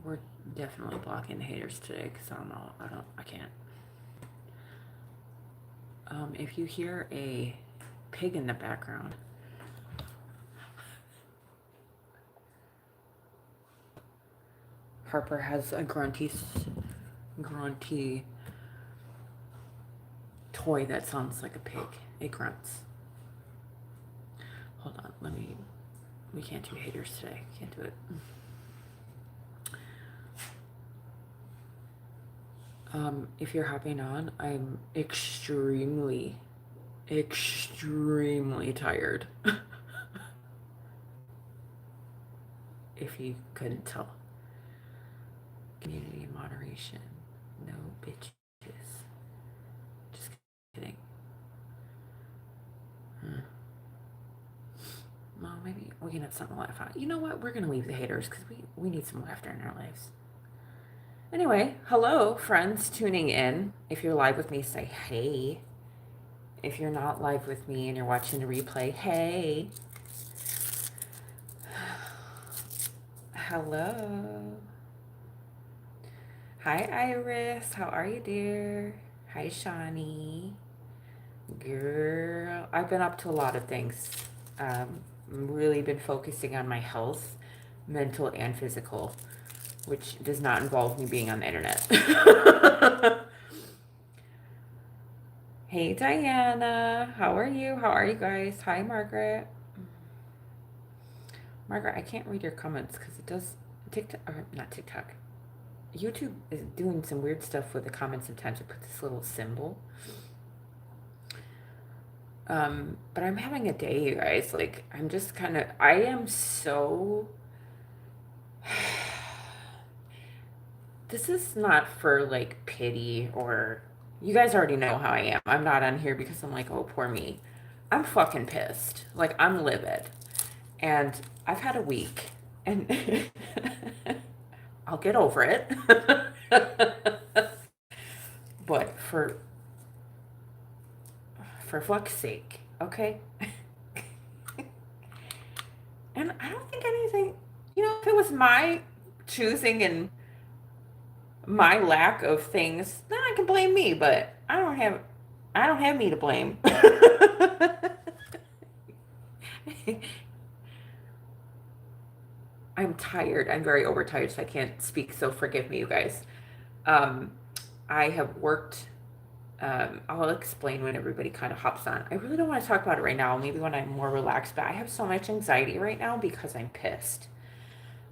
We're definitely blocking the haters today because I can't. If you hear a pig in the background, Harper has a grunty toy that sounds like a pig. It grunts. Hold on, we can't do haters today. Can't do it. If you're hopping on, I'm extremely tired. If you couldn't tell. Community moderation. No bitches. Just kidding. Well, maybe we can have something to laugh at. You know what? We're going to leave the haters because we need some laughter in our lives. Anyway, hello, friends tuning in. If you're live with me, say hey. If you're not live with me and you're watching the replay, hey. Hello. Hi, Iris. How are you, dear? Hi, Shawnee. Girl, I've been up to a lot of things. Really been focusing on my health, mental and physical, which does not involve me being on the internet. Hey, Diana. How are you? How are you guys? Hi, Margaret. Margaret, I can't read your comments because it does TikTok, or not TikTok. YouTube is doing some weird stuff with the comments. Sometimes it puts this little symbol. But I'm having a day, you guys. Like, I'm just kind of, I am so, this is not for like pity or, you guys already know how I am. I'm not on here because I'm like, oh, poor me. I'm fucking pissed. Like, I'm livid. And I've had a week and I'll get over it. But for fuck's sake, okay? And I don't think anything, if it was my choosing and my lack of things, then I can blame me, but I don't have me to blame. I'm tired. I'm very overtired, so I can't speak, so forgive me, you guys. Um, I have worked. I'll explain when everybody kind of hops on. I really don't want to talk about it right now, maybe when I'm more relaxed, but I have so much anxiety right now because I'm pissed.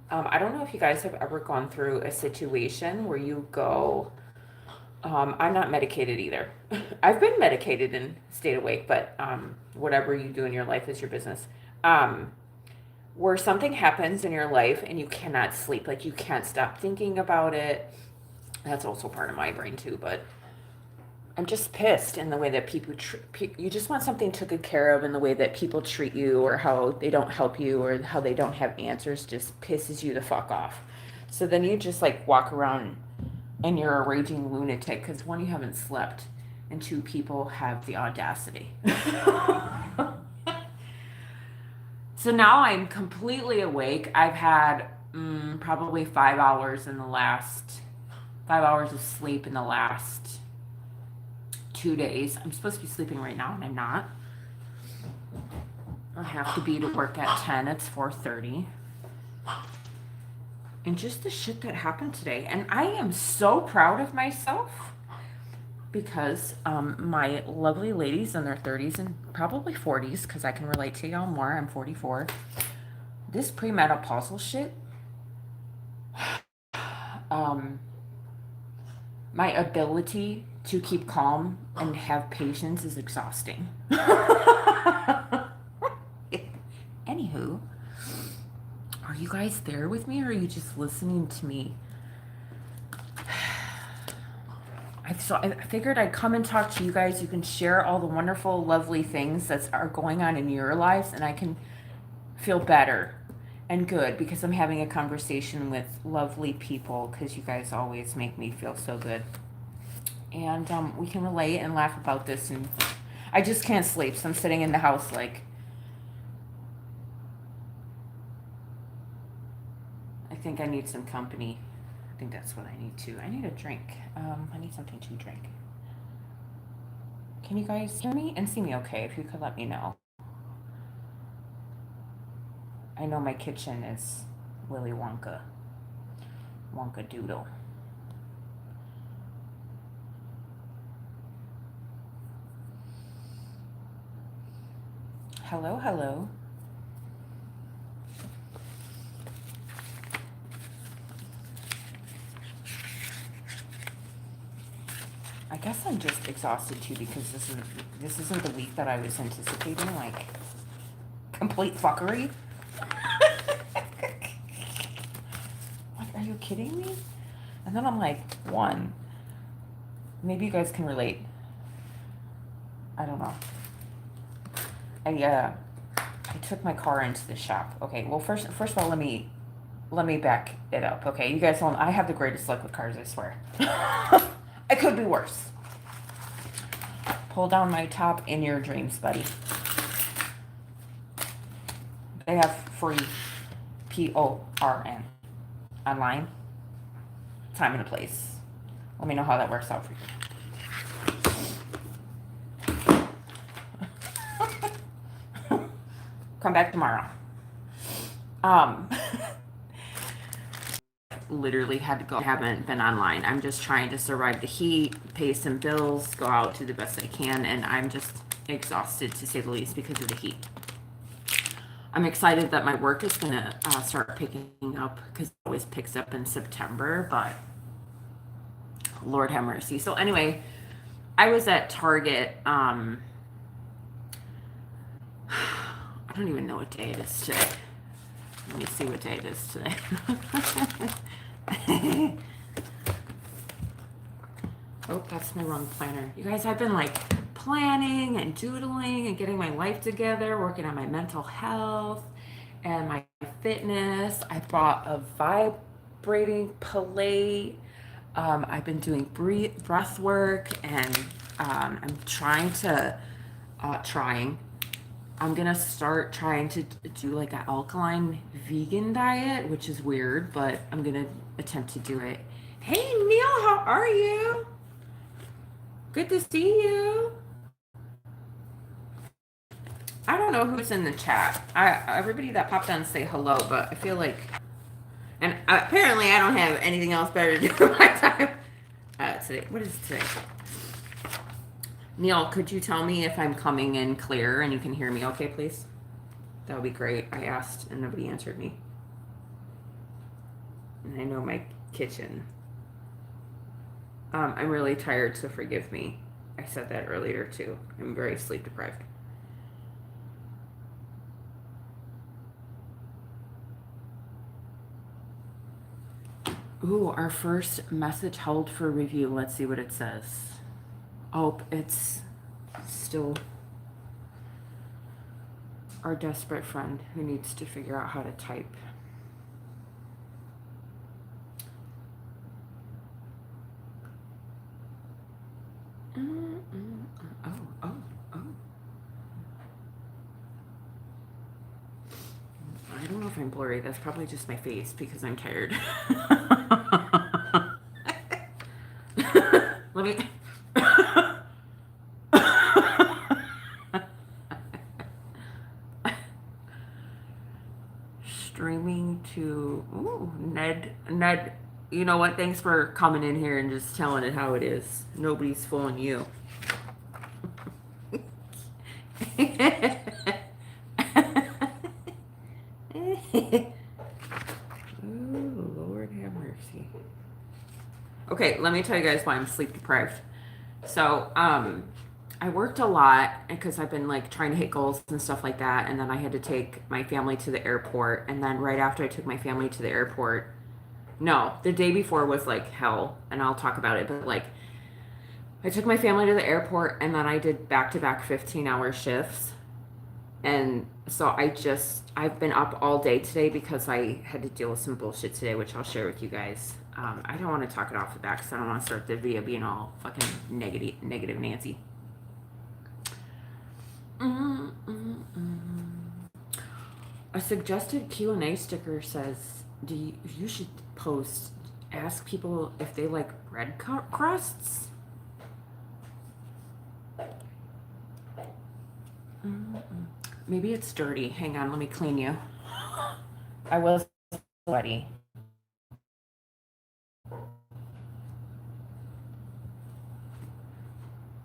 I don't know if you guys have ever gone through a situation where you go, I'm not medicated either. I've been medicated and stayed awake, but whatever you do in your life is your business. Um, where something happens in your life and you cannot sleep, like you can't stop thinking about it. That's also part of my brain too, but I'm just pissed in the way that you just want something taken care of, in the way that people treat you or how they don't help you or how they don't have answers just pisses you the fuck off. So then you just like walk around and you're a raging lunatic because one, you haven't slept, and two, people have the audacity. So now I'm completely awake. I've had probably 5 hours in the last 5 hours of sleep in the last 2 days. I'm supposed to be sleeping right now, and I'm not. I have to be to work at 10. It's 4:30. And just the shit that happened today. And I am so proud of myself because my lovely ladies in their 30s and probably 40s, because I can relate to y'all more. I'm 44. This premenopausal shit, my ability to keep calm and have patience is exhausting. Anywho, are you guys there with me, or are you just listening to me? I figured I'd come and talk to you guys. You can share all the wonderful, lovely things that are going on in your lives, and I can feel better and good because I'm having a conversation with lovely people, because you guys always make me feel so good. And we can relate and laugh about this. And I just can't sleep, so I'm sitting in the house like, I think I need some company. think that's what I need to. I need a drink. I need something to drink. Can you guys hear me and see me okay? If you could let me know. I know my kitchen is Willy Wonka. Wonka Doodle. Hello, hello. I guess I'm just exhausted too because this isn't the week that I was anticipating, like complete fuckery. Like, are you kidding me? And then I'm like, one, maybe you guys can relate. I don't know. I took my car into the shop. Okay, well first of all, let me back it up. Okay, you guys don't. I have the greatest luck with cars, I swear. It could be worse. Pull down my top in your dreams, buddy. They have free PORN online. Time and a place. Let me know how that works out for you. Come back tomorrow. Literally had to go. I haven't been online. I'm just trying to survive the heat, pay some bills, go out, do the best I can, and I'm just exhausted to say the least because of the heat. I'm excited that my work is going to start picking up because it always picks up in September, but Lord have mercy. So anyway, I was at Target. I don't even know what day it is today. Let me see what day it is today. Oh, that's my wrong planner. You guys, I've been like planning and doodling and getting my life together, working on my mental health and my fitness. I bought a vibrating plate. I've been doing breath work, and I'm trying to I'm gonna start trying to do like an alkaline vegan diet, which is weird, but I'm gonna attempt to do it. Hey Neil, how are you? Good to see you. I don't know who's in the chat. Everybody that popped on say hello, but I feel like, and apparently I don't have anything else better to do with my time. Today, what is today? Neil, could you tell me if I'm coming in clear and you can hear me okay, please? That would be great. I asked and nobody answered me. And I know my kitchen. I'm really tired, so forgive me. I said that earlier too. I'm very sleep deprived. Ooh, our first message held for review. Let's see what it says. Oh, it's still our desperate friend who needs to figure out how to type. Oh. I don't know if I'm blurry. That's probably just my face because I'm tired. Let me... Streaming to... Ooh, Ned, you know what? Thanks for coming in here and just telling it how it is. Nobody's fooling you. Oh, Lord have mercy. Okay, let me tell you guys why I'm sleep deprived. So, I worked a lot because I've been like trying to hit goals and stuff like that. And then I had to take my family to the airport. And then right after I took my family to the airport, no, the day before was like hell. And I'll talk about it. But like, I took my family to the airport and then I did back-to-back 15-hour shifts. And so I've been up all day today because I had to deal with some bullshit today, which I'll share with you guys. I don't want to talk it off the back because I don't want to start the video being all fucking negative Nancy. A suggested Q&A sticker says, you should post ask people if they like bread crusts. Maybe it's dirty. Hang on, let me clean you. I was sweaty.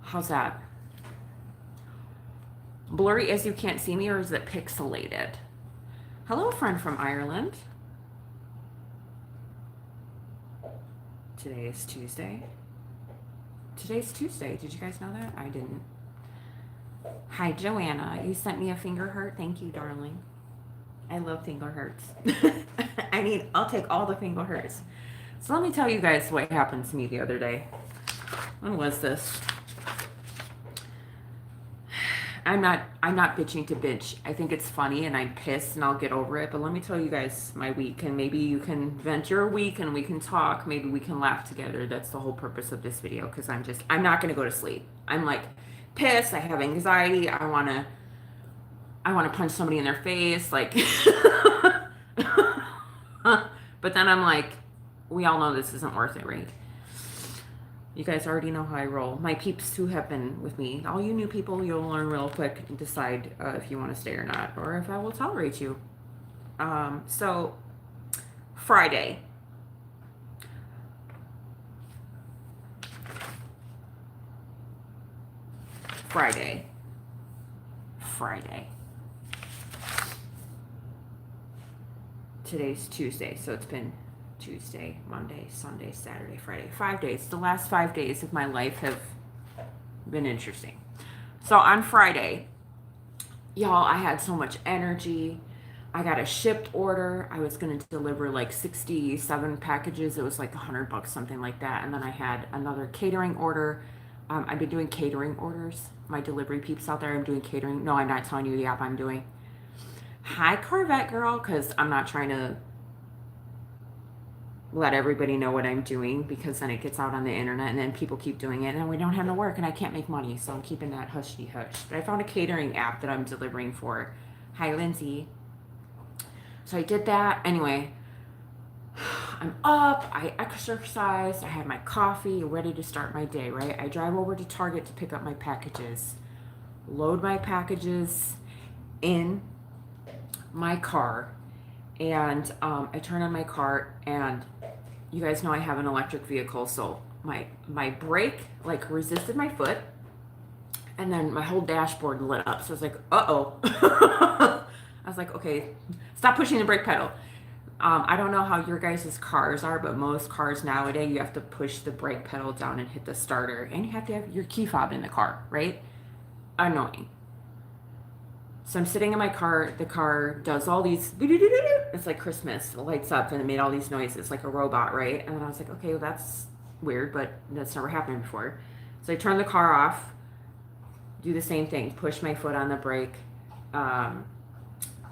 How's that? Blurry as you can't see me, or is it pixelated? Hello, friend from Ireland. Today is Tuesday. Today's Tuesday. Did you guys know that? I didn't. Hi, Joanna. You sent me a finger heart. Thank you, darling. I love finger hearts. I mean, I'll take all the finger hearts. So let me tell you guys what happened to me the other day. When was this? I'm not bitching to bitch. I think it's funny and I'm pissed and I'll get over it. But let me tell you guys my week, and maybe you can vent your week and we can talk. Maybe we can laugh together. That's the whole purpose of this video, because I'm not gonna go to sleep. I'm like pissed. I have anxiety. I wanna punch somebody in their face, like but then I'm like, we all know this isn't worth it, right? You guys already know how I roll. My peeps who have been with me, all you new people, you'll learn real quick and decide if you want to stay or not, or if I will tolerate you. So, Friday. Today's Tuesday, so it's been Tuesday, Monday, Sunday, Saturday, Friday. 5 days. The last 5 days of my life have been interesting. So on Friday, y'all, I had so much energy. I got a shipped order. I was going to deliver like 67 packages. It was like $100, something like that. And then I had another catering order. I've been doing catering orders. My delivery peeps out there, I'm doing catering. No, I'm not telling you the app I'm doing. Hi, Corvette girl, because I'm not trying to let everybody know what I'm doing, because then it gets out on the internet and then people keep doing it and then we don't have no work and I can't make money. So I'm keeping that hushy hush. But I found a catering app that I'm delivering for. Hi, Lindsay. So I did that. Anyway, I'm up. I exercised. I had my coffee, ready to start my day, right? I drive over to Target to pick up my packages. Load my packages in my car. And I turn on my car, and you guys know I have an electric vehicle, so my brake like resisted my foot, and then my whole dashboard lit up. So I was like, uh-oh. I was like, okay, stop pushing the brake pedal. I don't know how your guys' cars are, but most cars nowadays, you have to push the brake pedal down and hit the starter, and you have to have your key fob in the car, right? Annoying. So I'm sitting in my car. The car does all these, it's like Christmas. It lights up and it made all these noises like a robot, right? And then I was like, okay, well, that's weird, but that's never happened before. So I turn the car off, do the same thing, push my foot on the brake,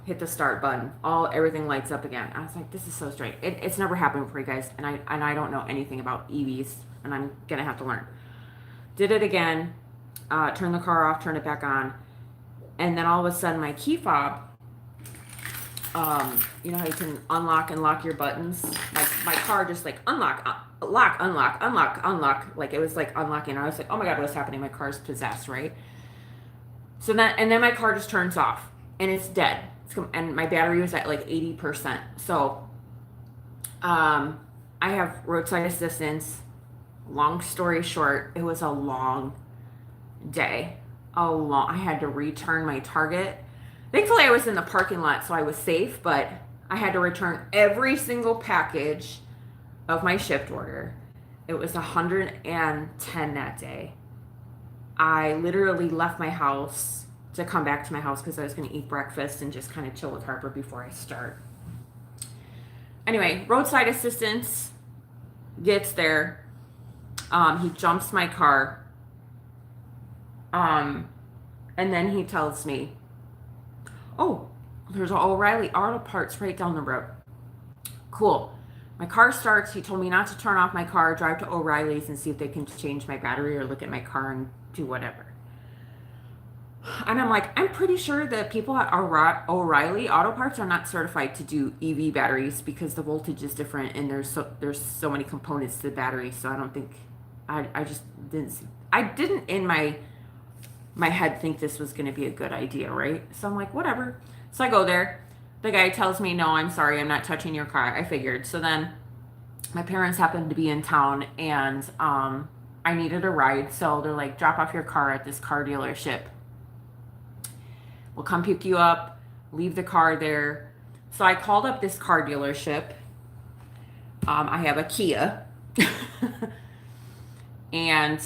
hit the start button. Everything lights up again. I was like, this is so strange. It's never happened before, you guys, and I don't know anything about EVs, and I'm gonna have to learn. Did it again. Turn the car off, turn it back on. And then all of a sudden my key fob, you know how you can unlock and lock your buttons? My car just like unlock, like it was like unlocking. I was like, oh my God, what's happening? My car's possessed, right? So then my car just turns off and it's dead. And my battery was at like 80%. So I have roadside assistance. Long story short, it was a long day. I had to return my Target. Thankfully, I was in the parking lot, so I was safe, but I had to return every single package of my shipped order. It was 110 that day. I literally left my house to come back to my house because I was going to eat breakfast and just kind of chill with Harper before I start. Anyway, roadside assistance gets there. He jumps my car. And then he tells me, oh, there's an O'Reilly Auto Parts right down the road. Cool. My car starts. He told me not to turn off my car, drive to O'Reilly's and see if they can change my battery or look at my car and do whatever. And I'm like, I'm pretty sure the people at O'Reilly Auto Parts are not certified to do EV batteries because the voltage is different and there's so many components to the battery. So I don't think I just didn't see, I didn't in my head think this was going to be a good idea, right? So I'm like, whatever. So I go there. The guy tells me, no, I'm sorry, I'm not touching your car. I figured. So then my parents happened to be in town and I needed a ride. So they're like, drop off your car at this car dealership. We'll come pick you up, leave the car there. So I called up this car dealership. I have a Kia. And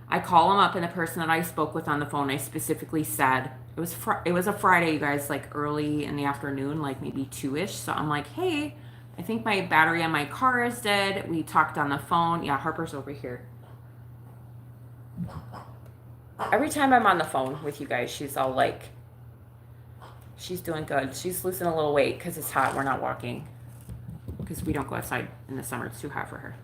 I call them up, and the person that I spoke with on the phone, I specifically said, it was a Friday, you guys, like early in the afternoon, like maybe 2-ish. So I'm like, hey, I think my battery on my car is dead. We talked on the phone. Yeah, Harper's over here. Every time I'm on the phone with you guys, she's all like, she's doing good. She's losing a little weight because it's hot. We're not walking because we don't go outside in the summer. It's too hot for her.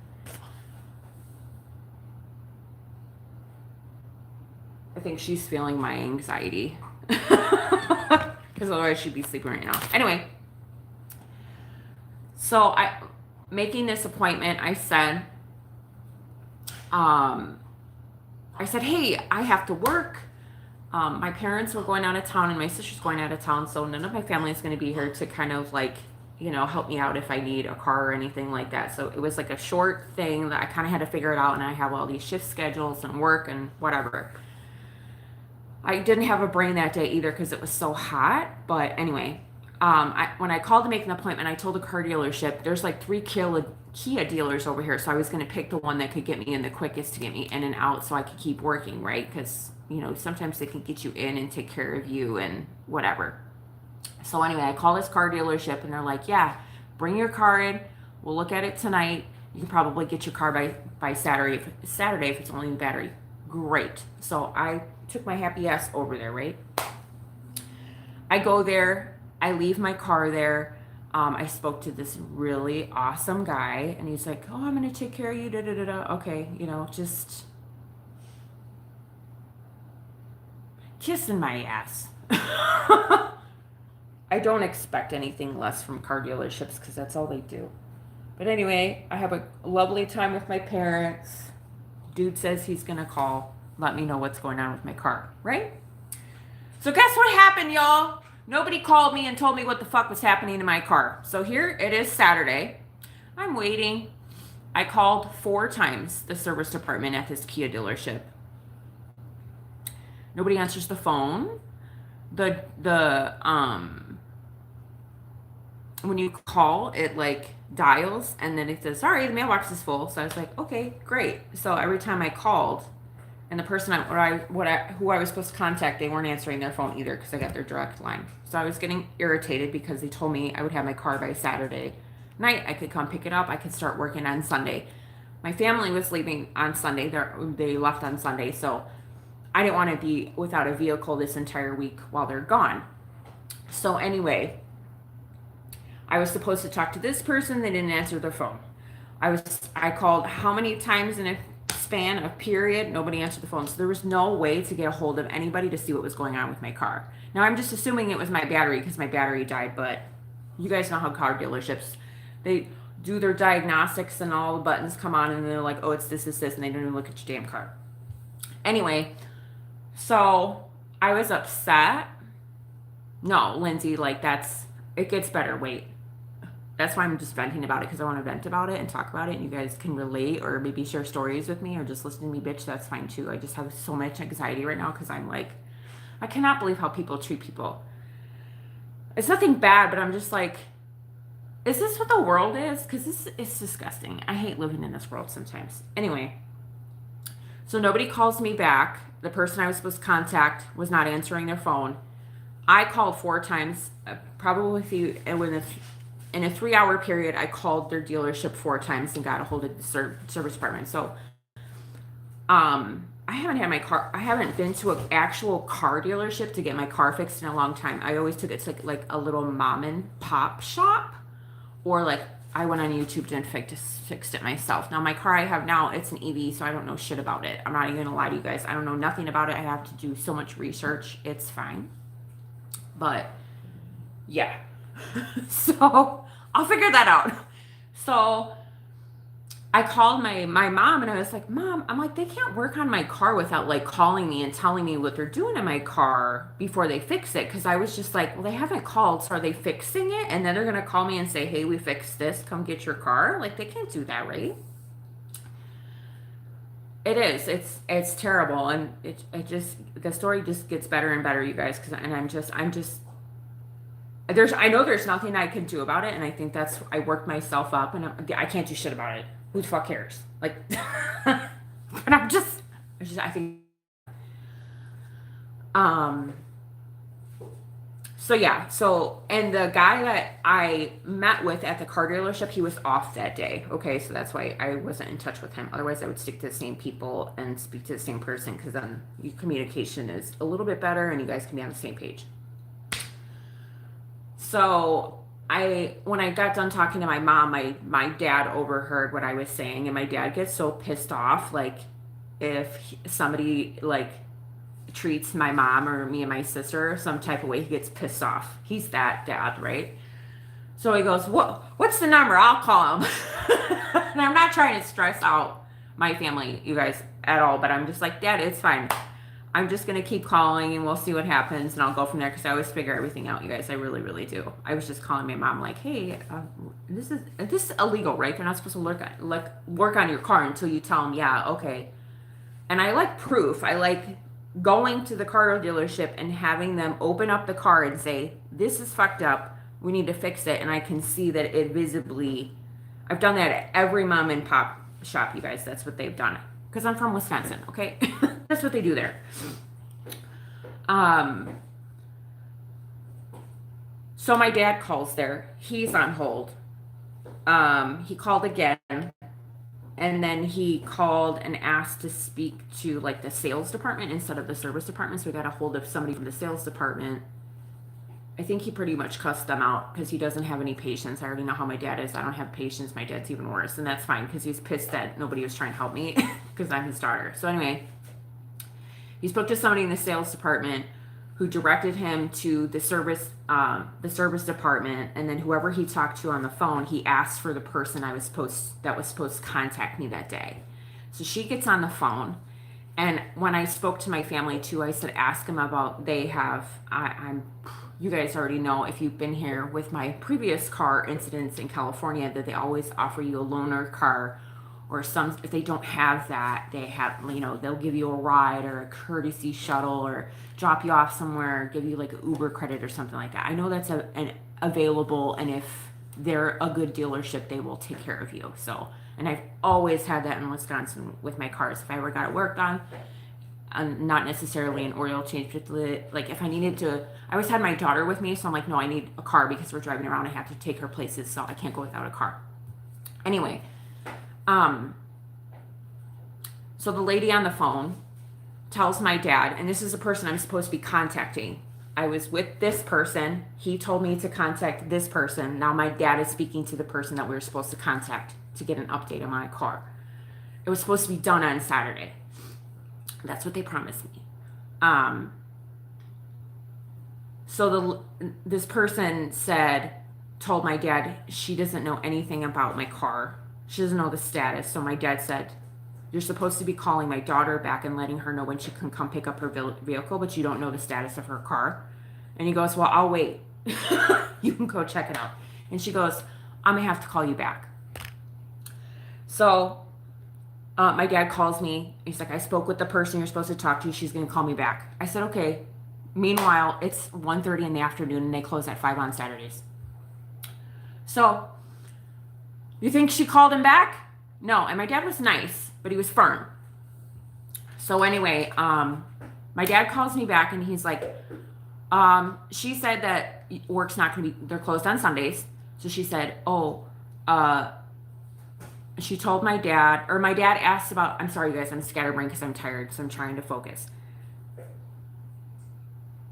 I think she's feeling my anxiety because otherwise she'd be sleeping right now. Anyway, so making this appointment, I said, hey, I have to work. My parents were going out of town and my sister's going out of town, so none of my family is going to be here to kind of like, help me out if I need a car or anything like that. So it was like a short thing that I kind of had to figure it out, and I have all these shift schedules and work and whatever. I didn't have a brain that day either because it was so hot. But anyway, when I called to make an appointment, I told the car dealership, there's like 3 Kia dealers over here. So I was going to pick the one that could get me in the quickest to get me in and out so I could keep working, right? Because, sometimes they can get you in and take care of you and whatever. So anyway, I call this car dealership and they're like, yeah, bring your car in. We'll look at it tonight. You can probably get your car by Saturday if it's only the battery. Great. So I took my happy ass over there, right? I go there. I leave my car there. I spoke to this really awesome guy, and he's like, oh, I'm going to take care of you. Okay, just kissing my ass. I don't expect anything less from car dealerships because that's all they do. But anyway, I have a lovely time with my parents. Dude says he's going to call, let me know what's going on with my car, right? So guess what happened, y'all? Nobody called me and told me what the fuck was happening to my car. So here it is Saturday. I'm waiting. I called 4 times the service department at this Kia dealership. Nobody answers the phone. When you call, it like dials and then it says, sorry, the mailbox is full. So I was like, okay, great. So every time I called, and the person who I was supposed to contact, they weren't answering their phone either because I got their direct line. So I was getting irritated because they told me I would have my car by Saturday night. I could come pick it up. I could start working on Sunday. My family was leaving on Sunday. They left on Sunday. So I didn't want to be without a vehicle this entire week while they're gone. So anyway, I was supposed to talk to this person. They didn't answer their phone. I called how many times in a span of period? Nobody answered the phone. So there was no way to get a hold of anybody to see what was going on with my car. Now I'm just assuming it was my battery because my battery died, but you guys know how car dealerships, they do their diagnostics and all the buttons come on and they're like, oh, it's this, and they don't even look at your damn car. Anyway, so I was upset. No, Lindsay, it gets better. Wait. That's why I'm just venting about it, because I want to vent about it and talk about it, and you guys can relate or maybe share stories with me or just listen to me bitch. That's fine too. I just have so much anxiety right now because I'm like, I cannot believe how people treat people. It's nothing bad, but I'm just like, is this what the world is? Because it's disgusting. I hate living in this world sometimes. Anyway, so nobody calls me back. The person I was supposed to contact was not answering their phone. I called 4 times, probably in a 3-hour period. I called their dealership 4 times and got a hold of the service department. So, I haven't been to an actual car dealership to get my car fixed in a long time. I always took it to like a little mom and pop shop or like I went on YouTube and fixed it myself. Now my car I have now, it's an EV, so I don't know shit about it. I'm not even gonna lie to you guys. I don't know nothing about it. I have to do so much research. It's fine. But yeah. So I'll figure that out. So I called my mom and I was like, Mom, I'm like, they can't work on my car without like calling me and telling me what they're doing in my car before they fix it. Cause I was just like, well, they haven't called. So are they fixing it? And then they're going to call me and say, hey, we fixed this. Come get your car. Like they can't do that, right? It is. It's terrible. And it just, the story just gets better and better, you guys. Cause, and I'm just, I know there's nothing I can do about it. And I think I worked myself up and I can't do shit about it. Who the fuck cares? Like, but I think, um, so yeah, and the guy that I met with at the car dealership, he was off that day. Okay, so that's why I wasn't in touch with him. Otherwise, I would stick to the same people and speak to the same person because then communication is a little bit better and you guys can be on the same page. So when I got done talking to my mom, my dad overheard what I was saying, and my dad gets so pissed off, like if somebody like treats my mom or me and my sister some type of way, he gets pissed off. He's that dad, right? So he goes, what's the number? I'll call him. And I'm not trying to stress out my family, you guys, at all, but I'm just like, Dad, it's fine. I'm just going to keep calling and we'll see what happens and I'll go from there because I always figure everything out, you guys. I really, really do. I was just calling my mom like, hey, this is illegal, right? They're not supposed to work on your car until you tell them, yeah, okay. And I like proof. I like going to the car dealership and having them open up the car and say, this is fucked up. We need to fix it. And I can see that it visibly, I've done that at every mom and pop shop, you guys. That's what they've done. Because I'm from Wisconsin, okay? That's what they do there. So my dad calls there. He's on hold. He called again. And then he called and asked to speak to like the sales department instead of the service department. So we got a hold of somebody from the sales department. I think he pretty much cussed them out because he doesn't have any patience. I already know how my dad is. I don't have patience. My dad's even worse. And that's fine because he's pissed that nobody was trying to help me because I'm his daughter. So anyway, he spoke to somebody in the sales department who directed him to the service department. And then whoever he talked to on the phone, he asked for the person that was supposed to contact me that day. So she gets on the phone. And when I spoke to my family too, I said, ask them about, you guys already know if you've been here with my previous car incidents in California that they always offer you a loaner car or if they don't have that, they have, they'll give you a ride or a courtesy shuttle or drop you off somewhere, give you like an Uber credit or something like that. I know that's available. And if they're a good dealership, they will take care of you. So, and I've always had that in Wisconsin with my cars. If I ever got it worked on, not necessarily an oil change, but like if I needed to, I always had my daughter with me. So I'm like, no, I need a car because we're driving around. I have to take her places. So I can't go without a car. Anyway, so the lady on the phone tells my dad, and this is a person I'm supposed to be contacting. I was with this person. He told me to contact this person. Now my dad is speaking to the person that we were supposed to contact to get an update on my car. It was supposed to be done on Saturday. That's what they promised me. So this person told my dad she doesn't know anything about my car. She doesn't know the status. So my dad said, you're supposed to be calling my daughter back and letting her know when she can come pick up her vehicle, but you don't know the status of her car. And he goes, well, I'll wait. You can go check it out. And she goes, I'm going to have to call you back. So my dad calls me. He's like, I spoke with the person you're supposed to talk to. She's going to call me back. I said, okay. Meanwhile, it's 1:30 in the afternoon and they close at 5 on Saturdays. So you think she called him back? No. And my dad was nice, but he was firm. So anyway, my dad calls me back and he's like, she said that work's not going to be, they're closed on Sundays. So she said, she told my dad, or my dad asked about, I'm sorry, you guys, I'm scatterbrained because I'm tired because I'm trying to focus.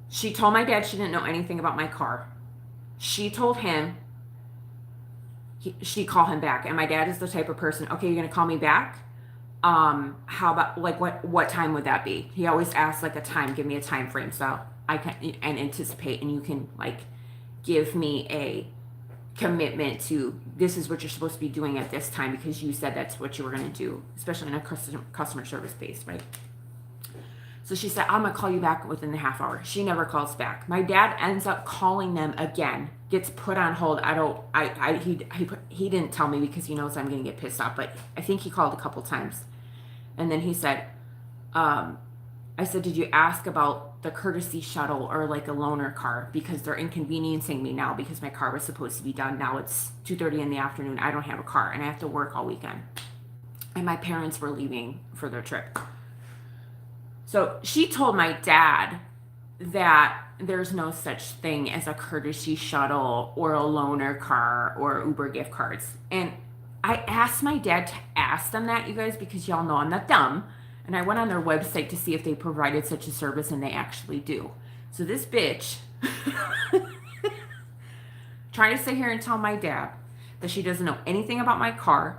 She told my dad she didn't know anything about my car. She told him she call him back. And my dad is the type of person, okay, you're going to call me back? How about, like, what time would that be? He always asks like a time, give me a time frame so I can and anticipate, and you can like give me a commitment to this is what you're supposed to be doing at this time because you said that's what you were going to do, especially in a customer service base, right? So she said, I'm going to call you back within the half hour. She never calls back. My dad ends up calling them again, gets put on hold. He didn't tell me because he knows I'm going to get pissed off, but I think he called a couple times. And then he said, I said, did you ask about the courtesy shuttle or like a loaner car? Because they're inconveniencing me now because my car was supposed to be done. Now it's 2:30 in the afternoon. I don't have a car and I have to work all weekend. And my parents were leaving for their trip. So she told my dad that there's no such thing as a courtesy shuttle or a loaner car or Uber gift cards. And I asked my dad to ask them that, you guys, because y'all know I'm not dumb. And I went on their website to see if they provided such a service, and they actually do. So this bitch trying to sit here and tell my dad that she doesn't know anything about my car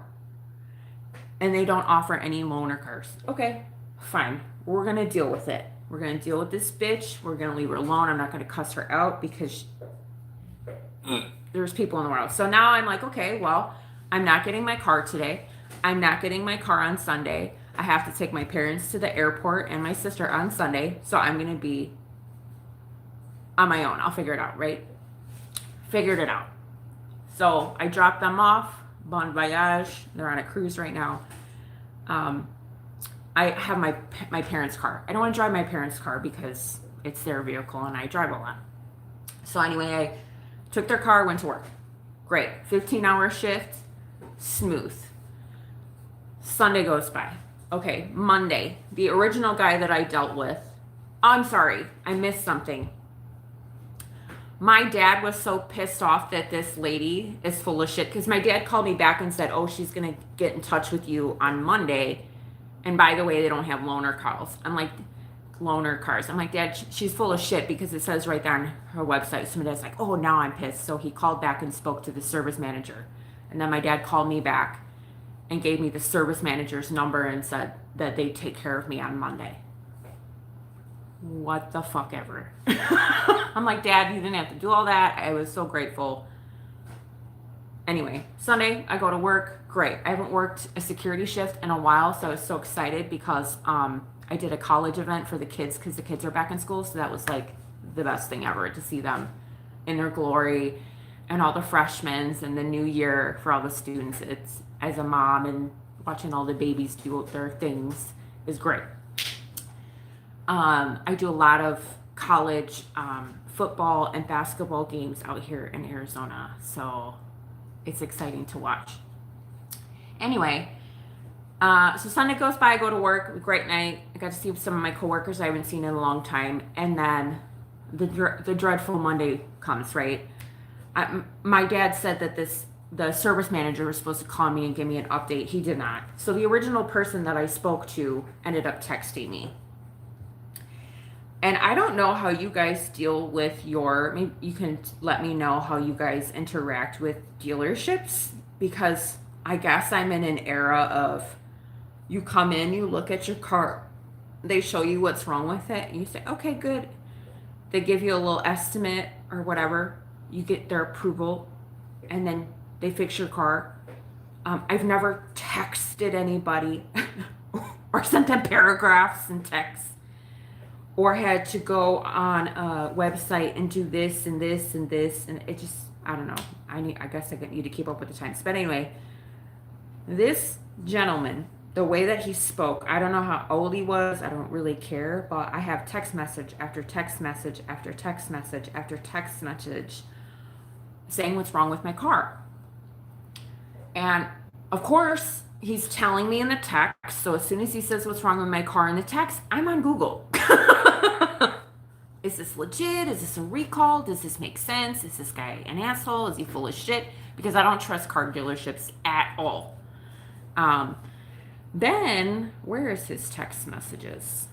and they don't offer any loaner cars. Okay, fine. We're going to deal with it. We're going to deal with this bitch. We're going to leave her alone. I'm not going to cuss her out because there's people in the world. So now I'm like, okay, well, I'm not getting my car today. I'm not getting my car on Sunday. I have to take my parents to the airport and my sister on Sunday. So I'm going to be on my own. I'll figure it out, right? Figured it out. So I dropped them off. Bon voyage. They're on a cruise right now. I have my parents' car. I don't want to drive my parents' car because it's their vehicle and I drive a lot. So anyway, I took their car, went to work. Great. 15-hour shift. Smooth. Sunday goes by. Okay, Monday. The original guy that I dealt with. I'm sorry, I missed something. My dad was so pissed off that this lady is full of shit because my dad called me back and said, oh, she's going to get in touch with you on Monday. And by the way, they don't have loaner cars. I'm like, loaner cars. I'm like, Dad, she's full of shit because it says right there on her website. So my dad's like, oh, now I'm pissed. So he called back and spoke to the service manager. And then my dad called me back and gave me the service manager's number and said that they'd take care of me on Monday. What the fuck ever. I'm like, Dad, you didn't have to do all that. I was so grateful. Anyway, Sunday, I go to work. Great. I haven't worked a security shift in a while, so I was so excited because I did a college event for the kids because the kids are back in school, so that was like the best thing ever to see them in their glory and all the freshmen and the new year for all the students. It's, as a mom, and watching all the babies do their things is great. I do a lot of college football and basketball games out here in Arizona, so it's exciting to watch. Anyway, so Sunday goes by, I go to work, great night. I got to see some of my coworkers I haven't seen in a long time, and then the dreadful Monday comes, right? My dad said that the service manager was supposed to call me and give me an update. He did not. So the original person that I spoke to ended up texting me. And I don't know how you guys deal with maybe you can let me know how you guys interact with dealerships, because I guess I'm in an era of you come in, you look at your car, they show you what's wrong with it, and you say, okay, good. They give you a little estimate or whatever, you get their approval, and then they fix your car. I've never texted anybody or sent them paragraphs and texts, or had to go on a website and do this and this and this, and it just, I don't know. I guess I need to keep up with the times. But anyway, this gentleman, the way that he spoke, I don't know how old he was. I don't really care, but I have text message after text message after text message after text message saying what's wrong with my car. And of course, he's telling me in the text. So as soon as he says what's wrong with my car in the text, I'm on Google. Is this legit? Is this a recall? Does this make sense? Is this guy an asshole? Is he full of shit? Because I don't trust car dealerships at all. Then, where is his text messages?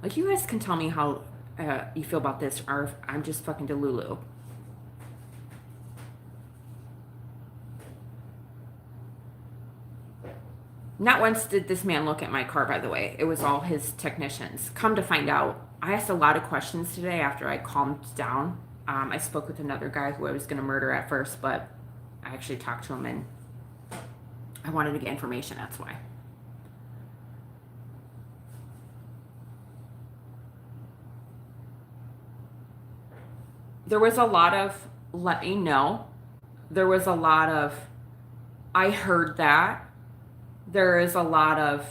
Like, you guys can tell me how you feel about this, or if I'm just fucking delulu. Not once did this man look at my car, by the way. It was all his technicians. Come to find out, I asked a lot of questions today after I calmed down. I spoke with another guy who I was going to murder at first, but I actually talked to him and I wanted to get information. That's why. There was a lot of, let me know. There was a lot of, I heard that. There is a lot of,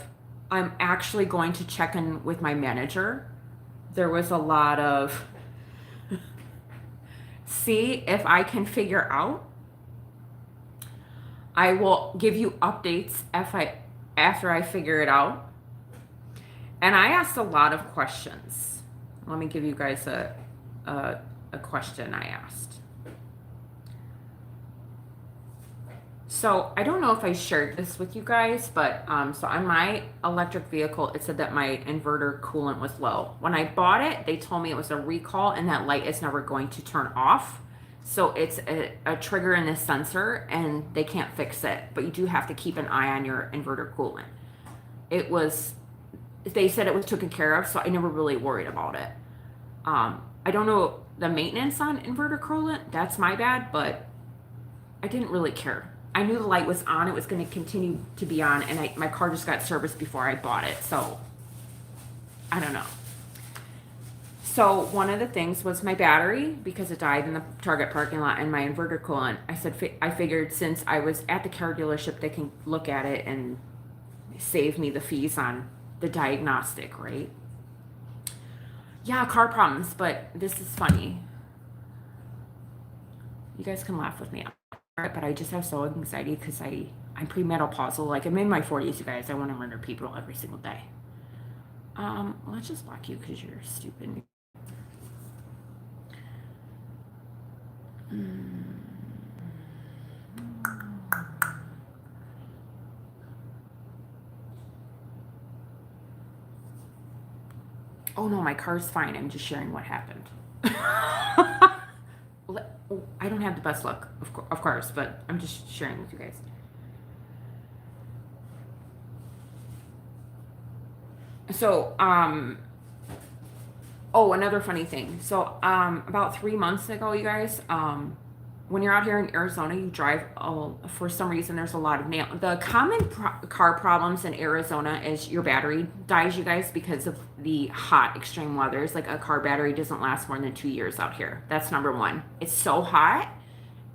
I'm actually going to check in with my manager. There was a lot of, see if I can figure out. I will give you updates after I figure it out. And I asked a lot of questions. Let me give you guys a question I asked. So I don't know if I shared this with you guys, but so on my electric vehicle, it said that my inverter coolant was low. When I bought it, they told me it was a recall and that light is never going to turn off. So it's a trigger in this sensor and they can't fix it, but you do have to keep an eye on your inverter coolant. They said it was taken care of, so I never really worried about it. I don't know the maintenance on inverter coolant, that's my bad, but I didn't really care. I knew the light was on, it was going to continue to be on, and my car just got serviced before I bought it, so I don't know. So one of the things was my battery, because it died in the Target parking lot, and my inverter coolant. I figured since I was at the car dealership, they can look at it and save me the fees on the diagnostic, right? Yeah, car problems, but this is funny. You guys can laugh with me, but I just have so anxiety because I'm premenopausal. Like, I'm in my 40s, you guys. I want to murder people every single day. Let's just block you because you're stupid. Oh no, my car's fine. I'm just sharing what happened. I don't have the best luck, of course, but I'm just sharing with you guys. So, oh, another funny thing. So, about 3 months ago, you guys, when you're out here in Arizona, you drive, for some reason, there's a lot of nail. The common car problems in Arizona is your battery dies, you guys, because of the hot extreme weathers. Like, a car battery doesn't last more than 2 years out here. That's number one. It's so hot,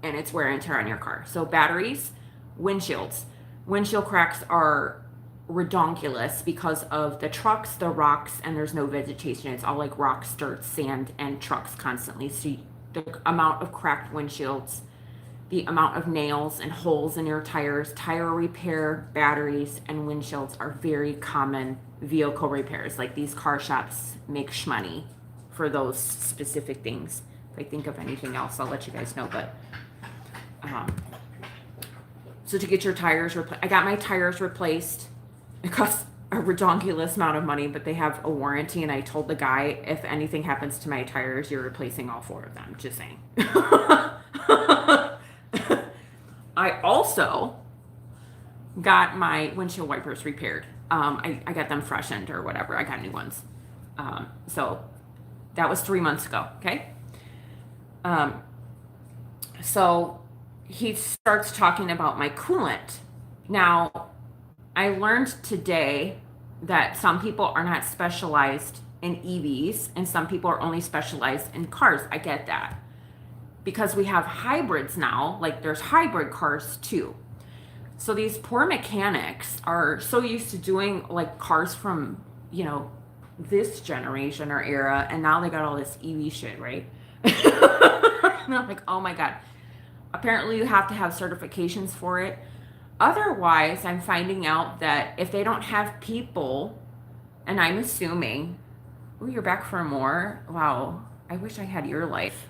and it's wear and tear on your car. So batteries, windshields. Windshield cracks are redonkulous because of the trucks, the rocks, and there's no vegetation. It's all like rocks, dirt, sand, and trucks constantly. So the amount of cracked windshields, the amount of nails and holes in your tires, tire repair, batteries, and windshields are very common vehicle repairs. Like, these car shops make shmoney for those specific things. If I think of anything else, I'll let you guys know. But so to get your tires replaced, I got my tires replaced. It costs a redonkulous amount of money, but they have a warranty, and I told the guy, if anything happens to my tires, you're replacing all 4 of them. Just saying. I also got my windshield wipers repaired. I got them freshened or whatever. I got new ones. So that was 3 months ago, okay? So he starts talking about my coolant. Now, I learned today that some people are not specialized in EVs and some people are only specialized in cars. I get that. Because we have hybrids now, like there's hybrid cars too. So these poor mechanics are so used to doing like cars from, this generation or era, and now they got all this EV shit, right? And I'm like, oh my God. Apparently you have to have certifications for it. Otherwise, I'm finding out that if they don't have people, and I'm assuming, oh, you're back for more? Wow, I wish I had your life.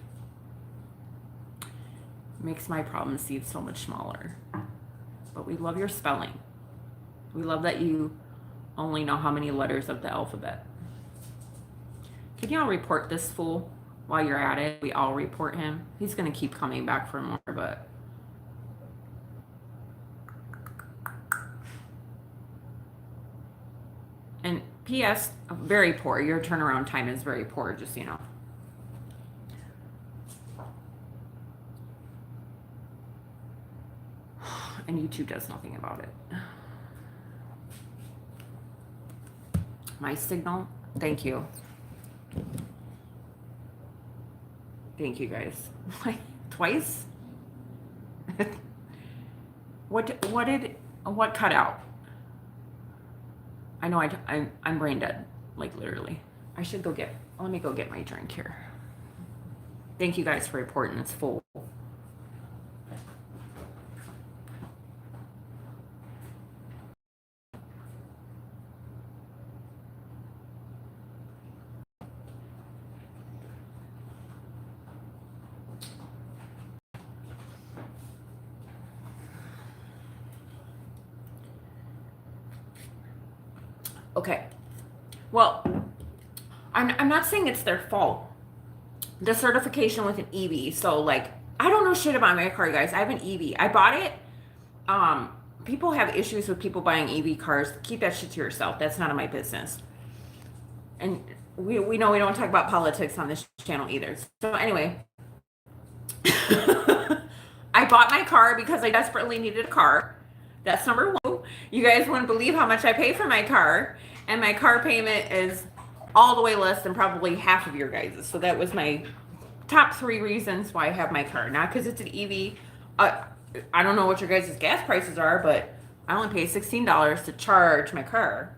Makes my problem seem so much smaller. But we love your spelling. We love that you only know how many letters of the alphabet. Can y'all report this fool while you're at it? We all report him. He's going to keep coming back for more, but... P.S. Very poor. Your turnaround time is very poor, just so you know. And YouTube does nothing about it. My signal. Thank you. Thank you guys. Like twice? What cut out? I know I'm brain dead, like literally. I should go let me go get my drink here. Thank you guys for reporting. It's full. Okay. Well, I'm not saying it's their fault. The certification with an EV. So like, I don't know shit about my car, guys. I have an EV. I bought it. People have issues with people buying EV cars. Keep that shit to yourself. That's none of my business. And we know we don't talk about politics on this channel either. So anyway, I bought my car because I desperately needed a car. That's number one. You guys wouldn't believe how much I pay for my car. And my car payment is all the way less than probably half of your guys'. So that was my top 3 reasons why I have my car. Not because it's an EV. I don't know what your guys' gas prices are, but I only pay $16 to charge my car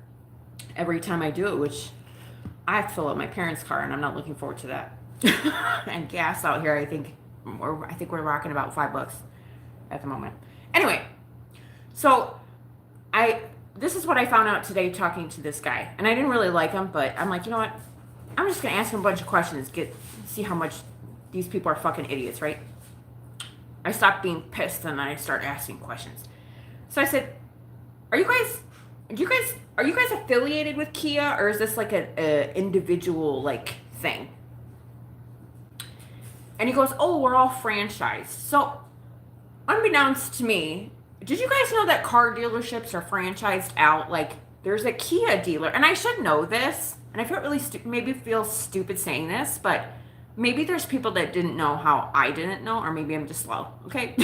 every time I do it, which I have to fill up my parents' car, and I'm not looking forward to that. And gas out here, I think we're rocking about $5 at the moment. Anyway, so this is what I found out today talking to this guy. And I didn't really like him, but I'm like, you know what? I'm just going to ask him a bunch of questions, see how much these people are fucking idiots, right? I stopped being pissed and then I start asking questions. So I said, are you guys affiliated with Kia, or is this like a individual like thing? And he goes, oh, we're all franchised. So unbeknownst to me, did you guys know that car dealerships are franchised out? Like, there's a Kia dealer, and I should know this, and I feel really maybe feel stupid saying this, but maybe there's people that didn't know how I didn't know, or maybe I'm just slow, okay?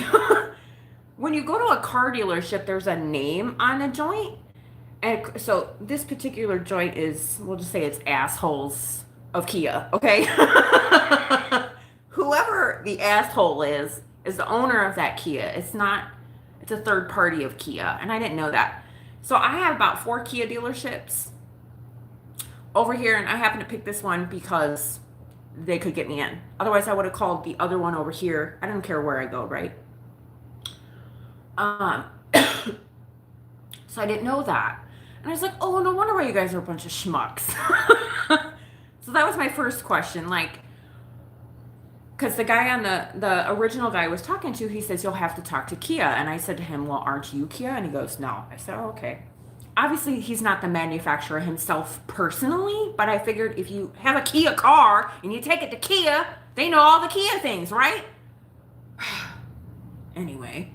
When you go to a car dealership, there's a name on a joint, and so this particular joint is, we'll just say it's Assholes of Kia, okay? Whoever the asshole is the owner of that Kia. It's a third party of Kia, and I didn't know that. So I have about 4 Kia dealerships over here, and I happen to pick this one because they could get me in. Otherwise, I would have called the other one over here. I don't care where I go, right? So I didn't know that. And I was like, oh, no wonder why you guys are a bunch of schmucks. So that was my first question, like, because the guy on the original guy I was talking to, he says, you'll have to talk to Kia. And I said to him, well, aren't you Kia? And he goes, no. I said, oh, okay. Obviously, he's not the manufacturer himself personally, but I figured if you have a Kia car and you take it to Kia, they know all the Kia things, right? Anyway.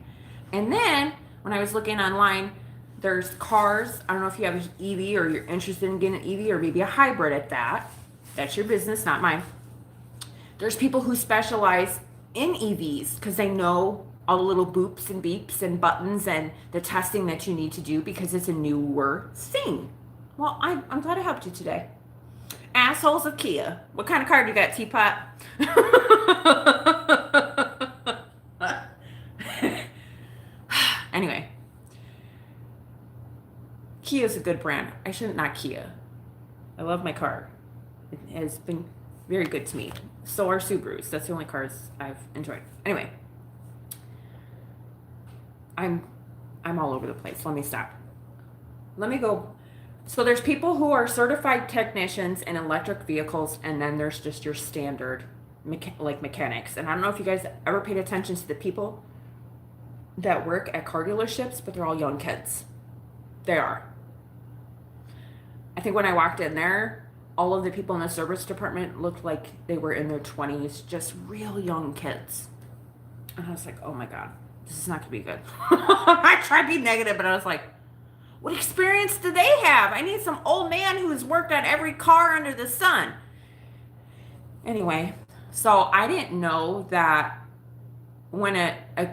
And then when I was looking online, there's cars. I don't know if you have an EV or you're interested in getting an EV or maybe a hybrid at that. That's your business, not mine. There's people who specialize in EVs because they know all the little boops and beeps and buttons and the testing that you need to do because it's a newer thing. Well, I'm glad I helped you today. Assholes of Kia. What kind of car do you got, Teapot? Anyway. Kia is a good brand. I shouldn't knock Kia. I love my car. It has been very good to me. So are Subarus. That's the only cars I've enjoyed. Anyway, I'm all over the place. Let me stop. Let me go. So there's people who are certified technicians in electric vehicles, and then there's just your standard mechanics. And I don't know if you guys ever paid attention to the people that work at car dealerships, but they're all young kids. They are. I think when I walked in there, all of the people in the service department looked like they were in their 20s, just real young kids. And I was like, oh my God, this is not going to be good. I tried to be negative, but I was like, What experience do they have? I need some old man who's worked on every car under the sun. Anyway, so I didn't know that when a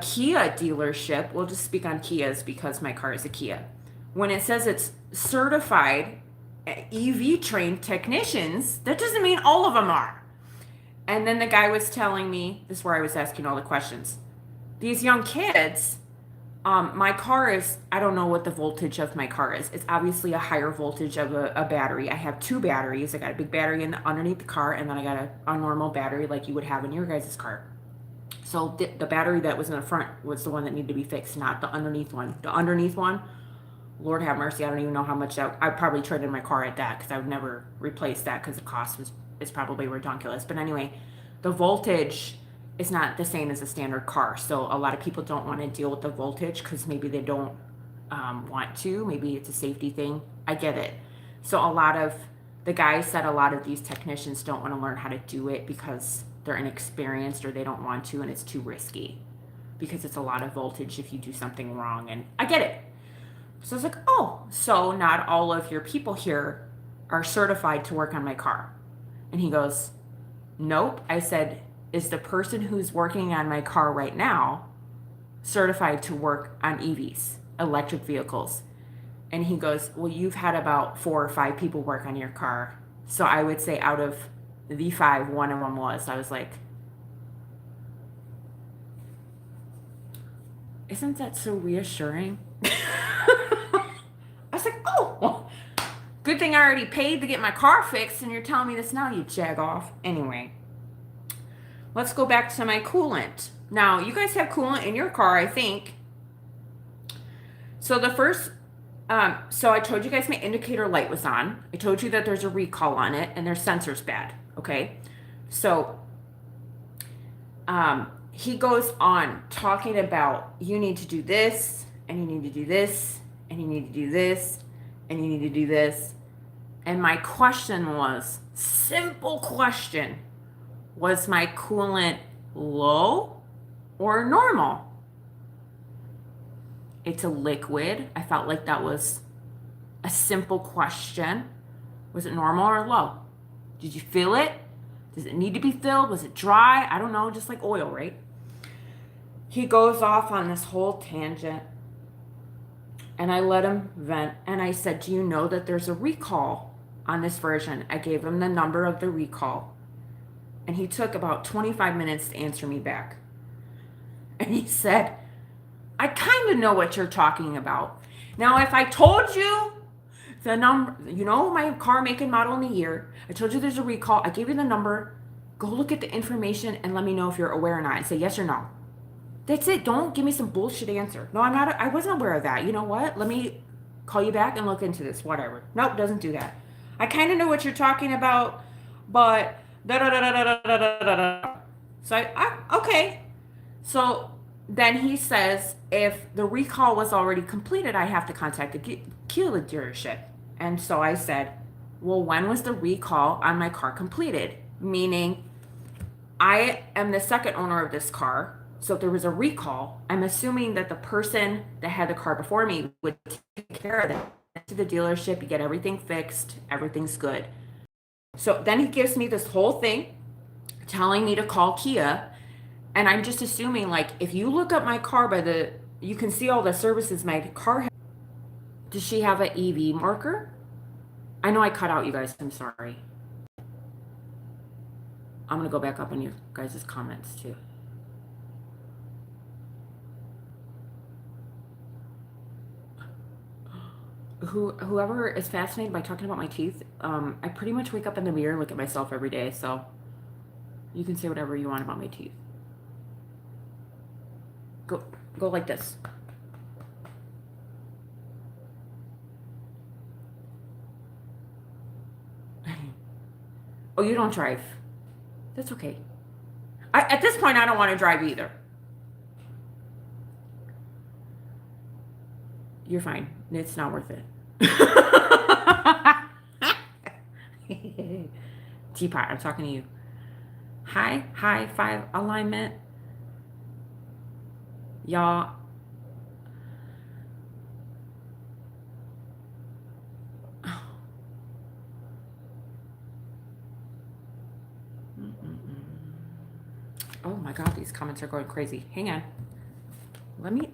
Kia dealership, we'll just speak on Kias because my car is a Kia, when it says it's certified EV trained technicians, that doesn't mean all of them are. And then the guy was telling me, this is where I was asking all the questions. These young kids, my car is, I don't know what the voltage of my car is. It's obviously a higher voltage of a battery. I have two batteries. I got a big battery underneath the car, and then I got a normal battery like you would have in your guys' car. So the battery that was in the front was the one that needed to be fixed, not the underneath one. The underneath one, Lord have mercy, I don't even know how much that, I'd probably trade in my car at that because I would never replace that because the cost is probably ridiculous. But anyway, the voltage is not the same as a standard car. So a lot of people don't want to deal with the voltage because maybe they don't want to. Maybe it's a safety thing. I get it. So the guy said a lot of these technicians don't want to learn how to do it because they're inexperienced or they don't want to, and it's too risky because it's a lot of voltage if you do something wrong. And I get it. So I was like, oh, so not all of your people here are certified to work on my car. And he goes, nope. I said, is the person who's working on my car right now certified to work on EVs, electric vehicles? And he goes, well, you've had about 4 or 5 people work on your car. So I would say out of the 5, one of them was. I was like, isn't that so reassuring? I was like, oh, well, good thing I already paid to get my car fixed, and you're telling me this now, you jag off. Anyway, let's go back to my coolant. Now, you guys have coolant in your car, I think. So the first, so I told you guys my indicator light was on. I told you that there's a recall on it, and their sensor's bad, okay? So he goes on talking about you need to do this, and you need to do this, and you need to do this, and you need to do this. And my question was, simple question, was my coolant low or normal? It's a liquid. I felt like that was a simple question. Was it normal or low? Did you feel it? Does it need to be filled? Was it dry? I don't know, just like oil, right? He goes off on this whole tangent, and I let him vent, and I said, do you know that there's a recall on this version? I gave him the number of the recall, and he took about 25 minutes to answer me back. And he said, I kind of know what you're talking about. Now, if I told you the number, you know, my car make and model in the year, I told you there's a recall, I gave you the number, go look at the information and let me know if you're aware or not, and say yes or no. That's it. Don't give me some bullshit answer. No, I'm not, I wasn't aware of that. You know what? Let me call you back and look into this, whatever. Nope, doesn't do that. I kind of know what you're talking about, but da da da da da da da da da. So okay. So then he says, if the recall was already completed, I have to contact the Kia dealership. And so I said, well, when was the recall on my car completed? Meaning, I am the second owner of this car. So if there was a recall, I'm assuming that the person that had the car before me would take care of it. To the dealership, you get everything fixed, everything's good. So then he gives me this whole thing telling me to call Kia. And I'm just assuming, like, if you look up my car you can see all the services my car has. Does she have an EV marker? I know I cut out, you guys. I'm sorry. I'm going to go back up in you guys' comments, too. Whoever is fascinated by talking about my teeth, I pretty much wake up in the mirror and look at myself every day. So you can say whatever you want about my teeth. Go like this. Oh, you don't drive. That's okay. At this point, I don't want to drive either. You're fine. It's not worth it. Teapot, I'm talking to you. High five alignment. Y'all, my God, these comments are going crazy. Hang on.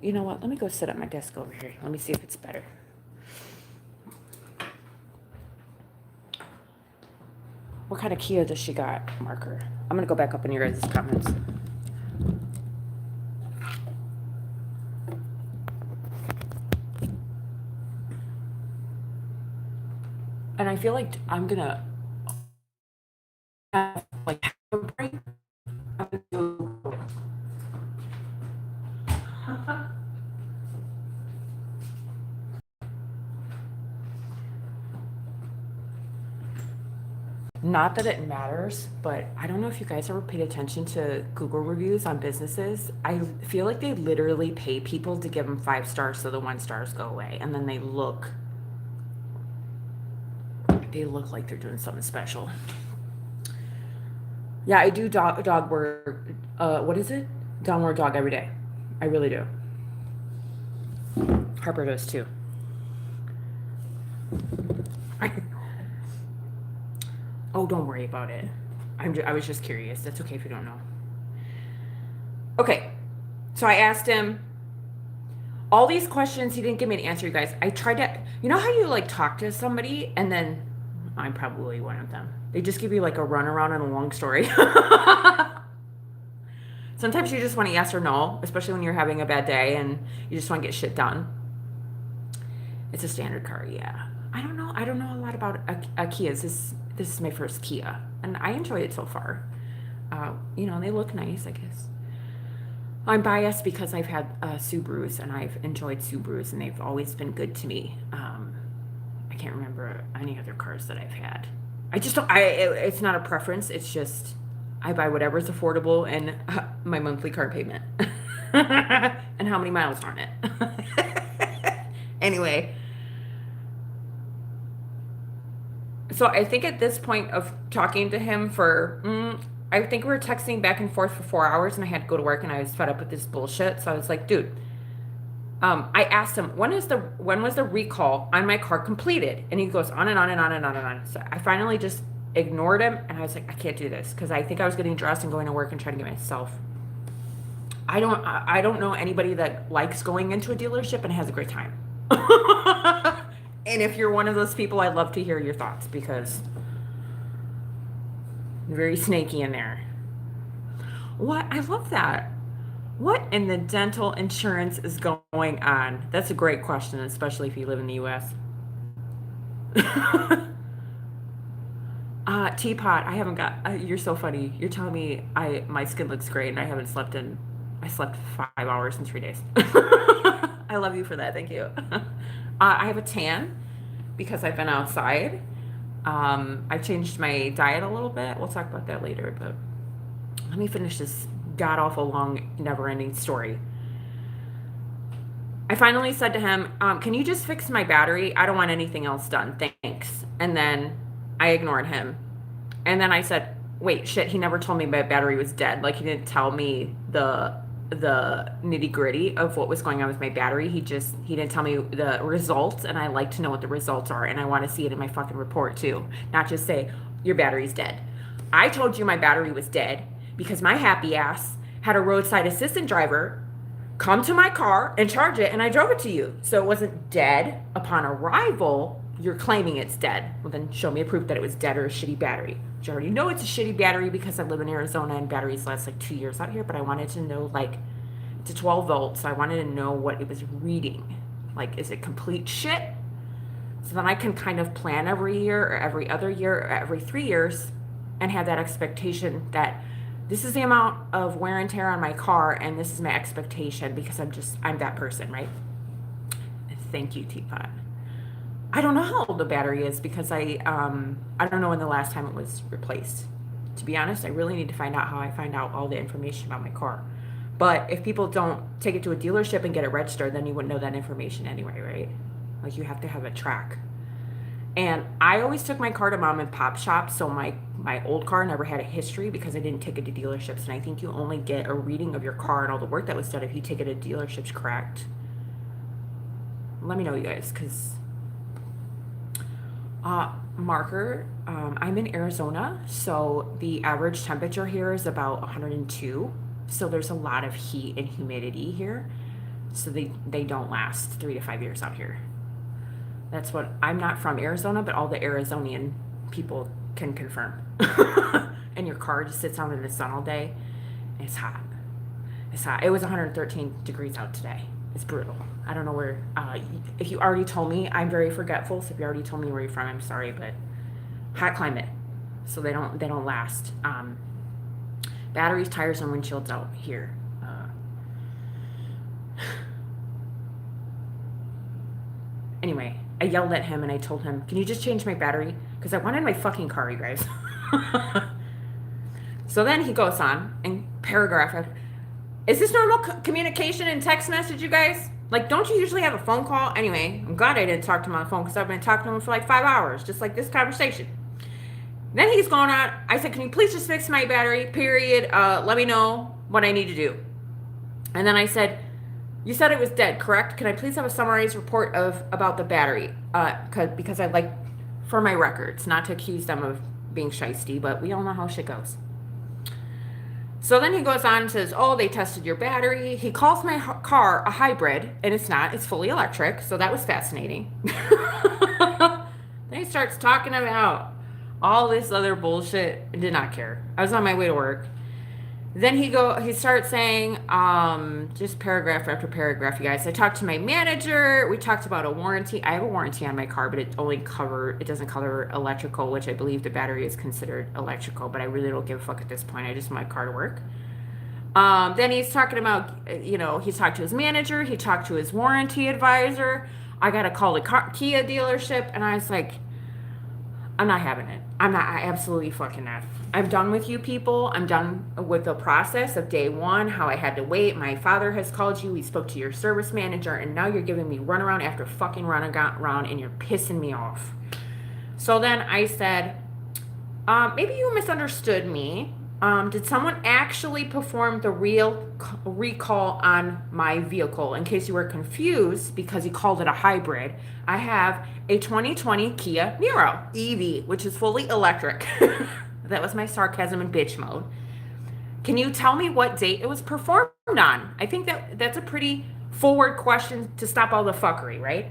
You know what? Let me go sit at my desk over here. Let me see if it's better. What kind of Kia does she got, Marker? I'm going to go back up in your guys' comments. And I feel like I'm going to have like a break. Not that it matters, but I don't know if you guys ever paid attention to Google reviews on businesses. I feel like they literally pay people to give them 5 stars so the 1 stars go away, and then they look like they're doing something special. Yeah, I do dog work. What is it? Downward dog every day. I really do. Harper does too. Oh, don't worry about it. I was just curious. That's okay if you don't know. Okay, so I asked him all these questions. He didn't give me an answer, you guys. I tried to, you know how you like talk to somebody and then I'm probably one of them. They just give you like a runaround and a long story. Sometimes you just want a yes or no, especially when you're having a bad day and you just want to get shit done. It's a standard car, yeah. I don't know a lot about a Kia. This is my first Kia, and I enjoy it so far. You know, they look nice, I guess. I'm biased because I've had Subarus, and I've enjoyed Subarus, and they've always been good to me. I can't remember any other cars that I've had. I just don't. It's not a preference. It's just I buy whatever's affordable and my monthly car payment, and how many miles on it. Anyway. So I think at this point of talking to him for, I think we were texting back and forth for 4 hours, and I had to go to work, and I was fed up with this bullshit. So I was like, dude, I asked him, when was the recall on my car completed? And he goes on and on and on and on and on. So I finally just ignored him, and I was like, I can't do this, because I think I was getting dressed and going to work and trying to get myself. I don't know anybody that likes going into a dealership and has a great time. And if you're one of those people, I'd love to hear your thoughts, because you're very snaky in there. What? I love that. What in the dental insurance is going on? That's a great question, especially if you live in the U.S. Teapot, I haven't got, you're so funny. You're telling me my skin looks great and I slept 5 hours in 3 days. I love you for that. Thank you. I have a tan because I've been outside. I've changed my diet a little bit. We'll talk about that later, but let me finish this god-awful long, never-ending story. I finally said to him, can you just fix my battery? I don't want anything else done. Thanks. And then I ignored him. And then I said, wait, shit, he never told me my battery was dead. Like, he didn't tell me the nitty-gritty of what was going on with my battery. He didn't tell me the results, and I like to know what the results are, and I want to see it in my fucking report too, not just say your battery's dead. I told you my battery was dead because my happy ass had a roadside assistant driver come to my car and charge it, and I drove it to you. So it wasn't dead upon arrival. You're claiming it's dead. Well, then show me a proof that it was dead or a shitty battery. You already know it's a shitty battery because I live in Arizona and batteries last like 2 years out here, but I wanted to know, like, it's a 12 volts, so I wanted to know what it was reading. Like, is it complete shit? So then I can kind of plan every year or every other year or every 3 years and have that expectation that this is the amount of wear and tear on my car and this is my expectation because I'm that person, right? Thank you, Teapot. I don't know how old the battery is because I don't know when the last time it was replaced. To be honest, I really need to find out how I find out all the information about my car. But if people don't take it to a dealership and get it registered, then you wouldn't know that information anyway, right? Like, you have to have a track. And I always took my car to mom and pop shops, so my old car never had a history because I didn't take it to dealerships. And I think you only get a reading of your car and all the work that was done if you take it to dealerships, correct? Let me know, you guys, because Marker, I'm in Arizona, so the average temperature here is about 102. So there's a lot of heat and humidity here. So they don't last 3 to 5 years out here. That's what, I'm not from Arizona, but all the Arizonian people can confirm. And your car just sits out in the sun all day. It's hot. It's hot. It was 113 degrees out today. It's brutal. I don't know where, if you already told me, I'm very forgetful. So if you already told me where you're from, I'm sorry, but hot climate. So they don't last. Batteries, tires, and windshields out here. Anyway, I yelled at him and I told him, can you just change my battery? Because I wanted my fucking car, you guys. So then he goes on and paragraph. Is this normal communication and text message, you guys? Like, don't you usually have a phone call? Anyway, I'm glad I didn't talk to him on the phone because I've been talking to him for like 5 hours, just like this conversation. Then he's going on. I said, can you please just fix my battery, period? Let me know what I need to do. And then I said, you said it was dead, correct? Can I please have a summarized report about the battery? Because I'd like, for my records, not to accuse them of being shisty, but we all know how shit goes. So then he goes on and says, oh, they tested your battery. He calls my car a hybrid, and it's not. It's fully electric, so that was fascinating. Then he starts talking about all this other bullshit. I did not care. I was on my way to work. Then he starts saying, just paragraph after paragraph, you guys. I talked to my manager. We talked about a warranty. I have a warranty on my car, but it doesn't cover electrical, which I believe the battery is considered electrical, but I really don't give a fuck at this point. I just want my car to work. Then he's talking about, he's talked to his manager. He talked to his warranty advisor. I got to call the Kia dealership. And I was like, I'm not having it. I absolutely fucking not. I'm done with you people. I'm done with the process of day one, how I had to wait. My father has called you. We spoke to your service manager, and now you're giving me runaround after fucking runaround, and you're pissing me off. So then I said, maybe you misunderstood me. Did someone actually perform the real recall on my vehicle? In case you were confused, because he called it a hybrid, I have a 2020 Kia Niro EV, which is fully electric. That was my sarcasm in bitch mode. Can you tell me what date it was performed on? I think that's a pretty forward question to stop all the fuckery, right?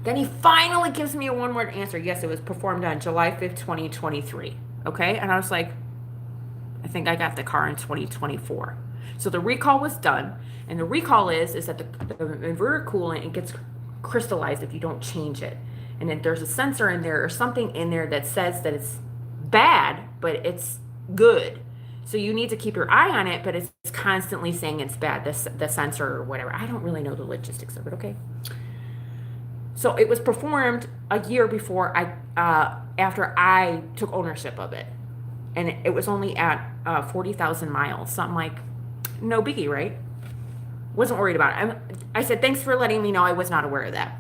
Then he finally gives me a one-word answer. Yes, it was performed on July 5th, 2023. Okay? And I was like, I think I got the car in 2024. So the recall was done. And the recall is that the inverter coolant, it gets crystallized if you don't change it. And then there's a sensor in there or something in there that says that it's bad, but it's good. So you need to keep your eye on it, but it's constantly saying it's bad, the sensor or whatever. I don't really know the logistics of it, okay? So it was performed a year before after I took ownership of it. And it was only at 40,000 miles. So I'm like, no biggie, right? Wasn't worried about it. I said, thanks for letting me know. I was not aware of that.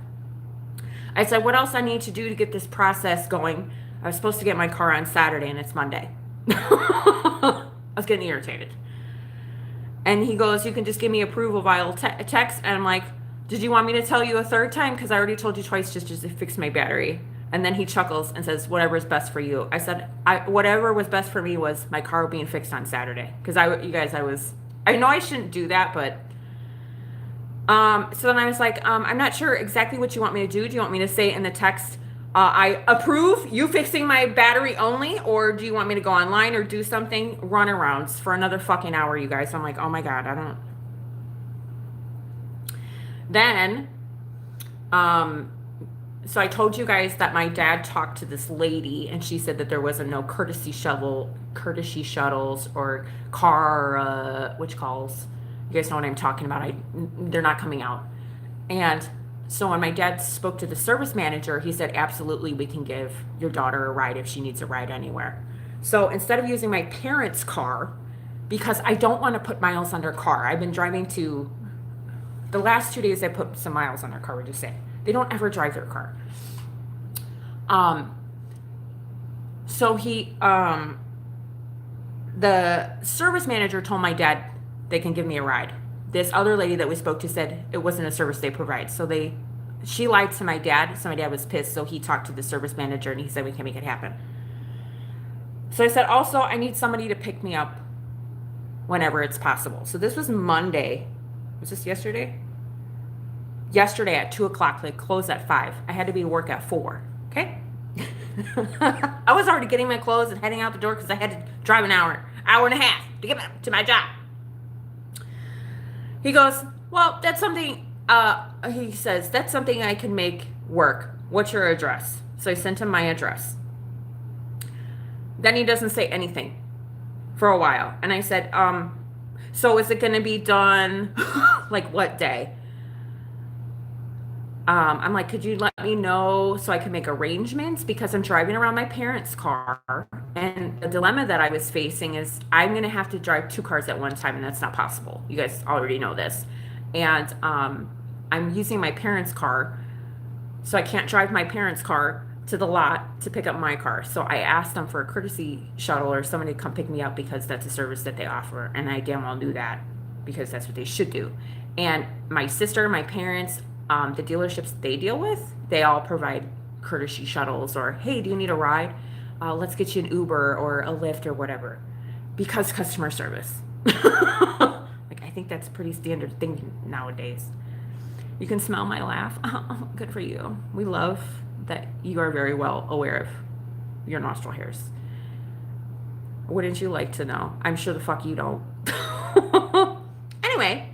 I said, what else I need to do to get this process going? I was supposed to get my car on Saturday, and it's Monday. I was getting irritated. And he goes, you can just give me approval via text. And I'm like, did you want me to tell you a third time? Because I already told you twice just to fix my battery. And then he chuckles and says, whatever is best for you. I said, whatever was best for me was my car being fixed on Saturday. Because I know I shouldn't do that, but so then I was like, I'm not sure exactly what you want me to do. Do you want me to say in the text, I approve you fixing my battery only, or do you want me to go online or do something? Runarounds for another fucking hour, you guys. So I'm like, oh my God, I don't. Then, so I told you guys that my dad talked to this lady, and she said that there wasn't no courtesy shuttles or car, which calls. You guys know what I'm talking about. They're not coming out. And so when my dad spoke to the service manager, he said, absolutely, we can give your daughter a ride if she needs a ride anywhere. So instead of using my parents' car, because I don't want to put miles on their car. I've been driving to, the last 2 days I put some miles on their car, would you say? They don't ever drive their car. So the service manager told my dad they can give me a ride. This other lady that we spoke to said it wasn't a service they provide. So she lied to my dad. So my dad was pissed. So he talked to the service manager and he said, we can make it happen. So I said, also, I need somebody to pick me up whenever it's possible. So this was Monday. Was this yesterday? Yesterday at 2 o'clock. They closed at 5. I had to be to work at 4. Okay? I was already getting my clothes and heading out the door because I had to drive an hour and a half to get back to my job. He goes, well, that's something, he says, that's something I can make work. What's your address? So I sent him my address. Then he doesn't say anything for a while. And I said, so is it going to be done like what day? I'm like, could you let me know so I can make arrangements? Because I'm driving around my parents' car. And the dilemma that I was facing is I'm going to have to drive 2 cars at one time, and that's not possible. You guys already know this. And I'm using my parents' car, so I can't drive my parents' car to the lot to pick up my car. So I asked them for a courtesy shuttle or somebody to come pick me up because that's a service that they offer. And I damn well knew that because that's what they should do. And my sister, my parents, the dealerships they deal with, they all provide courtesy shuttles or, hey, do you need a ride? Let's get you an Uber or a Lyft or whatever, because customer service. Like, I think that's a pretty standard thing nowadays. You can smell my laugh. Good for you. We love that you are very well aware of your nostril hairs. Wouldn't you like to know? I'm sure the fuck you don't. Anyway,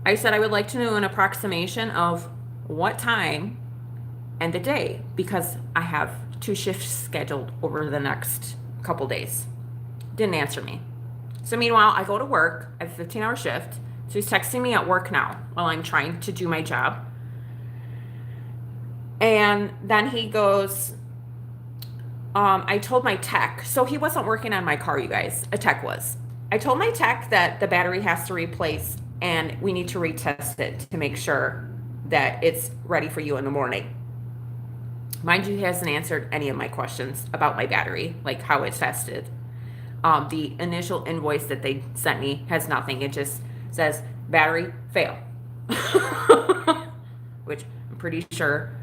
I said I would like to know an approximation of what time and the day, because I have 2 shifts scheduled over the next couple days. Didn't answer me. So meanwhile, I go to work. I have a 15-hour shift. So he's texting me at work now while I'm trying to do my job. And then he goes, I told my tech, so he wasn't working on my car, you guys. A tech was. I told my tech that the battery has to replace and we need to retest it to make sure that it's ready for you in the morning. Mind you, he hasn't answered any of my questions about my battery, like how it's tested. The initial invoice that they sent me has nothing. It just says battery fail, which I'm pretty sure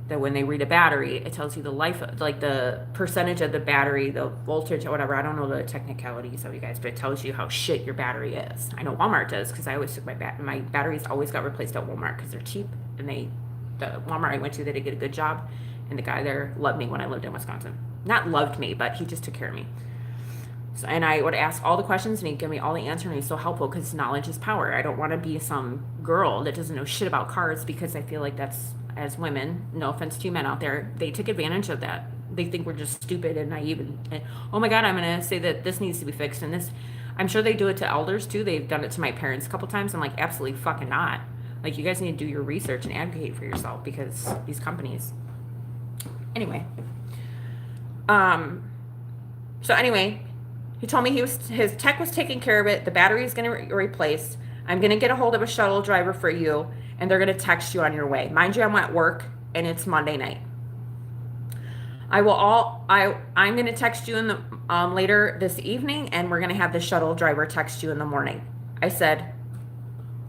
that when they read a battery, it tells you the life, like the percentage of the battery, the voltage or whatever. I don't know the technicalities of you guys, but it tells you how shit your battery is. I know Walmart does because I always took my batteries always got replaced at Walmart because they're cheap, and the Walmart I went to, they did a good job, and the guy there loved me when I lived in Wisconsin. Not loved me, but he just took care of me. So, and I would ask all the questions, and he'd give me all the answers, and he's so helpful because knowledge is power. I don't want to be some girl that doesn't know shit about cars, because I feel like that's, as women, no offense to you men out there, they take advantage of that. They think we're just stupid and naive and oh my God, I'm going to say that this needs to be fixed. And this, I'm sure they do it to elders too. They've done it to my parents a couple times. I'm like, absolutely fucking not. Like, you guys need to do your research and advocate for yourself, because these companies. Anyway. So anyway, he told me his tech was taking care of it. The battery is going to replace. I'm going to get a hold of a shuttle driver for you, and they're going to text you on your way. Mind you, I'm at work, and it's Monday night. I'm going to text you in the later this evening, and we're going to have the shuttle driver text you in the morning. I said,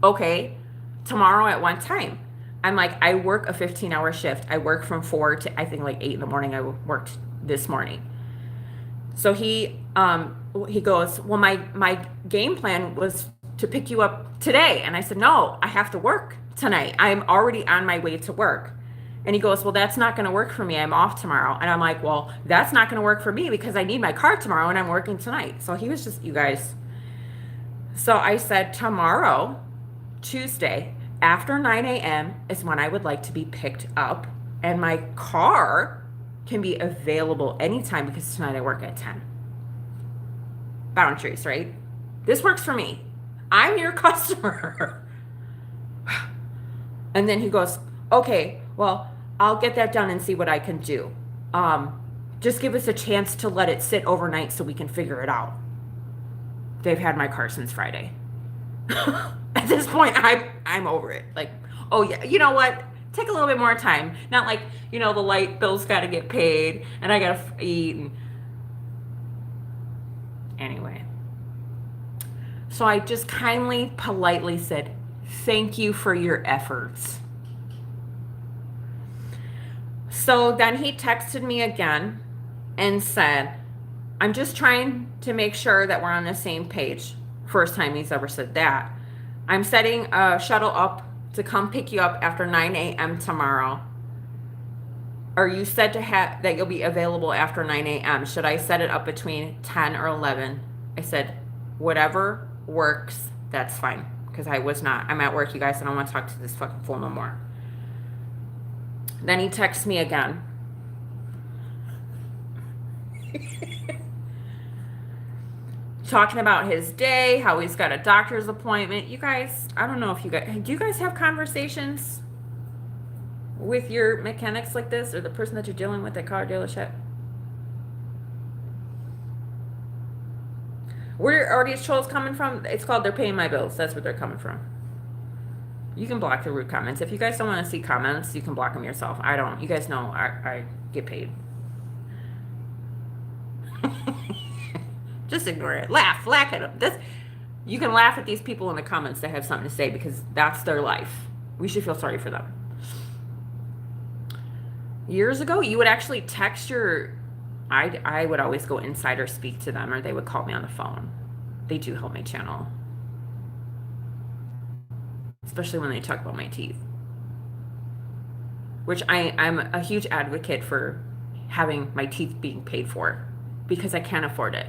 okay, tomorrow at what time? I'm like, I work a 15-hour shift. I work from 4 to I think like 8 in the morning. I worked this morning. So he goes, well, my game plan was to pick you up today. And I said, no, I have to work tonight. I'm already on my way to work. And he goes, well, that's not going to work for me. I'm off tomorrow. And I'm like, well, that's not going to work for me because I need my car tomorrow and I'm working tonight. So he was just, you guys. So I said, tomorrow, Tuesday, after 9 a.m. is when I would like to be picked up. And my car can be available anytime because tonight I work at 10. Boundaries, right? This works for me. I'm your customer. And then he goes, okay, well, I'll get that done and see what I can do. Just give us a chance to let it sit overnight so we can figure it out. They've had my car since Friday. At this point, I'm over it. Like, oh yeah, you know what? Take a little bit more time. Not like, the light bill's got to get paid and I got to eat. And... Anyway. So I just kindly, politely said, thank you for your efforts. So then he texted me again and said, I'm just trying to make sure that we're on the same page. First time he's ever said that. I'm setting a shuttle up to come pick you up after 9 a.m. tomorrow. Are you said to have that you'll be available after 9 a.m.? Should I set it up between 10 or 11? I said, whatever works, that's fine. Because I'm at work, you guys, and I don't want to talk to this fucking fool no more. Then he texts me again. Talking about his day, how he's got a doctor's appointment. You guys, I don't know if do you guys have conversations with your mechanics like this, or the person that you're dealing with at car dealership? Where are these trolls coming from? It's called they're paying my bills. That's where they're coming from. You can block the rude comments. If you guys don't want to see comments, you can block them yourself. I don't. You guys know I get paid. Just ignore it. Laugh at them. You can laugh at these people in the comments that have something to say, because that's their life. We should feel sorry for them. Years ago, you would actually text I would always go inside or speak to them, or they would call me on the phone. They do help my channel. Especially when they talk about my teeth. Which I'm a huge advocate for having my teeth being paid for, because I can't afford it.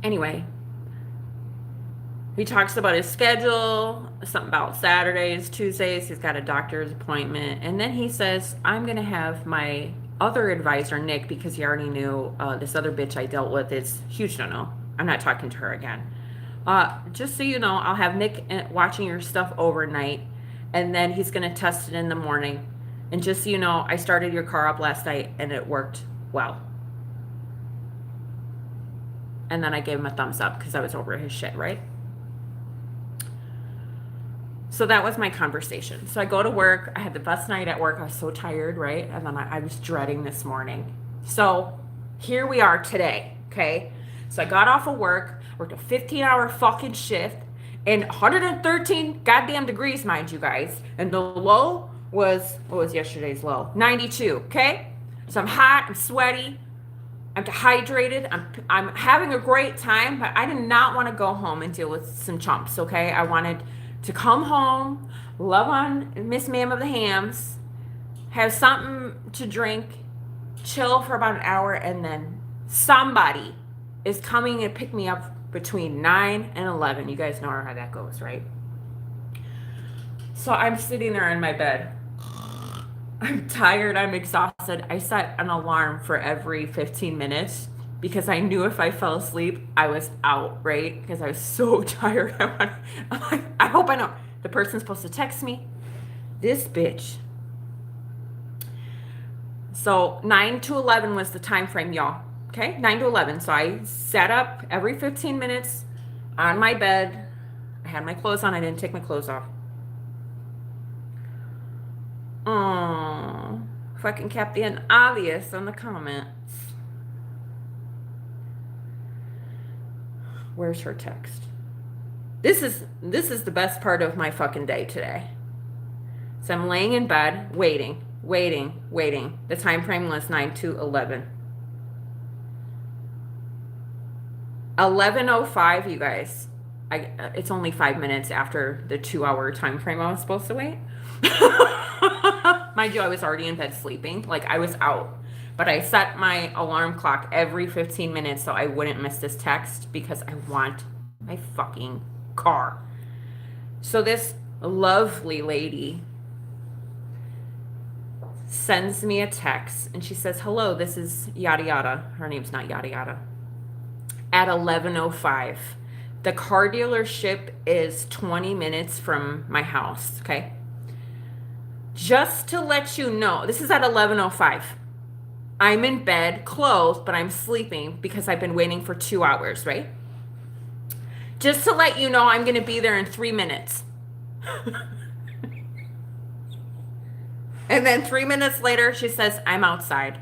Anyway, he talks about his schedule, something about Saturdays, Tuesdays, he's got a doctor's appointment, and then he says, I'm going to have my other advisor, Nick, because he already knew this other bitch I dealt with is huge no-no. I'm not talking to her again. Just so you know, I'll have Nick watching your stuff overnight, and then he's going to test it in the morning. And just so you know, I started your car up last night, and it worked well. And then I gave him a thumbs up because I was over his shit, right? So that was my conversation. So I go to work. I had the best night at work. I was so tired, right? And then I was dreading this morning. So here we are today, okay? So I got off of work, worked a 15-hour fucking shift, and 113 goddamn degrees, mind you guys. And the low was, what was yesterday's low? 92, okay? So I'm hot, I'm sweaty, I'm dehydrated, I'm having a great time, but I did not want to go home and deal with some chumps, okay? I wanted to come home, love on Miss Ma'am of the Hams, have something to drink, chill for about an hour, and then somebody is coming to pick me up between 9 and 11. You guys know how that goes, right? So I'm sitting there in my bed. I'm tired, I'm exhausted. I set an alarm for every 15 minutes because I knew if I fell asleep, I was out, right? Because I was so tired. I'm like, I hope I know. The person's supposed to text me. This bitch. So 9 to 11 was the time frame, y'all. Okay, 9 to 11. So I sat up every 15 minutes on my bed. I had my clothes on. I didn't take my clothes off. Oh, fucking Captain Obvious on the comments. Where's her text? This is the best part of my fucking day today. So I'm laying in bed, waiting. The time frame was 9 to 11. 11:05, you guys. It's only 5 minutes after the 2-hour time frame I was supposed to wait. Mind you, I was already in bed sleeping. Like, I was out. But I set my alarm clock every 15 minutes so I wouldn't miss this text because I want my fucking car. So this lovely lady sends me a text and she says, hello, this is yada yada. Her name's not yada yada. At 11:05. The car dealership is 20 minutes from my house, okay? Just to let you know, this is at 11:05. I'm in bed, clothed, but I'm sleeping because I've been waiting for 2 hours, right? Just to let you know, I'm going to be there in 3 minutes. And then 3 minutes later, she says, I'm outside.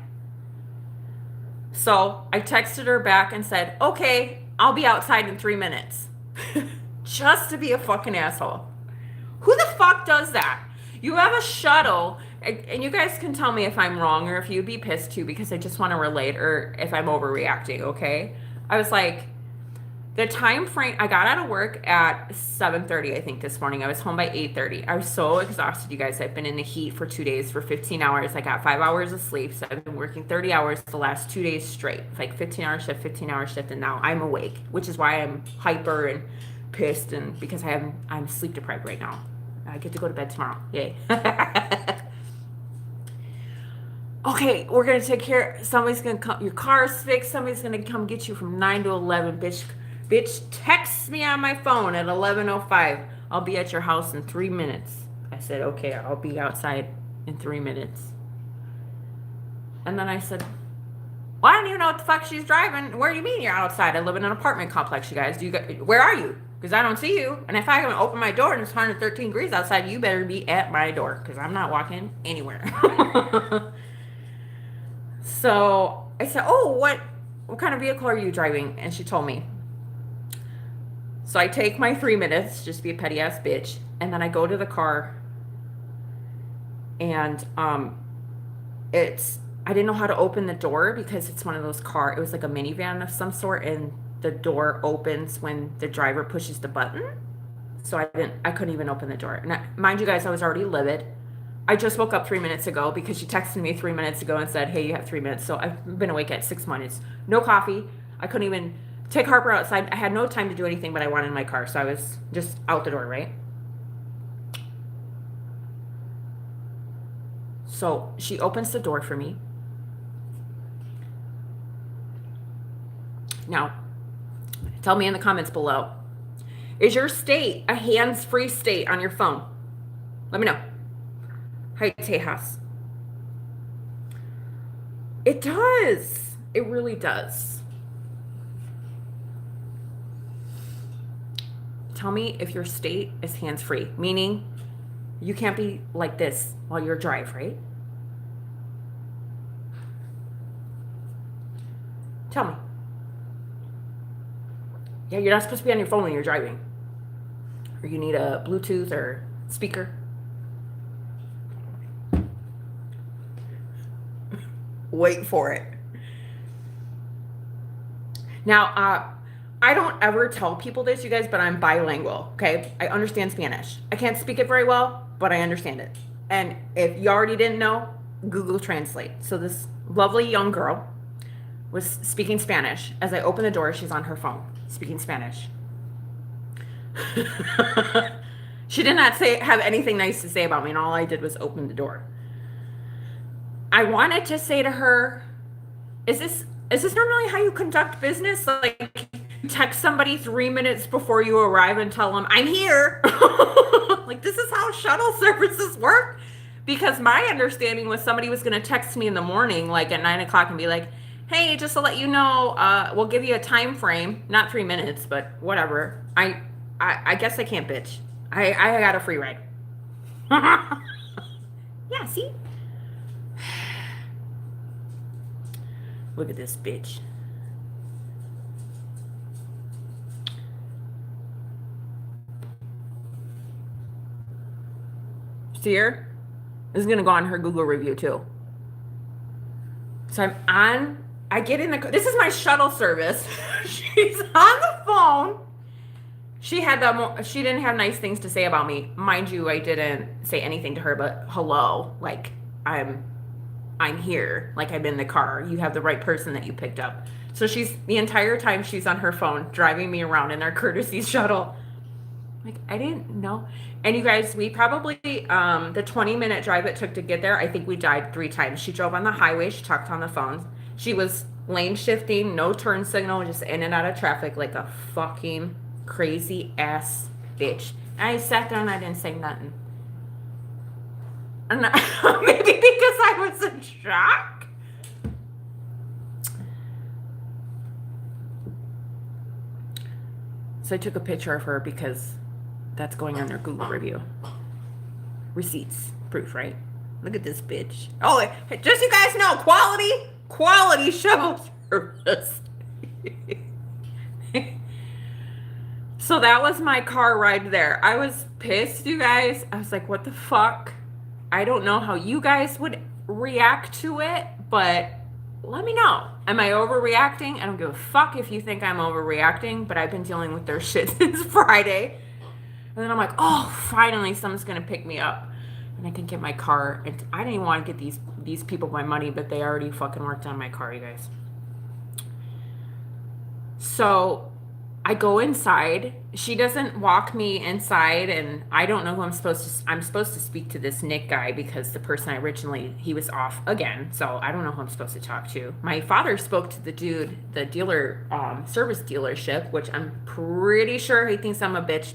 So I texted her back and said, okay, I'll be outside in 3 minutes. Just to be a fucking asshole. Who the fuck does that? You have a shuttle and you guys can tell me if I'm wrong or if you'd be pissed too, because I just want to relate, or if I'm overreacting, okay? I was like, the time frame, I got out of work at 7:30, I think, this morning. I was home by 8:30. I was so exhausted, you guys. I've been in the heat for 2 days for 15 hours. I got 5 hours of sleep, so I've been working 30 hours the last 2 days straight. Like 15-hour shift, 15-hour shift, and now I'm awake, which is why I'm hyper and pissed, and because I'm sleep deprived right now. I get to go to bed tomorrow. Yay. Okay, we're gonna take care. Somebody's gonna come. Your car's fixed. Somebody's gonna come get you from 9 to 11. Bitch, text me on my phone at 11:05. I'll be at your house in 3 minutes. I said, okay, I'll be outside in 3 minutes. And then I said, well, I don't even know what the fuck she's driving. Where do you mean you're outside? I live in an apartment complex, you guys. Where are you? Because I don't see you. And if I haven't opened my door and it's 113 degrees outside, you better be at my door, because I'm not walking anywhere. So I said, oh, what kind of vehicle are you driving? And she told me. So I take my 3 minutes, just be a petty ass bitch, and then I go to the car, and I didn't know how to open the door, because it's one of those it was like a minivan of some sort, and the door opens when the driver pushes the button. So I couldn't even open the door. And mind you guys, I was already livid. I just woke up 3 minutes ago, because she texted me 3 minutes ago and said, hey, you have 3 minutes. So I've been awake at 6 minutes. No coffee. I couldn't even take Harper outside. I had no time to do anything, but I wanted in my car. So I was just out the door, right? So she opens the door for me. Now, tell me in the comments below, is your state a hands-free state on your phone? Let me know. Hi, Tejas. It does. It really does. Tell me if your state is hands-free, meaning you can't be like this while you're drive, right? Tell me. Yeah, you're not supposed to be on your phone when you're driving. Or you need a Bluetooth or speaker. Wait for it. Now, I don't ever tell people this, you guys, but I'm bilingual, okay? I understand Spanish. I can't speak it very well, but I understand it. And if you already didn't know, Google Translate. So this lovely young girl was speaking Spanish. As I open the door, she's on her phone speaking Spanish. She did not have anything nice to say about me, and all I did was open the door. I wanted to say to her, is this normally how you conduct business? Like, you text somebody 3 minutes before you arrive and tell them, I'm here. Like, this is how shuttle services work? Because my understanding was somebody was going to text me in the morning, like at 9 o'clock, and be like, hey, just to let you know, we'll give you a time frame, not 3 minutes, but whatever. I guess I can't bitch. I got a free ride. Yeah, see? Look at this bitch. See her? This is going to go on her Google review too. So I get in the car. This is my shuttle service. She's on the phone. She didn't have nice things to say about me. Mind you, I didn't say anything to her but hello. Like, I'm here. Like, I'm in the car. You have the right person that you picked up. So the entire time she's on her phone driving me around in our courtesy shuttle. Like, I didn't know. And you guys, we probably, the 20-minute drive it took to get there, I think we died 3 times. She drove on the highway. She talked on the phone. She was lane shifting, no turn signal, just in and out of traffic like a fucking crazy ass bitch. And I sat there and I didn't say nothing. And maybe because I was in shock. So I took a picture of her because that's going on their Google review. Receipts, proof, right? Look at this bitch. Oh, just so you guys know, quality shuttle service. So that was my car ride there. I was pissed, you guys. I was like, what the fuck? I don't know how you guys would react to it, but let me know. Am I overreacting? I don't give a fuck if you think I'm overreacting, but I've been dealing with their shit since Friday. And then I'm like, oh, finally someone's going to pick me up. And I can get my car. And I didn't even want to get these people my money, but they already fucking worked on my car, you guys. So I go inside. She doesn't walk me inside, and I don't know who I'm supposed to speak to this Nick guy because the person he was off again. So I don't know who I'm supposed to talk to. My father spoke to the dude, the dealer, service dealership, which I'm pretty sure he thinks I'm a bitch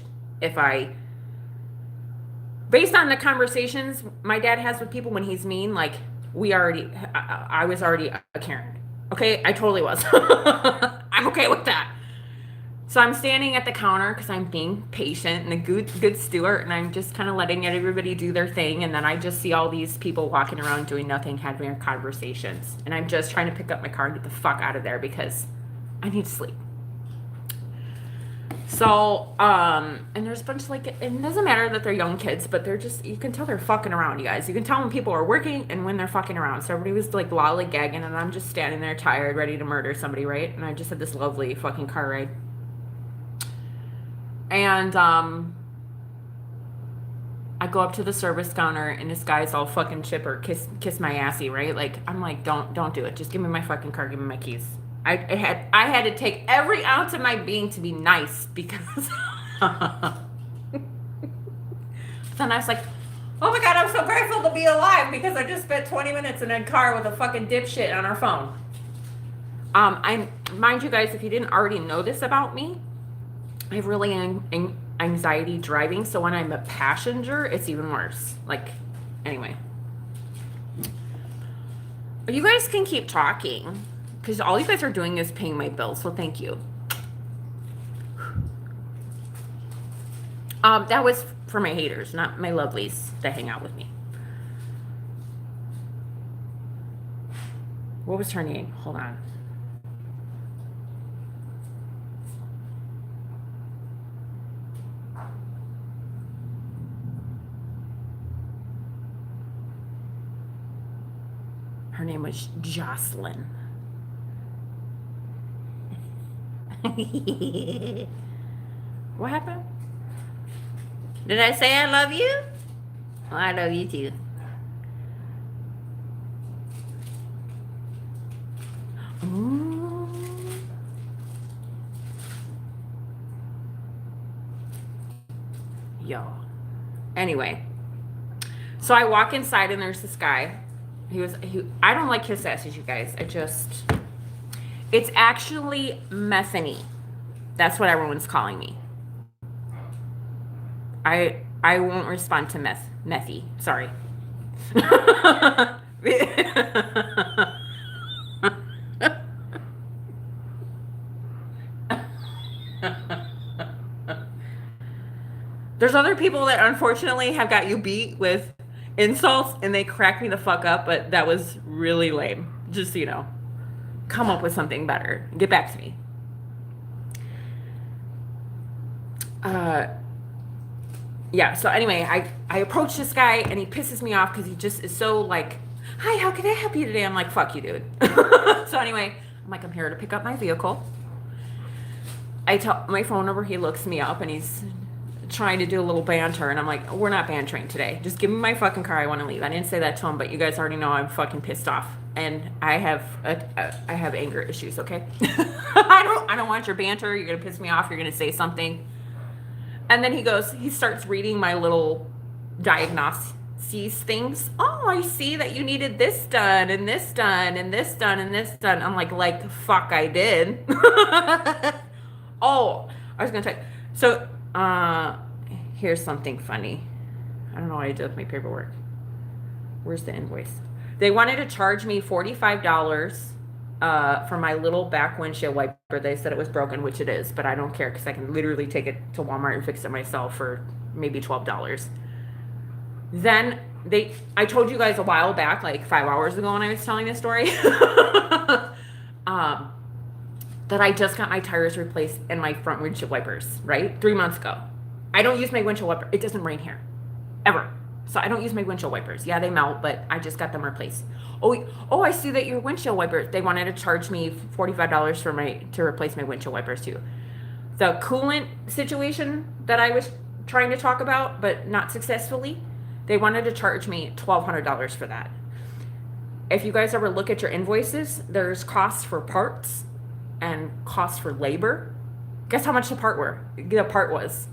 based on the conversations my dad has with people when he's mean, like I was already a Karen. Okay, I totally was. I'm okay with that. So I'm standing at the counter because I'm being patient and a good steward, and I'm just kind of letting everybody do their thing. And then I just see all these people walking around doing nothing, having conversations. And I'm just trying to pick up my car and get the fuck out of there because I need to sleep. So, and there's a bunch of it doesn't matter that they're young kids, but you can tell they're fucking around, you guys. You can tell when people are working and when they're fucking around. So everybody was lollygagging, and I'm just standing there tired, ready to murder somebody, right? And I just had this lovely fucking car ride. And, I go up to the service counter, and this guy's all fucking chipper, kiss my assy, right? I'm like, don't do it. Just give me my fucking car, give me my keys. I had to take every ounce of my being to be nice because then I was like, oh my God, I'm so grateful to be alive because I just spent 20 minutes in a car with a fucking dipshit on our phone. Mind you guys, if you didn't already know this about me, I have really anxiety driving. So when I'm a passenger, it's even worse. Anyway, you guys can keep talking. Because all you guys are doing is paying my bills, so thank you. That was for my haters, not my lovelies that hang out with me. What was her name? Hold on. Her name was Jocelyn. What happened? Did I say I love you? Oh, I love you too. Ooh. Yo. Anyway, so I walk inside and there's this guy. I don't like his asses, you guys. It's actually methany. That's what everyone's calling me. I won't respond to methy. Sorry. There's other people that unfortunately have got you beat with insults and they crack me the fuck up, but that was really lame. Just so you know. Come up with something better. Get back to me. Yeah, so anyway, I approach this guy and he pisses me off because he just is so hi, how can I help you today? I'm like, fuck you, dude. So anyway, I'm here to pick up my vehicle. I tell my phone number, he looks me up and he's trying to do a little banter, and I'm like, we're not bantering today. Just give me my fucking car, I want to leave. I didn't say that to him, but you guys already know I'm fucking pissed off. And I have anger issues, okay? I don't want your banter. You're gonna piss me off. You're gonna say something. And then he starts reading my little diagnoses things. Oh, I see that you needed this done and this done and this done and this done. I'm like fuck, I did. Oh, I was gonna tell you. So here's something funny. I don't know what I did with my paperwork. Where's the invoice? They wanted to charge me $45 for my little back windshield wiper. They said it was broken, which it is, but I don't care because I can literally take it to Walmart and fix it myself for maybe $12. Then I told you guys a while back, 5 hours ago when I was telling this story, that I just got my tires replaced and my front windshield wipers, right? 3 months ago. I don't use my windshield wiper. It doesn't rain here. Ever. So I don't use my windshield wipers. Yeah, they melt, but I just got them replaced. Oh, I see that your windshield wipers. They wanted to charge me $45 to replace my windshield wipers too. The coolant situation that I was trying to talk about, but not successfully, they wanted to charge me $1,200 for that. If you guys ever look at your invoices, there's costs for parts and costs for labor. Guess how much the part was?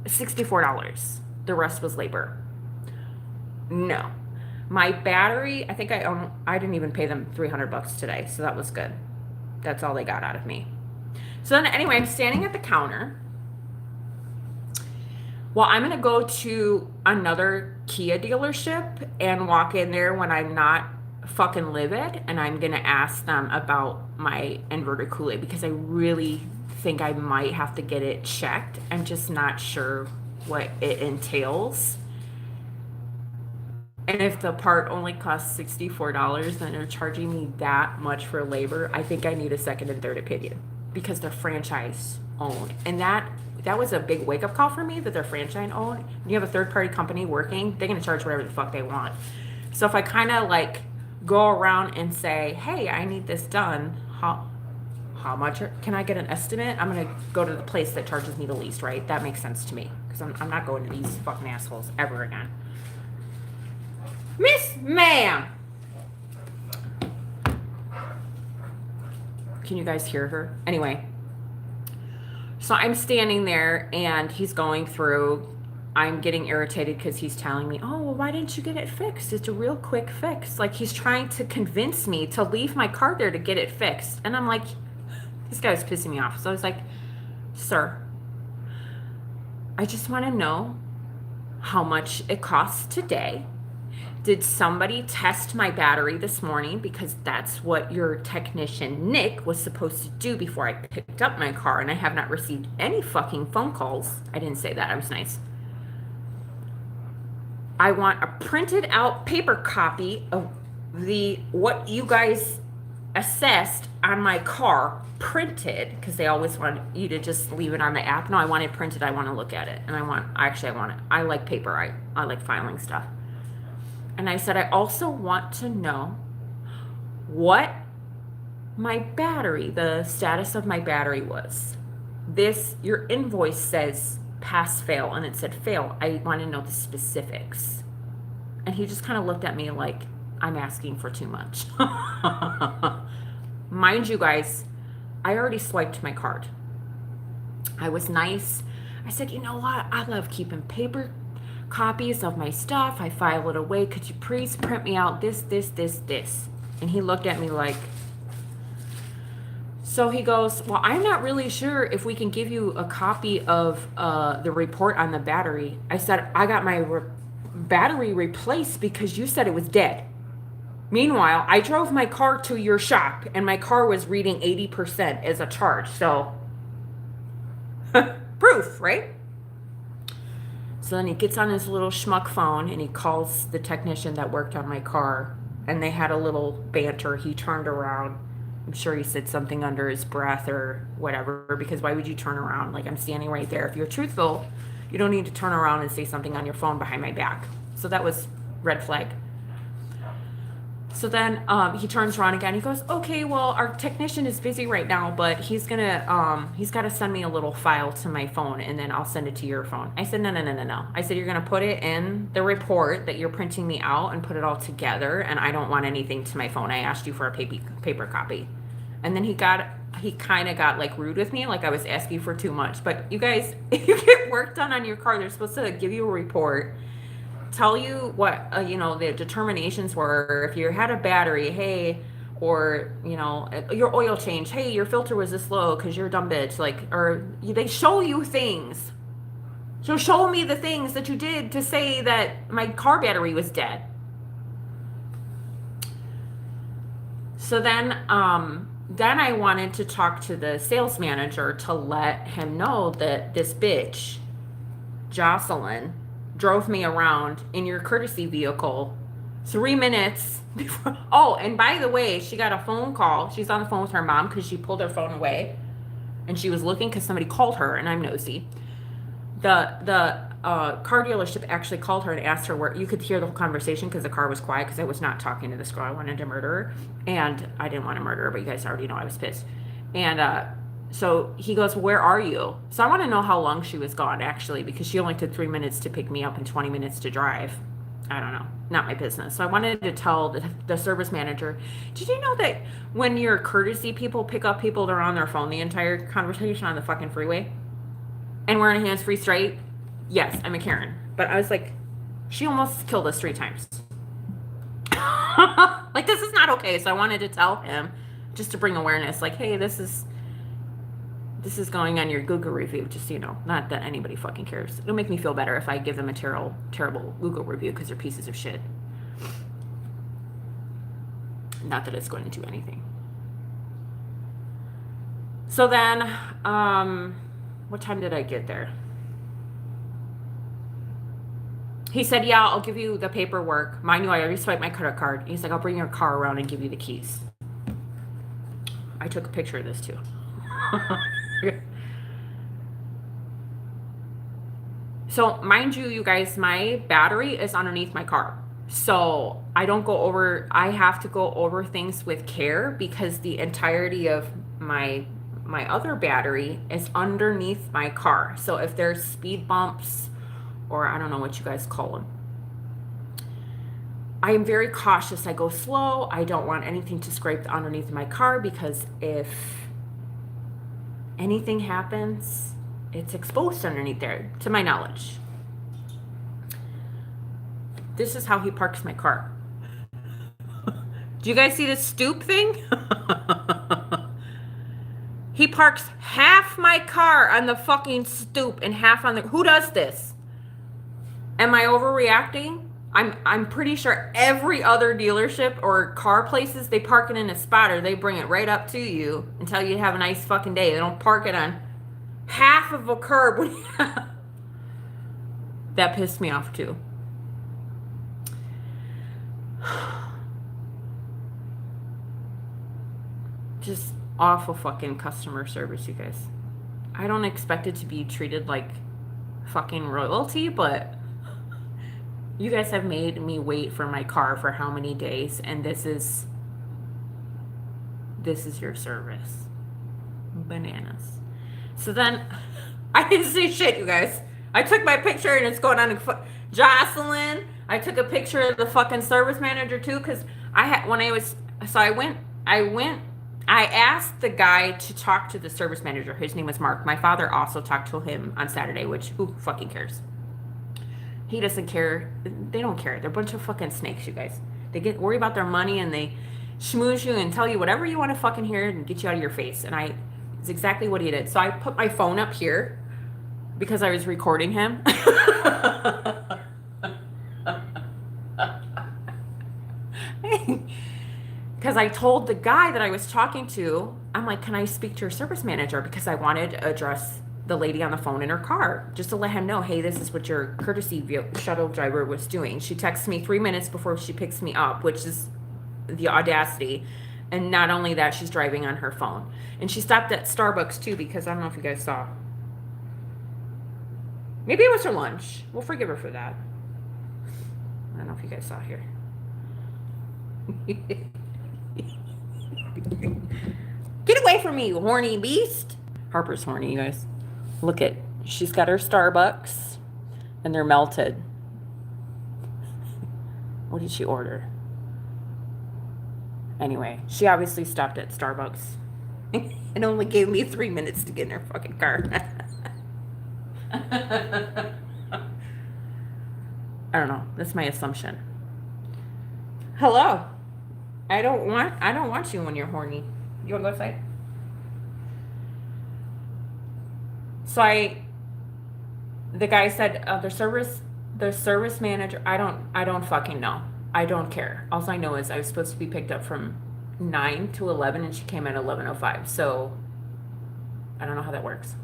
$64. The rest was labor. No. My battery, I think I didn't even pay them $300 today, so that was good. That's all they got out of me. So then anyway, I'm standing at the counter. Well, I'm going to go to another Kia dealership and walk in there when I'm not fucking livid, and I'm going to ask them about my inverter Kool-Aid because I really think I might have to get it checked. I'm just not sure what it entails. And if the part only costs $64 and they're charging me that much for labor, I think I need a second and third opinion because they're franchise owned. And that was a big wake up call for me that they're franchise owned. When you have a third party company working, they're going to charge whatever the fuck they want. So if I kind of like go around and say, hey, I need this done, how much can I get an estimate? I'm going to go to the place that charges me the least, right? That makes sense to me because I'm not going to these fucking assholes ever again. Miss Ma'am. Can you guys hear her? Anyway, so I'm standing there and he's going through. I'm getting irritated because he's telling me, oh, well, why didn't you get it fixed? It's a real quick fix. Like he's trying to convince me to leave my car there to get it fixed. And I'm like, this guy's pissing me off. So I was like, sir, I just want to know how much it costs today. Did somebody test my battery this morning? Because that's what your technician, Nick, was supposed to do before I picked up my car. And I have not received any fucking phone calls. I didn't say that. I was nice. I want a printed out paper copy of what you guys assessed on my car printed, because they always want you to just leave it on the app. No, I want it printed. I want to look at it. And I want it. I like paper. I like filing stuff. And I said, I also want to know what my battery, the status of my battery was. Your invoice says pass, fail, and it said fail. I want to know the specifics. And he just kind of looked at me like I'm asking for too much. Mind you guys, I already swiped my card. I was nice. I said, you know what? I love keeping paper copies of my stuff. I file it away. Could you please print me out this? And he looked at me like, so he goes, well, I'm not really sure if we can give you a copy of the report on the battery. I said, I got my battery replaced because you said it was dead. Meanwhile, I drove my car to your shop and my car was reading 80% as a charge. So proof, right? So then he gets on his little schmuck phone and he calls the technician that worked on my car, and they had a little banter. He turned around. I'm sure he said something under his breath or whatever, because why would you turn around? Like, I'm standing right there. If you're truthful, you don't need to turn around and say something on your phone behind my back. So that was red flag. So then he turns around again. He goes, okay, well, our technician is busy right now, but he's got to send me a little file to my phone, and then I'll send it to your phone. I said, no. I said, you're going to put it in the report that you're printing me out and put it all together, and I don't want anything to my phone. I asked you for a paper copy. And then he kind of got like rude with me, like I was asking for too much. But you guys, if you get work done on your car, they're supposed to give you a report, tell you what the determinations were. If you had a battery, hey, or your oil change, hey, your filter was this low because you're a dumb bitch. Like, or they show you things. So show me the things that you did to say that my car battery was dead. So then I wanted to talk to the sales manager to let him know that this bitch, Jocelyn, drove me around in your courtesy vehicle 3 minutes before. Oh, and by the way, she got a phone call. She's on the phone with her mom because she pulled her phone away and she was looking because somebody called her, and I'm nosy. The car dealership actually called her and asked her where you could hear the whole conversation because the car was quiet because I was not talking to this girl. I wanted to murder her, and I didn't want to murder her, but you guys already know I was pissed. And so he goes, "Where are you?" So I want to know how long she was gone actually, because she only took 3 minutes to pick me up and 20 minutes to drive. I don't know, not my business. So I wanted to tell the service manager, did you know that when your courtesy people pick up people, they're on their phone the entire conversation on the fucking freeway and wearing a hands-free straight? Yes, I'm a Karen. But I was like, she almost killed us 3 times. Like, this is not okay. So I wanted to tell him just to bring awareness. Like, hey, this is going on your Google review, just so you know. Not that anybody fucking cares. It'll make me feel better if I give them a terrible Google review because they're pieces of shit. Not that it's going to do anything. So then, what time did I get there? He said, yeah, I'll give you the paperwork. Mind you, I already swiped my credit card. He's like, I'll bring your car around and give you the keys. I took a picture of this too. So mind you, you guys, my battery is underneath my car. So I have to go over things with care because the entirety of my other battery is underneath my car. So if there's speed bumps, or I don't know what you guys call them, I am very cautious. I go slow. I don't want anything to scrape the underneath of my car because if anything happens, it's exposed underneath there, to my knowledge. This is how he parks my car. Do you guys see this stoop thing? He parks half my car on the fucking stoop and half on the... Who does this? Am I overreacting? I'm pretty sure every other dealership or car places, they park it in a spot or they bring it right up to you and tell you to have a nice fucking day. They don't park it on half of a curb. That pissed me off too. Just awful fucking customer service, you guys. I don't expect it to be treated like fucking royalty, but you guys have made me wait for my car for how many days, and this is your service. Bananas. So then, I didn't say shit, you guys. I took my picture, and it's going on Jocelyn. I took a picture of the fucking service manager too, because I asked the guy to talk to the service manager. His name was Mark. My father also talked to him on Saturday, which who fucking cares? He doesn't care. They don't care. They're a bunch of fucking snakes, you guys. They get worried about their money and they schmooze you and tell you whatever you want to fucking hear and get you out of your face. And it's exactly what he did. So I put my phone up here because I was recording him. Because I told the guy that I was talking to, I'm like, can I speak to your service manager? Because I wanted to address the lady on the phone in her car, just to let him know, hey, this is what your courtesy shuttle driver was doing. She texts me 3 minutes before she picks me up, which is the audacity. And not only that, she's driving on her phone. And she stopped at Starbucks too, because I don't know if you guys saw. Maybe it was her lunch. We'll forgive her for that. I don't know if you guys saw here. Get away from me, you horny beast. Harper's horny, you guys. Look at, she's got her Starbucks and they're melted. What did she order? Anyway, she obviously stopped at Starbucks and only gave me 3 minutes to get in her fucking car. I don't know. That's my assumption. Hello. I don't want you when you're horny. You want to go outside? So the guy said, the service manager, I don't fucking know. I don't care. All I know is I was supposed to be picked up from 9 to 11 and she came at 11:05. So I don't know how that works.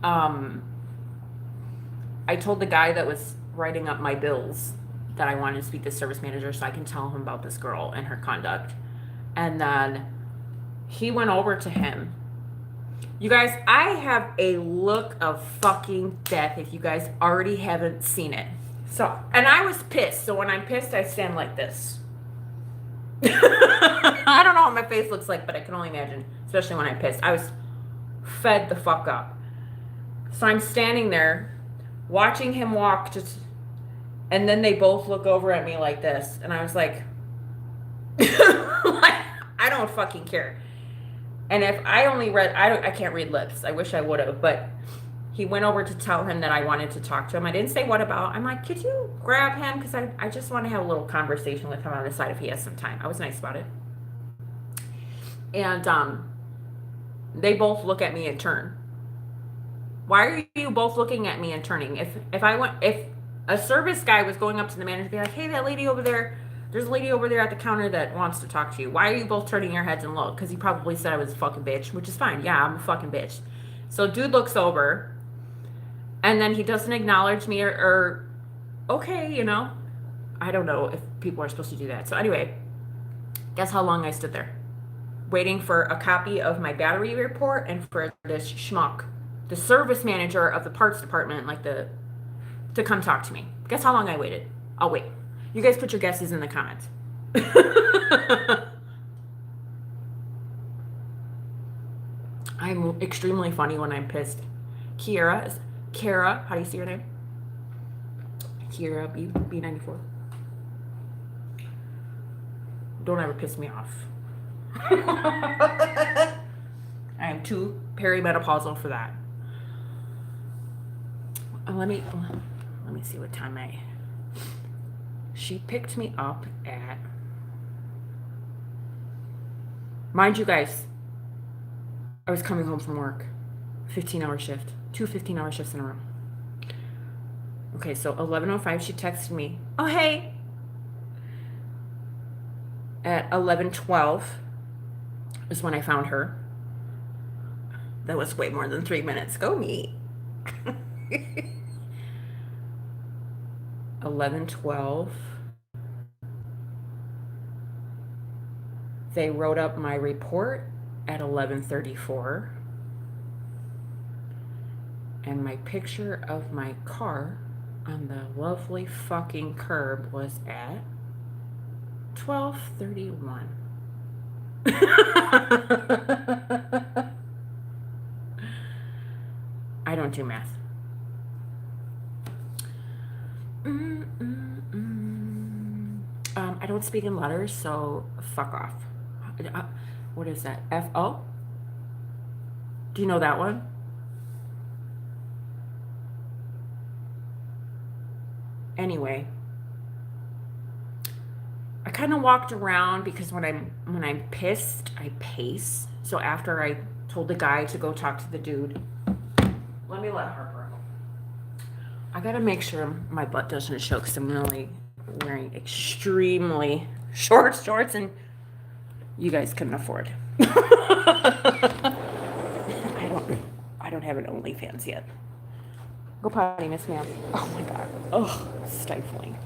I told the guy that was writing up my bills that I wanted to speak to the service manager so I can tell him about this girl and her conduct. And then he went over to him You guys, I have a look of fucking death if you guys already haven't seen it. So, and I was pissed. So when I'm pissed, I stand like this. I don't know what my face looks like, but I can only imagine, especially when I'm pissed. I was fed the fuck up. So I'm standing there watching him walk just, and then they both look over at me like this. And I was like, I don't fucking care. And if I only read, I can't read lips. I wish I would have, but he went over to tell him that I wanted to talk to him. I didn't say what about. I'm like, could you grab him? Because I just want to have a little conversation with him on the side if he has some time. I was nice about it. And they both look at me and turn. Why are you both looking at me and turning? If a service guy was going up to the manager and be like, hey, that lady over there, there's a lady over there at the counter that wants to talk to you. Why are you both turning your heads and look? Because he probably said I was a fucking bitch, which is fine. Yeah, I'm a fucking bitch. So dude looks over, and then he doesn't acknowledge me or okay, you know. I don't know if people are supposed to do that. So anyway, guess how long I stood there? Waiting for a copy of my battery report and for this schmuck, the service manager of the parts department, to come talk to me. Guess how long I waited? I'll wait. You guys put your guesses in the comments. I'm extremely funny when I'm pissed. Kara, how do you see your name? Kira B94. Don't ever piss me off. I am too perimenopausal for that. Let me see what time she picked me up at. Mind you guys, I was coming home from work. 15-hour shift. 2 15-hour shifts in a row. Okay, so 11:05 she texted me. Oh, hey. At 11:12 is when I found her. That was way more than 3 minutes. Go me. 11:12. They wrote up my report at 11:34. And my picture of my car on the lovely fucking curb was at 12:31. I don't do math. I don't speak in letters, so fuck off. What is that? F-O? Do you know that one? Anyway, I kind of walked around because when I'm pissed, I pace. So after I told the guy to go talk to the dude, let me let Harper out. I gotta make sure my butt doesn't show because I'm really wearing extremely short shorts and you guys couldn't afford. I don't have an OnlyFans yet. Go potty, Miss Ma'am. Oh my god. Ugh, stifling.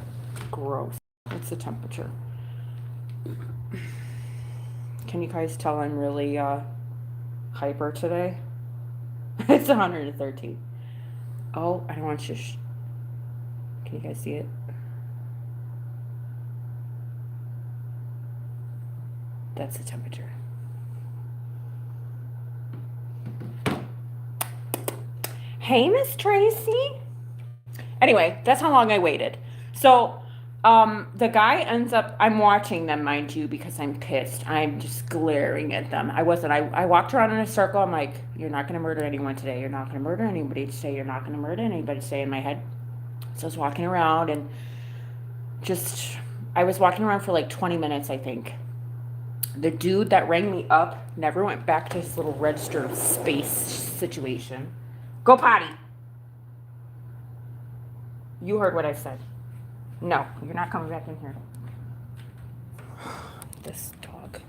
Gross. What's the temperature? Can you guys tell I'm really hyper today? It's 113. Oh, I don't want you. Can you guys see it? That's the temperature. Hey, Miss Tracy. Anyway, that's how long I waited. So the guy ends up, I'm watching them, mind you, because I'm pissed. I'm just glaring at them. I walked around in a circle. I'm like, you're not going to murder anyone today. You're not going to murder anybody today. You're not going to murder anybody today in my head. So I was walking around and I was walking around for like 20 minutes, I think. The dude that rang me up never went back to his little register of space situation. Go potty. You heard what I said. No, you're not coming back in here. This dog.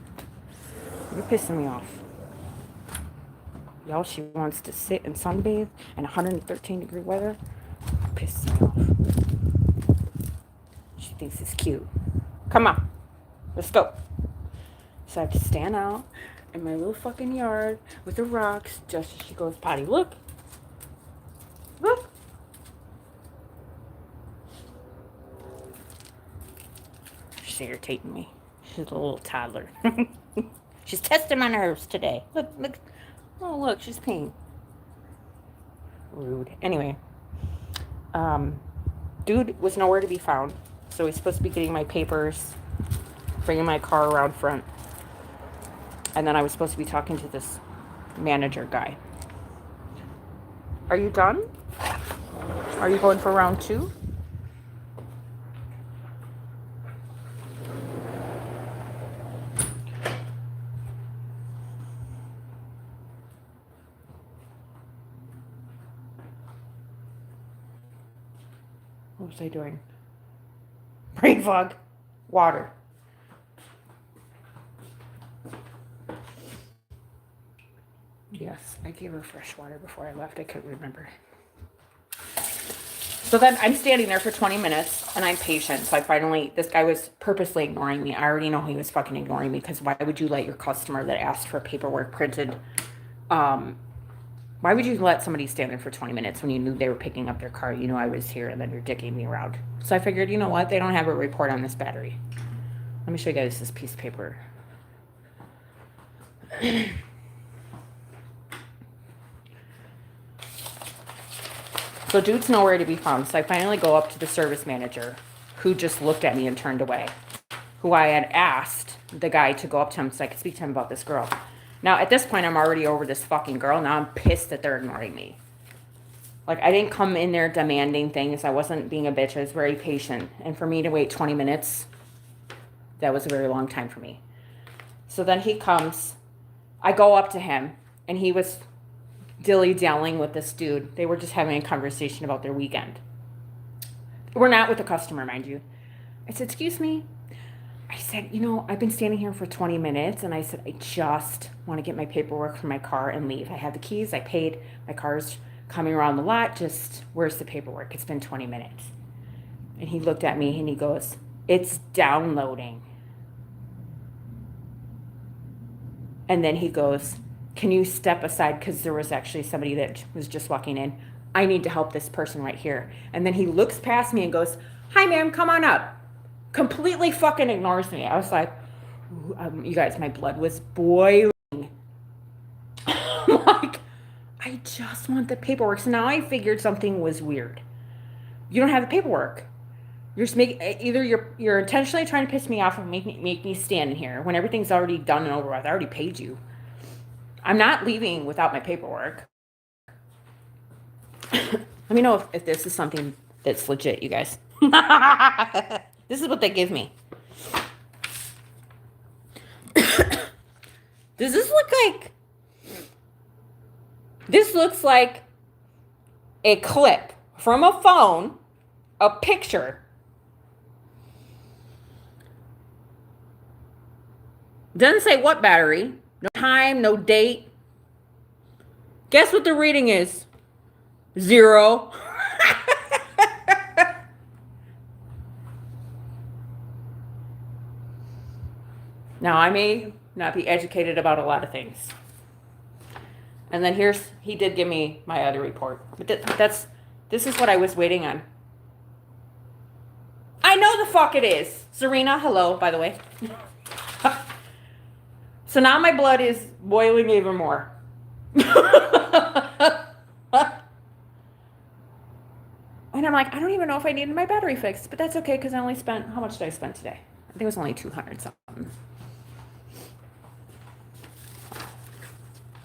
You're pissing me off. Y'all, she wants to sit and sunbathe in 113-degree weather. Pisses me off. She thinks it's cute. Come on. Let's go. So I have to stand out in my little fucking yard with the rocks just as she goes potty. Look. Look. She's irritating me. She's a little toddler. She's testing my nerves today. Look, look. Oh, look, she's peeing. Rude. Anyway, dude was nowhere to be found. So he's supposed to be getting my papers, bringing my car around front. And then I was supposed to be talking to this manager guy. Are you done? Are you going for round 2? What was I doing? Brain fog. Water. Yes, I gave her fresh water before I left. I couldn't remember. So then I'm standing there for 20 minutes and I'm patient. So I finally, this guy was purposely ignoring me. I already know he was fucking ignoring me because why would you let your customer that asked for paperwork printed, why would you let somebody stand there for 20 minutes when you knew they were picking up their car? You know I was here and then you're dicking me around. So I figured, you know what? They don't have a report on this battery. Let me show you guys this piece of paper. So dude's nowhere to be found. So I finally go up to the service manager who just looked at me and turned away, who I had asked the guy to go up to him so I could speak to him about this girl. Now, at this point, I'm already over this fucking girl. Now I'm pissed that they're ignoring me. Like, I didn't come in there demanding things. I wasn't being a bitch. I was very patient. And for me to wait 20 minutes, that was a very long time for me. So then he comes. I go up to him, and he was dilly-dallying with this dude. They were just having a conversation about their weekend. We're not with the customer, mind you. I said, excuse me. I said, you know, I've been standing here for 20 minutes, and I said, I just want to get my paperwork from my car and leave. I have the keys. I paid. My car's coming around the lot. Just, where's the paperwork? It's been 20 minutes. And he looked at me, and he goes, it's downloading. And then he goes, can you step aside? Because there was actually somebody that was just walking in. I need to help this person right here. And then he looks past me and goes, hi, ma'am, come on up. Completely fucking ignores me. I was like, you guys, my blood was boiling. I'm like, I just want the paperwork. So now I figured something was weird. You don't have the paperwork. You're just making, either you're intentionally trying to piss me off and make me stand in here when everything's already done and over with. I already paid you. I'm not leaving without my paperwork. Let me know if this is something that's legit, you guys. This is what they give me. Does this look like... This looks like a clip from a phone, a picture. Doesn't say what battery. No time, no date. Guess what the reading is? 0. Now, I may not be educated about a lot of things. And then he did give me my other report. But this is what I was waiting on. I know the fuck it is. Serena, hello, by the way. So now my blood is boiling even more. And I'm like, I don't even know if I needed my battery fixed, but that's okay because I only spent, how much did I spend today? I think it was only 200 something.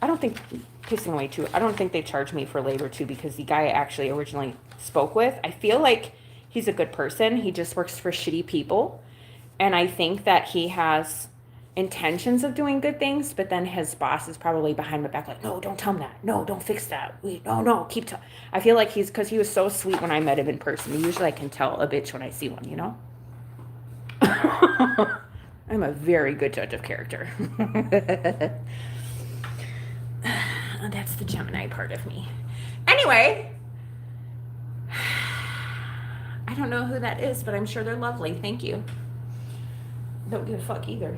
I don't think pissing away too. I don't think they charged me for labor too because the guy I actually originally spoke with, I feel like he's a good person. He just works for shitty people. And I think that he has intentions of doing good things, but then his boss is probably behind my back like, no, don't tell him that. No, don't fix that. Wait, no, keep telling. I feel like because he was so sweet when I met him in person. Usually I can tell a bitch when I see one, you know? I'm a very good judge of character. That's the Gemini part of me. Anyway, I don't know who that is, but I'm sure they're lovely. Thank you. Don't give a fuck either.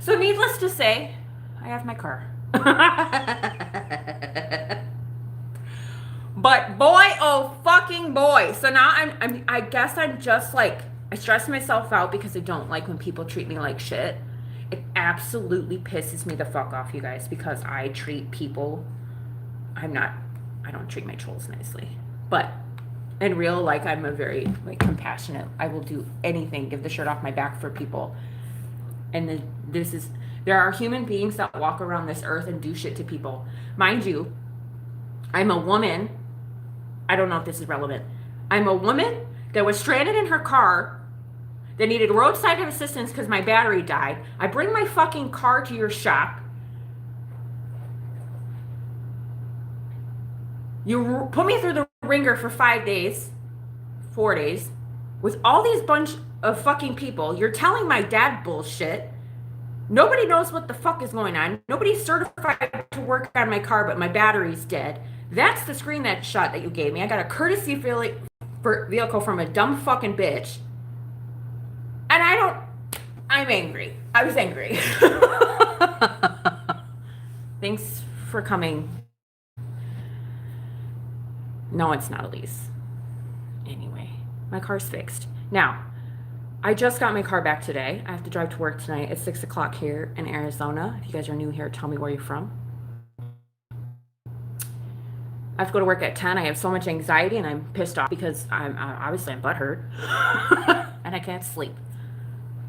So needless to say, I have my car. But boy, oh fucking boy. So now I guess I'm just like, I stress myself out because I don't like when people treat me like shit. It absolutely pisses me the fuck off, you guys, because I treat people, I don't treat my trolls nicely. But in real life, I'm a very like compassionate. I will do anything, give the shirt off my back for people. And there are human beings that walk around this earth and do shit to people. Mind you, I'm a woman. I don't know if this is relevant. I'm a woman that was stranded in her car that needed roadside assistance because my battery died. I bring my fucking car to your shop. You put me through the ringer for 4 days, with all these bunch of fucking people. You're telling my dad bullshit. Nobody knows what the fuck is going on. Nobody's certified to work on my car, but my battery's dead. That's the screen that shot that you gave me. I got a courtesy vehicle from a dumb fucking bitch. And I'm angry. I was angry. Thanks for coming. No, it's not Elise. Anyway, my car's fixed. Now, I just got my car back today. I have to drive to work tonight at 6 o'clock here in Arizona. If you guys are new here, tell me where you're from. I have to go to work at 10. I have so much anxiety and I'm pissed off because I'm butthurt and I can't sleep.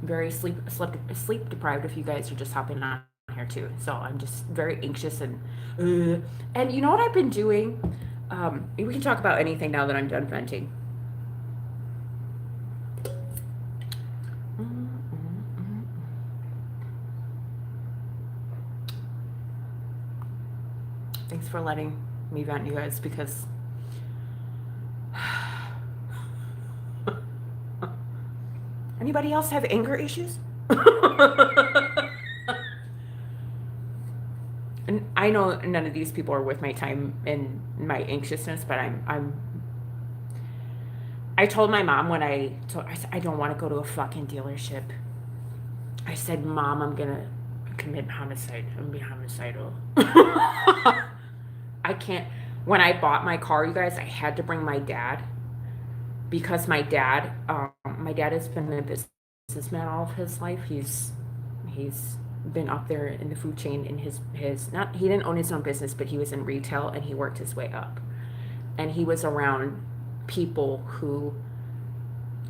I'm very sleep deprived if you guys are just hopping on here too. So I'm just very anxious and you know what I've been doing? We can talk about anything now that I'm done venting. Thanks for letting me vent, you guys, because anybody else have anger issues? And I know none of these people are worth my time and my anxiousness, but I told my mom when I said, I don't want to go to a fucking dealership. I said, Mom, I'm going to commit homicide. I'm going to be homicidal. I can't. When I bought my car, you guys, I had to bring my dad because my dad has been a businessman all of his life. He's been up there in the food chain in his he didn't own his own business, but he was in retail and he worked his way up. And he was around people who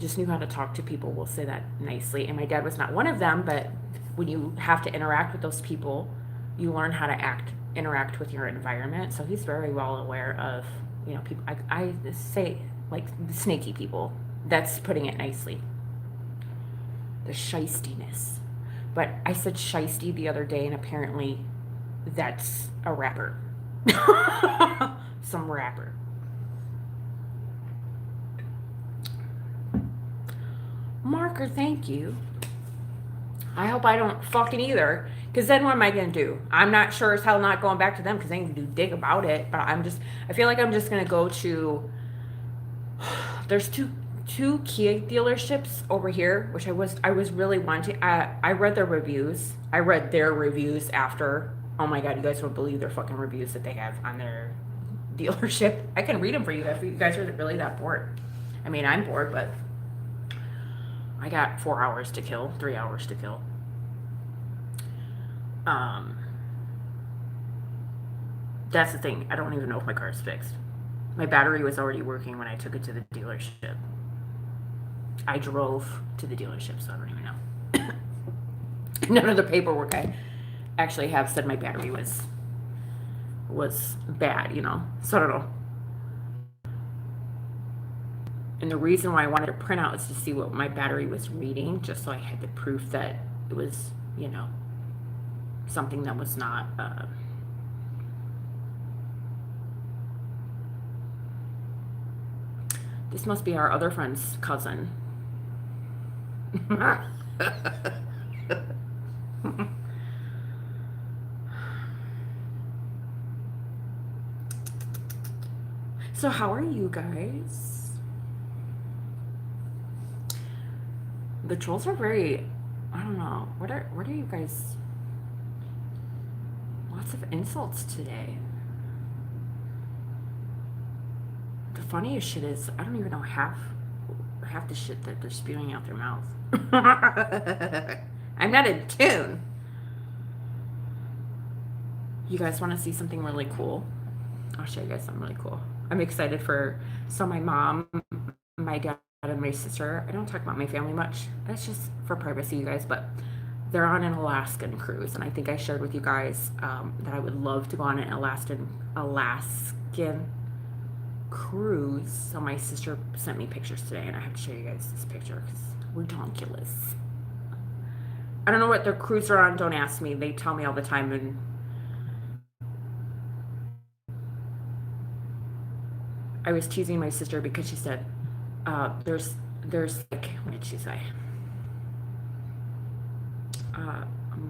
just knew how to talk to people, we'll say that nicely. And my dad was not one of them, but when you have to interact with those people, you learn how to interact with your environment. So he's very well aware of, you know, people. I say like snaky people. That's putting it nicely. The shystiness. But I said shiesty the other day, and apparently that's a rapper. Some rapper. Marker, thank you. I hope I don't fucking either, because then what am I going to do? I'm not sure as hell not going back to them because they can do dig about it, but I feel like I'm just going to go to, there's two Kia dealerships over here, which I was really wanting. I read their reviews. I read their reviews after. Oh my God, you guys won't believe their fucking reviews that they have on their dealership. I can read them for you guys if you guys are really that bored. I mean, I'm bored, but I got 4 hours to kill, 3 hours to kill. That's the thing. I don't even know if my car is fixed. My battery was already working when I took it to the dealership. I drove to the dealership, so I don't even know. None of the paperwork I actually have said my battery was bad, you know. So I don't know. And the reason why I wanted to print out is to see what my battery was reading, just so I had the proof that it was, you know, something that was not this must be our other friend's cousin. So how are you guys? The trolls are very I don't know. What are you guys? Lots of insults today. The funniest shit is I don't even know half the shit that they're spewing out their mouth. I'm not in tune. You guys want to see something really cool? I'll show you guys something really cool. I'm excited for my mom, my dad, and my sister. I don't talk about my family much. That's just for privacy, you guys. But they're on an Alaskan cruise, and I think I shared with you guys that I would love to go on an Alaskan cruise. So my sister sent me pictures today, and I have to show you guys this picture because we're donkulous. I don't know what their cruise are on. Don't ask me. They tell me all the time, and I was teasing my sister because she said, there's like, what did she say?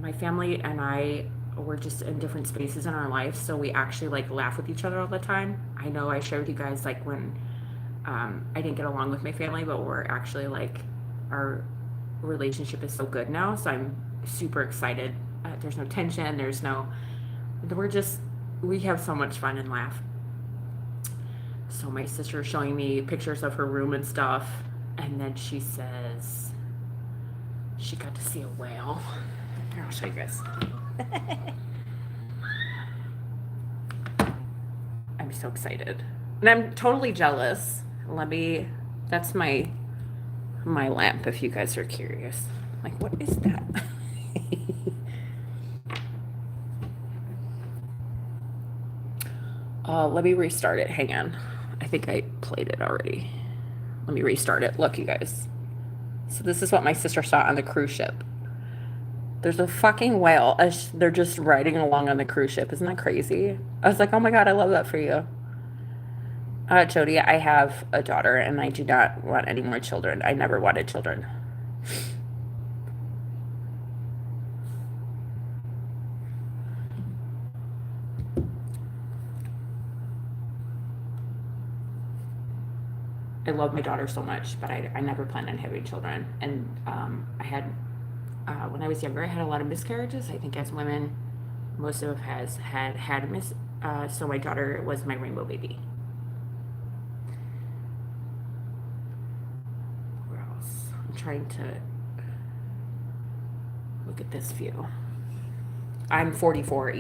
My family and I were just in different spaces in our life, so we actually like laugh with each other all the time. I know I shared with you guys like when I didn't get along with my family, but we're actually like, our relationship is so good now, so I'm super excited. There's no tension, we have so much fun and laugh. So my sister is showing me pictures of her room and stuff, and then she says she got to see a whale. Here, I'll show you guys. I'm so excited. And I'm totally jealous. That's my lamp if you guys are curious. Like, what is that? Let me restart it. Hang on. I think I played it already. Let me restart it. Look, you guys. So this is what my sister saw on the cruise ship. There's a fucking whale as they're just riding along on the cruise ship. Isn't that crazy? I was like, oh my God, I love that for you. Jody, I have a daughter and I do not want any more children. I never wanted children. I love my daughter so much, but I never planned on having children. And I had, when I was younger, I had a lot of miscarriages. I think as women, most of us had so my daughter was my rainbow baby. Where else? I'm trying to look at this view. I'm 44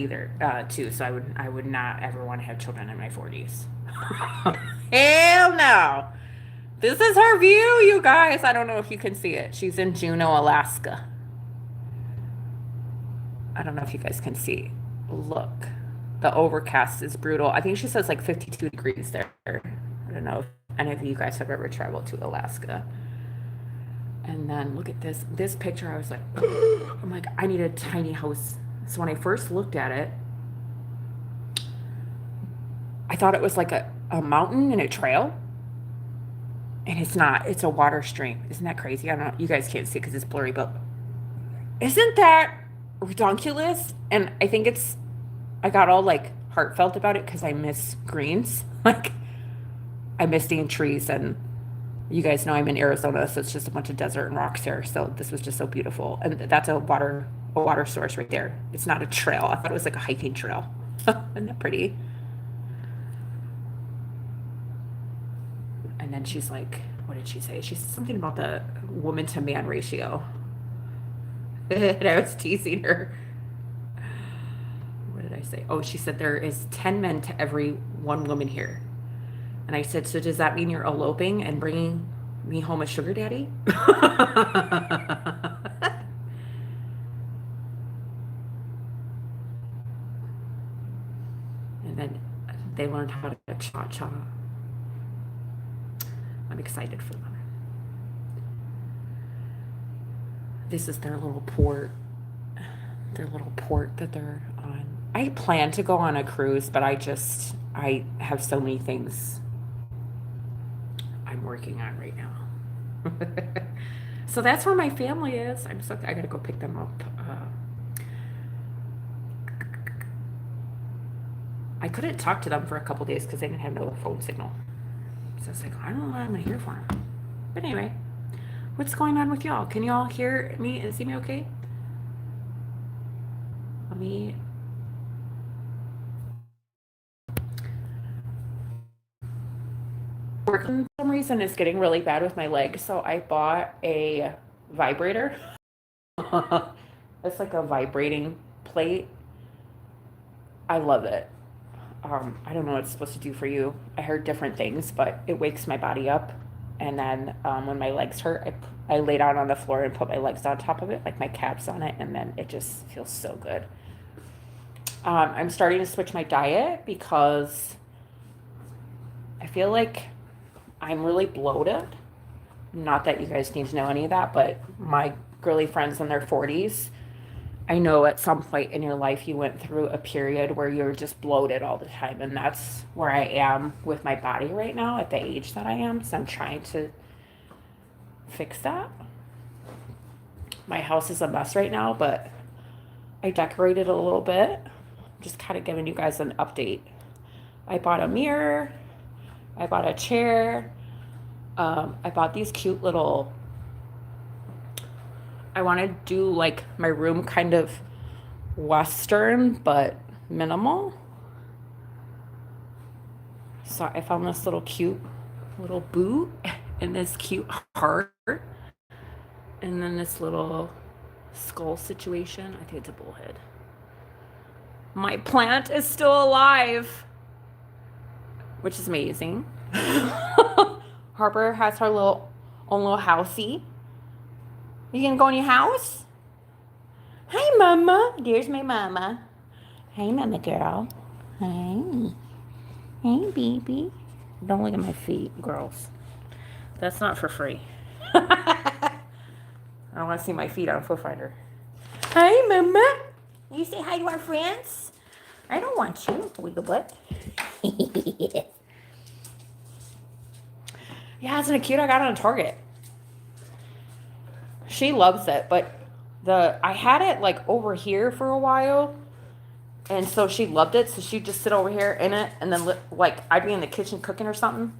too, so I would not ever want to have children in my 40s. Hell no. This is her view, you guys. I don't know if you can see it. She's in Juneau, Alaska. I don't know if you guys can see. Look, the overcast is brutal. I think she says like 52 degrees there. I don't know if any of you guys have ever traveled to Alaska. And then look at this picture. I was like, I'm like, I need a tiny house. So when I first looked at it, I thought it was like a mountain and a trail. And it's not. It's a water stream. Isn't that crazy? I don't know. You guys can't see it because it's blurry, but isn't that ridiculous? And I think I got all like heartfelt about it because I miss greens. Like, I miss seeing trees. And you guys know I'm in Arizona, so it's just a bunch of desert and rocks here. So this was just so beautiful. And that's a water source right there. It's not a trail. I thought it was like a hiking trail. Isn't that pretty? And then she's like, what did she say? She said something about the woman to man ratio. And I was teasing her. What did I say? Oh, she said there is 10 men to every one woman here. And I said, so does that mean you're eloping and bringing me home a sugar daddy? And then they learned how to cha-cha. I'm excited for them. This is their little port that they're on. I plan to go on a cruise, but I have so many things I'm working on right now. So that's where my family is. I gotta go pick them up. I couldn't talk to them for a couple days because they didn't have no phone signal. So I was like, I don't know what I'm gonna hear for them. But anyway, What's going on with y'all? Can y'all hear me and see me okay? Let me. For some reason, it's getting really bad with my leg, so I bought a vibrator. It's like a vibrating plate. I love it. I don't know what it's supposed to do for you. I heard different things, but it wakes my body up. And then when my legs hurt, I lay down on the floor and put my legs on top of it, like my calves on it, and then it just feels so good. I'm starting to switch my diet because I feel like I'm really bloated. Not that you guys need to know any of that, but my girly friends in their 40s, I know at some point in your life you went through a period where you're just bloated all the time. And that's where I am with my body right now at the age that I am. So I'm trying to fix that. My house is a mess right now, but I decorated a little bit. Just kind of giving you guys an update. I bought a mirror. I bought a chair. I bought these cute little, I want to do like my room kind of Western, but minimal. So I found this little cute little boot and this cute heart. And then this little skull situation. I think it's a bullhead. My plant is still alive, which is amazing. Harper has her own little housey. You gonna go in your house? Hi, Mama. There's my mama. Hey, Mama girl. Hey. Hey, baby. Don't look at my feet, girls. That's not for free. I don't want to see my feet on Foot Finder. Hi, Mama. You say hi to our friends? I don't want you, wiggle butt. Yeah, isn't it cute? I got it on Target. She loves it, but I had it like over here for a while, and so she loved it. So she'd just sit over here in it, and then like I'd be in the kitchen cooking or something,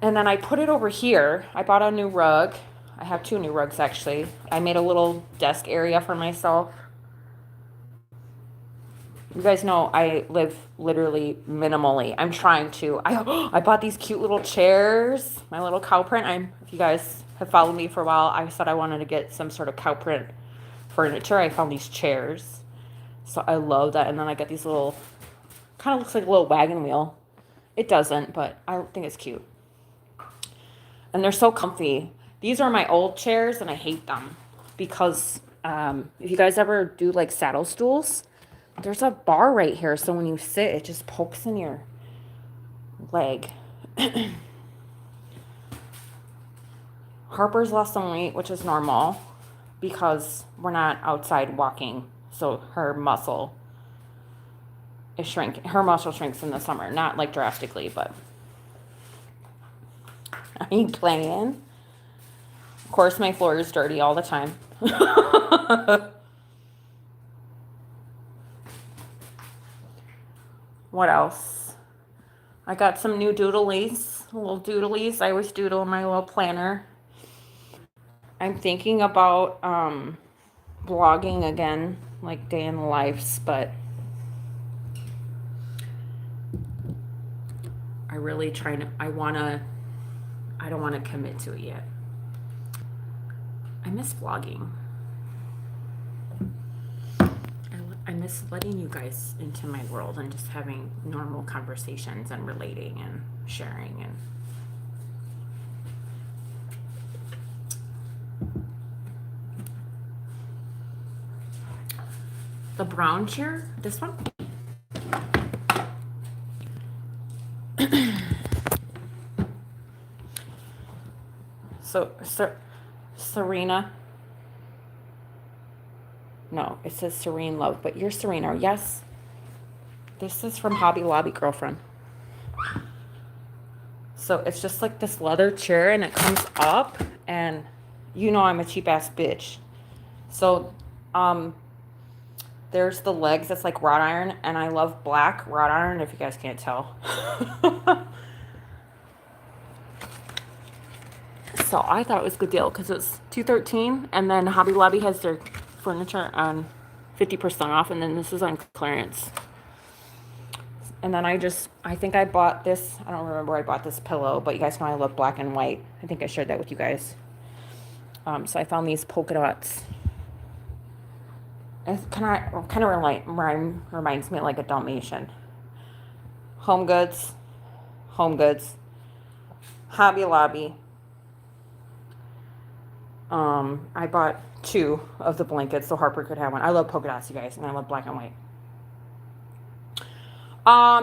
and then I put it over here. I bought a new rug. I have 2 new rugs actually. I made a little desk area for myself. You guys know I live literally minimally. I'm trying to. I bought these cute little chairs, my little cow print. If you guys have followed me for a while, I said I wanted to get some sort of cow print furniture. I found these chairs. So I love that. And then I got these little, kind of looks like a little wagon wheel. It doesn't, but I think it's cute. And they're so comfy. These are my old chairs and I hate them because if you guys ever do like saddle stools, there's a bar right here, so when you sit, it just pokes in your leg. Harper's lost some weight, which is normal because we're not outside walking, so her muscle is shrinking. Her muscle shrinks in the summer, not like drastically, but. Are you playing? Of course, my floor is dirty all the time. What else? I got some new doodlies, little doodlies. I always doodle in my little planner. I'm thinking about blogging again, like day in the lives, but I don't want to commit to it yet. I miss vlogging. I miss letting you guys into my world and just having normal conversations and relating and sharing and the brown chair, this one. So Serena. No, it says Serene Love, but you're Serena. Yes. This is from Hobby Lobby, girlfriend. So it's just like this leather chair and it comes up and you know I'm a cheap ass bitch. So there's the legs that's like wrought iron and I love black wrought iron if you guys can't tell. So I thought it was a good deal because it's $213, and then Hobby Lobby has their furniture on 50% off, and then this is on clearance. And then I think I bought this. I don't remember where I bought this pillow, but you guys know I love black and white. I think I shared that with you guys. So I found these polka dots. It kind of reminds me of like a Dalmatian. Home Goods, Hobby Lobby. I bought 2 of the blankets so Harper could have one. I love polka dots, you guys, and I love black and white.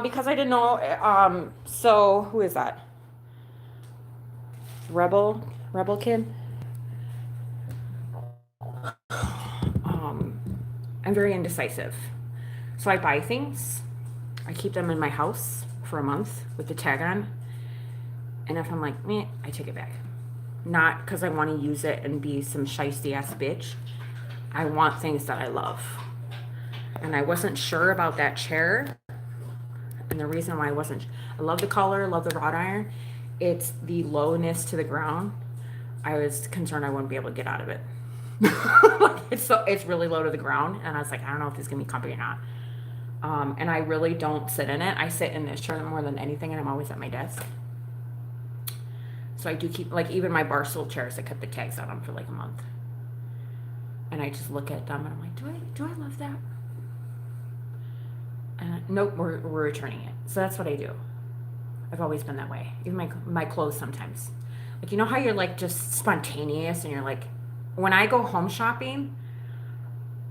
Because I didn't know, so who is that? Rebel Kid? I'm very indecisive. So I buy things, I keep them in my house for a month with the tag on, and if I'm like, meh, I take it back. Not because I want to use it and be some shiesty ass bitch. I want things that I love. And I wasn't sure about that chair. And the reason why I love the color, love the wrought iron. It's the lowness to the ground. I was concerned I wouldn't be able to get out of it. It's really low to the ground. And I was like, I don't know if this is going to be comfy or not. And I really don't sit in it. I sit in this chair more than anything, and I'm always at my desk. So I do keep, like, even my bar stool chairs, I kept the tags on them for like a month. And I just look at them and I'm like, do I love that? And nope, we're returning it. So that's what I do. I've always been that way. Even my clothes sometimes. Like, you know how you're like just spontaneous and you're like, when I go home shopping,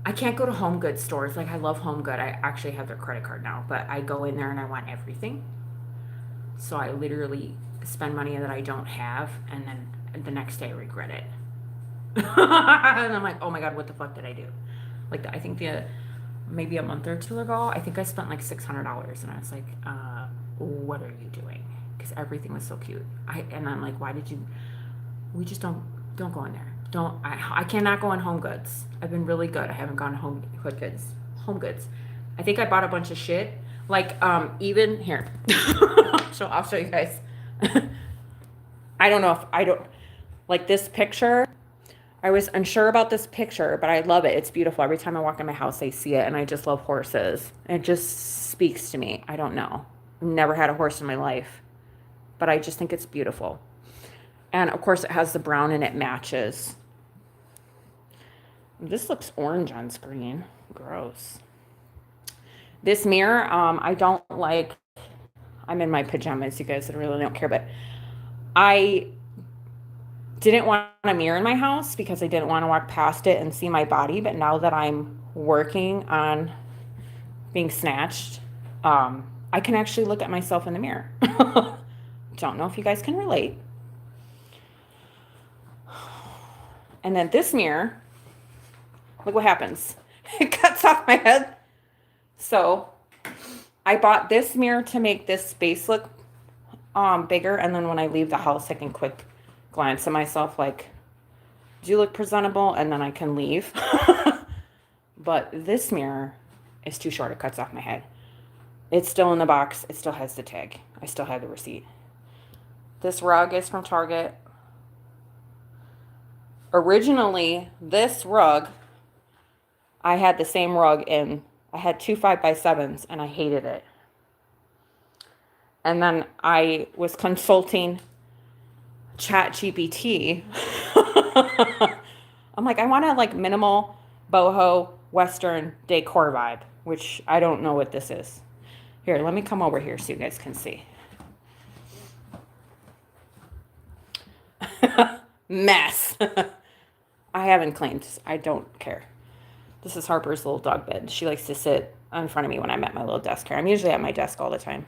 I can't go to Home Goods stores. Like, I love Home Good. I actually have their credit card now, but I go in there and I want everything. So I literally spend money that I don't have, and then the next day I regret it. And I'm like, oh my God, what the fuck did I do? Like, I think maybe a month or 2 ago, I think I spent like $600, and I was like, what are you doing? Because everything was so cute. And I'm like, we just don't go in there. I cannot go in Home Goods. I've been really good. I haven't gone Home Goods. I think I bought a bunch of shit. Like, even here. So I'll show you guys. I don't know like this picture. I was unsure about this picture, but I love it. It's beautiful. Every time I walk in my house, I see it, and I just love horses. It just speaks to me. I don't know. Never had a horse in my life, but I just think it's beautiful. And of course, it has the brown and it matches. This looks orange on screen. Gross. This mirror, I don't like. I'm in my pajamas, you guys. I really don't care, but I didn't want a mirror in my house because I didn't want to walk past it and see my body. But now that I'm working on being snatched, I can actually look at myself in the mirror. Don't know if you guys can relate. And then this mirror, look what happens. It cuts off my head. So I bought this mirror to make this space look bigger, and then when I leave the house, I can quick glance at myself like, do you look presentable? And then I can leave. But this mirror is too short. It cuts off my head. It's still in the box. It still has the tag. I still have the receipt. This rug is from Target. Originally, this rug, I had the same rug I had 2 5x7s, and I hated it. And then I was consulting ChatGPT. I'm like, I want a like minimal boho Western decor vibe, which I don't know what this is. Here, let me come over here so you guys can see. Mess. I haven't cleaned. I don't care. This is Harper's little dog bed. She likes to sit in front of me when I'm at my little desk here. I'm usually at my desk all the time.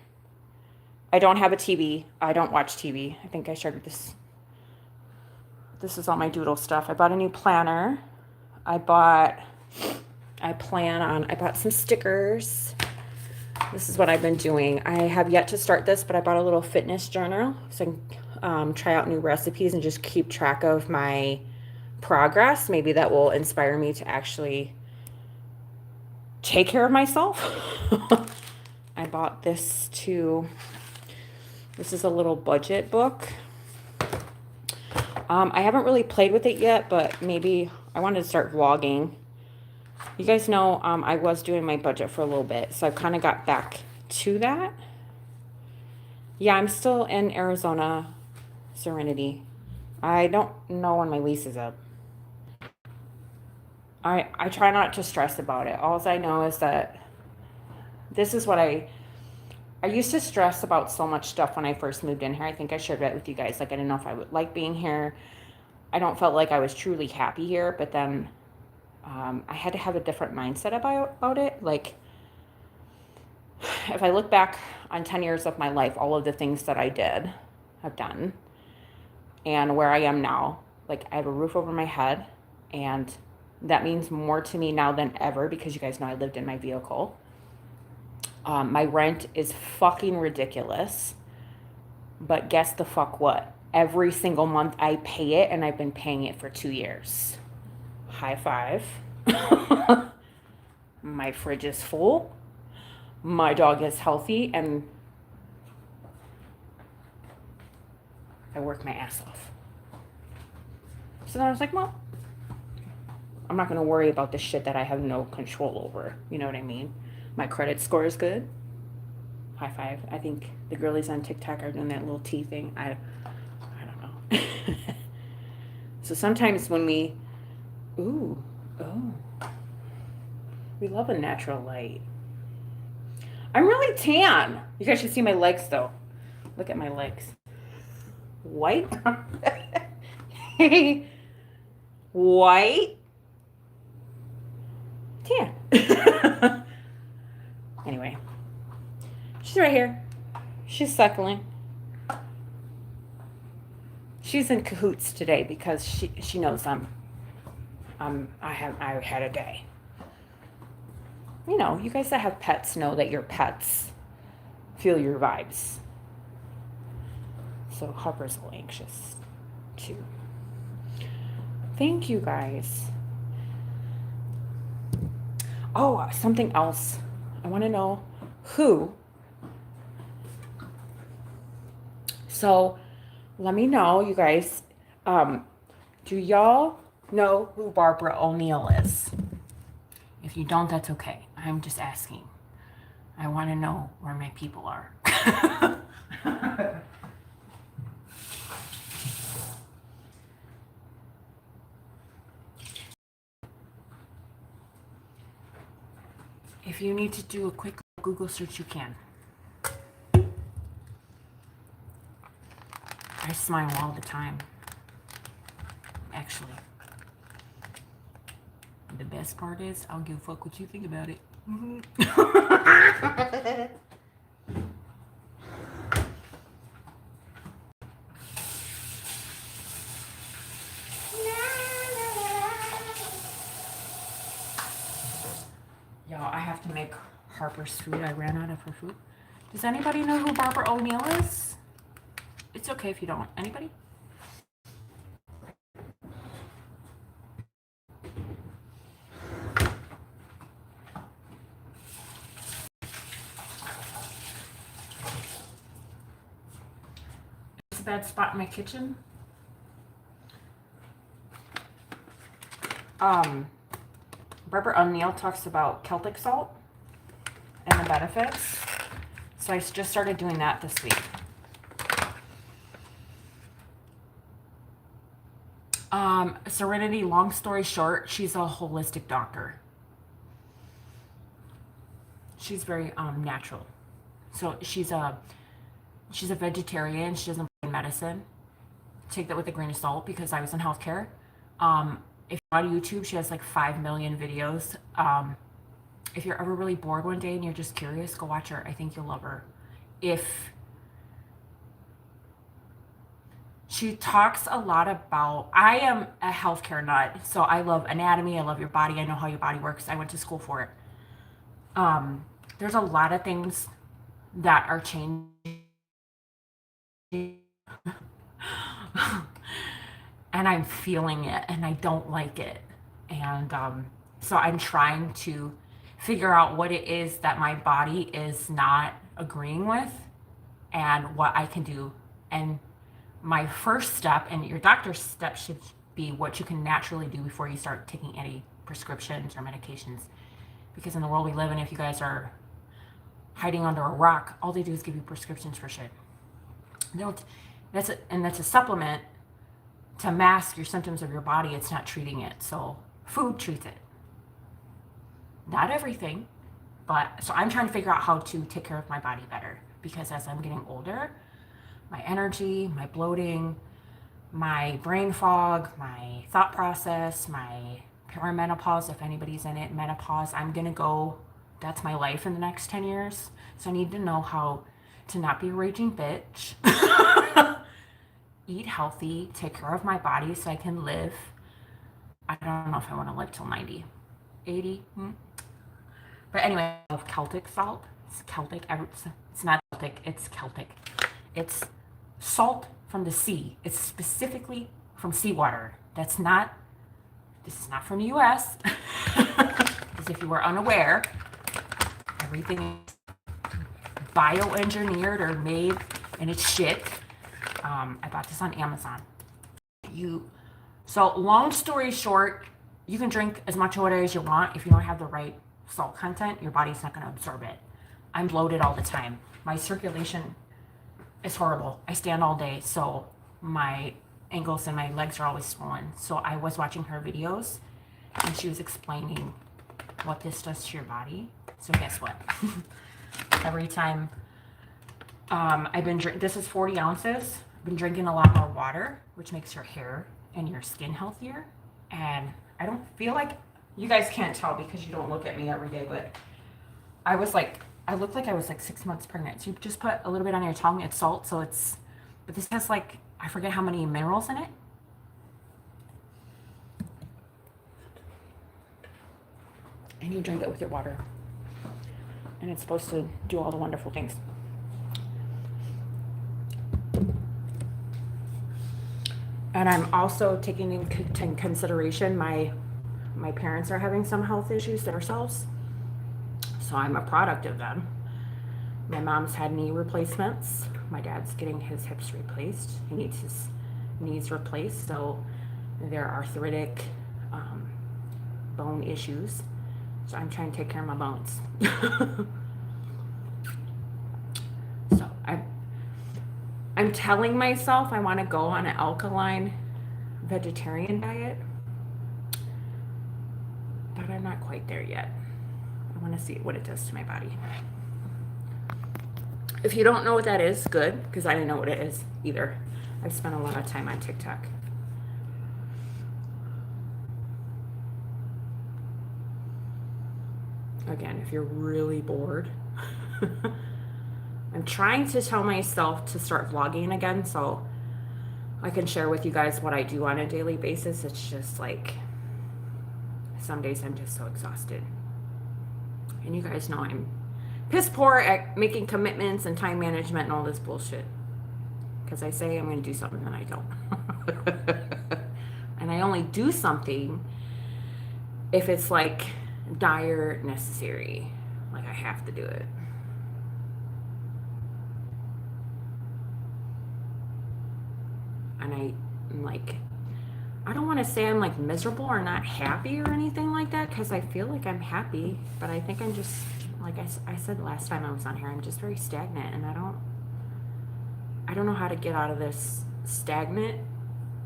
I don't have a TV. I don't watch TV. I think I shared this. This is all my doodle stuff. I bought a new planner. I bought some stickers. This is what I've been doing. I have yet to start this, but I bought a little fitness journal so I can try out new recipes and just keep track of my progress. Maybe that will inspire me to actually take care of myself. I bought this too. This is a little budget book. I haven't really played with it yet, but maybe I wanted to start vlogging. You guys know I was doing my budget for a little bit, so I kind of got back to that. Yeah, I'm still in Arizona, Serenity. I don't know when my lease is up. I try not to stress about it. All I know is that this is what I used to stress about so much stuff when I first moved in here. I think I shared that with you guys. Like, I didn't know if I would like being here. I don't felt like I was truly happy here, but then I had to have a different mindset about it. Like, if I look back on 10 years of my life, all of the things that I have done, and where I am now, like, I have a roof over my head, and that means more to me now than ever because you guys know I lived in my vehicle. My rent is fucking ridiculous, but guess the fuck what? Every single month I pay it, and I've been paying it for 2 years. High five. My fridge is full. My dog is healthy, and I work my ass off. So then I was like, well, I'm not going to worry about the shit that I have no control over. You know what I mean? My credit score is good. High five. I think the girlies on TikTok are doing that little T thing. I don't know. So sometimes when we we love a natural light. I'm really tan. You guys should see my legs though. Look at my legs. White. White. Tan. Anyway. She's right here. She's suckling. She's in cahoots today because she knows I had a day. You know, you guys that have pets know that your pets feel your vibes. So Harper's a little anxious too. Thank you guys. Oh, something else. I want to know who. So let me know, you guys. Do y'all know who Barbara O'Neill is? If you don't, that's okay. I'm just asking. I want to know where my people are. If you need to do a quick Google search, you can. I smile all the time. Actually. The best part is, I don't give a fuck what you think about it. Y'all, I have to make Harper's food. I ran out of her food. Does anybody know who Barbara O'Neill is? It's okay if you don't. Anybody? It's a bad spot in my kitchen. Barbara O'Neill talks about Celtic salt and the benefits. So I just started doing that this week. Serenity, long story short, she's a holistic doctor. She's very natural. So she's a vegetarian. She doesn't believe in medicine. Take that with a grain of salt because I was in healthcare. If you're on YouTube, she has like 5 million videos. If you're ever really bored one day and you're just curious, go watch her. I think you'll love her. She talks a lot about, I am a healthcare nut, so I love anatomy. I love your body. I know how your body works. I went to school for it. There's a lot of things that are changing. And I'm feeling it and I don't like it. And so I'm trying to figure out what it is that my body is not agreeing with and what I can do. And my first step, and your doctor's step should be what you can naturally do before you start taking any prescriptions or medications. Because in the world we live in, if you guys are hiding under a rock, all they do is give you prescriptions for shit. That's a supplement to mask your symptoms of your body. It's not treating it. So food treats it. Not everything, but so I'm trying to figure out how to take care of my body better, because as I'm getting older, my energy, my bloating, my brain fog, my thought process, my perimenopause, if anybody's in it, menopause, that's my life in the next 10 years. So I need to know how to not be a raging bitch, eat healthy, take care of my body so I can live. I don't know if I want to live till 90, 80. But anyway, of Celtic salt. It's Celtic. It's not Celtic. It's Celtic. It's salt from the sea. It's specifically from seawater. This is not from the US. Because if you were unaware, everything is bioengineered or made and it's shit. I bought this on Amazon. So long story short, you can drink as much water as you want. If you don't have the right salt content, your body's not going to absorb it. I'm bloated all the time. My circulation is horrible. I stand all day, so my ankles and my legs are always swollen. So I was watching her videos, and she was explaining what this does to your body. So guess what? Every time this is 40 ounces. I've been drinking a lot more water, which makes your hair and your skin healthier. And I don't feel like, you guys can't tell because you don't look at me every day, but I looked like I was like 6 months pregnant. So you just put a little bit on your tongue. It's salt, but this has like, I forget how many minerals in it. And you drink it with your water. And it's supposed to do all the wonderful things. And I'm also taking into consideration my parents are having some health issues themselves. So I'm a product of them. My mom's had knee replacements. My dad's getting his hips replaced. He needs his knees replaced. So there are arthritic bone issues. So I'm trying to take care of my bones. So I'm telling myself I want to go on an alkaline vegetarian diet, but I'm not quite there yet. I want to see what it does to my body. If you don't know what that is, good, because I didn't know what it is either. I've spent a lot of time on TikTok. Again, if you're really bored, I'm trying to tell myself to start vlogging again so I can share with you guys what I do on a daily basis. It's just like, some days I'm just so exhausted. And you guys know I'm piss poor at making commitments and time management and all this bullshit. Because I say I'm going to do something and I don't. And I only do something if it's like dire necessary. Like I have to do it. And I'm like, I don't want to say I'm like miserable or not happy or anything like that, because I feel like I'm happy, but I think I'm just, like I said last time I was on here, I'm just very stagnant, and I don't know how to get out of this stagnant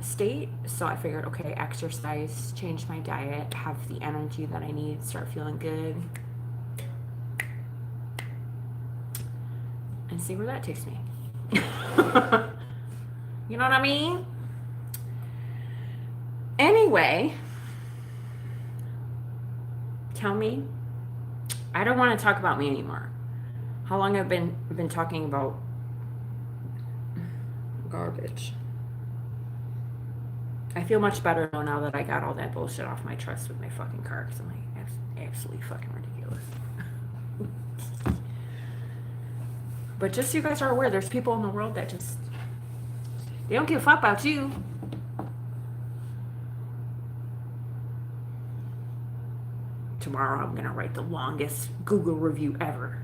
state. So I figured, okay, exercise, change my diet, have the energy that I need, start feeling good, and see where that takes me. You know what I mean? Anyway, tell me. I don't want to talk about me anymore. How long I've been talking about garbage. I feel much better now that I got all that bullshit off my chest with my fucking car, because I'm like, that's absolutely fucking ridiculous. But just so you guys are aware, there's people in the world that just, they don't give a fuck about you. Tomorrow I'm gonna write the longest Google review ever.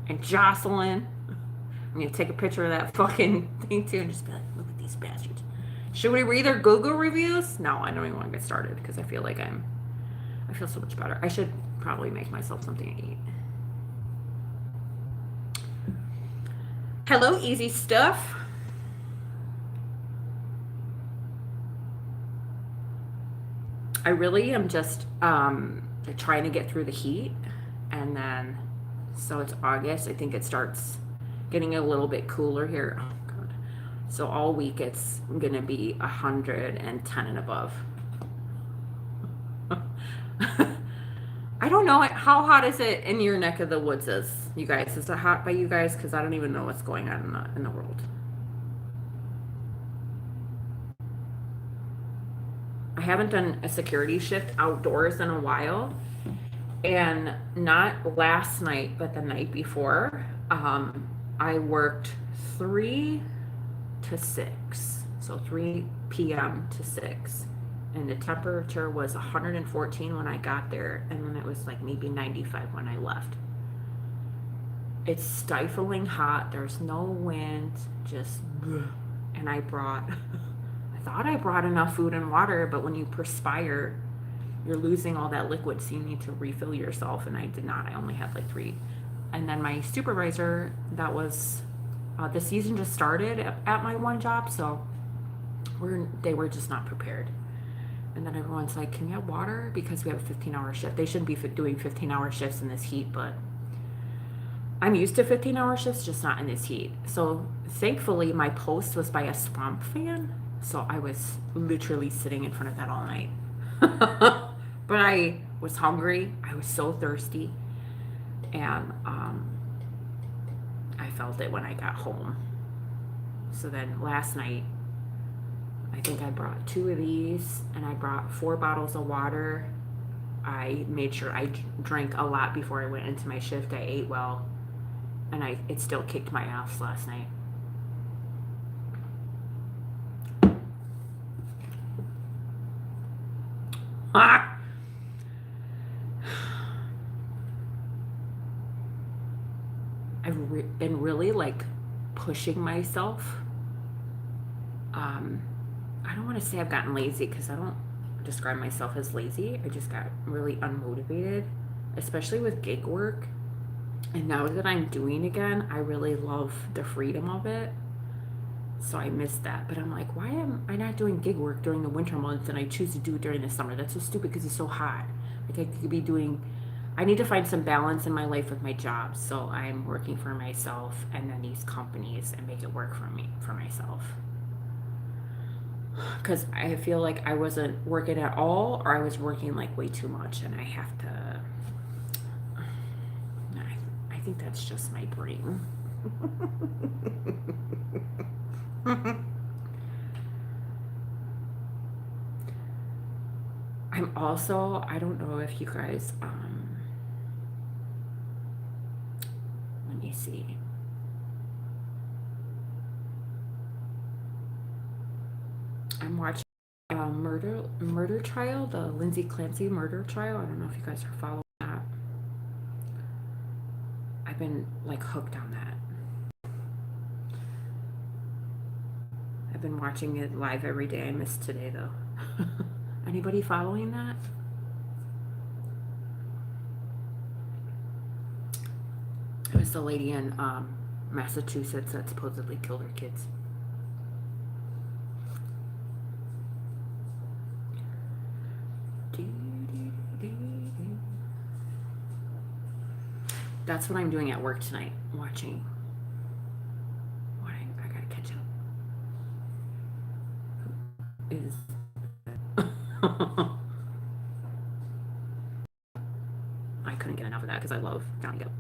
And Jocelyn, I'm gonna take a picture of that fucking thing too and just be like, look at these bastards. Should we read their Google reviews? No, I don't even want to get started because I feel like I feel so much better. I should probably make myself something to eat. Hello, easy stuff. I really am just trying to get through the heat, and then so it's August. I think it starts getting a little bit cooler here. Oh God! So all week it's gonna be 110 and above. I don't know how hot is it in your neck of the woods, you guys. Is it hot by you guys? Because I don't even know what's going on in the world. I haven't done a security shift outdoors in a while, and not last night, but the night before, I worked 3 to 6, so 3 p.m. to 6, and the temperature was 114 when I got there, and then it was like maybe 95 when I left. It's stifling hot. There's no wind, just, and I thought I brought enough food and water, but when you perspire, you're losing all that liquid, so you need to refill yourself, and I did not. I only had like 3. And then my supervisor, that was the season just started at my one job, so they were just not prepared. And then everyone's like, can you have water? Because we have a 15-hour shift. They shouldn't be doing 15-hour shifts in this heat, but I'm used to 15-hour shifts, just not in this heat. So thankfully, my post was by a swamp fan, so I was literally sitting in front of that all night. But I was hungry. I was so thirsty. And I felt it when I got home. So then last night, I think I brought 2 of these, and I brought 4 bottles of water. I made sure I drank a lot before I went into my shift. I ate well, and it still kicked my ass last night. Ah! I've been really like pushing myself. I don't want to say I've gotten lazy, because I don't describe myself as lazy. I just got really unmotivated, especially with gig work. And now that I'm doing again, I really love the freedom of it. So I miss that. But I'm like, why am I not doing gig work during the winter months and I choose to do it during the summer? That's so stupid because it's so hot. Like I could be doing, I need to find some balance in my life with my job. So I'm working for myself and then these companies and make it work for me, for myself. Because I feel like I wasn't working at all, or I was working like way too much, and I have to, I think that's just my brain. I'm also, I don't know if you guys, let me see. I'm watching murder trial, the Lindsay Clancy murder trial. I don't know if you guys are following that. I've been like hooked on that. I've been watching it live every day. I missed today though. Anybody following that? It was the lady in Massachusetts that supposedly killed her kids. That's what I'm doing at work tonight. Watching. What I gotta catch up. Is I couldn't get enough of that because I love Johnny Depp.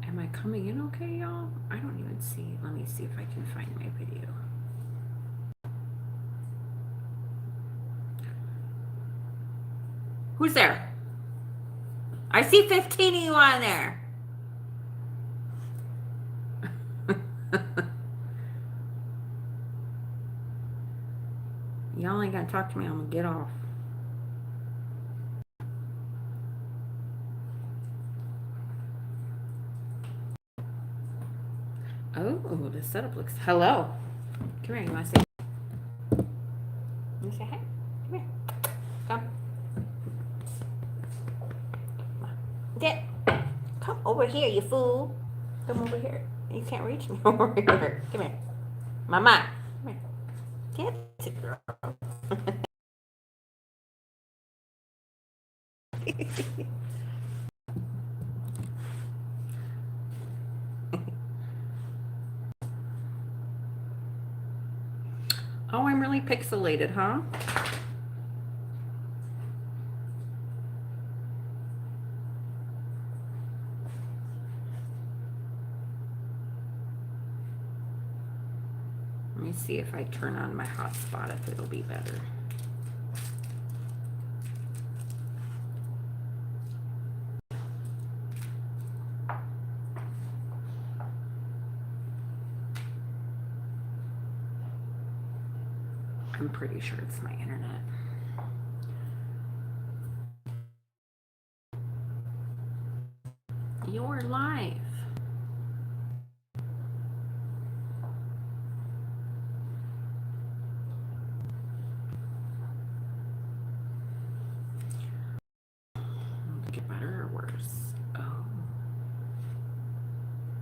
Am I coming in okay, y'all? I don't even see. Let me see if I can find my video. Who's there? I see 15 of you on there. Y'all ain't gonna talk to me. I'm gonna get off. Oh, the setup looks. Hello. Come here. You wanna say? You say hi. Come here. Come. Dad, come over here, you fool. Come over here. You can't reach me over here. Come here. Mama. Come here. That's it, girl. Oh, I'm really pixelated, huh? Let me see if I turn on my hotspot, if it'll be better. I'm pretty sure it's my internet. You're live. Get better or worse? Oh.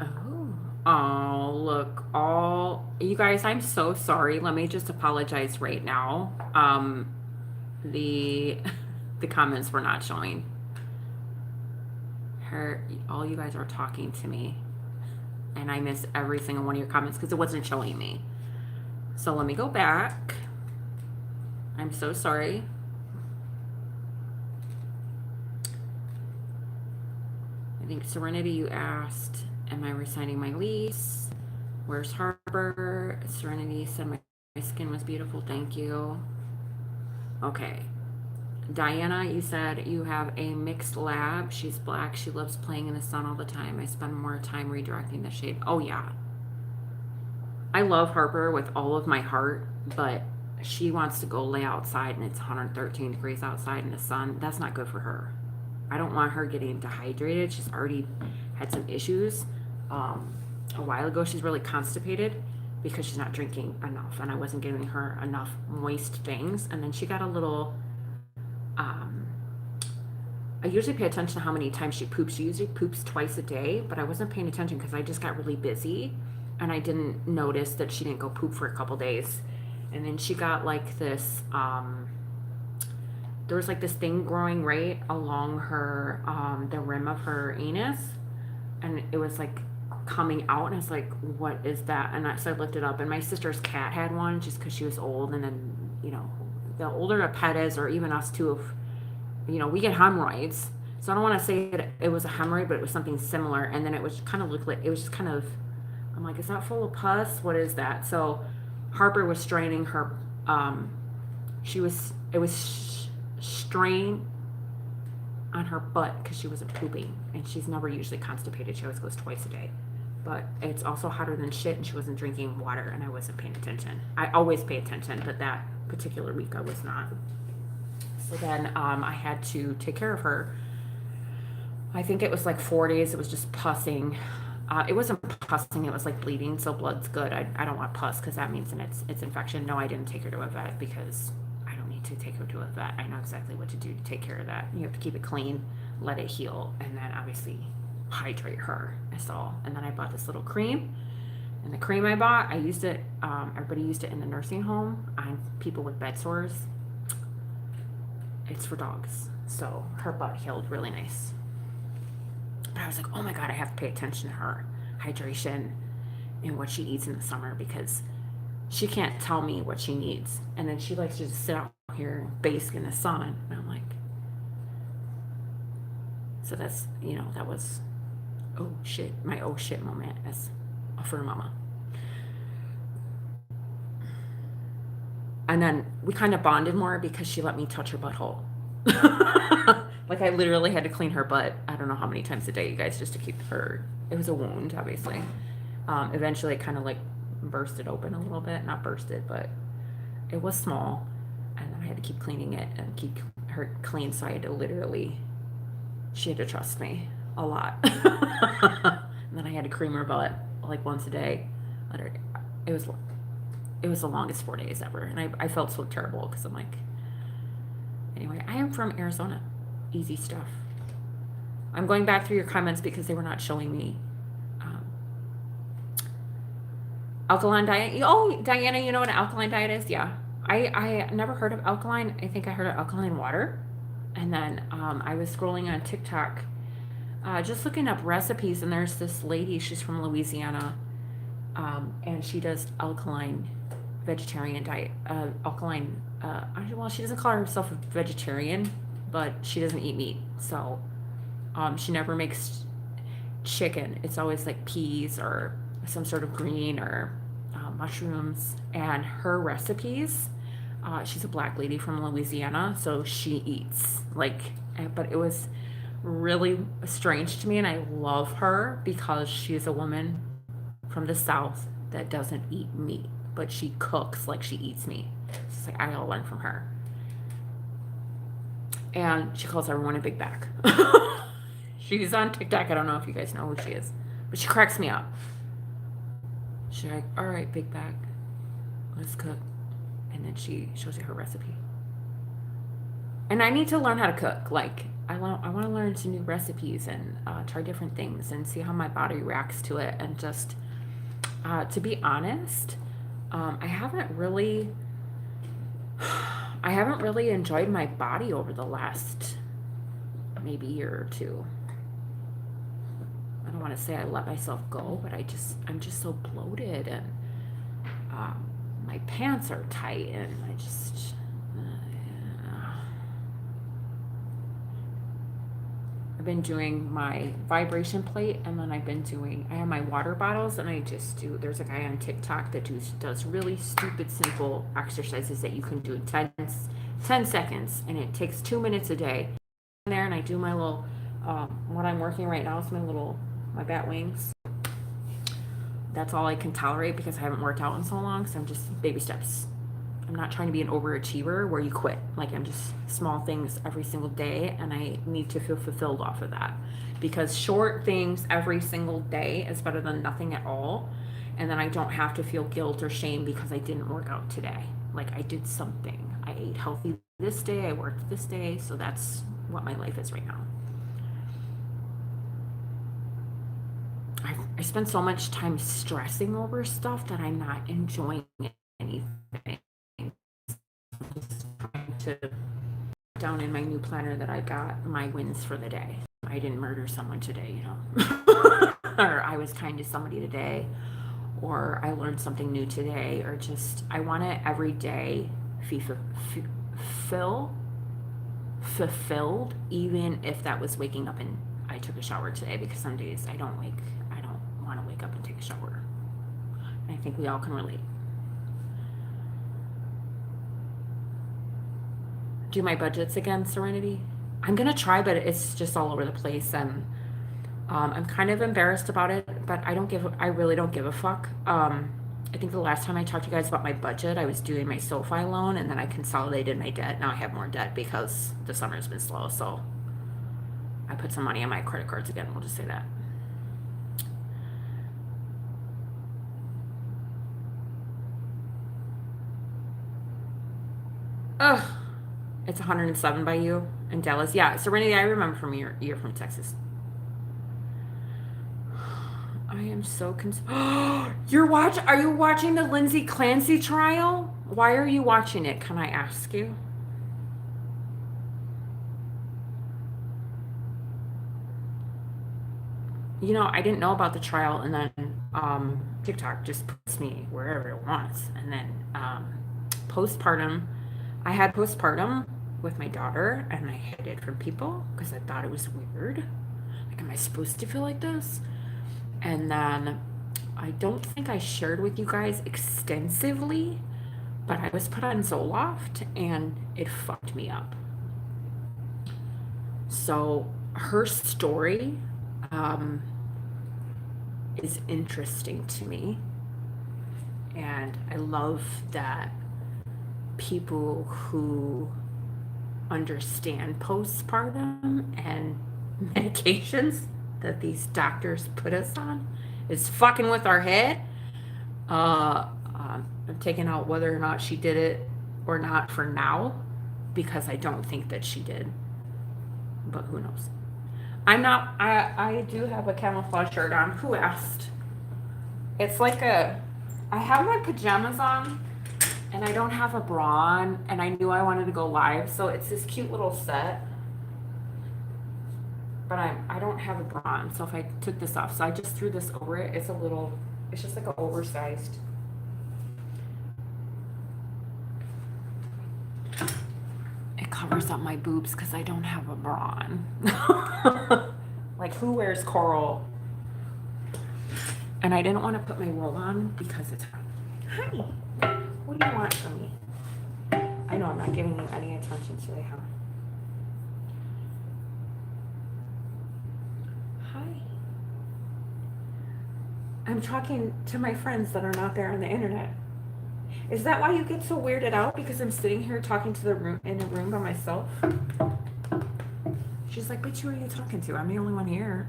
Oh. Oh, look. All you guys, I'm so sorry. Let me just apologize right now. The the comments were not showing. All you guys are talking to me, and I missed every single one of your comments because it wasn't showing me. So let me go back. I'm so sorry. I think Serenity, you asked, am I resigning my lease? Where's Harbor? Serenity said my skin was beautiful. Thank you. Okay. Diana, you said you have a mixed lab. She's black. She loves playing in the sun all the time. I spend more time redirecting the shade. Oh, yeah. I love Harper with all of my heart, but she wants to go lay outside and it's 113 degrees outside in the sun. That's not good for her. I don't want her getting dehydrated. She's already had some issues. A while ago, she's really constipated because she's not drinking enough, and I wasn't giving her enough moist things. And then she got a little... I usually pay attention to how many times she poops. She usually poops twice a day, but I wasn't paying attention because I just got really busy, and I didn't notice that she didn't go poop for a couple days. And then she got like this... there was like this thing growing right along her, the rim of her anus, and it was like coming out, and I was like, what is that? And so I looked it up, and my sister's cat had one just because she was old, and then, you know, the older a pet is, or even us too, if, you know, we get hemorrhoids. So I don't want to say that it was a hemorrhoid, but it was something similar, and then it was kind of looked like, it was just kind of, I'm like, is that full of pus? What is that? So Harper was straining her, it was strain on her butt because she wasn't pooping, and she's never usually constipated. She always goes twice a day, but it's also hotter than shit, and she wasn't drinking water, and I wasn't paying attention. I always pay attention, but that particular week I was not. So then I had to take care of her. I think it was like 4 days. It was just pussing. It wasn't pussing, it was like bleeding, so blood's good. I don't want pus because that means it's infection. No, I didn't take her to a vet because I don't need to take her to a vet. I know exactly what to do to take care of that. You have to keep it clean, let it heal, and then obviously hydrate her. So, and then I bought this little cream, and the cream I bought, I used it, everybody used it in the nursing home on people with bed sores. It's for dogs. So her butt healed really nice. But I was like, oh my God, I have to pay attention to her hydration and what she eats in the summer because she can't tell me what she needs. And then she likes to just sit out here and bask in the sun. And I'm like, so that's, you know, that was, oh shit, my oh shit moment as a fur mama. And then we kind of bonded more because she let me touch her butthole. Like I literally had to clean her butt. I don't know how many times a day, you guys, just to keep her. It was a wound, obviously. Eventually, it kind of like bursted open a little bit. Not bursted, but it was small. And then I had to keep cleaning it and keep her clean. So I had to literally, she had to trust me a lot. And then I had to cream her butt like once a day. Let her, it was the longest 4 days ever. And I felt so terrible because I'm like, anyway, I am from Arizona. Easy stuff. I'm going back through your comments because they were not showing me alkaline diet. Oh, Diana, you know what an alkaline diet is? Yeah. I never heard of alkaline. I think I heard of alkaline water. And then I was scrolling on TikTok, just looking up recipes, and there's this lady, she's from Louisiana, and she does alkaline vegetarian diet. Well, she doesn't call herself a vegetarian, but she doesn't eat meat. So she never makes chicken. It's always like peas or some sort of green or mushrooms. And her recipes, she's a black lady from Louisiana, so she eats like, but it was really strange to me, and I love her because she's a woman from the South that doesn't eat meat, but she cooks like she eats meat. It's like, I gotta learn from her. And she calls everyone a big back. She's on TikTok. I don't know if you guys know who she is, but she cracks me up. She's like, all right, big back, let's cook. And then she shows you her recipe. And I need to learn how to cook. Like, I want to learn some new recipes and try different things and see how my body reacts to it. And just, to be honest, I haven't really enjoyed my body over the last maybe year or two. I don't want to say I let myself go, but I'm just so bloated, and my pants are tight, and I just I've been doing my vibration plate, and then I have my water bottles, and there's a guy on TikTok that does really stupid, simple exercises that you can do in 10 seconds, and it takes 2 minutes a day. In there, and I do my little, what I'm working right now is my bat wings. That's all I can tolerate because I haven't worked out in so long, so I'm just baby steps. I'm not trying to be an overachiever where you quit. Like, I'm just small things every single day, and I need to feel fulfilled off of that, because short things every single day is better than nothing at all. And then I don't have to feel guilt or shame because I didn't work out today. Like, I did something. I ate healthy this day, I worked this day, so that's what my life is right now. I spend so much time stressing over stuff that I'm not enjoying anything. Trying to down in my new planner that I got my wins for the day. I didn't murder someone today, you know, or I was kind to somebody today, or I learned something new today, or just I want to every day fulfilled, even if that was waking up and I took a shower today, because some days I don't want to wake up and take a shower. And I think we all can relate. Do my budgets again, Serenity. I'm gonna try, but it's just all over the place, and I'm kind of embarrassed about it, but I really don't give a fuck. I think the last time I talked to you guys about my budget, I was doing my SoFi loan, and then I consolidated my debt. Now I have more debt because the summer's been slow, so I put some money on my credit cards again. We'll just say that. Ugh. It's 107 by you in Dallas. Yeah, Serenity, I remember from you're from Texas. I am so are you watching the Lindsay Clancy trial? Why are you watching it? Can I ask you? You know, I didn't know about the trial, and then TikTok just puts me wherever it wants. And then postpartum, I had postpartum with my daughter, and I hid it from people because I thought it was weird. Like, am I supposed to feel like this? And then I don't think I shared with you guys extensively, but I was put on Zoloft, and it fucked me up. So her story um, is interesting to me. And I love that people who understand postpartum and medications that these doctors put us on is fucking with our head. I'm taking out whether or not she did it or not for now because I don't think that she did, but who knows. I do have a camouflage shirt on. Who asked? It's like I have my pajamas on and I don't have a bra on, and I knew I wanted to go live, so it's this cute little set. But I don't have a bra on, so if I took this off, so I just threw this over it. It's just like an oversized. It covers up my boobs because I don't have a bra on. Like, who wears coral? And I didn't want to put my robe on because it's hot. Hi. What do you want from me? I know I'm not giving you any attention today, huh? Hi. I'm talking to my friends that are not there on the internet. Is that why you get so weirded out? Because I'm sitting here talking to in a room by myself? She's like, bitch, who are you talking to? I'm the only one here.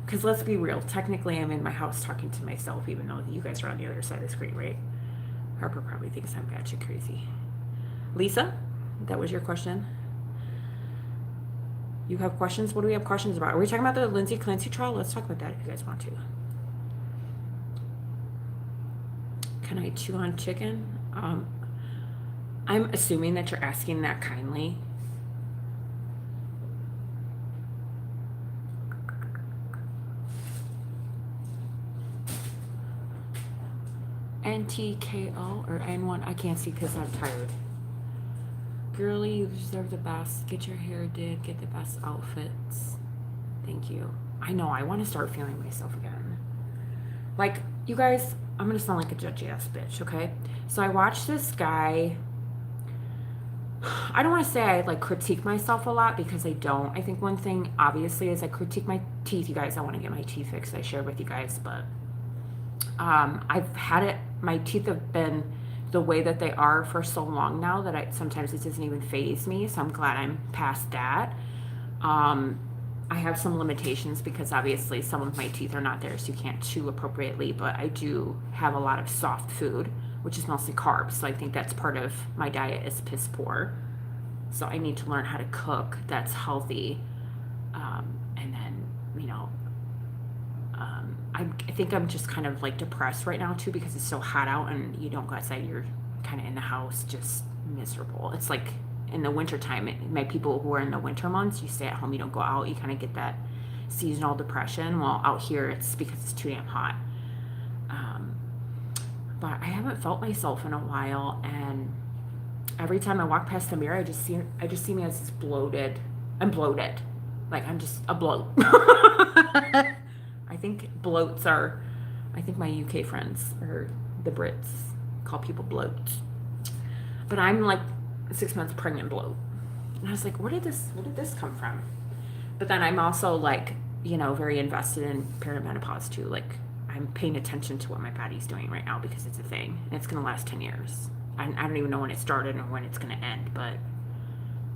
Because let's be real, technically I'm in my house talking to myself, even though you guys are on the other side of the screen, right? Harper probably thinks I'm batshit crazy. Lisa, that was your question? You have questions? What do we have questions about? Are we talking about the Lindsay Clancy trial? Let's talk about that if you guys want to. Can I chew on chicken? I'm assuming that you're asking that kindly. NTKO or N1? I can't see because I'm tired. Girly, you deserve the best. Get your hair did. Get the best outfits. Thank you. I know. I want to start feeling myself again. Like, you guys, I'm going to sound like a judgy ass bitch, okay? So I watched this guy. I don't want to say I like critique myself a lot because I don't. I think one thing obviously is I critique my teeth. You guys, I want to get my teeth fixed. I shared with you guys, but I've had it. My teeth have been the way that they are for so long now that sometimes it doesn't even faze me. So I'm glad I'm past that. I have some limitations because obviously some of my teeth are not there, so you can't chew appropriately. But I do have a lot of soft food, which is mostly carbs. So I think that's part of my diet is piss poor. So I need to learn how to cook that's healthy. And then, you know, I think I'm just kind of like depressed right now too because it's so hot out and you don't go outside. You're kind of in the house, just miserable. It's like in the winter time, my people who are in the winter months, you stay at home, you don't go out, you kind of get that seasonal depression. Well, out here it's because it's too damn hot. But I haven't felt myself in a while, and every time I walk past the mirror, I just see me as this bloated. I'm bloated, like I'm just a bloat. I think bloats are. I think my UK friends or the Brits call people bloats, but I'm like 6 months pregnant bloat, and I was like, where did this come from? But then I'm also like, you know, very invested in perimenopause too. Like I'm paying attention to what my body's doing right now because it's a thing and it's gonna last 10 years. I don't even know when it started or when it's gonna end, but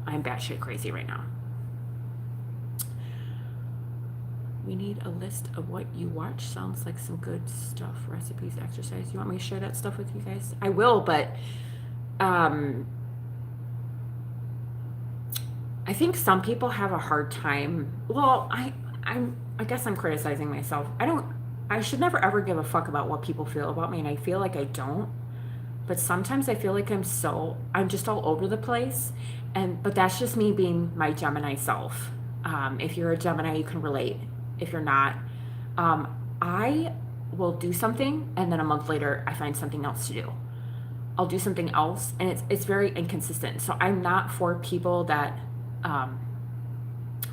I'm batshit crazy right now. We need a list of what you watch. Sounds like some good stuff. Recipes, exercise. You want me to share that stuff with you guys? I will, but I think some people have a hard time. Well, I guess I'm criticizing myself. I should never ever give a fuck about what people feel about me, and I feel like I don't. But sometimes I feel like I'm just all over the place, but that's just me being my Gemini self. If you're a Gemini, you can relate. If you're not, I will do something, and then a month later, I find something else to do. I'll do something else, and it's very inconsistent. So I'm not for people that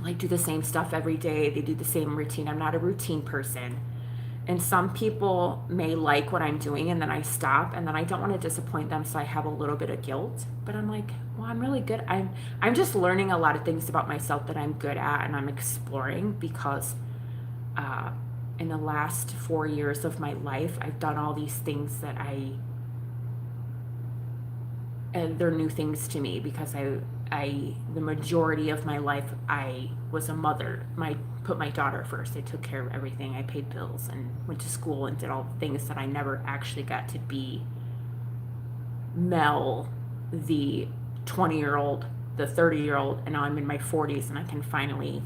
like do the same stuff every day. They do the same routine. I'm not a routine person. And some people may like what I'm doing and then I stop and then I don't want to disappoint them, so I have a little bit of guilt. But I'm like, well, I'm really good. I'm just learning a lot of things about myself that I'm good at and I'm exploring because uh, in the last 4 years of my life, I've done all these things that and they're new things to me because the majority of my life I was a mother. Put my daughter first. I took care of everything. I paid bills and went to school and did all the things that I never actually got to be Mel, the 20-year-old, the 30-year-old, and now I'm in my 40s and I can finally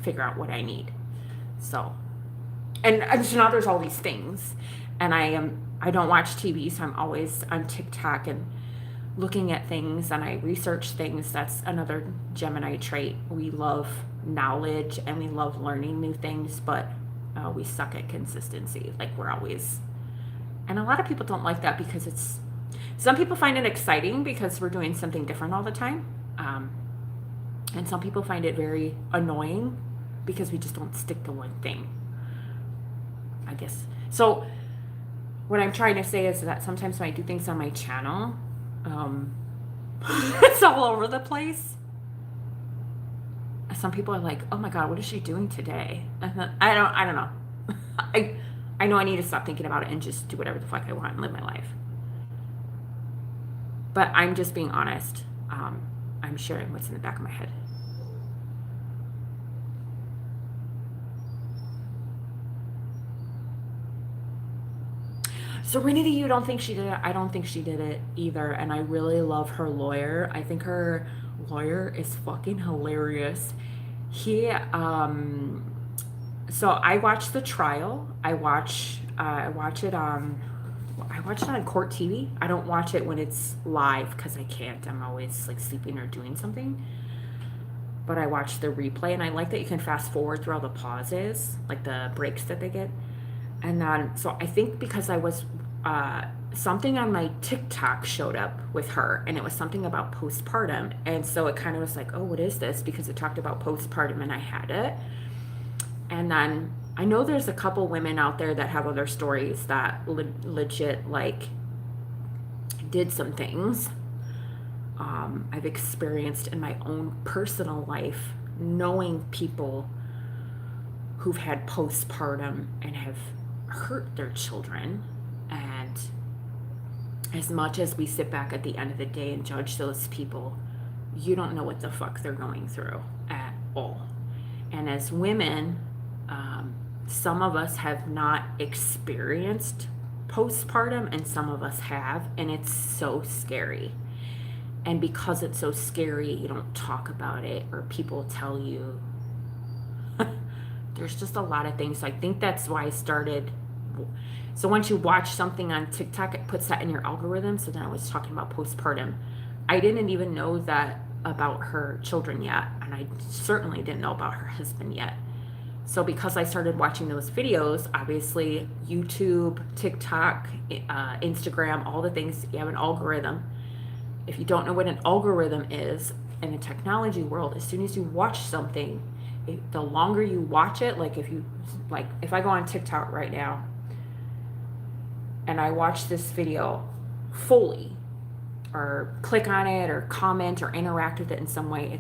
figure out what I need. So, and so now there's all these things, and I don't watch TV, so I'm always on TikTok and looking at things, and I research things. That's another Gemini trait. We love knowledge and we love learning new things, but we suck at consistency. Like we're always, and a lot of people don't like that because some people find it exciting because we're doing something different all the time. And some people find it very annoying because we just don't stick to one thing, I guess. So what I'm trying to say is that sometimes when I do things on my channel, it's all over the place. Some people are like, "Oh my God, what is she doing today?" And I don't know. I know I need to stop thinking about it and just do whatever the fuck I want and live my life. But I'm just being honest. I'm sharing what's in the back of my head. Serenity, you don't think she did it? I don't think she did it either. And I really love her lawyer. I think her lawyer is fucking hilarious. So I watch the trial. I watch it on Court TV. I don't watch it when it's live because I can't. I'm always like sleeping or doing something. But I watch the replay, and I like that you can fast forward through all the pauses, like the breaks that they get. And then, so I think because I was, something on my TikTok showed up with her, and it was something about postpartum. And so it kind of was like, oh, what is this? Because it talked about postpartum, and I had it. And then I know there's a couple women out there that have other stories that legit, like, did some things. I've experienced in my own personal life knowing people who've had postpartum and have hurt their children. And as much as we sit back at the end of the day and judge those people, you don't know what the fuck they're going through at all. And as women, some of us have not experienced postpartum and some of us have, and it's so scary. And because it's so scary, you don't talk about it, or people tell you. There's just a lot of things. So I think that's why I started. So once you watch something on TikTok, it puts that in your algorithm. So then I was talking about postpartum. I didn't even know that about her children yet. And I certainly didn't know about her husband yet. So because I started watching those videos, obviously YouTube, TikTok, Instagram, all the things, you have an algorithm. If you don't know what an algorithm is in the technology world, as soon as you watch something, the longer you watch it, if I go on TikTok right now and I watch this video fully, or click on it or comment or interact with it in some way,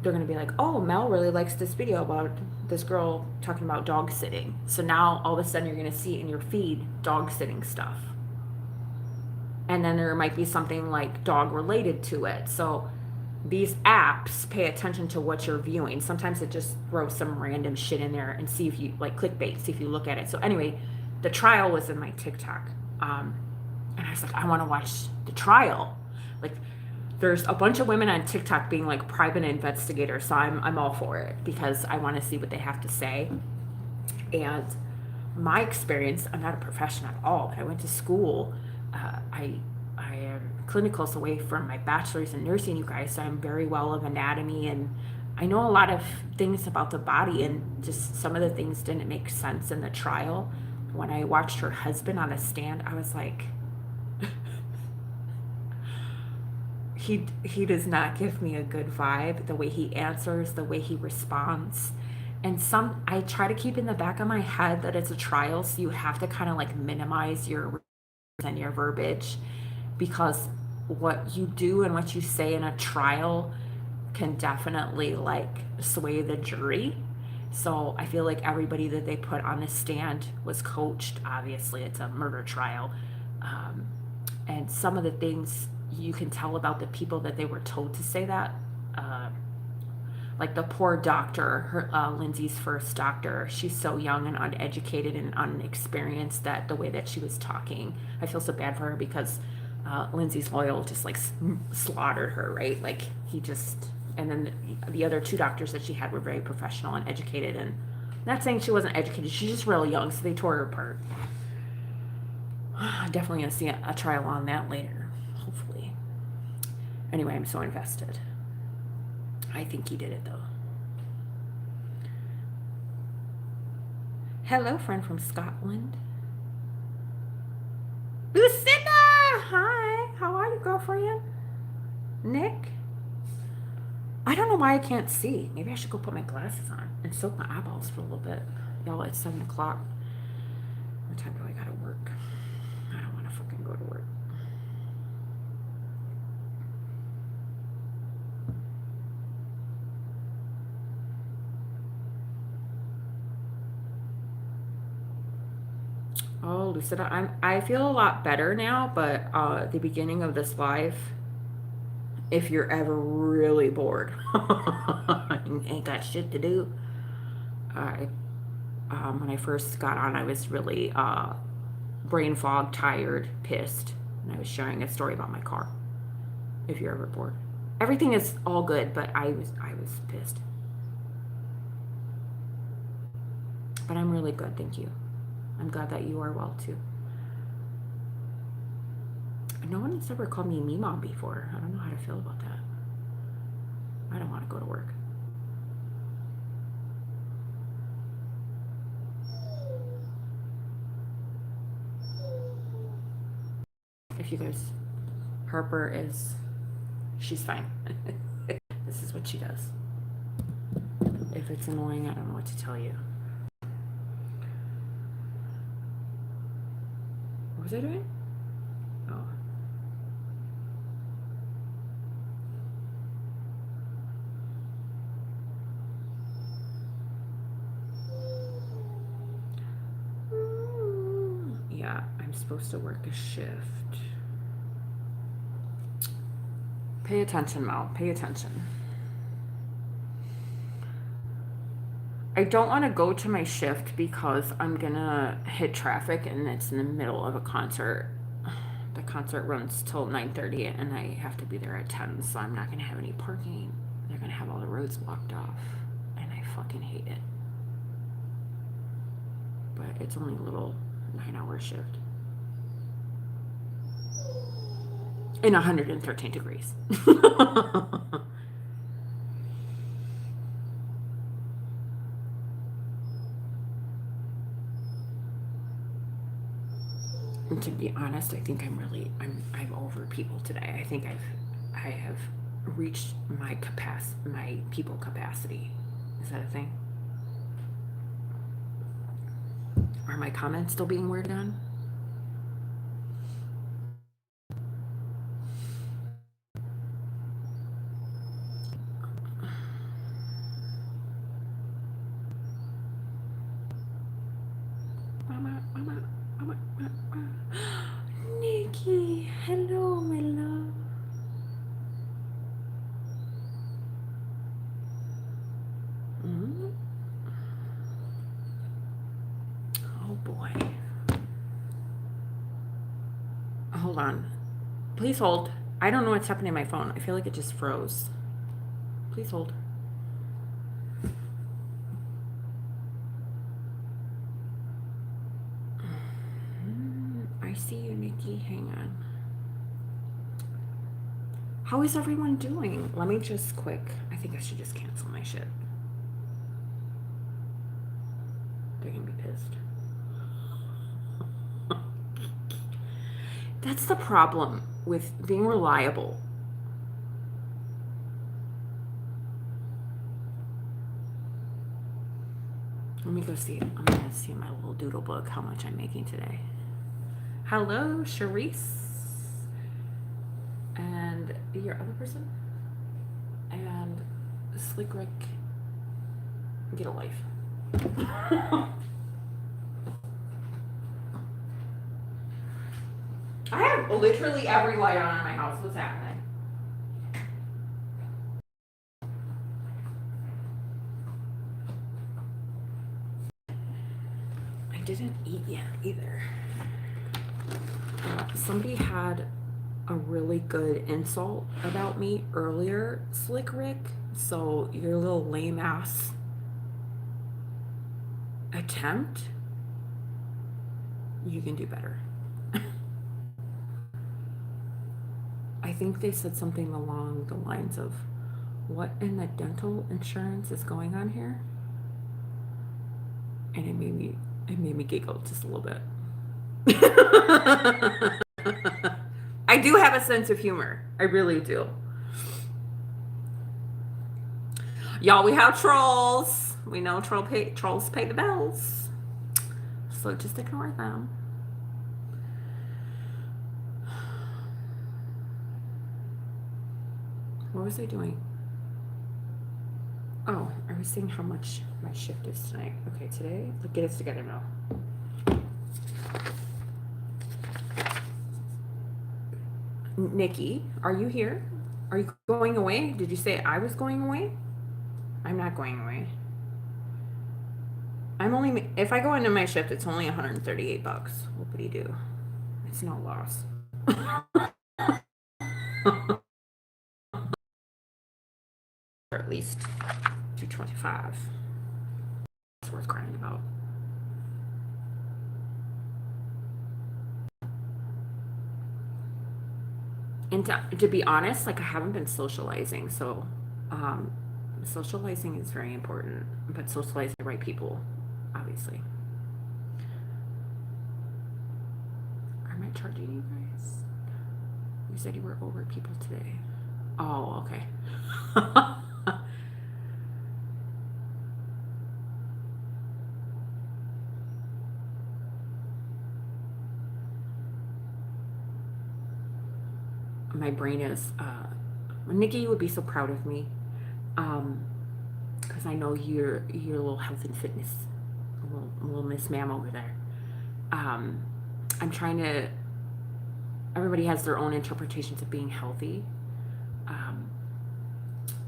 they're gonna be like, oh, Mel really likes this video about this girl talking about dog sitting. So now all of a sudden you're gonna see in your feed dog sitting stuff. And then there might be something like dog related to it. So these apps pay attention to what you're viewing. Sometimes it just throws some random shit in there and see if you, like clickbait, see if you look at it. So anyway, the trial was in my TikTok. And I was like, I want to watch the trial. Like, there's a bunch of women on TikTok being like private investigators. So I'm all for it because I want to see what they have to say. And my experience, I'm not a professional at all, but I went to school. I am clinicals away from my bachelor's in nursing, you guys, so I'm very well of anatomy, and I know a lot of things about the body, and just some of the things didn't make sense in the trial. When I watched her husband on a stand, I was like, he does not give me a good vibe. The way he answers, the way he responds, And I try to keep in the back of my head that it's a trial, so you have to kind of like minimize your words and your verbiage, because what you do and what you say in a trial can definitely like sway the jury. So I feel like everybody that they put on the stand was coached. Obviously, it's a murder trial. Um, and some of the things you can tell about the people that they were told to say that. Uh, like the poor doctor, Lindsay's first doctor, she's so young and uneducated and unexperienced that the way that she was talking, I feel so bad for her because Lindsay's lawyer just like slaughtered her, right? Like he just, and then the other two doctors that she had were very professional and educated, and not saying she wasn't educated, she's just real young, so they tore her apart. I'm definitely gonna see a trial on that later, hopefully. Anyway, I'm so invested. I think he did it though. Hello, friend from Scotland. Lucinda! Hi. How are you, girlfriend? Nick? I don't know why I can't see. Maybe I should go put my glasses on and soak my eyeballs for a little bit. Y'all, it's 7 o'clock. What time do I gotta work? I don't want to fucking go to work. Oh, Lucinda, I feel a lot better now, but at the beginning of this live, if you're ever really bored and ain't got shit to do, when I first got on, I was really brain fog, tired, pissed, and I was sharing a story about my car. If you're ever bored, everything is all good, but I was pissed. But I'm really good, thank you. I'm glad that you are well too. No one has ever called me Mom before. I don't know how to feel about that. I don't want to go to work. If you guys, Harper she's fine. This is what she does. If it's annoying, I don't know what to tell you. What was I doing? Oh. Yeah, I'm supposed to work a shift. Pay attention, Mel. Pay attention. I don't want to go to my shift because I'm gonna hit traffic and it's in the middle of a concert. The concert runs till 9:30 and I have to be there at 10, so I'm not gonna have any parking. They're gonna have all the roads blocked off, and I fucking hate it. But it's only a little 9-hour shift. In 113 degrees. And to be honest, I think I'm over people today. I think I have reached my people capacity. Is that a thing? Are my comments still being weirded on? Nikki, hello, my love. Oh boy. Hold on. Please hold. I don't know what's happening to my phone. I feel like it just froze. Please hold. I see you, Nikki. Hang on. How is everyone doing? Let me just quick. I think I should just cancel my shit. They're gonna be pissed. That's the problem with being reliable. Let me go see. I'm gonna see in my little doodle book how much I'm making today. Hello, Charisse. And your other person? And Slick Rick, get a life. I have literally every light on in my house. What's happening? I didn't eat yet either. Somebody had a really good insult about me earlier, Slick Rick. So your little lame ass attempt, you can do better. I think they said something along the lines of, what in the dental insurance is going on here? And it made me giggle just a little bit. I do have a sense of humor. I really do. Y'all, we have trolls. We know trolls pay the bills. So just ignore them. What was I doing? Oh, I was saying how much my shift is tonight. Okay, today, let's get us together now. Nikki, are you here? Are you going away? Did you say I was going away? I'm not going away. If I go into my shift, it's only $138. What would he do? It's no loss. Or at least $225. It's worth crying about. And to be honest, like, I haven't been socializing, so socializing is very important, but socialize the right people, obviously. Am I charging you guys? You said you were over people today. Oh, okay. My brain is, Nikki would be so proud of me, because I know you're a little health and fitness, a little Miss Ma'am over there. I'm trying to, everybody has their own interpretations of being healthy.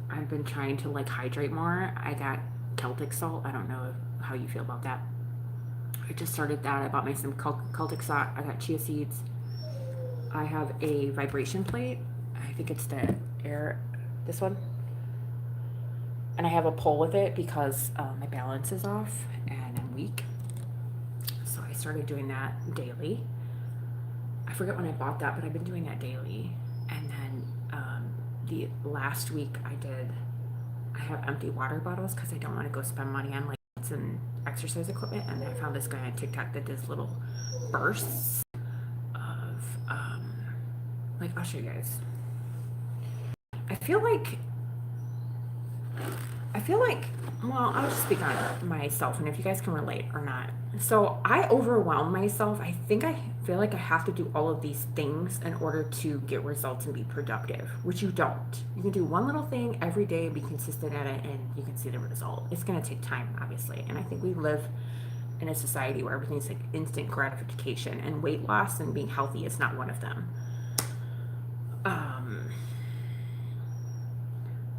I've been trying to, like, hydrate more. I got Celtic salt. I don't know how you feel about that. I just started that. I bought me some Celtic salt. I got chia seeds. I have a vibration plate. I think it's the this one. And I have a pole with it because my balance is off and I'm weak. So I started doing that daily. I forget when I bought that, but I've been doing that daily. And then the last week I have empty water bottles because I don't want to go spend money on lights and exercise equipment. And I found this guy on TikTok that does little bursts of, like, I'll show you guys. I feel like, well, I'll just speak on myself and if you guys can relate or not. So I overwhelm myself. I feel like I have to do all of these things in order to get results and be productive, which you don't. You can do one little thing every day and be consistent at it and you can see the result. It's going to take time, obviously. And I think we live in a society where everything's like instant gratification, and weight loss and being healthy is not one of them.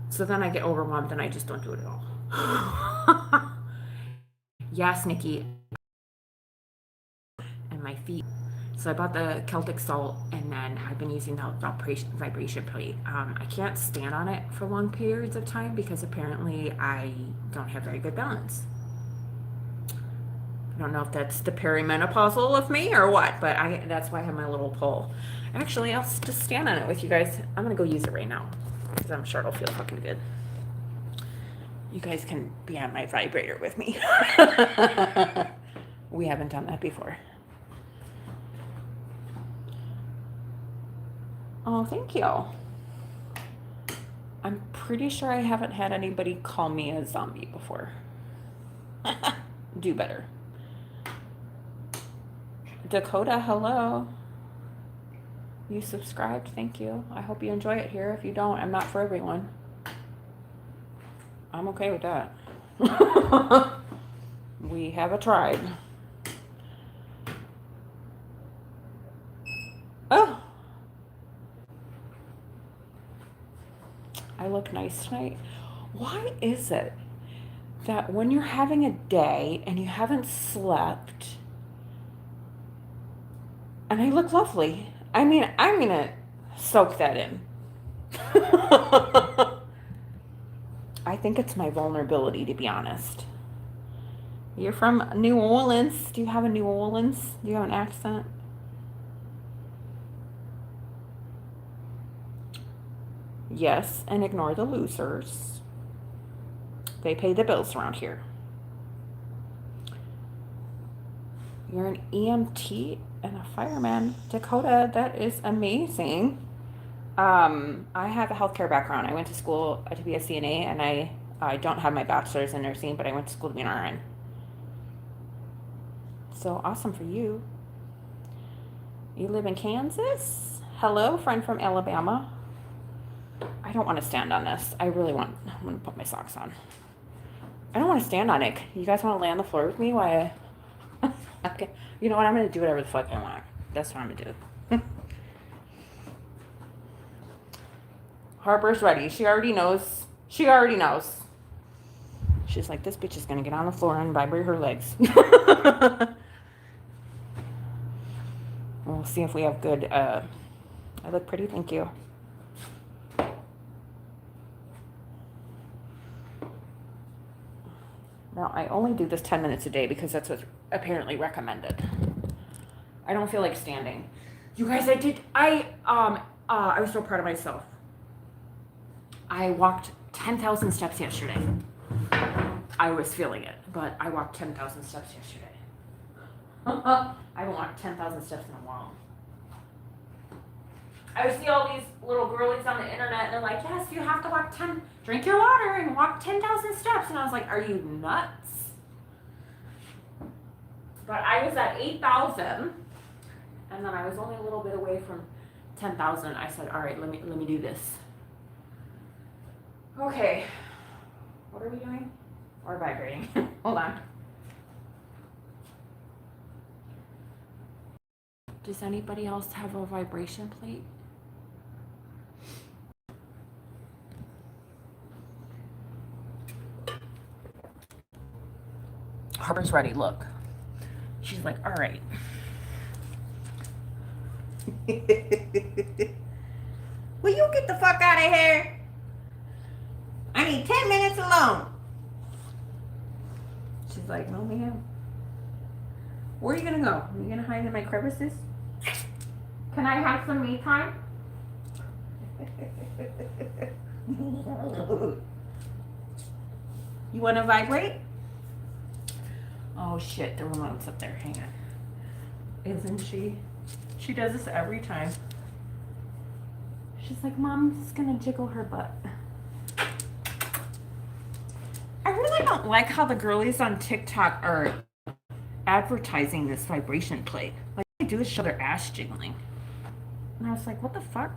So then I get overwhelmed and I just don't do it at all. Yes, Nikki. And my feet. So I bought the Celtic salt and then I've been using the vibration plate. I can't stand on it for long periods of time because apparently I don't have very good balance. I don't know if that's the perimenopausal of me or what, but that's why I have my little pole. Actually, I'll just stand on it with you guys. I'm going to go use it right now because I'm sure it'll feel fucking good. You guys can be on my vibrator with me. We haven't done that before. Oh, thank you. I'm pretty sure I haven't had anybody call me a zombie before. do better. Dakota, hello. You subscribed. Thank you. I hope you enjoy it here. If you don't, I'm not for everyone. I'm okay with that. We have a tribe. Oh, I look nice tonight. Why is it that when you're having a day and you haven't slept, and I look lovely? I mean, I'm gonna soak that in. I think it's my vulnerability, to be honest. You're from New Orleans. Do you have a New Orleans? Do you have an accent? Yes, and ignore the losers. They pay the bills around here. You're an EMT and a fireman. Dakota, that is amazing. I have a healthcare background. I went to school to be a CNA, and I don't have my bachelor's in nursing, but I went to school to be an RN. So awesome for you. You live in Kansas? Hello, friend from Alabama. I don't want to stand on this. I'm going to put my socks on. I don't want to stand on it. You guys want to lay on the floor with me? Why? Okay. You know what? I'm going to do whatever the fuck I want. That's what I'm going to do. Harper's ready. She already knows. She already knows. She's like, this bitch is going to get on the floor and vibrate her legs. We'll see if we have good, I look pretty, thank you. Now, I only do this 10 minutes a day because that's what's apparently recommended. I don't feel like standing. You guys, I was so proud of myself. I walked 10,000 steps yesterday. I was feeling it, but I walked 10,000 steps yesterday. I haven't walked 10,000 steps in a while. I see all these little girlies on the internet, and they're like, yes, you have to drink your water and walk 10,000 steps. And I was like, are you nuts? But I was at 8,000, and then I was only a little bit away from 10,000. I said, all right, let me do this. Okay. What are we doing? We're vibrating. Hold on. Does anybody else have a vibration plate? Harper's ready, look. She's like, all right. Will you get the fuck out of here? I need 10 minutes alone. She's like, no ma'am. Where are you gonna go? Are you gonna hide in my crevices? Can I have some me time? You wanna vibrate? Oh shit, the remote's up there. Hang on. Isn't she? She does this every time. She's like, Mom, just gonna jiggle her butt. I really don't like how the girlies on TikTok are advertising this vibration plate. Like, all they do is show their ass jiggling. And I was like, what the fuck?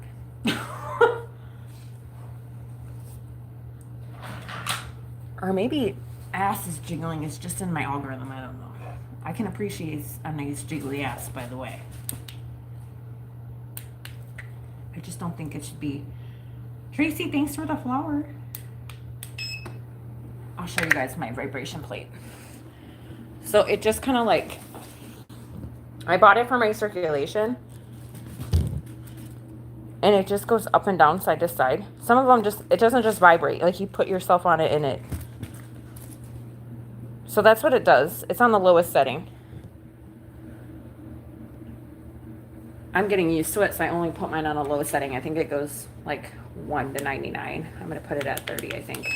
Or maybe ass is jiggling is just in my algorithm. I don't know. I can appreciate a nice jiggly ass, by the way. I just don't think it should be. Tracy, thanks for the flower. I'll show you guys my vibration plate. So it just kind of like, I bought it for my circulation. And it just goes up and down side to side. Some of them just, it doesn't just vibrate. Like you put yourself on it and it. So that's what it does. It's on the lowest setting. I'm getting used to it, so I only put mine on the lowest setting. I think it goes like 1 to 99. I'm going to put it at 30, I think.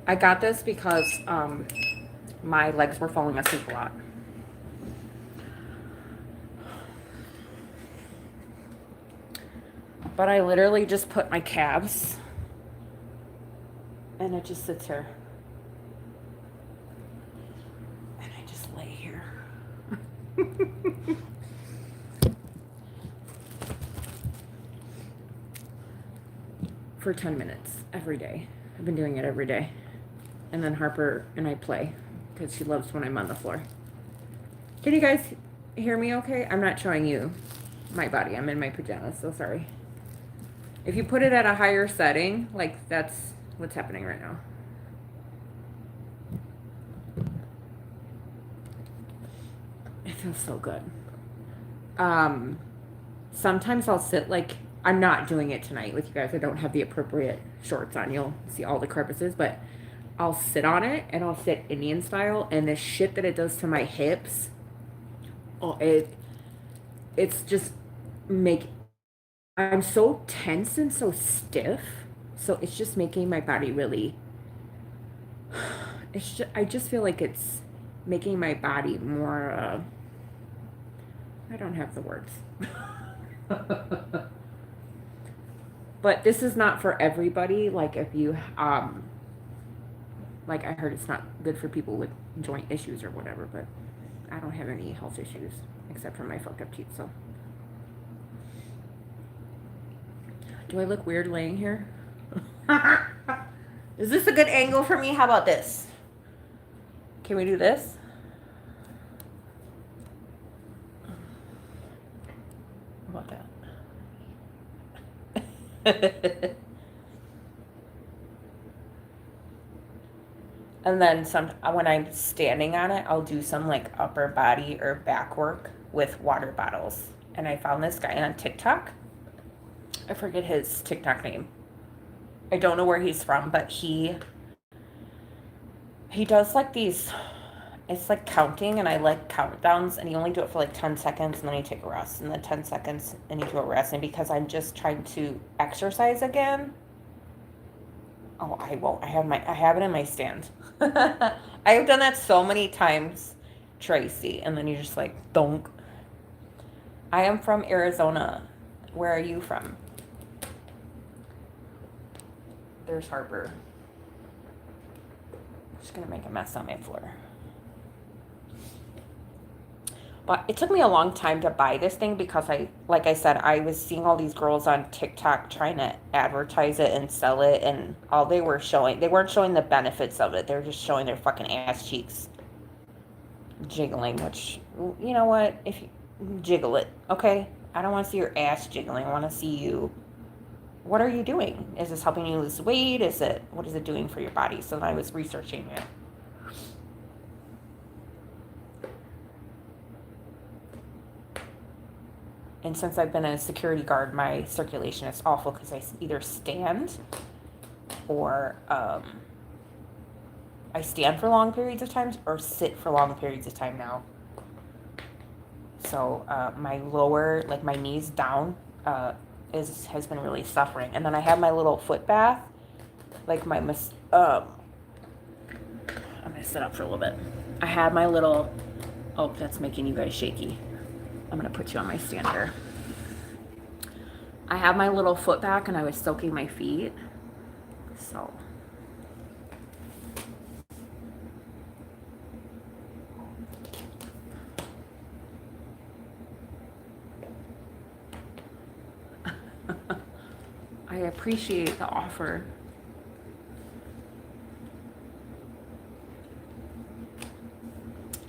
I got this because my legs were falling asleep a lot. But I literally just put my calves And it just sits here. And I just lay here. For 10 minutes every day. I've been doing it every day. And then Harper and I play because she loves when I'm on the floor. Can you guys hear me okay? I'm not showing you my body. I'm in my pajamas, so sorry. If you put it at a higher setting, like that's what's happening right now. It feels so good. Sometimes I'll sit like, I'm not doing it tonight with you guys. I don't have the appropriate shorts on. You'll see all the crevices, but I'll sit on it and I'll sit Indian style, and the shit that it does to my hips, oh, it's just I'm so tense and so stiff, so it's just making my body really, I just feel like it's making my body more, I don't have the words. But this is not for everybody. Like if you, like I heard it's not good for people with joint issues or whatever, but I don't have any health issues except for my fucked up teeth, so. Do I look weird laying here? Is this a good angle for me? How about this? Can we do this? How about that? And then when I'm standing on it, I'll do some like upper body or back work with water bottles. And I found this guy on TikTok. I forget his TikTok name. I don't know where he's from, but he does like these, it's like counting, and I like countdowns, and you only do it for like 10 seconds and then you take a rest, and then 10 seconds and you do a rest. And because I'm just trying to exercise again, oh, I won't. I have it in my stand. I have done that so many times, Tracy, and then you're just like, donk. I am from Arizona. Where are you from? There's Harper. I'm just gonna make a mess on my floor. But it took me a long time to buy this thing because like I said, I was seeing all these girls on TikTok trying to advertise it and sell it, and all they weren't showing the benefits of it. They were just showing their fucking ass cheeks jiggling, which, you know what? If you jiggle it, okay? I don't want to see your ass jiggling. I want to see you. What are you doing? Is this helping you lose weight? What is it doing for your body? So then I was researching it. And since I've been a security guard, my circulation is awful because I either stand or I stand for long periods of time or sit for long periods of time now. So my lower, like my knees down, has been really suffering. And then I have my little foot bath, like I'm gonna sit up for a little bit. I had my little, oh, that's making you guys shaky. I'm gonna put you on my stand here. I have my little foot back and I was soaking my feet. So. I appreciate the offer.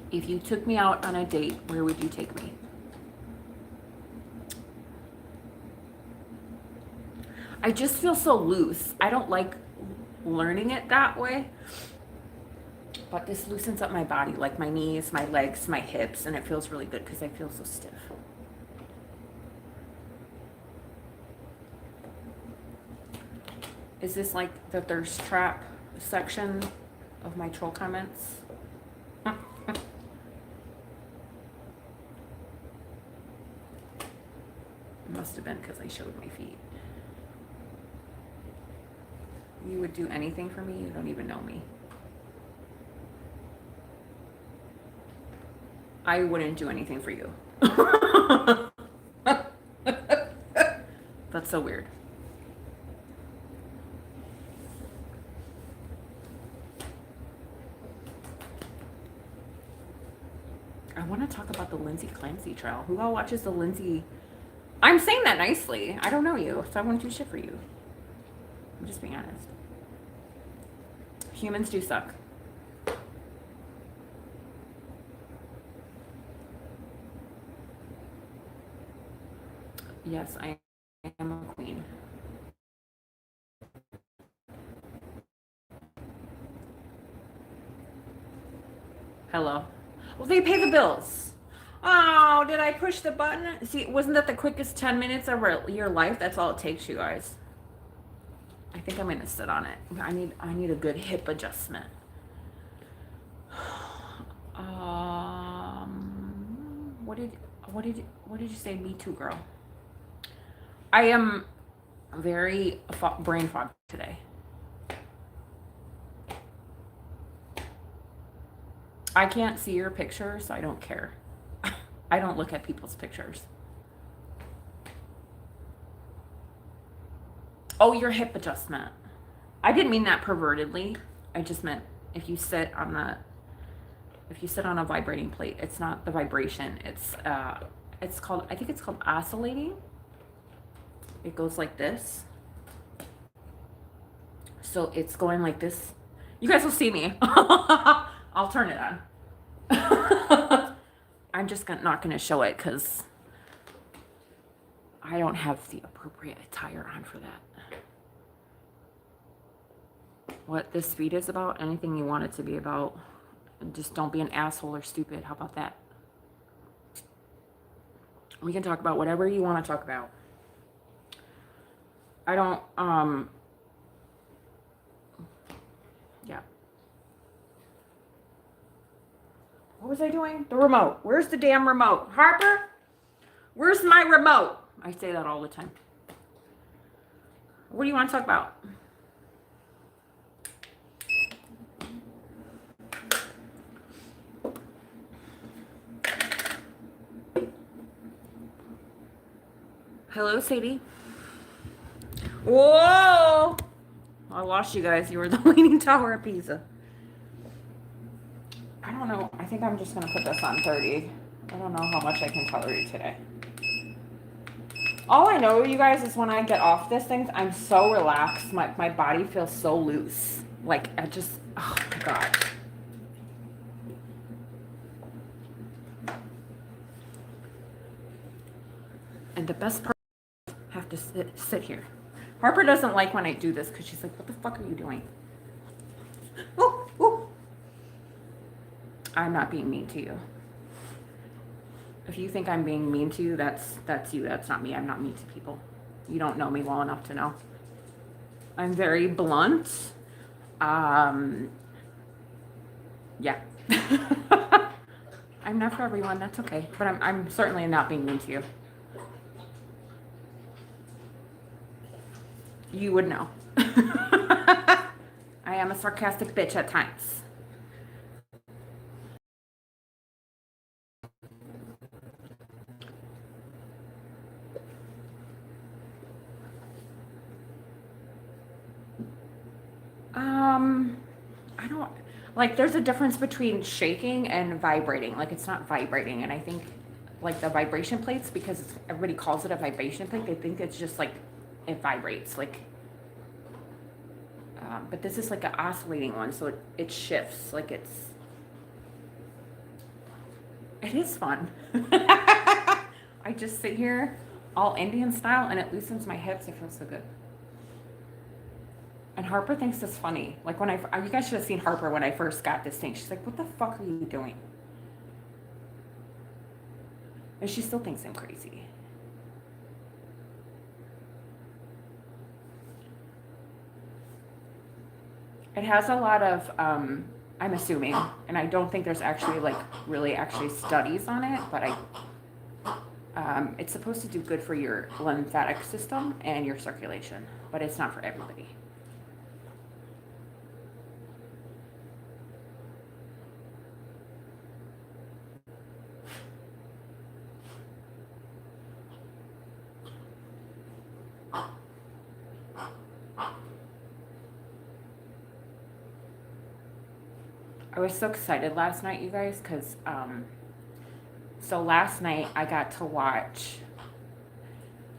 If you took me out on a date, where would you take me? I just feel so loose. I don't like learning it that way. But this loosens up my body, like my knees, my legs, my hips, and it feels really good because I feel so stiff. Is this like the thirst trap section of my troll comments? Must have been because I showed my feet. You would do anything for me? You don't even know me. I wouldn't do anything for you. That's so weird. I want to talk about the Lindsay Clancy trial. Who all watches the Lindsay? I'm saying that nicely. I don't know you, so I won't do shit for you. I'm just being honest. Humans do suck. Yes, I am a queen. Hello. Well, they pay the bills. Oh, did I push the button? See, wasn't that the quickest 10 minutes of your life? That's all it takes, you guys. I think I'm gonna sit on it. I need a good hip adjustment. What did you say? Me too, girl. I am very brain fog today. I can't see your picture, so I don't care. I don't look at people's pictures. Oh, your hip adjustment. I didn't mean that pervertedly. I just meant if you sit on a vibrating plate, it's not the vibration. It's called, I think it's called oscillating. It goes like this. So it's going like this. You guys will see me. I'll turn it on. I'm just not going to show it because I don't have the appropriate attire on for that. What this speed is about, anything you want it to be about. Just don't be an asshole or stupid. How about that? We can talk about whatever you want to talk about. I don't, yeah. What was I doing? The remote. Where's the damn remote? Harper? Where's my remote? I say that all the time. What do you want to talk about? Hello, Sadie. Whoa! I lost you guys. You were the Leaning Tower of Pisa. I don't know. I think I'm just going to put this on 30. I don't know how much I can tolerate today. All I know, you guys, is when I get off this thing, I'm so relaxed. My body feels so loose. Like, I just, oh my God. And the best part, I have to sit here. Harper doesn't like when I do this because she's like, what the fuck are you doing? Ooh, ooh. I'm not being mean to you. If you think I'm being mean to you, that's you. That's not me. I'm not mean to people. You don't know me well enough to know. I'm very blunt. Yeah. I'm not for everyone. That's okay. But I'm certainly not being mean to you. You would know. I am a sarcastic bitch at times. I don't, like, there's a difference between shaking and vibrating. Like, it's not vibrating. And I think, like, the vibration plates, because everybody calls it a vibration plate, they think it's just, like, it vibrates. Like, but this is, like, an oscillating one, so it shifts. Like, it is fun. I just sit here all Indian style, and it loosens my hips. It feels so good. And Harper thinks it's funny. Like, when you guys should have seen Harper when I first got this thing. She's like, what the fuck are you doing? And she still thinks I'm crazy. It has a lot of, I'm assuming, and I don't think there's actually, like, really actually studies on it, but it's supposed to do good for your lymphatic system and your circulation, but it's not for everybody. I was so excited last night, you guys, because So last night I got to watch,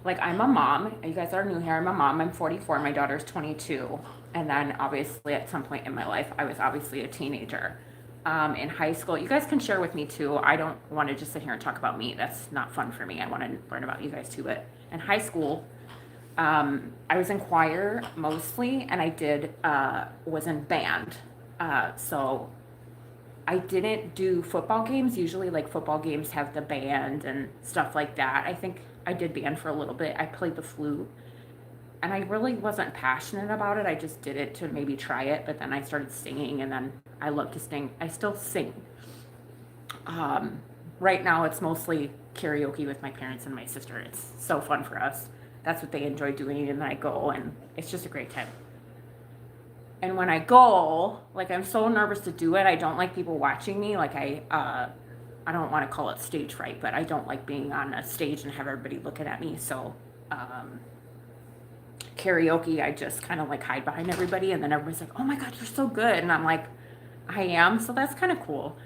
like, I'm a mom. You guys are new here. I'm a mom. I'm 44. My daughter's 22. And then obviously at some point in my life, I was obviously a teenager. In high school, you guys can share with me too. I don't want to just sit here and talk about me. That's not fun for me. I want to learn about you guys too. But in high school, I was in choir mostly, and I was in band. So I didn't do football games. Usually, like, football games have the band and stuff like that. I think I did band for a little bit. I played the flute, and I really wasn't passionate about it. I just did it to maybe try it, but then I started singing, and then I love to sing. I still sing. Right now, it's mostly karaoke with my parents and my sister. It's so fun for us. That's what they enjoy doing, and then I go, and it's just a great time. And when I go, like, I'm so nervous to do it. I don't like people watching me. Like, I don't want to call it stage fright, but I don't like being on a stage and have everybody looking at me. So, karaoke, I just kind of like hide behind everybody, and then everybody's like, "Oh my God, you're so good," and I'm like, "I am." So that's kind of cool.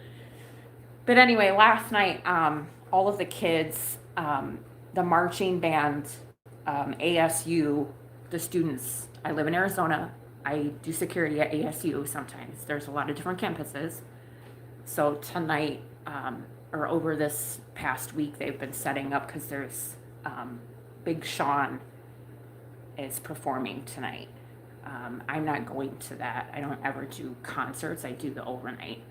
But anyway, last night, all of the kids, the marching band, ASU, the students. I live in Arizona. I do security at ASU sometimes. There's a lot of different campuses. So tonight, or over this past week, they've been setting up because there's Big Sean is performing tonight. I'm not going to that. I don't ever do concerts. I do the overnight.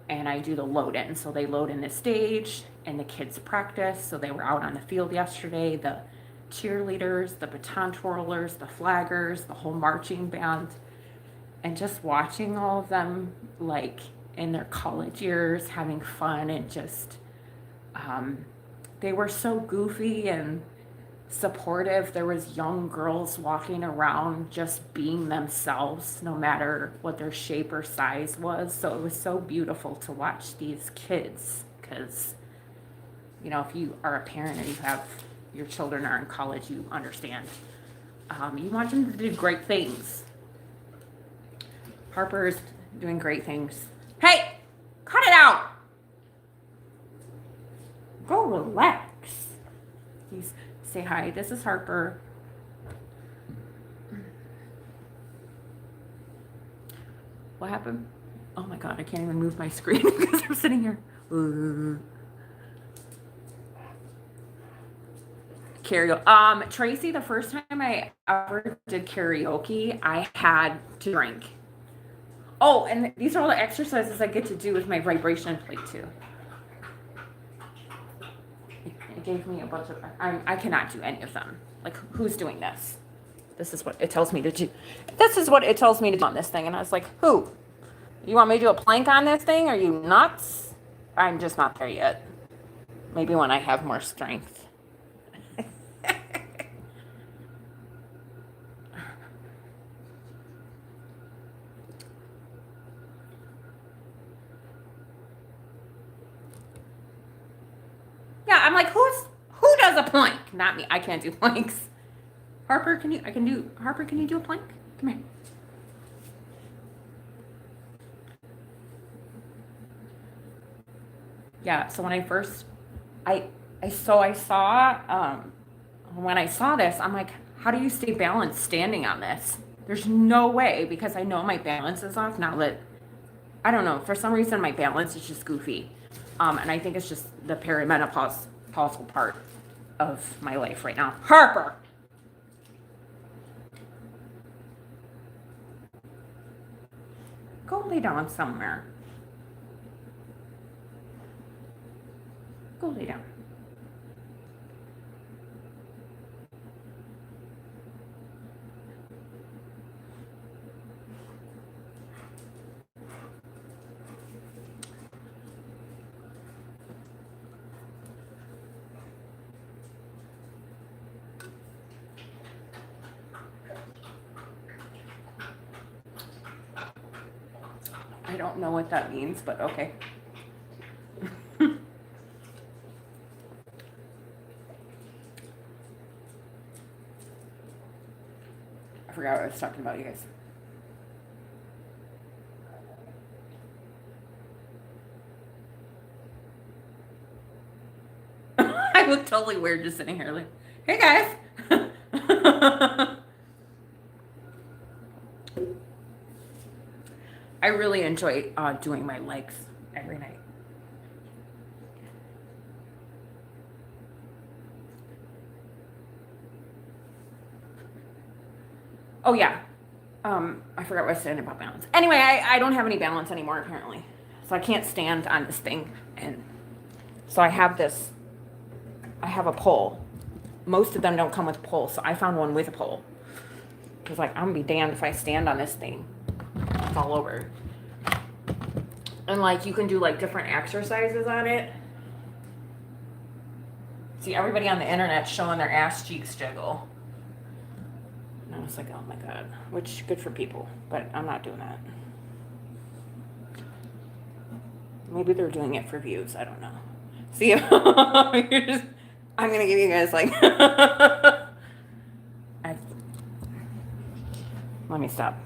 And I do the load in. So they load in the stage and the kids practice. So they were out on the field yesterday. The cheerleaders, the baton twirlers, the flaggers, the whole marching band. And just watching all of them, like, in their college years, having fun, and just, they were so goofy and supportive. There was young girls walking around just being themselves, no matter what their shape or size was. So it was so beautiful to watch these kids, because, you know, if you are a parent and you have your children are in college, you understand. You want them to do great things. Harper's doing great things. Hey, cut it out. Go relax. He's say hi. This is Harper. What happened? Oh my God, I can't even move my screen because I'm sitting here. Karaoke. Tracy, the first time I ever did karaoke, I had to drink. Oh, and these are all the exercises I get to do with my vibration plate too. It gave me a bunch of, I cannot do any of them. Like, who's doing this? This is what it tells me to do. This is what it tells me to do on this thing. And I was like, who? You want me to do a plank on this thing? Are you nuts? I'm just not there yet. Maybe when I have more strength. Yeah, I'm like, who does a plank? Not me. I can't do planks. Harper, can you do a plank? Come here. Yeah, so when I first I saw when I saw this, I'm like, how do you stay balanced standing on this? There's no way, because I know my balance is off now that, I don't know, for some reason my balance is just goofy. And I think it's just the pausal part of my life right now. Harper! Go lay down somewhere. Go lay down. I don't know what that means, but okay. I forgot what I was talking about, you guys. I look totally weird just sitting here like, hey guys. I really enjoy doing my legs every night. Oh yeah. I forgot what I was saying about balance. Anyway, I don't have any balance anymore apparently. So I can't stand on this thing. And so I have a pole. Most of them don't come with a pole, so I found one with a pole. Because like, I'm gonna be damned if I stand on this thing. It's all over. And like, you can do like different exercises on it. See, everybody on the internet showing their ass cheeks jiggle. And I was like, oh my God, which good for people, but I'm not doing that. Maybe they're doing it for views. I don't know. See, I'm gonna give you guys like, let me stop.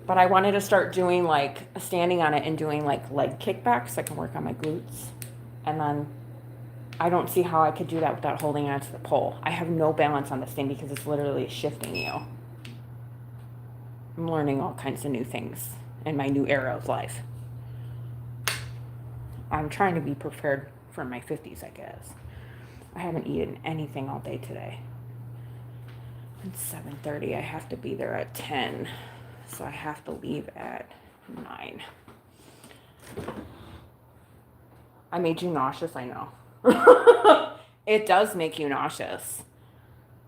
But I wanted to start doing like standing on it and doing like leg kickbacks so I can work on my glutes. And then I don't see how I could do that without holding onto the pole. I have no balance on this thing because it's literally shifting you. I'm learning all kinds of new things in my new era of life. I'm trying to be prepared for my 50s, I guess. I haven't eaten anything all day today. It's 7:30. I have to be there at 10. So I have to leave at 9. I made you nauseous, I know. It does make you nauseous.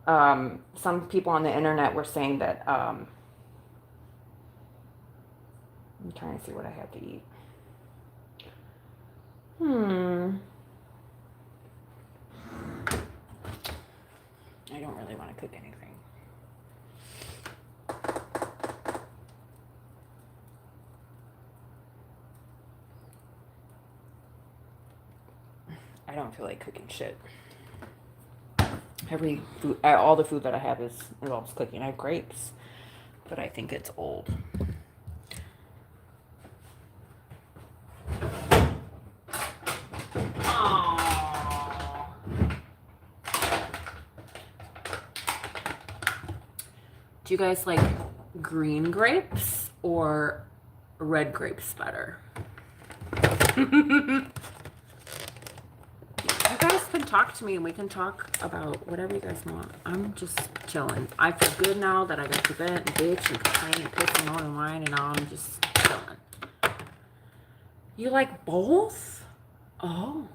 Some people on the internet were saying that, I'm trying to see what I have to eat. I don't really want to cook anything. I don't feel like cooking shit. All the food that I have involves cooking. I have grapes, but I think it's old. Aww. Do you guys like green grapes or red grapes better? You guys can talk to me and we can talk about whatever you guys want. I'm just chilling. I feel good now that I got to vent and bitch and complain and piss and moan and whine, and now I'm just chilling. You like both? Oh.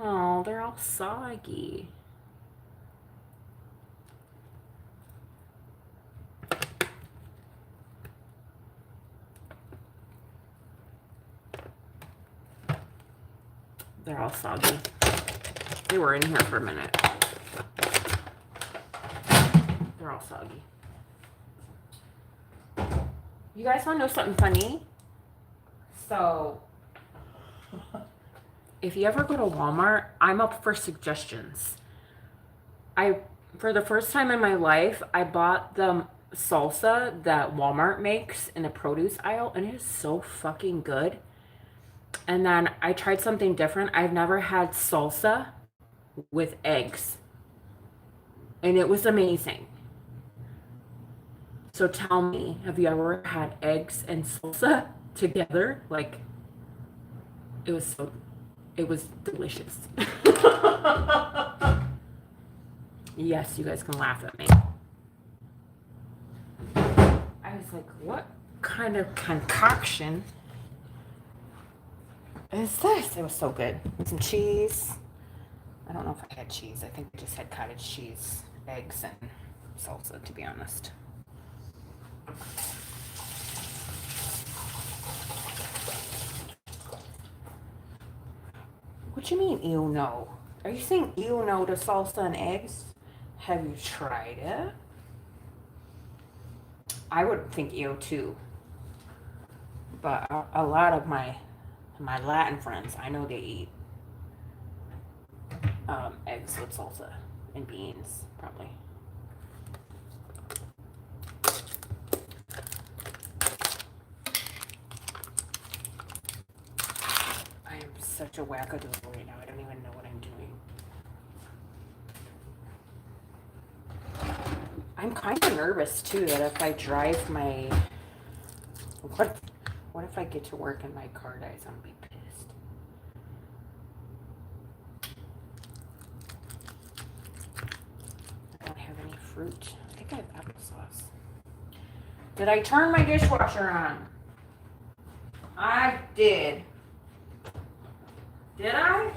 Oh, they're all soggy. They're all soggy. They were in here for a minute. They're all soggy. You guys want to know something funny? So, if you ever go to Walmart, I'm up for suggestions. For the first time in my life, I bought the salsa that Walmart makes in the produce aisle, and it is so fucking good. And then I tried something different. I've never had salsa with eggs, and it was amazing. So tell me, have you ever had eggs and salsa together? Like, it was delicious. Yes, you guys can laugh at me. I was like, what kind of concoction is this? It was so good. With some cheese. I don't know if I had cheese. I think I just had cottage cheese, eggs, and salsa, to be honest. What you mean, ew, no? Are you saying ew, no to salsa and eggs? Have you tried it? I would think ew, too. But a lot of my Latin friends, I know they eat eggs with salsa and beans, probably. such a wackadoodle right now. I don't even know what I'm doing. I'm kind of nervous too that if I drive my what if I get to work and my car dies? I'm gonna be pissed. I don't have any fruit. I think I have applesauce. Did I turn my dishwasher on? I did. Did I?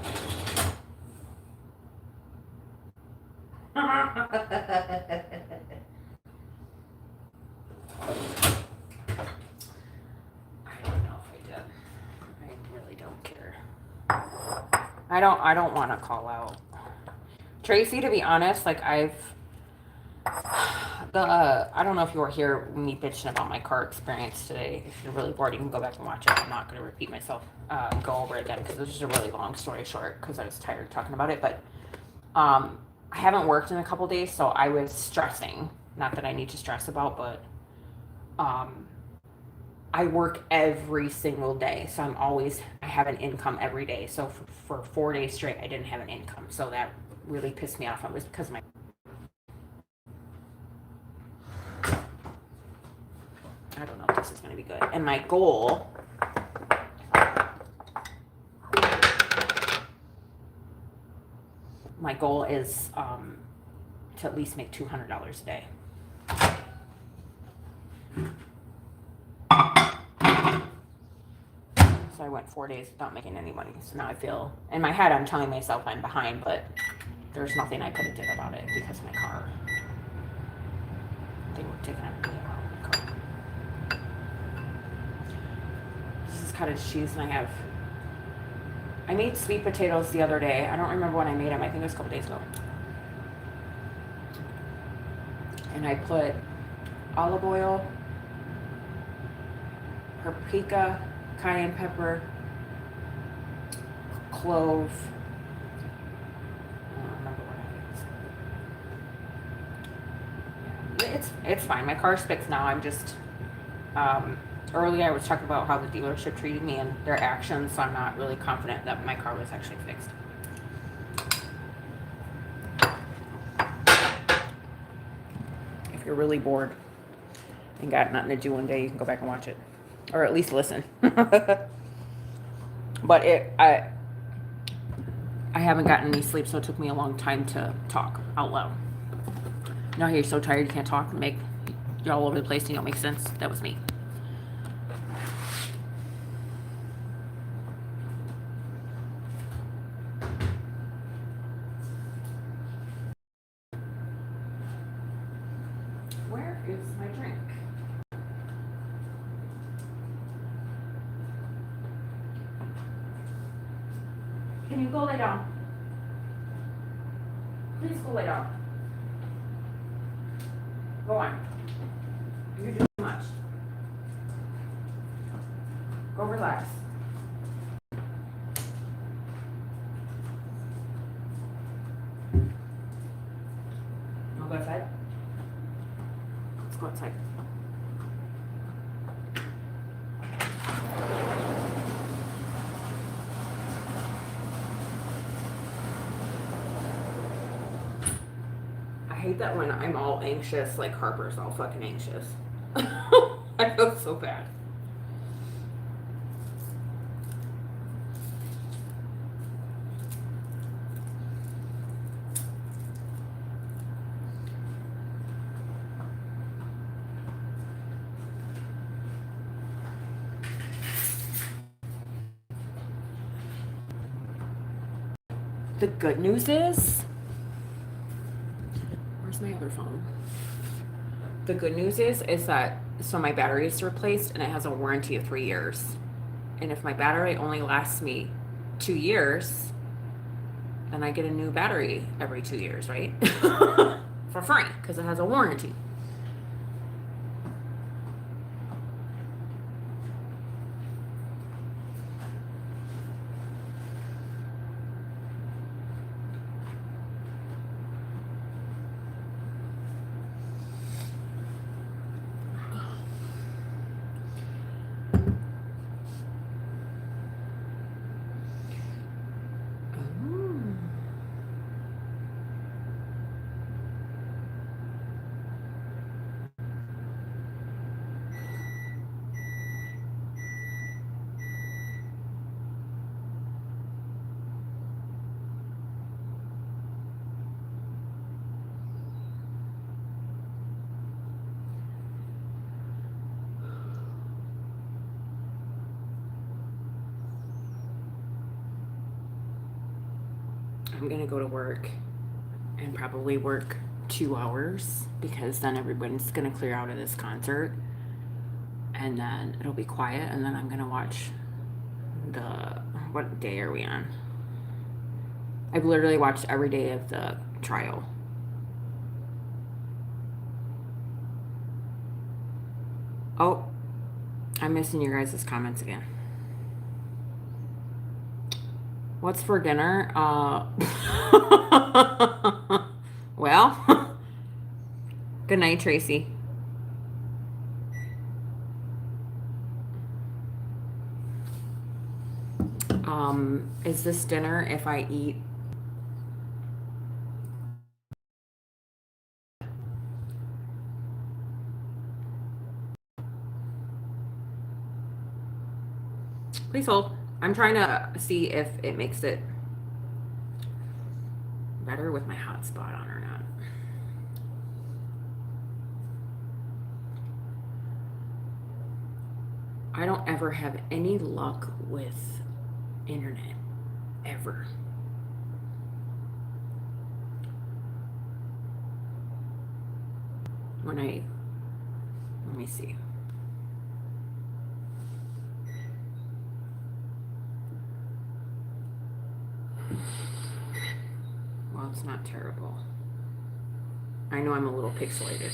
I don't know if I did. I really don't care. I don't want to call out Tracy, to be honest. Like I don't know if you were here me bitching about my car experience today. If you're really bored, you can go back and watch it. I'm not going to repeat myself, go over it again because it was just a really long story short because I was tired of talking about it. But I haven't worked in a couple days, so I was stressing. Not that I need to stress about, but I work every single day, so I have an income every day. So for 4 days straight, I didn't have an income, so that really pissed me off. It was because my I don't know if this is going to be good. And my goal is to at least make $200 a day. So I went 4 days without making any money. So now I feel, in my head, I'm telling myself I'm behind, but there's nothing I could have did about it because my car, they were taking everything out of my car. This is cottage cheese, and I made sweet potatoes the other day. I don't remember when I made them. I think it was a couple days ago. And I put olive oil, paprika, cayenne pepper, clove. I don't remember what I did. It's fine. My car's fixed now. I'm just earlier I was talking about how the dealership treated me and their actions, so I'm not really confident that my car was actually fixed. If you're really bored and got nothing to do one day, you can go back and watch it. Or at least listen. But I haven't gotten any sleep, so it took me a long time to talk out loud. Now you're so tired you can't talk and you're all over the place and you don't make sense. That was me. Where is my drink? Can you go lay down? Please go lay down. Go on. You're doing too much. Go relax. I'll go outside. Let's go outside. I hate that when I'm all anxious, like Harper's all fucking anxious. I feel so bad. The good news is, where's my other phone? The good news is that, so my battery is replaced and it has a warranty of 3 years. And if my battery only lasts me 2 years, then I get a new battery every 2 years, right? For free, because it has a warranty. I'm gonna go to work and probably work 2 hours because then everyone's gonna clear out of this concert and then it'll be quiet and then I'm gonna watch what day are we on? I've literally watched every day of the trial. Oh, I'm missing your guys' comments again. What's for dinner? Well, good night, Tracy. Is this dinner if I eat? Please hold. I'm trying to see if it makes it better with my hotspot on or not. I don't ever have any luck with internet. Ever. Let me see. Well, it's not terrible. I know I'm a little pixelated.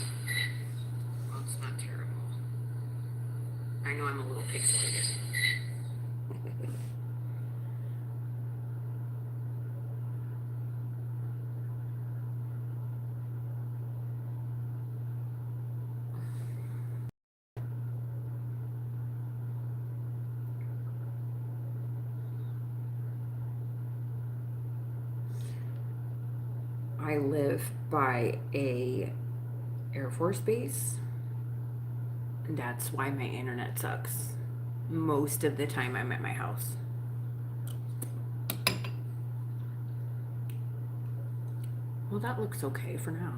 Well, it's not terrible. I know I'm a little pixelated. I live by a Air Force base. And that's why my internet sucks. Most of the time I'm at my house. Well, that looks okay for now.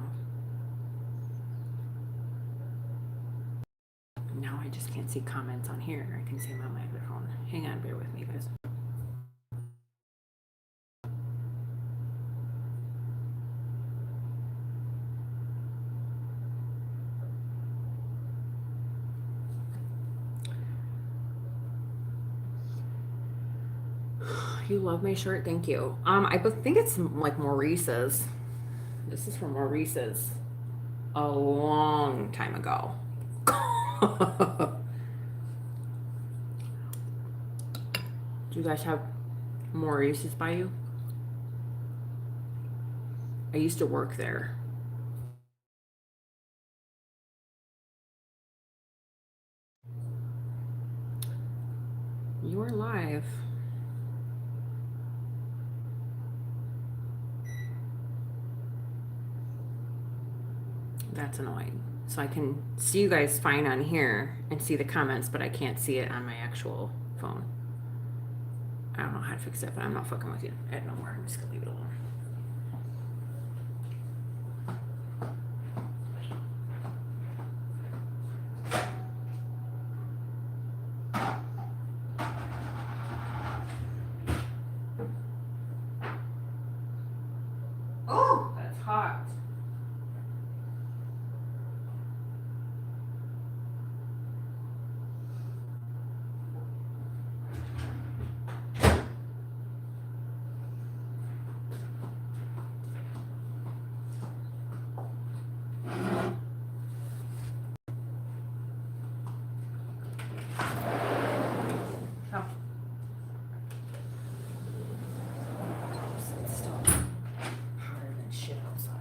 Now I just can't see comments on here. I can see them on my other phone. Hang on, bear with me, guys. You love my shirt, thank you. I think it's like Maurice's. This is from Maurice's a long time ago. Do you guys have Maurice's by you? I used to work there. You're live. That's annoying. So I can see you guys fine on here and see the comments, but I can't see it on my actual phone. I don't know how to fix it, but I'm not fucking with you. I don't know where. I'm just gonna leave it alone. Oh, that's hot. It's still hotter than shit outside.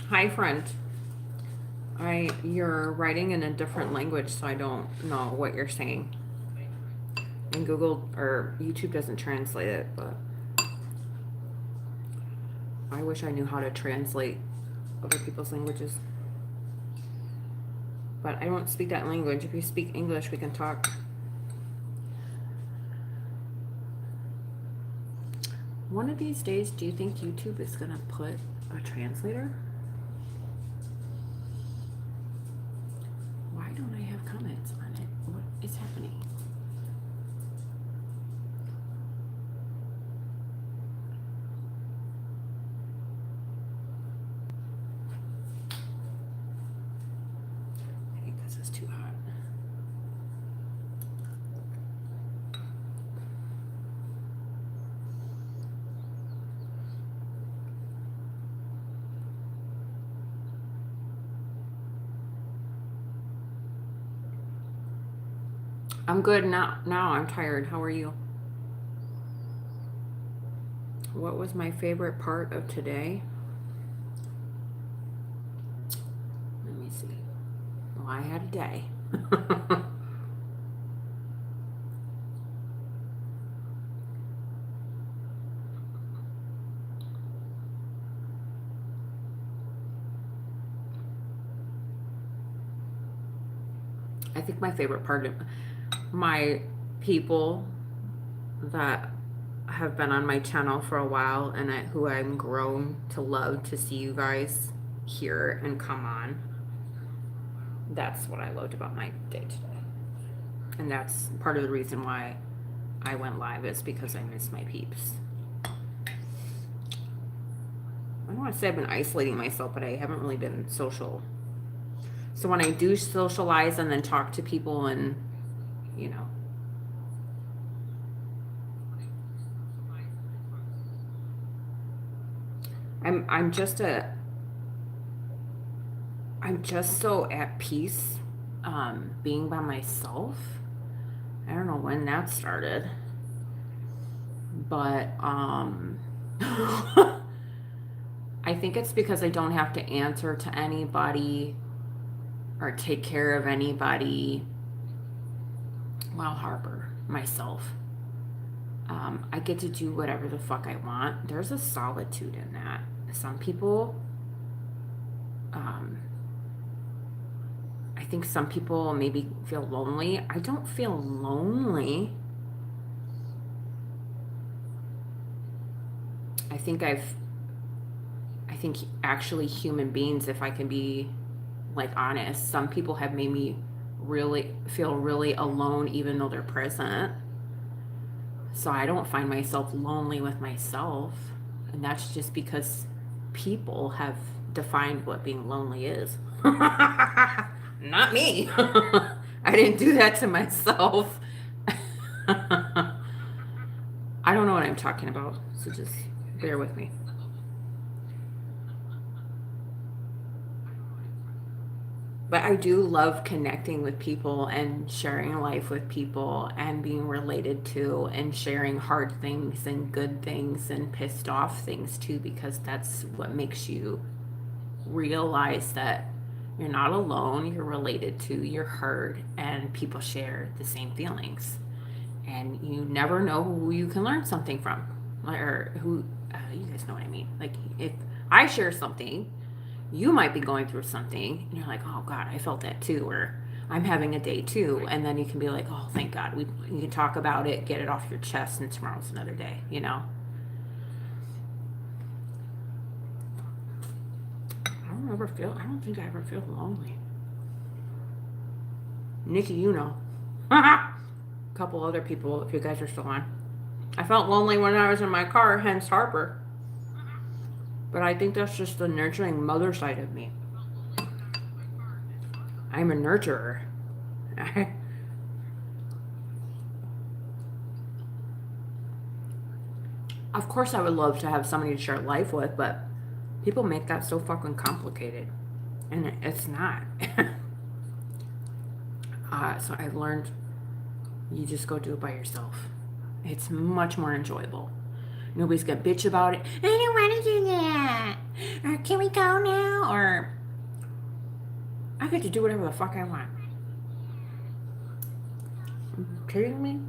Hi, friend. You're writing in a different language, so I don't know what you're saying. And Google or YouTube doesn't translate it, but I wish I knew how to translate other people's languages. But I don't speak that language. If you speak English, we can talk. One of these days, do you think YouTube is gonna put a translator? Why don't I have comments on it? What is happening? I think this is too hot. I'm good now. Now I'm tired. How are you? What was my favorite part of today? Let me see. Well, I had a day. I think my favorite part of my people that have been on my channel for a while and who I'm grown to love to see you guys here and come on. That's what I loved about my day today. And that's part of the reason why I went live, is because I miss my peeps. I don't want to say I've been isolating myself, but I haven't really been social. So when I do socialize and then talk to people and, you know, I'm just so at peace being by myself. I don't know when that started, but I think it's because I don't have to answer to anybody or take care of anybody. Well, Harper, myself. I get to do whatever the fuck I want. There's a solitude in that. Some people, I think some people maybe feel lonely. I don't feel lonely. I think actually human beings, if I can be like honest, some people have made me really feel really alone even though they're present. So I don't find myself lonely with myself. And that's just because people have defined what being lonely is. Not me. I didn't do that to myself. I don't know what I'm talking about, so just bear with me. But I do love connecting with people and sharing life with people and being related to and sharing hard things and good things and pissed off things too, because that's what makes you realize that you're not alone, you're related to, you're heard, and people share the same feelings. And you never know who you can learn something from, or who, you guys know what I mean. Like if I share something, you might be going through something and you're like, oh God, I felt that too, or I'm having a day too. And then you can be like, oh, thank God, you can talk about it, get it off your chest, and tomorrow's another day, you know? I don't think I ever feel lonely. Nikki, you know. A couple other people, if you guys are still on. I felt lonely when I was in my car, hence Harper. But I think that's just the nurturing mother side of me. I'm a nurturer. Of course, I would love to have somebody to share life with, but people make that so fucking complicated. And it's not. So I've learned you just go do it by yourself. It's much more enjoyable. Nobody's gonna bitch about it. I don't want to do that. Or can we go now? Or I get to do whatever the fuck I want. Are you kidding me?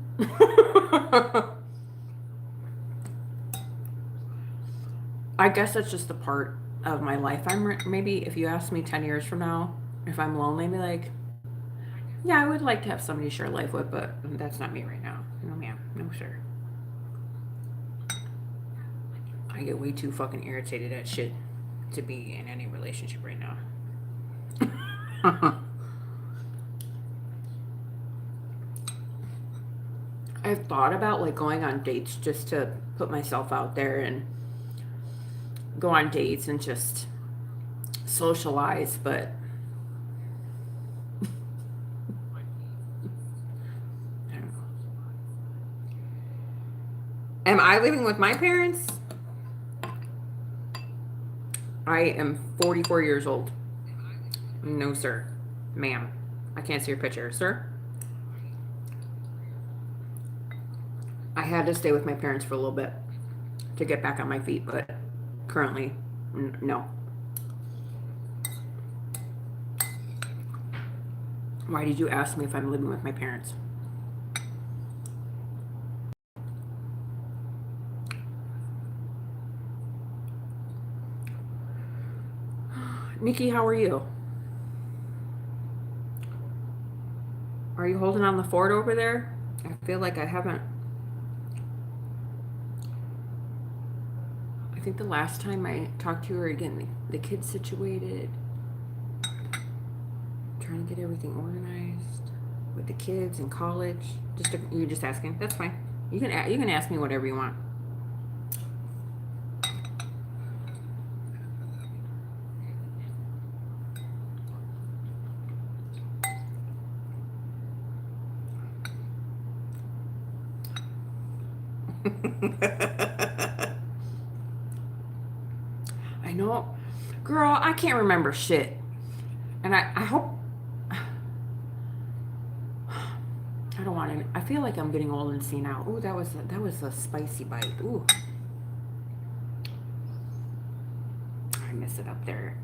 I guess that's just the part of my life. Maybe if you ask me 10 years from now, if I'm lonely, I'd be like, yeah, I would like to have somebody to share life with, but that's not me right now. No, ma'am. No, sir. I get way too fucking irritated at shit to be in any relationship right now. I've thought about like going on dates just to put myself out there and go on dates and just socialize, but I don't know. Am I living with my parents? I am 44 years old. No, sir. Ma'am. I can't see your picture, sir. I had to stay with my parents for a little bit to get back on my feet, but currently, no. Why did you ask me if I'm living with my parents? Nikki, how are you? Are you holding on the fort over there? I feel like I haven't. I think the last time I talked to you, we were getting the kids situated, trying to get everything organized with the kids in college. You're just asking. That's fine. You can ask me whatever you want. I know, girl. I can't remember shit, and I hope. I don't want to. I feel like I'm getting old and senile. Ooh, that was a spicy bite. Ooh, I messed it up there.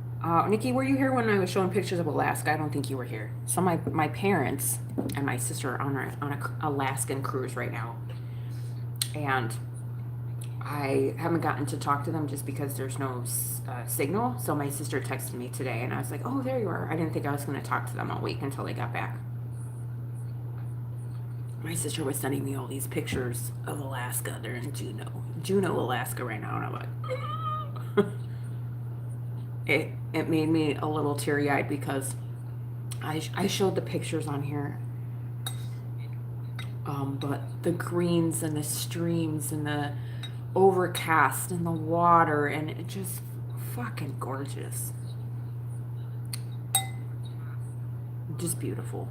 Nikki, were you here when I was showing pictures of Alaska? I don't think you were here. So my parents and my sister are on a Alaskan cruise right now, and I haven't gotten to talk to them just because there's no signal. So my sister texted me today, and I was like, "Oh, there you are." I didn't think I was going to talk to them all week until they got back. My sister was sending me all these pictures of Alaska. They're in Juneau, Alaska right now, and I'm like, it made me a little teary eyed because I showed the pictures on here. But the greens and the streams and the overcast and the water, and it just fucking gorgeous. Just beautiful.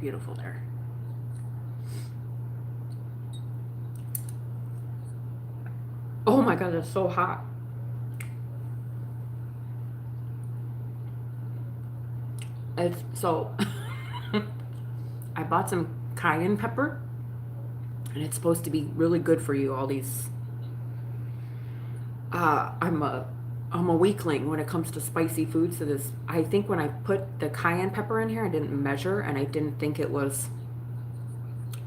Beautiful there. Oh my god, it's so hot. It's so I bought some cayenne pepper, and it's supposed to be really good for you. All these I'm a weakling when it comes to spicy food. So this, I think when I put the cayenne pepper in here, I didn't measure, and I didn't think it was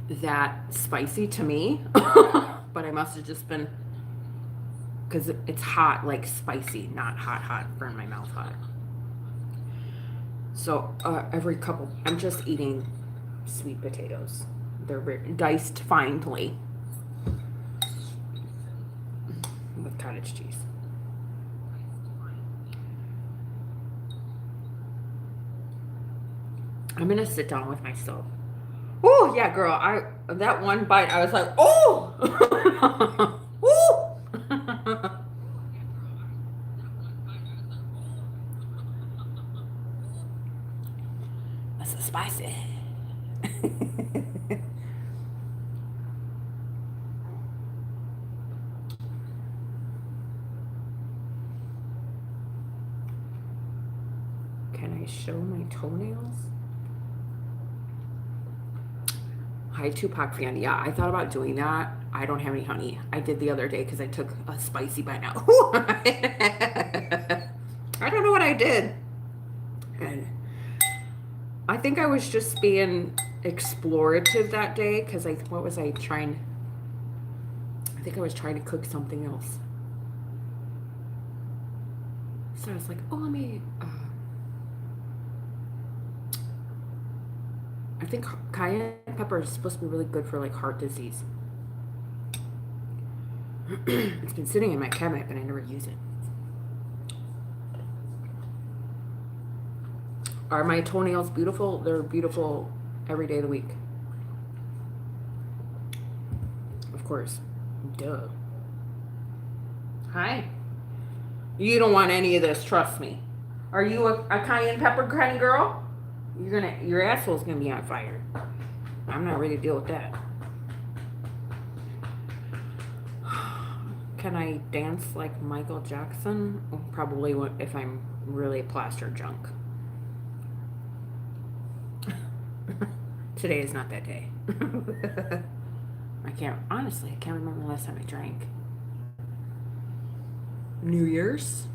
that spicy to me. But I must have just been, because it's hot, like spicy, not hot, burn my mouth hot. So every couple, I'm just eating sweet potatoes. They're diced finely with cottage cheese. I'm gonna sit down with myself. Oh yeah, girl. That one bite, I was like, oh, ooh. That's so spicy. Can I show my toenails? Hi, Tupac fan. Yeah, I thought about doing that. I don't have any honey. I did the other day because I took a spicy bite out. I don't know what I did. And I think I was just being explorative that day because what was I trying? I think I was trying to cook something else. So I was like, oh, let me. I think cayenne pepper is supposed to be really good for like heart disease. It's been sitting in my cabinet, but I never use it. Are my toenails beautiful? They're beautiful every day of the week. Of course. Duh. Hi. You don't want any of this, trust me. Are you a cayenne pepper kind of girl? Your asshole's gonna be on fire. I'm not ready to deal with that. Can I dance like Michael Jackson? Probably if I'm really plaster junk. Today is not that day. I can't remember the last time I drank. New Year's?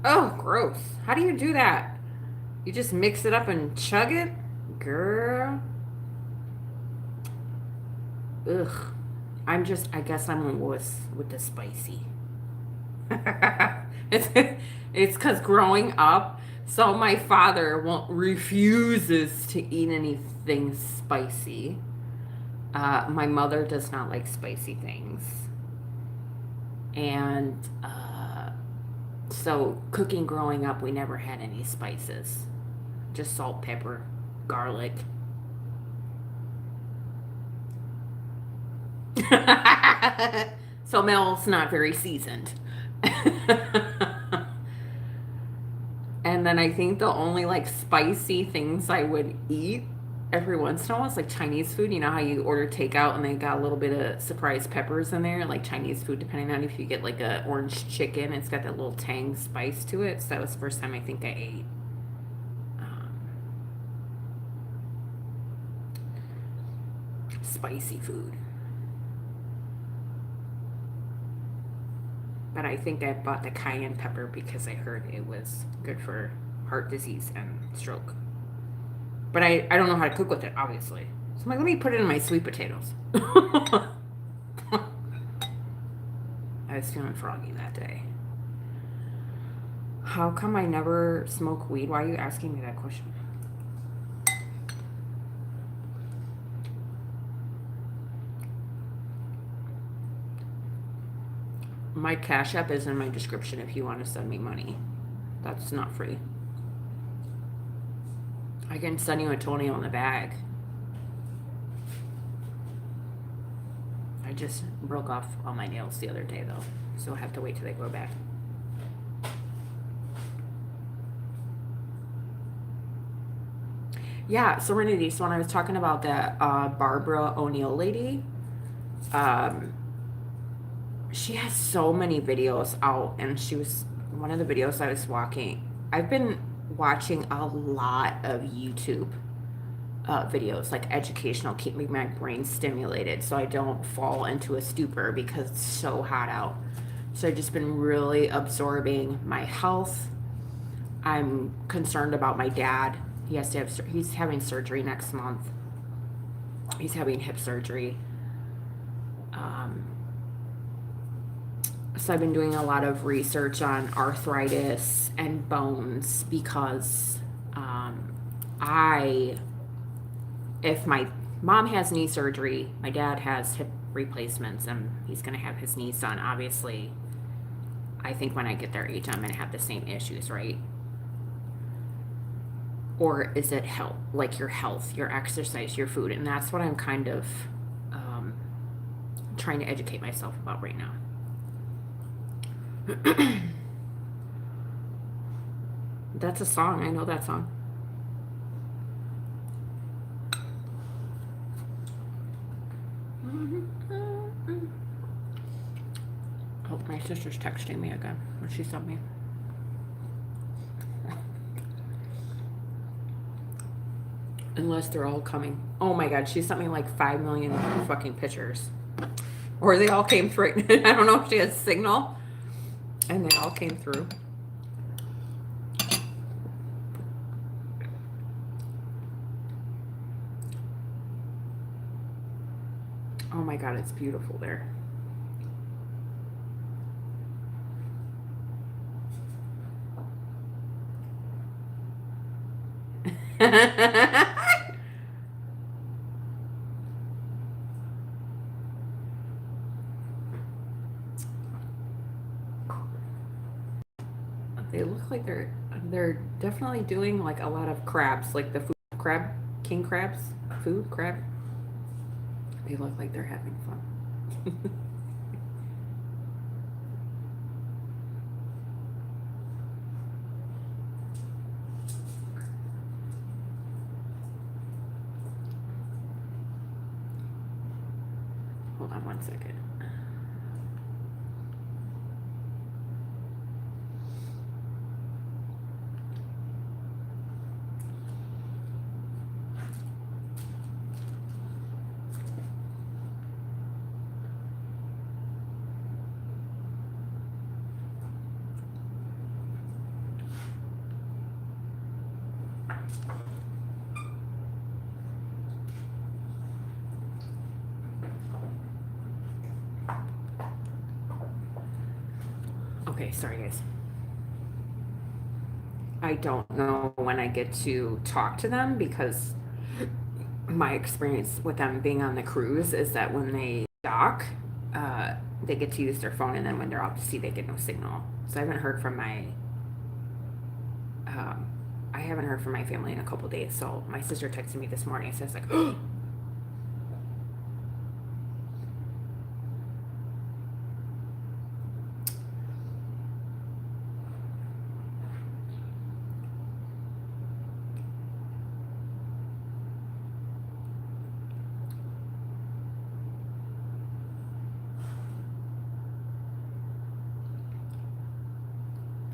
Oh, gross. How do you do that? You just mix it up and chug it? Girl. Ugh. I guess I'm a wuss with the spicy. It's because growing up, so my father refuses to eat anything spicy. My mother does not like spicy things. And so cooking growing up, we never had any spices. Just salt, pepper, garlic. So Mel's not very seasoned. And then I think the only like spicy things I would eat every once in a while is like Chinese food. You know how you order takeout and they got a little bit of surprise peppers in there, like Chinese food, depending on if you get like a orange chicken, it's got that little tang spice to it. So that was the first time I think I ate spicy food. But I think I bought the cayenne pepper because I heard it was good for heart disease and stroke. But I don't know how to cook with it, obviously. So I'm like, let me put it in my sweet potatoes. I was feeling froggy that day. How come I never smoke weed? Why are you asking me that question? My Cash App is in my description if you want to send me money. That's not free. I can send you a toenail in the bag. I just broke off all my nails the other day though, so I have to wait till they grow back. Yeah, Serenity. So when I was talking about that Barbara O'Neill lady, she has so many videos out, and she was one of the videos I was watching. I've been watching a lot of YouTube videos, like educational, keeping my brain stimulated so I don't fall into a stupor because it's so hot out. So I've just been really absorbing my health. I'm concerned about my dad. He's having surgery next month. He's having hip surgery. So I've been doing a lot of research on arthritis and bones because if my mom has knee surgery, my dad has hip replacements, and he's going to have his knees done. Obviously, I think when I get their age, I'm going to have the same issues, right? Or is it health, like your health, your exercise, your food? And that's what I'm kind of trying to educate myself about right now. That's a song. I know that song. Oh, my sister's texting me again. What she sent me. Unless they're all coming. Oh my god, she sent me like 5 million fucking pictures. Or they all came through. I don't know if she has signal. And they all came through. Oh my god, it's beautiful there. they're definitely doing like a lot of crabs, like the food crab, king crabs, food crab. They look like they're having fun. Hold on one second. Okay, sorry guys. I don't know when I get to talk to them because my experience with them being on the cruise is that when they dock, they get to use their phone, and then when they're out to sea, they get no signal. So I haven't heard from um, my family in a couple days. So my sister texted me this morning and says like,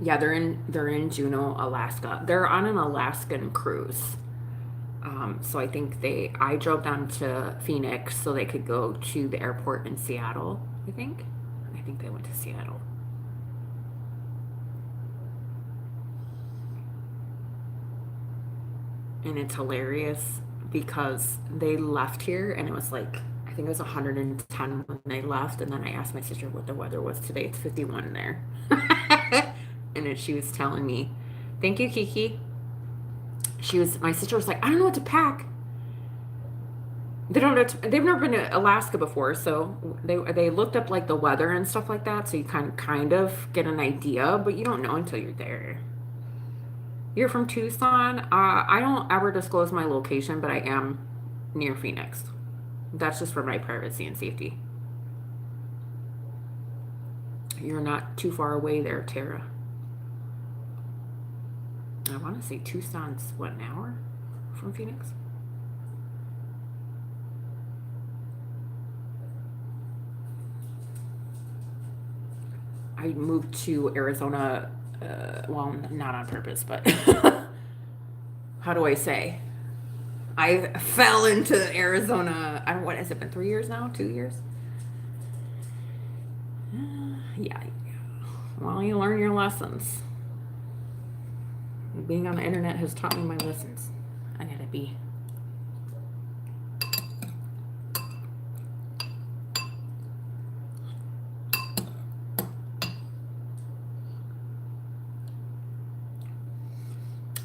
yeah, they're in Juneau, Alaska. They're on an Alaskan cruise. So I drove down to Phoenix so they could go to the airport in Seattle. I think they went to Seattle. And it's hilarious because they left here and it was like, I think it was 110 when they left, and then I asked my sister what the weather was today. It's 51 there. And then she was telling me, thank you, Kiki. My sister was like, I don't know what to pack. They've never been to Alaska before, so they looked up like the weather and stuff like that, so you kind of get an idea, but you don't know until you're there. You're from Tucson. I don't ever disclose my location, but I am near Phoenix. That's just for my privacy and safety. You're not too far away there, Tara. I want to say Tucson's what, an hour from Phoenix? I moved to Arizona, well, not on purpose, but how do I say? I fell into Arizona. I don't, what has it been? 3 years now? 2 years? Yeah. Well, you learn your lessons. Being on the internet has taught me my lessons. I gotta be.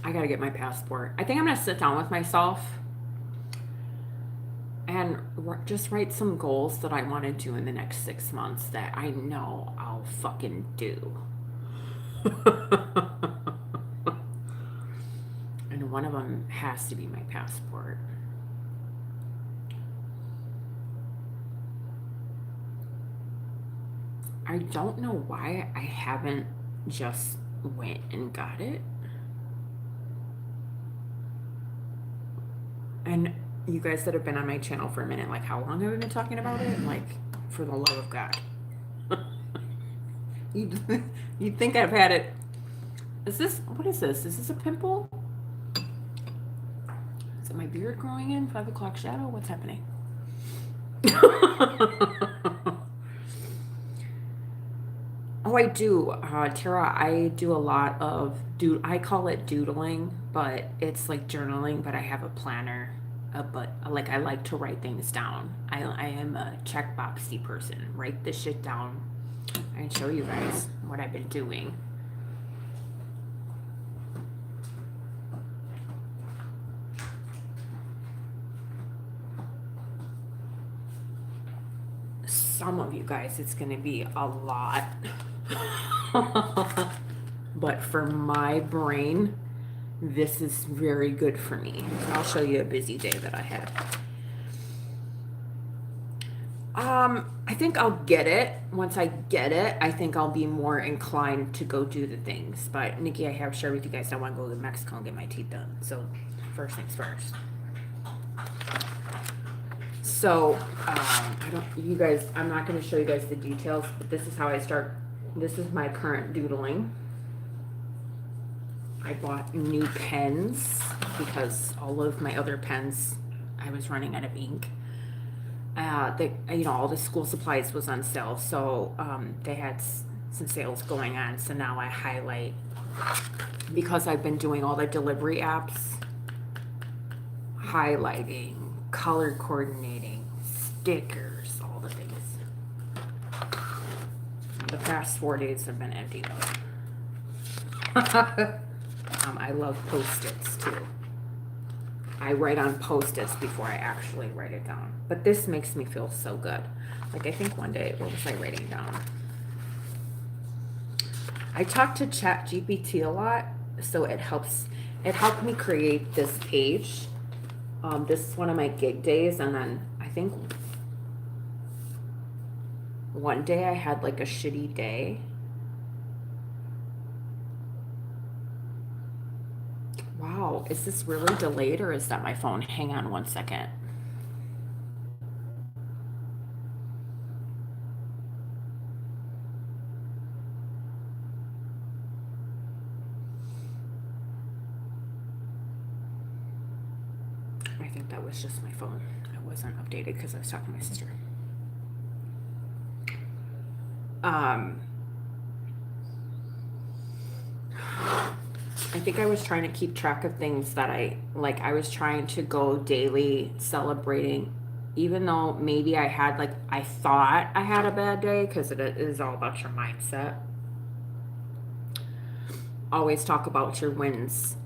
I gotta get my passport. I think I'm gonna sit down with myself and just write some goals that I want to do in the next 6 months that I know I'll fucking do. And one of them has to be my passport. I don't know why I haven't just went and got it. And you guys that have been on my channel for a minute, like, how long have I been talking about it? Like, for the love of God. You'd think I've had it. What is this? Is this a pimple? Is it my beard growing in? 5 o'clock shadow? What's happening? Oh, I do. Tara, I do a lot of, I call it doodling, but it's like journaling, but I have a planner. But like, I like to write things down. I am a checkboxy person. Write this shit down. I can show you guys what I've been doing. Some of you guys, it's going to be a lot. but for my brain, this is very good for me. I'll show you a busy day that I had. I think I'll get it. Once I get it, I think I'll be more inclined to go do the things. But Nikki, I have shared with you guys I want to go to Mexico and get my teeth done. So first things first. So you guys, I'm not going to show you guys the details, but this is how I start. This is my current doodling. I bought new pens because all of my other pens, I was running out of ink. All the school supplies was on sale, so they had some sales going on. So now I highlight, because I've been doing all the delivery apps, highlighting, color coordinating, stickers, all the things. The past 4 days have been empty though. I love Post-its too. I write on Post-its before I actually write it down. But this makes me feel so good. Like, I think one day, what was I writing down? I talk to ChatGPT a lot, so it helped me create this page. This is one of my gig days, and then I think one day I had like a shitty day. Wow, is this really delayed or is that my phone? Hang on one second. I think that was just my phone. I wasn't updated because I was talking to my sister. I think I was trying to keep track of things that I was trying to go daily celebrating, even though maybe I thought I had a bad day, because it is all about your mindset. Always talk about your wins.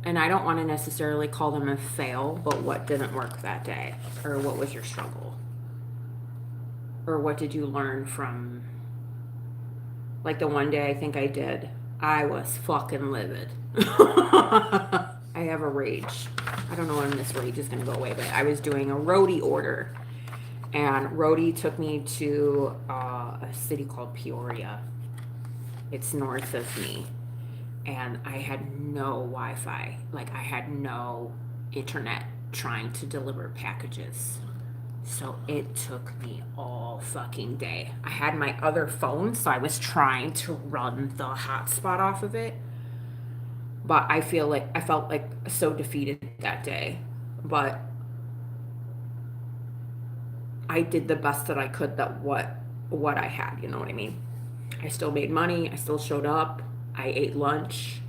And I don't want to necessarily call them a fail, but what didn't work that day? Or what was your struggle? Or what did you learn from, like the one day I think I did, I was fucking livid. I have a rage. I don't know when this rage is going to go away, but I was doing a roadie order. And roadie took me to a city called Peoria. It's north of me. And I had no Wi-Fi. Like, I had no internet trying to deliver packages. So it took me all fucking day. I had my other phone, so I was trying to run the hotspot off of it. But I felt like so defeated that day. But I did the best that I could that what I had, you know what I mean? I still made money. I still showed up. I ate lunch.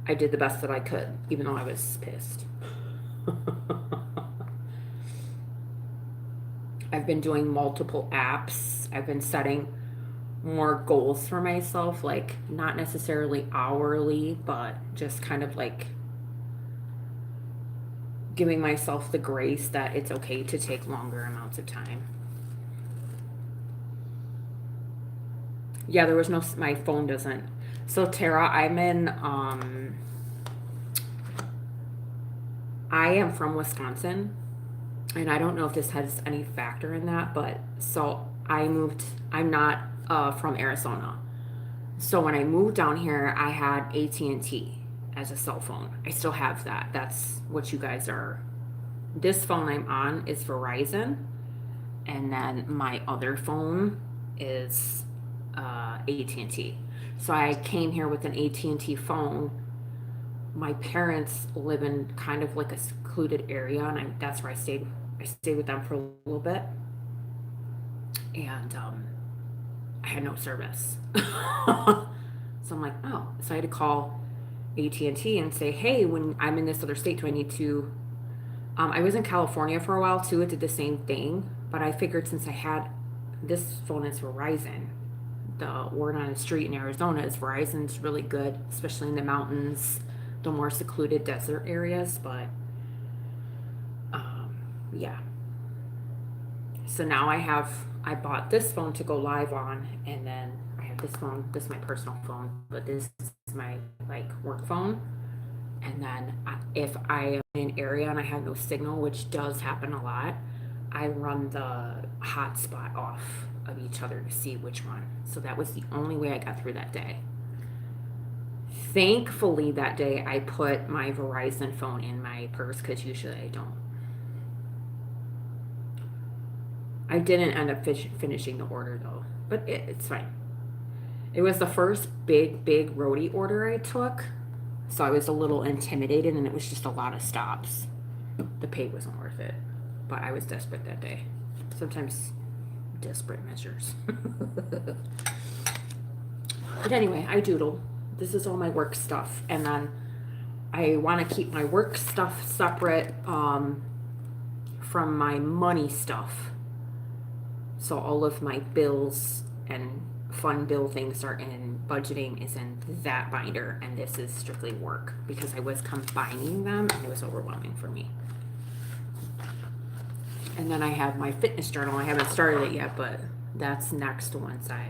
I did the best that I could, even though I was pissed. I've been doing multiple apps. I've been setting more goals for myself, like not necessarily hourly, but just kind of like giving myself the grace that it's okay to take longer amounts of time. Yeah, there was no, my phone doesn't. So Tara, I am from Wisconsin, and I don't know if this has any factor in that, but so I'm not from Arizona. So when I moved down here, I had AT&T as a cell phone. I still have that. That's what you guys are. This phone I'm on is Verizon, and then my other phone is AT&T. So I came here with an AT&T phone. My parents live in kind of like a secluded area, and that's where I stayed. I stayed with them for a little bit, and I had no service. So I'm like, oh. So I had to call AT&T and say, hey, when I'm in this other state, do I need to? I was in California for a while too. It did the same thing, but I figured since I had this phone is Verizon, the word on the street in Arizona is Verizon's really good, especially in the mountains, the more secluded desert areas. But yeah. So now I bought this phone to go live on, and then I have this phone. This is my personal phone, but this is my like work phone. And then if I am in an area and I have no signal, which does happen a lot, I run the hotspot off of each other to see which one. So that was the only way I got through that day. Thankfully, that day I put my Verizon phone in my purse because usually I don't. I didn't end up finishing the order though, but it's fine. It was the first big roadie order I took, so I was a little intimidated, and it was just a lot of stops. The pay wasn't worth it, but I was desperate that day. Sometimes desperate measures. But anyway, I doodle. This is all my work stuff, and then I want to keep my work stuff separate from my money stuff. So all of my bills and fun bill things are in budgeting is in that binder, and this is strictly work because I was combining them and it was overwhelming for me. And then I have my fitness journal. I haven't started it yet, but that's next once I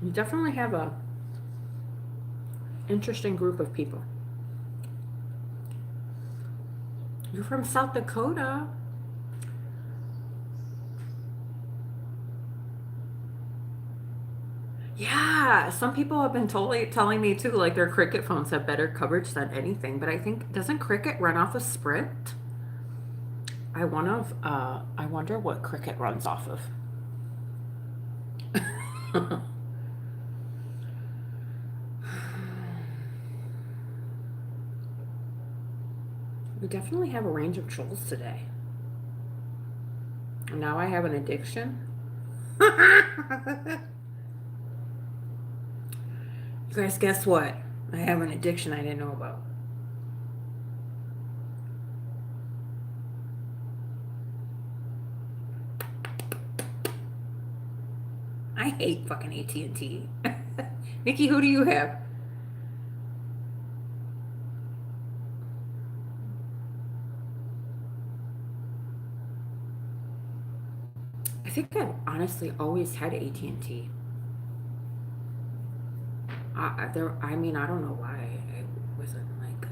you definitely have a interesting group of people. You're from South Dakota. Yeah, some people have been totally telling me too, like their Cricket phones have better coverage than anything. But I think doesn't Cricket run off of Sprint? I wonder what Cricket runs off of. We definitely have a range of trolls today. And now I have an addiction. You guys, guess what? I have an addiction I didn't know about. I hate fucking AT&T. Nikki, who do you have? I think I've honestly always had AT&T. I mean, I don't know why it wasn't like,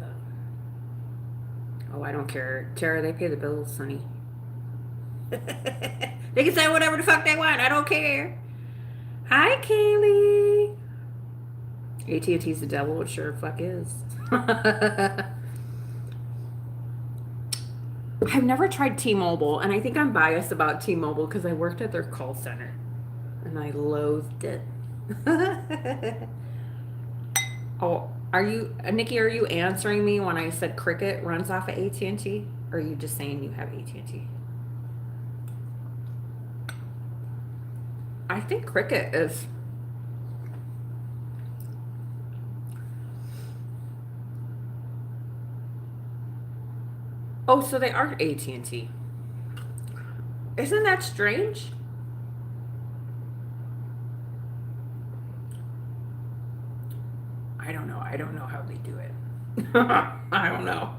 oh, I don't care. Tara, they pay the bills, honey. They can say whatever the fuck they want. I don't care. Hi, Kaylee. AT&T's the devil. It sure fuck is. I've never tried T-Mobile, and I think I'm biased about T-Mobile because I worked at their call center, and I loathed it. Oh, are you, Nikki, are you answering me when I said Cricket runs off of AT&T? Or are you just saying you have AT&T? I think Cricket is. Oh, so they are AT&T. Isn't that strange? I don't know. I don't know how they do it. I don't know.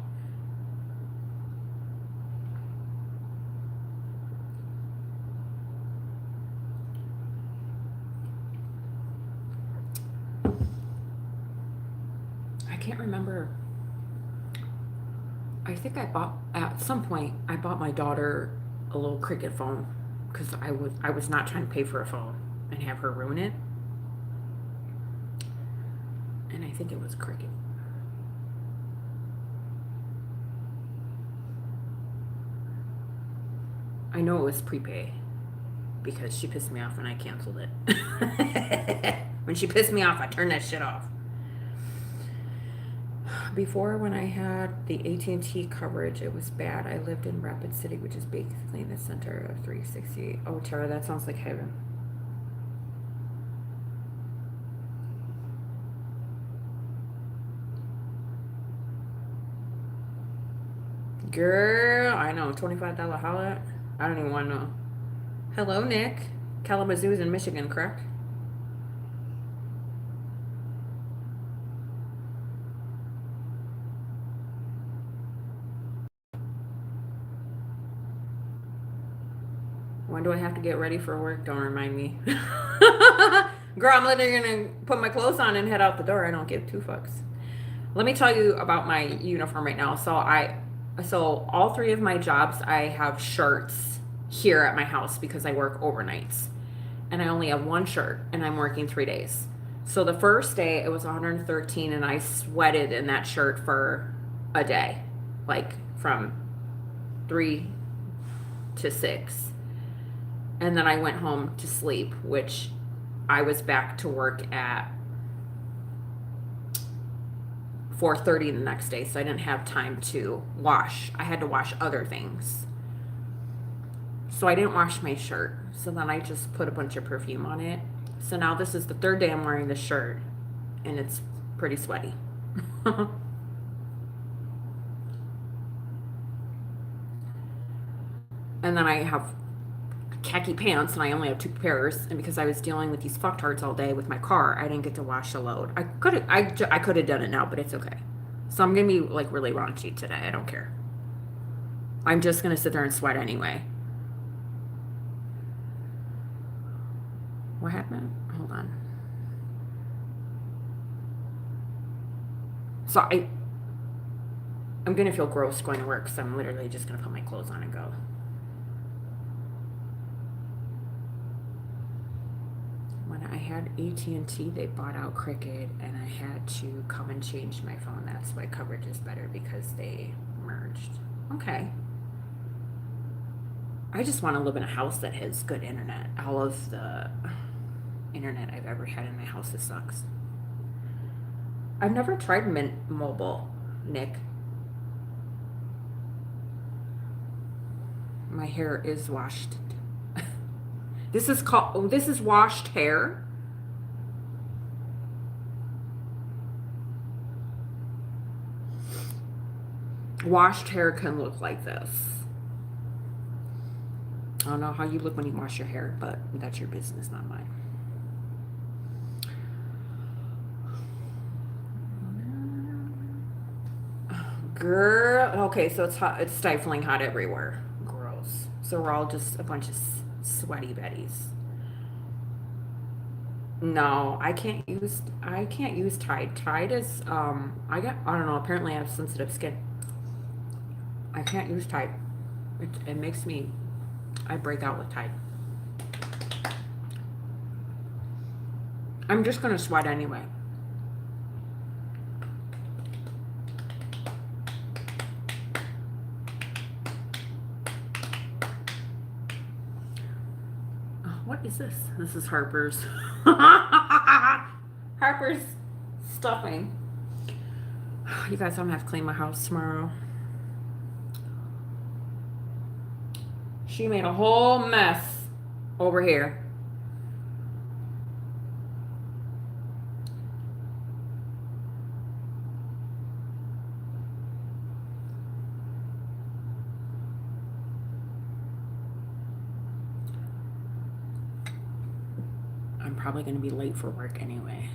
I can't remember. I think at some point I bought my daughter a little Cricket phone because I was not trying to pay for a phone and have her ruin it. And I think it was Cricket. I know it was prepay because she pissed me off and I canceled it. When she pissed me off, I turned that shit off. Before, when I had the AT&T coverage, it was bad. I lived in Rapid City, which is basically in the center of 368. Oh, Tara, that sounds like heaven. Girl, I know. $25 holla. I don't even want to know. Hello, Nick. Kalamazoo's in Michigan, correct? When do I have to get ready for work? Don't remind me. Girl, I'm literally gonna put my clothes on and head out the door. I don't give two fucks. Let me tell you about my uniform right now. So all three of my jobs, I have shirts here at my house because I work overnights. And I only have one shirt and I'm working 3 days. So the first day it was 113 and I sweated in that shirt for a day. Like from 3 to 6. And then I went home to sleep, which I was back to work at 4:30 the next day, so I didn't have time to wash. I had to wash other things. So I didn't wash my shirt. So then I just put a bunch of perfume on it. So now this is the third day I'm wearing this shirt, and it's pretty sweaty. And then I have khaki pants, and I only have 2 pairs. And because I was dealing with these fucktards all day with my car, I didn't get to wash a load. I could have done it now, but it's okay. So I'm gonna be like really raunchy today. I don't care. I'm just gonna sit there and sweat anyway. What happened? Hold on. So I'm gonna feel gross going to work, so I'm literally just gonna put my clothes on and go. When I had AT&T, they bought out Cricket, and I had to come and change my phone. That's why coverage is better, because they merged. Okay. I just want to live in a house that has good internet. All of the internet I've ever had in my house, it sucks. I've never tried Mint Mobile, Nick. My hair is washed. This is washed hair. Washed hair can look like this. I don't know how you look when you wash your hair, but that's your business, not mine. Girl, okay, so it's hot. It's stifling hot everywhere. Gross. So we're all just a bunch of sweaty betties. No, I can't use Tide. Tide is I don't know, apparently I have sensitive skin. I can't use Tide. It makes me, I break out with Tide. I'm just gonna sweat anyway. What is this? This is Harper's. Harper's stuffing. You guys, I'm gonna have to clean my house tomorrow. She made a whole mess over here. I'm probably going to be late for work anyway.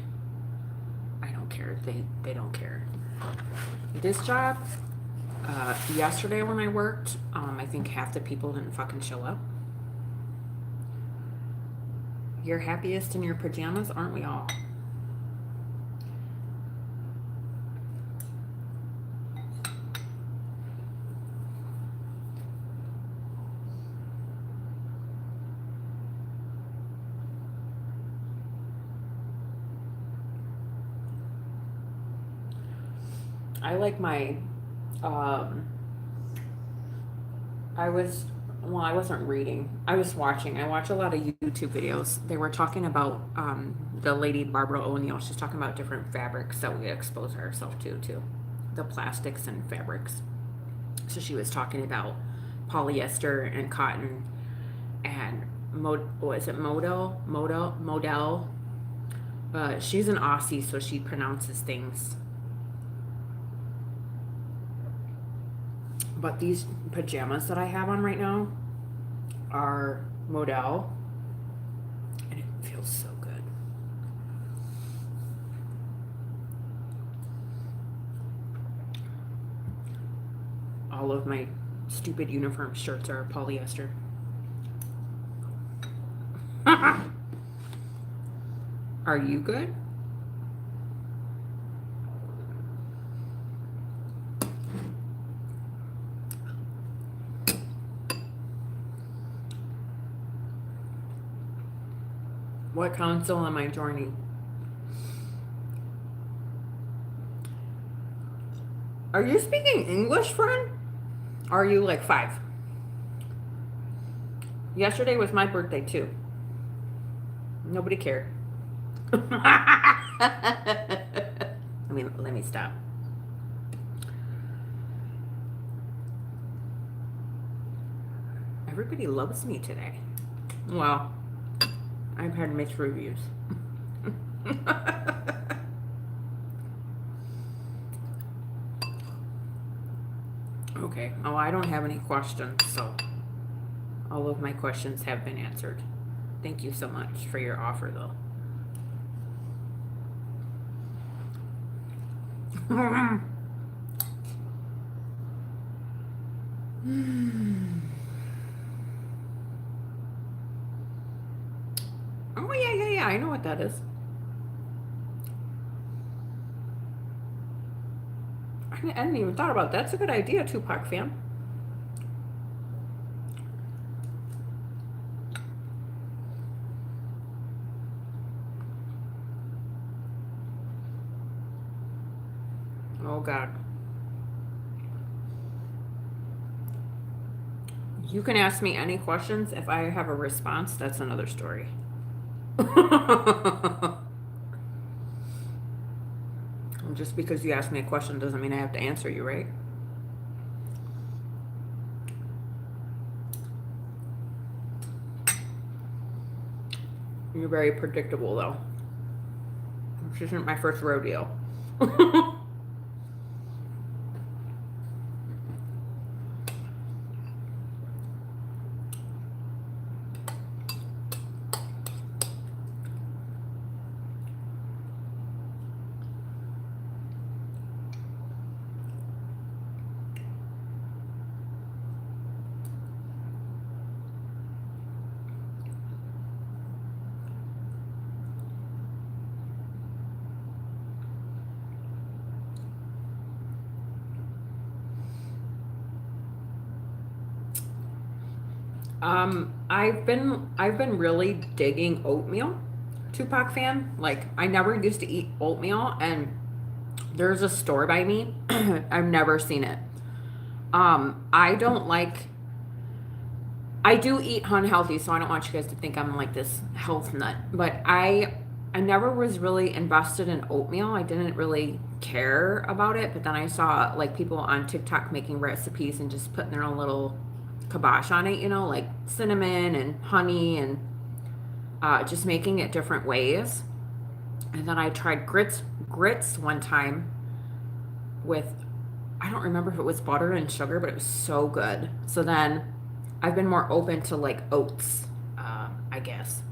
I don't care. They don't care. This job, yesterday when I worked, I think half the people didn't fucking show up. You're happiest in your pajamas, aren't we all? I like my, I wasn't reading. I was watching. I watch a lot of YouTube videos. They were talking about the lady Barbara O'Neill. She's talking about different fabrics that we expose ourselves to the plastics and fabrics. So she was talking about polyester and cotton and Model. She's an Aussie, so she pronounces things. But these pajamas that I have on right now are Model, and it feels so good. All of my stupid uniform shirts are polyester. Are you good? What council am I joining? Are you speaking English, friend? Or are you like 5? Yesterday was my birthday too. Nobody cared. Let me stop. Everybody loves me today. Well, I've had mixed reviews. Okay. Oh, I don't have any questions, so all of my questions have been answered. Thank you so much for your offer, though. Oh, yeah. I know what that is. I hadn't even thought about that. That's a good idea, Tupac fam. Oh, God. You can ask me any questions. If I have a response, that's another story. Just because you ask me a question doesn't mean I have to answer you, right? You're very predictable, though. This isn't my first rodeo. I've been really digging oatmeal, Tupac fan. Like, I never used to eat oatmeal, and there's a store by me. I've never seen it. I don't like. I do eat unhealthy, so I don't want you guys to think I'm like this health nut. But I never was really invested in oatmeal. I didn't really care about it. But then I saw like people on TikTok making recipes and just putting their own little kibosh on it, like cinnamon and honey and just making it different ways. And then I tried grits one time with, I don't remember if it was butter and sugar, but it was so good. So then I've been more open to like oats, I guess.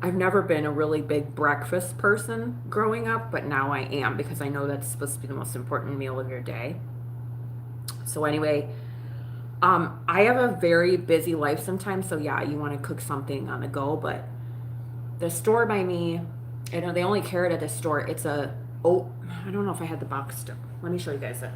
I've never been a really big breakfast person growing up, but now I am because I know that's supposed to be the most important meal of your day. So anyway, I have a very busy life sometimes, so yeah, you want to cook something on the go, but the store by me, they only carry it at the store. It's I don't know if I had the box still. Let me show you guys it.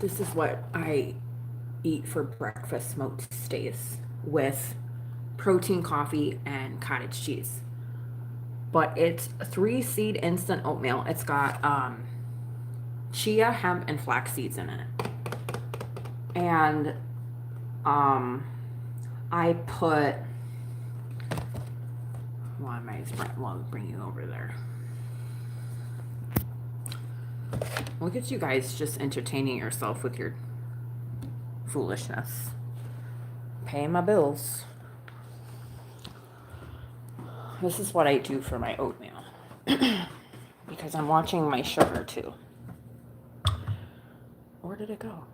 This is what I eat for breakfast: smoked steaks with protein coffee and cottage cheese. But it's 3-seed instant oatmeal. It's got chia, hemp, and flax seeds in it. And I put, well, I might as well bring you over there. Look at you guys just entertaining yourself with your foolishness. Paying my bills. This is what I do for my oatmeal. Because I'm watching my sugar too. did it go?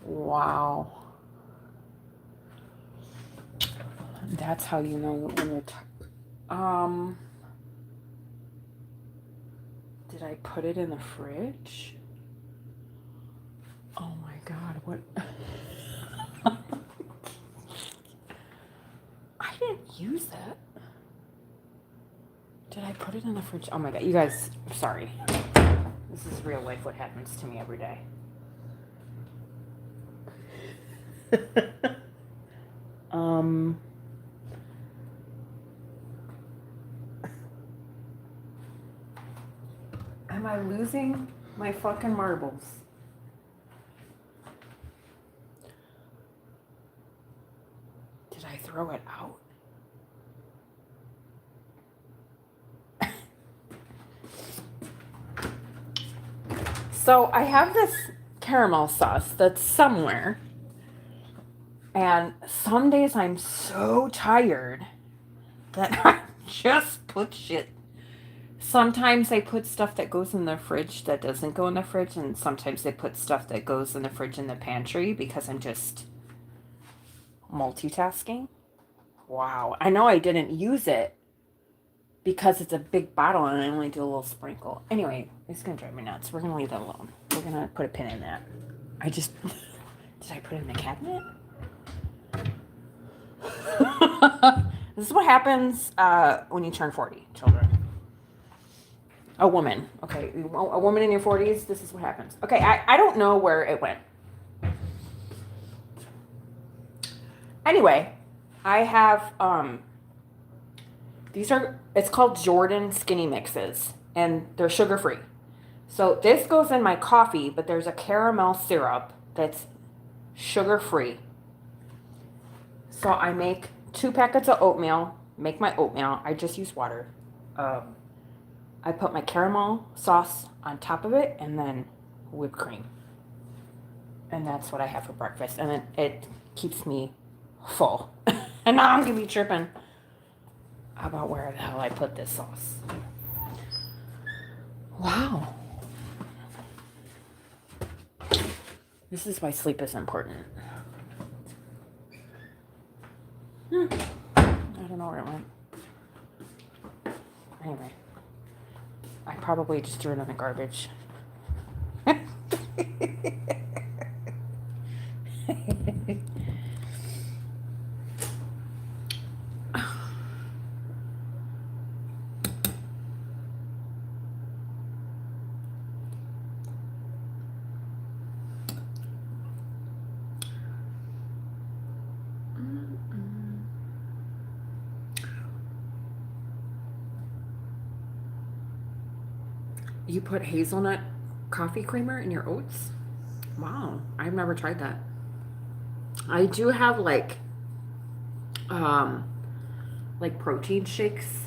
Wow. That's how you know when you're did I put it in the fridge? Oh my God, what? I didn't use that. Did I put it in the fridge? Oh my God, you guys, sorry. This is real life what happens to me every day. Am I losing my fucking marbles? Did I throw it out? So I have this caramel sauce that's somewhere. And some days I'm so tired that I just put shit. Sometimes I put stuff that goes in the fridge that doesn't go in the fridge. And sometimes I put stuff that goes in the fridge in the pantry because I'm just multitasking. Wow. I know I didn't use it because it's a big bottle and I only do a little sprinkle. Anyway, it's going to drive me nuts. We're going to leave that alone. We're going to put a pin in that. Did I put it in the cabinet? This is what happens when you turn 40, children. A woman. Okay, a woman in your 40s, this is what happens. Okay, I don't know where it went. Anyway, I have, it's called Jordan Skinny Mixes, and they're sugar-free. So this goes in my coffee, but there's a caramel syrup that's sugar-free. So I make 2 packets of oatmeal, make my oatmeal. I just use water. I put my caramel sauce on top of it and then whipped cream. And that's what I have for breakfast. And then it keeps me full. And now I'm going to be tripping about where the hell I put this sauce. Wow. This is why sleep is important. I don't know where it went. Anyway, I probably just threw it in the garbage. You put hazelnut coffee creamer in your oats? Wow, I've never tried that. I do have like protein shakes.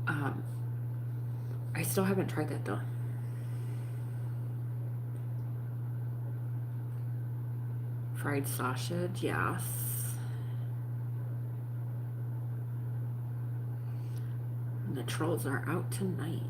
I still haven't tried that though. Fried sausage, yes. And the trolls are out tonight.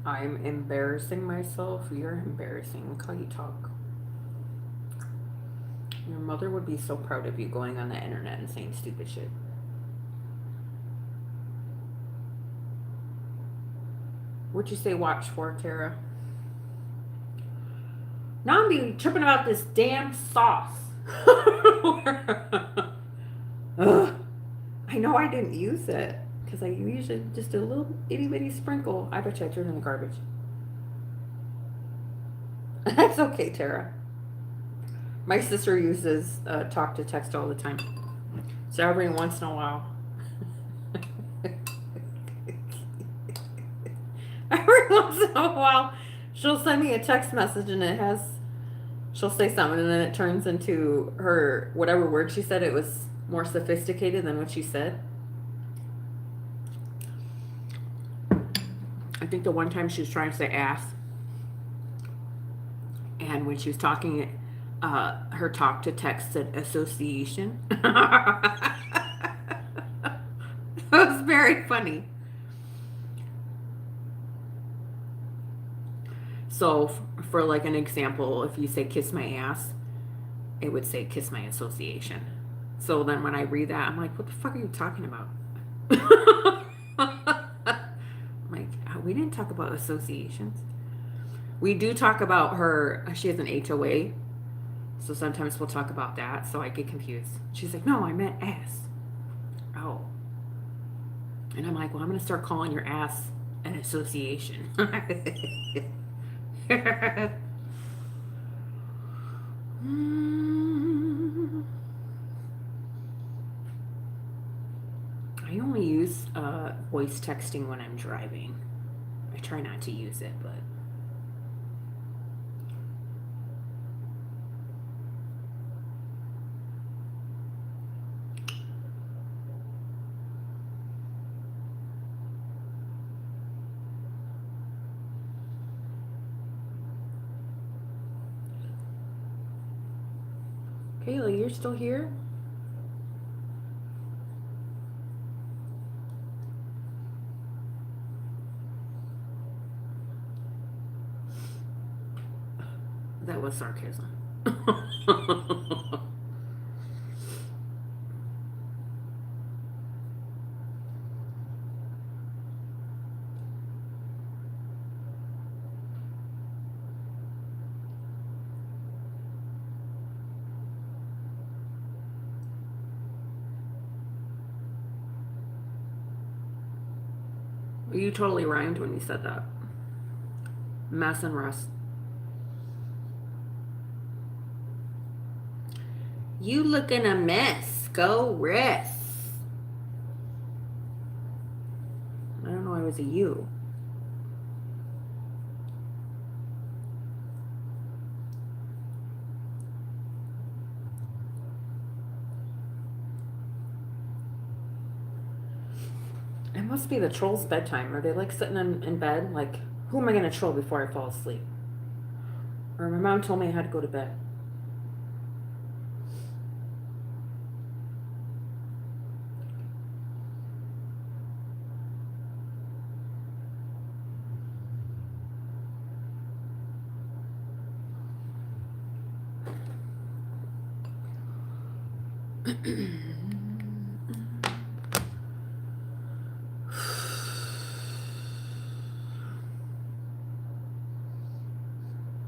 I'm embarrassing myself. You're embarrassing. Look how you talk. Your mother would be so proud of you going on the internet and saying stupid shit. What'd you say watch for, Tara? Now I'm being tripping about this damn sauce. Ugh. I know I didn't use it. Because I usually just a little itty bitty sprinkle. I bet you I threw it in the garbage. That's okay, Tara. My sister uses talk to text all the time. So every once in a while. So while she'll send me a text message and she'll say something and then it turns into her, whatever word she said, it was more sophisticated than what she said. I think the one time she was trying to say ass, and when she was talking, her talk to text said association. It was very funny. So for like an example, if you say kiss my ass, it would say kiss my association. So then when I read that, I'm like, what the fuck are you talking about? Like, we didn't talk about associations. We do talk about her, she has an HOA. So sometimes we'll talk about that. So I get confused. She's like, no, I meant ass. Oh. And I'm like, well, I'm going to start calling your ass an association. I only use voice texting when I'm driving. I try not to use it, but Kayla, you're still here? That was sarcasm. You totally rhymed when you said that. Mess and rust. You looking a mess. Go rest. I don't know why it was a you. It must be the trolls' bedtime. Are they like sitting in bed? Like, who am I going to troll before I fall asleep? Or my mom told me I had to go to bed.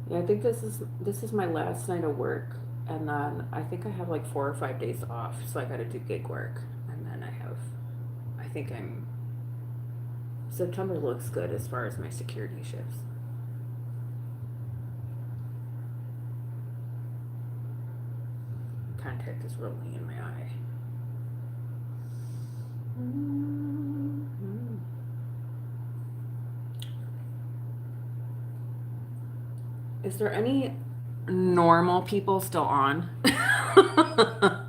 Yeah, I think this is my last night of work, and then I think I have like 4 or 5 days off, so I got to do gig work, and then I think September looks good as far as my security shifts. Contact is rolling in my eye. Is there any normal people still on? I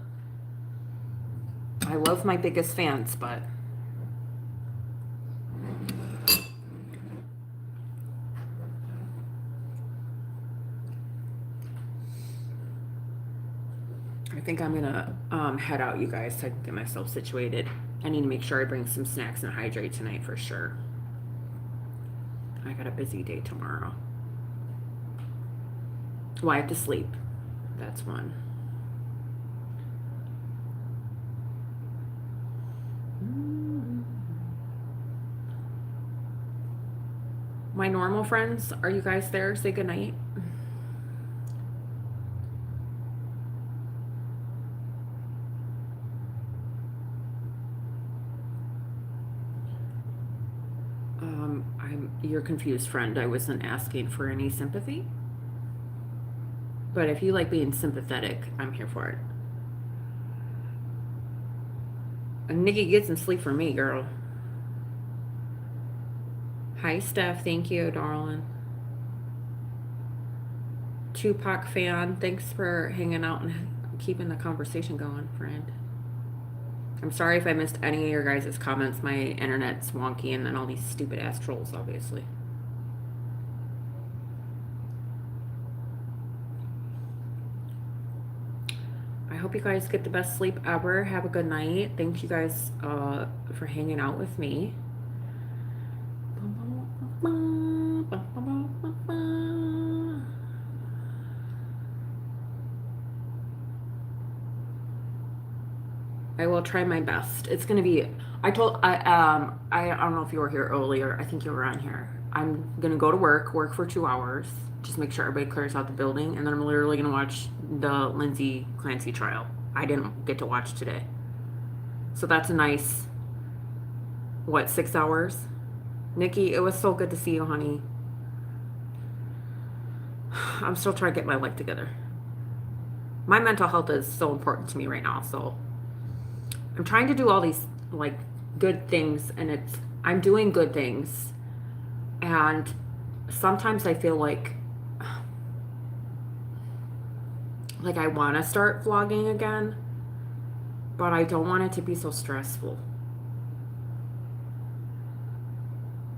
love my biggest fans, but I think I'm gonna head out, you guys, so I can get myself situated. I need to make sure I bring some snacks and hydrate tonight for sure. I got a busy day tomorrow. Well, I have to sleep. That's one. My normal friends, are you guys there? Say goodnight. I'm your confused friend. I wasn't asking for any sympathy. But if you like being sympathetic, I'm here for it. And Nikki, get some sleep for me, girl. Hi, Steph. Thank you, darling. Tupac fan. Thanks for hanging out and keeping the conversation going, friend. I'm sorry if I missed any of your guys' comments. My internet's wonky and then all these stupid ass trolls, obviously. I hope you guys get the best sleep ever. Have a good night. Thank you guys for hanging out with me. I will try my best. It's gonna be. I don't know if you were here earlier. I think you were on here. I'm gonna go to work for 2 hours, just make sure everybody clears out the building, and then I'm literally gonna watch the Lindsay Clancy trial. I didn't get to watch today, so that's a nice. What, 6 hours? Nikki, it was so good to see you, honey. I'm still trying to get my life together. My mental health is so important to me right now, so I'm trying to do all these like good things, and I'm doing good things, and sometimes I feel like I want to start vlogging again, but I don't want it to be so stressful.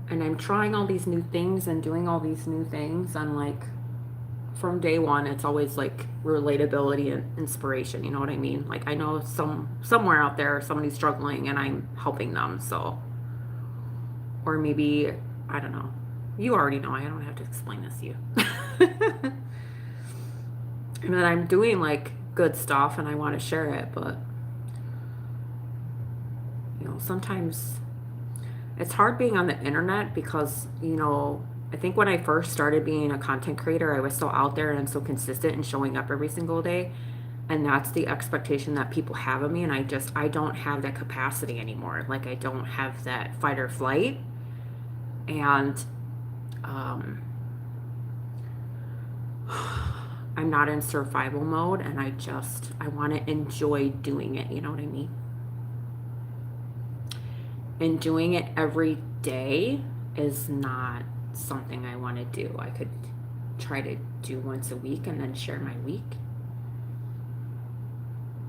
And I'm trying all these new things and doing all these new things, and like from day one it's always like relatability and inspiration, you know what I mean? Like I know somewhere out there somebody's struggling and I'm helping them, so, or maybe, I don't know, you already know, I don't have to explain this to you. And then I'm doing like good stuff and I want to share it, but you know, sometimes it's hard being on the internet because, you know, I think when I first started being a content creator, I was so out there and so consistent and showing up every single day. And that's the expectation that people have of me. And I don't have that capacity anymore. Like, I don't have that fight or flight. And I'm not in survival mode. And I want to enjoy doing it. You know what I mean? And doing it every day is not something I want to do. I could try to do once a week and then share my week.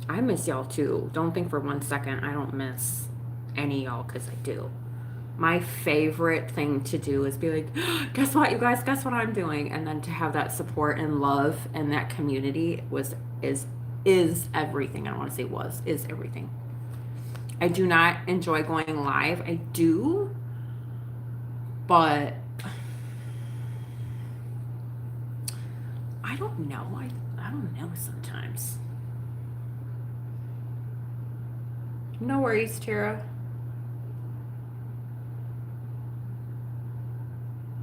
I miss y'all too. Don't think for 1 second I don't miss any y'all, because I do. My favorite thing to do is be like, guess what, you guys, guess what I'm doing? And then to have that support and love and that community is everything. I don't want to say is everything. I do not enjoy going live. I do, but I don't know. I don't know sometimes. No worries, Tara.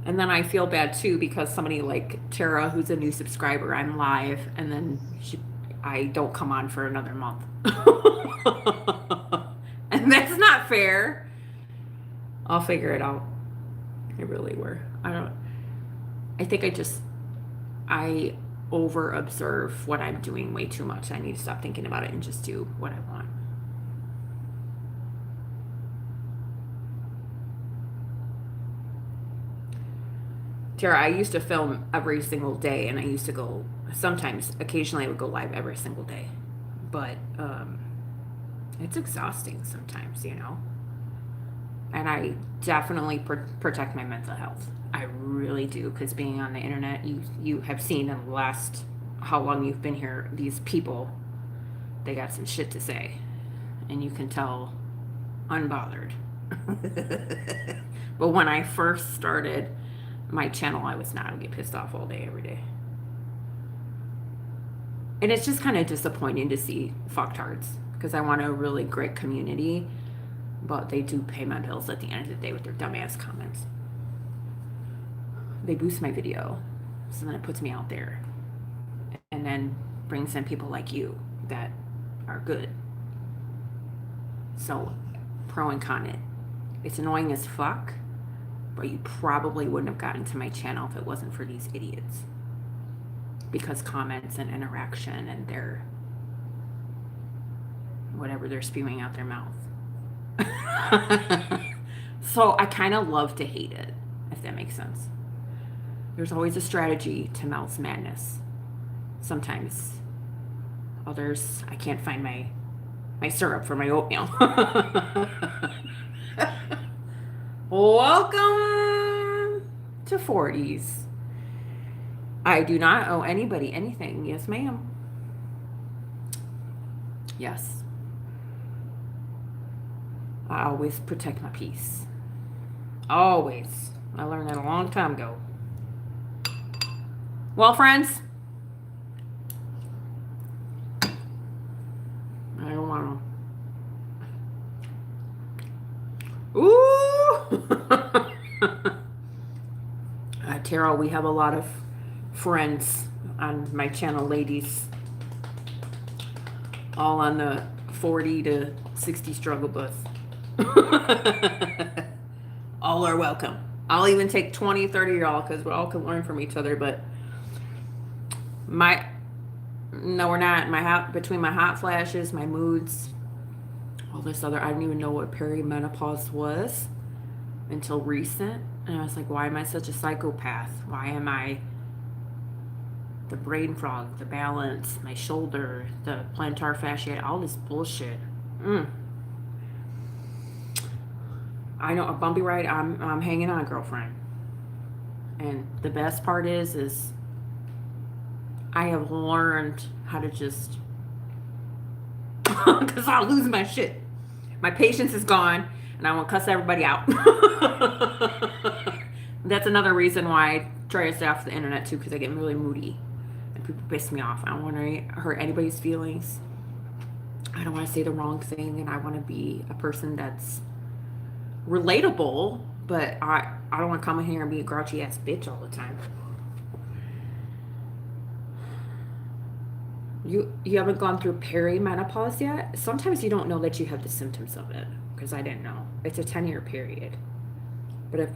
And then I feel bad too because somebody like Tara, who's a new subscriber, I'm live, and then I don't come on for another month. And that's not fair. I'll figure it out. I really were. I think I over observe what I'm doing way too much. I need to stop thinking about it and just do what I want. Tara, I used to film every single day, and I used to go, occasionally I would go live every single day. But it's exhausting sometimes, you know? And I definitely protect my mental health. I really do, because being on the internet, you have seen in the last, how long you've been here, these people, they got some shit to say. And you can tell unbothered. But when I first started my channel, I was not. I would get pissed off all day, every day. And it's just kind of disappointing to see fucktards, because I want a really great community, but they do pay my bills at the end of the day with their dumbass comments. They boost my video, so then it puts me out there, and then brings in people like you that are good. So, pro and con it. It's annoying as fuck, but you probably wouldn't have gotten to my channel if it wasn't for these idiots. Because comments and interaction and their whatever they're spewing out their mouth. So I kind of love to hate it. if that makes sense. There's always a strategy to Mel's madness. Sometimes. Others, I can't find my syrup for my oatmeal. Welcome to 40s. I do not owe anybody anything. Yes, ma'am. Yes. I always protect my peace. Always. I learned that a long time ago. Well, friends, I don't want to. Ooh! Tara, we have a lot of friends on my channel, ladies. All on the 40 to 60 struggle bus. All are welcome. I'll even take 20, 30 y'all because we all can learn from each other. But no, we're not. Between my hot flashes, my moods, all this other, I didn't even know what perimenopause was until recent. And I was like, why am I such a psychopath? Why am I the brain fog, the balance, my shoulder, the plantar fasciitis, all this bullshit. I know, a bumpy ride. I'm hanging on, girlfriend. And the best part is I have learned how to just, because I'll lose my shit. My patience is gone, and I want to cuss everybody out. That's another reason why I try to stay off the internet too, because I get really moody. People piss me off. I don't want to hurt anybody's feelings. I don't want to say the wrong thing, and I want to be a person that's relatable, but I don't want to come in here and be a grouchy ass bitch all the time. You haven't gone through perimenopause yet? Sometimes you don't know that you have the symptoms of it, because I didn't know. It's a 10-year period. But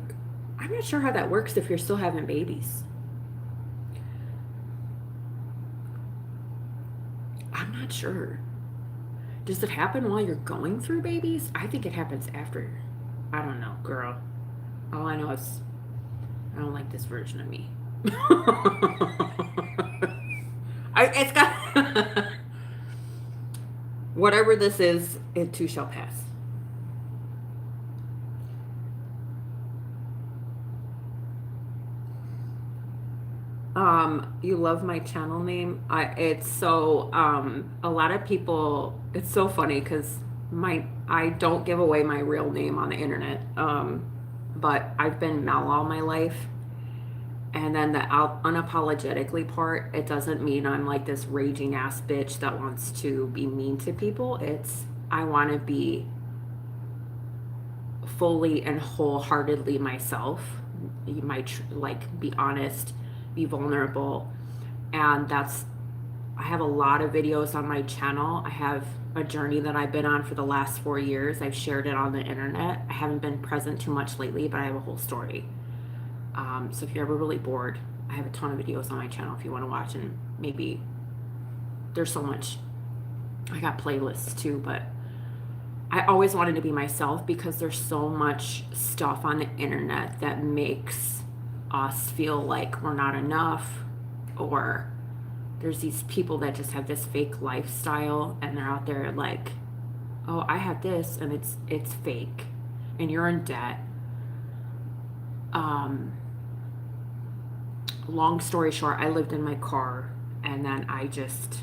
I'm not sure how that works if you're still having babies. I'm not sure. Does it happen while you're going through babies? I think it happens after. I don't know, girl. All I know is I don't like this version of me. It's got whatever this is, it too shall pass. You love my channel name. It's so a lot of people, it's so funny because I don't give away my real name on the internet. But I've been Mel all my life. And then the unapologetically part, it doesn't mean I'm like this raging ass bitch that wants to be mean to people. I want to be fully and wholeheartedly myself. Be honest, be vulnerable. And I have a lot of videos on my channel. I have a journey that I've been on for the last 4 years. I've shared it on the internet. I haven't been present too much lately, but I have a whole story. So if you're ever really bored, I have a ton of videos on my channel if you want to watch, and maybe there's so much. I got playlists too, but I always wanted to be myself because there's so much stuff on the internet that makes us feel like we're not enough, or there's these people that just have this fake lifestyle and they're out there like, oh, I have this, and it's fake and you're in debt. Long story short, I lived in my car, and then I just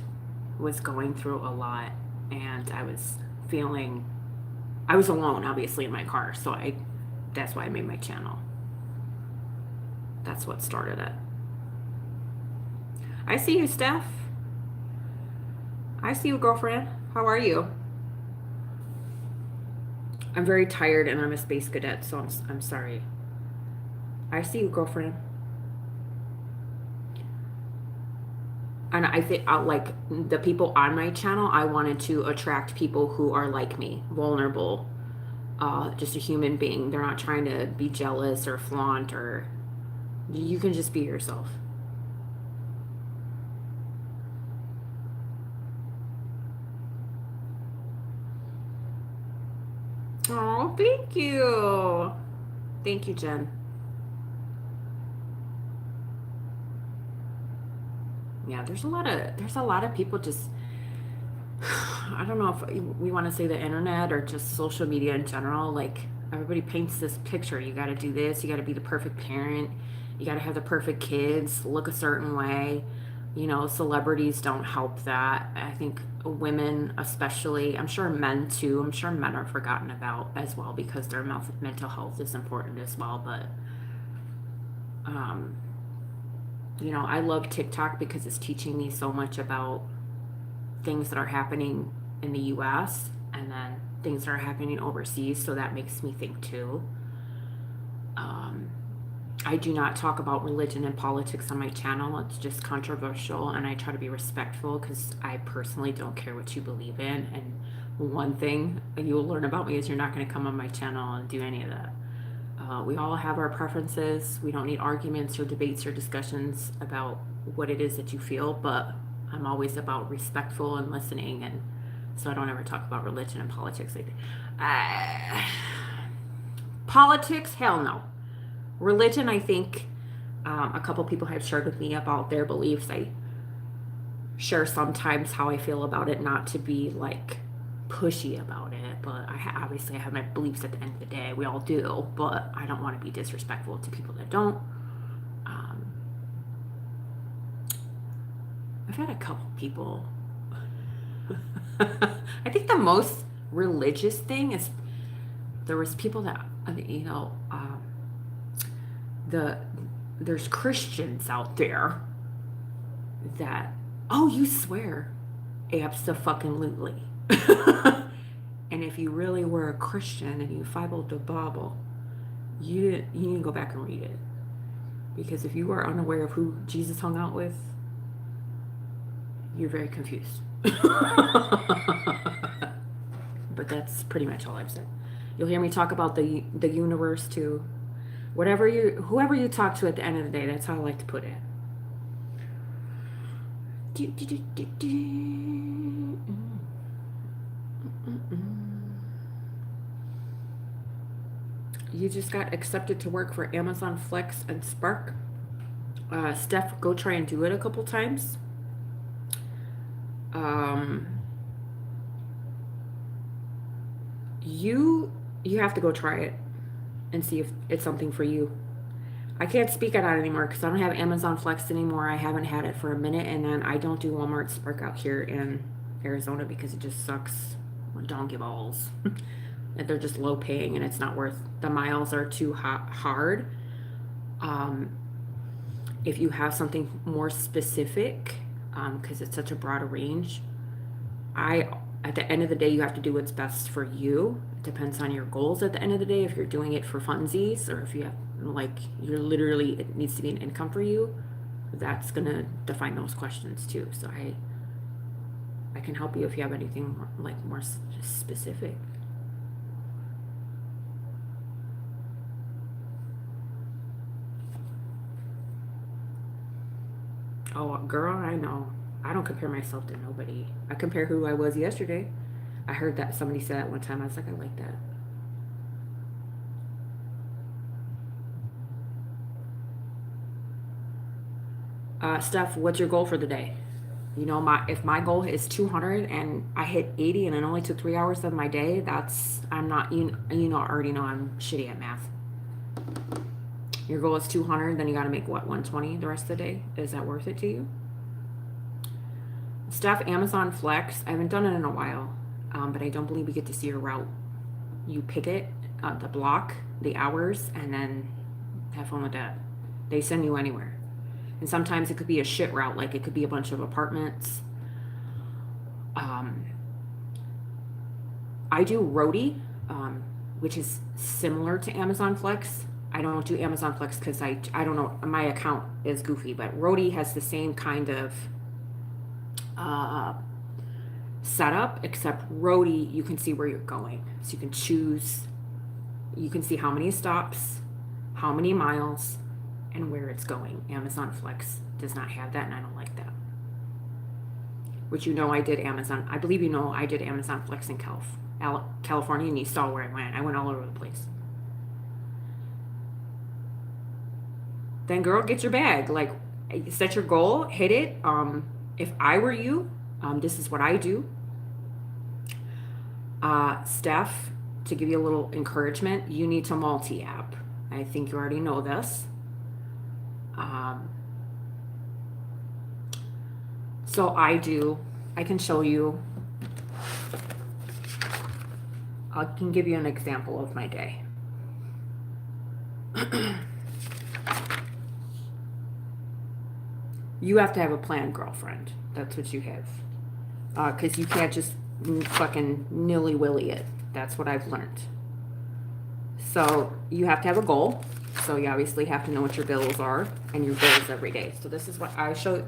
was going through a lot, and I was alone, obviously, in my car. So that's why I made my channel. That's what started it. I see you, Steph. I see you, girlfriend. How are you? I'm very tired, and I'm a space cadet, so I'm sorry. I see you, girlfriend. And I think like the people on my channel, I wanted to attract people who are like me, vulnerable, just a human being. They're not trying to be jealous or flaunt, or you can just be yourself. Oh, thank you. Thank you, Jen. Yeah, there's a lot of people just I don't know if we want to say the internet or just social media in general. Like everybody paints this picture. You got to do this. You got to be the perfect parent. You got to have the perfect kids. Look a certain way. You know, celebrities don't help that. I think women, especially, I'm sure men too. I'm sure men are forgotten about as well because their mental health is important as well. But um, you know, I love TikTok because it's teaching me so much about things that are happening in the US and then things that are happening overseas. So that makes me think too. Um, I do not talk about religion and politics on my channel. It's just controversial, and I try to be respectful because I personally don't care what you believe in. And one thing you'll learn about me is you're not going to come on my channel and do any of that. We all have our preferences. We don't need arguments or debates or discussions about what it is that you feel, but I'm always about respectful and listening, and so I don't ever talk about religion and politics. Uh, politics, hell no. Religion, I think a couple people have shared with me about their beliefs. I share sometimes how I feel about it, not to be like pushy about it, but obviously I have my beliefs at the end of the day. We all do, but I don't want to be disrespectful to people that don't. Um, I've had a couple people. I think the most religious thing is there was people that the there's Christians out there that, oh, you swear, abso-fucking-lutely. And if you really were a Christian and you followed the Bible, you need to go back and read it, because if you are unaware of who Jesus hung out with, you're very confused. But that's pretty much all I've said. You'll hear me talk about the universe too. Whoever you talk to at the end of the day, that's how I like to put it. You just got accepted to work for Amazon Flex and Spark. Steph, go try and do it a couple times. You have to go try it and see if it's something for you. I can't speak on it anymore because I don't have Amazon Flex anymore. I haven't had it for a minute, and then I don't do Walmart Spark out here in Arizona because it just sucks. Donkey balls. And they're just low paying, and it's not worth. The miles are too hard. If you have something more specific, because it's such a broad range, at the end of the day, you have to do what's best for you. It depends on your goals at the end of the day. If you're doing it for funsies, or if you have, like, it needs to be an income for you, that's going to define those questions too. So I can help you if you have anything more specific. Oh, girl, I know. I don't compare myself to nobody. I compare who I was yesterday. I heard that somebody said that one time. I was like, I like that. Steph, what's your goal for the day? You know, if my goal is 200 and I hit 80 and it only took 3 hours of my day, I'm not, already know I'm shitty at math. Your goal is 200, then you got to make what, 120 the rest of the day? Is that worth it to you? Steph, Amazon Flex, I haven't done it in a while, but I don't believe we get to see your route. You pick it, the block, the hours, and then have fun with that. They send you anywhere. And sometimes it could be a shit route, like it could be a bunch of apartments. I do Roadie, which is similar to Amazon Flex. I don't do Amazon Flex because I don't know, my account is goofy, but Roadie has the same kind of setup, except Roadie, you can see where you're going. So you can choose, you can see how many stops, how many miles, and where it's going. Amazon Flex does not have that, and I don't like that. Which I did Amazon. I believe I did Amazon Flex in California, and you saw where I went. I went all over the place. Then, girl, get your bag. Like, set your goal, hit it. If I were you, this is what I do. Steph, to give you a little encouragement, you need to multi-app. I think you already know this. So I can show you, I can give you an example of my day. You have to have a plan, girlfriend. That's what you have. Because you can't just fucking nilly-willy it. That's what I've learned. So you have to have a goal. So you obviously have to know what your bills are and your bills every day. So this is what I show.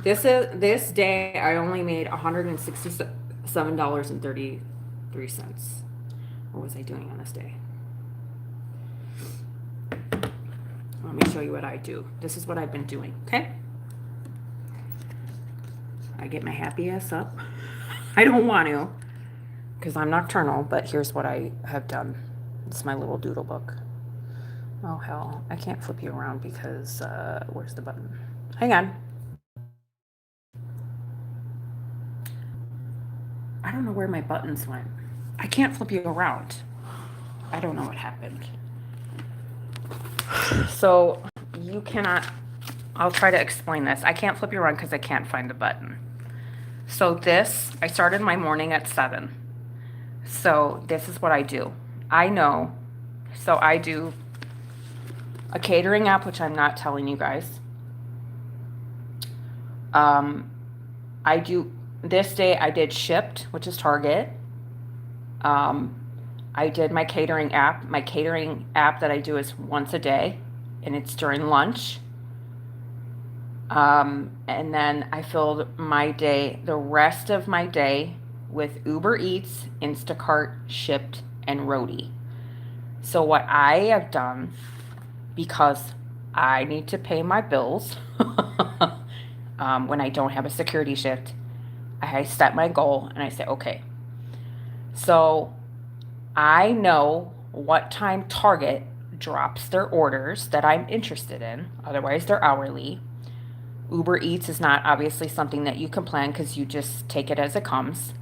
This day I only made $167.33. What was I doing on this day? Let me show you what I do. This is what I've been doing, okay? I get my happy ass up. I don't want to, because I'm nocturnal, but here's what I have done. It's my little doodle book. Oh, hell. I can't flip you around because, where's the button? Hang on. I don't know where my buttons went. I can't flip you around. I don't know what happened. So you cannot, I'll try to explain this. I can't flip you around because I can't find the button. So this, I started my morning at 7. So this is what I do. I know, so I do a catering app, which I'm not telling you guys. I do, this day I did Shipt, which is Target. I did my catering app. My catering app that I do is once a day, and it's during lunch. And then I filled my day, the rest of my day, with Uber Eats, Instacart, Shipt, and Roadie. So what I have done, because I need to pay my bills when I don't have a security shift, I set my goal and I say, okay, so I know what time Target drops their orders that I'm interested in. Otherwise, they're hourly. Uber Eats is not obviously something that you can plan because you just take it as it comes.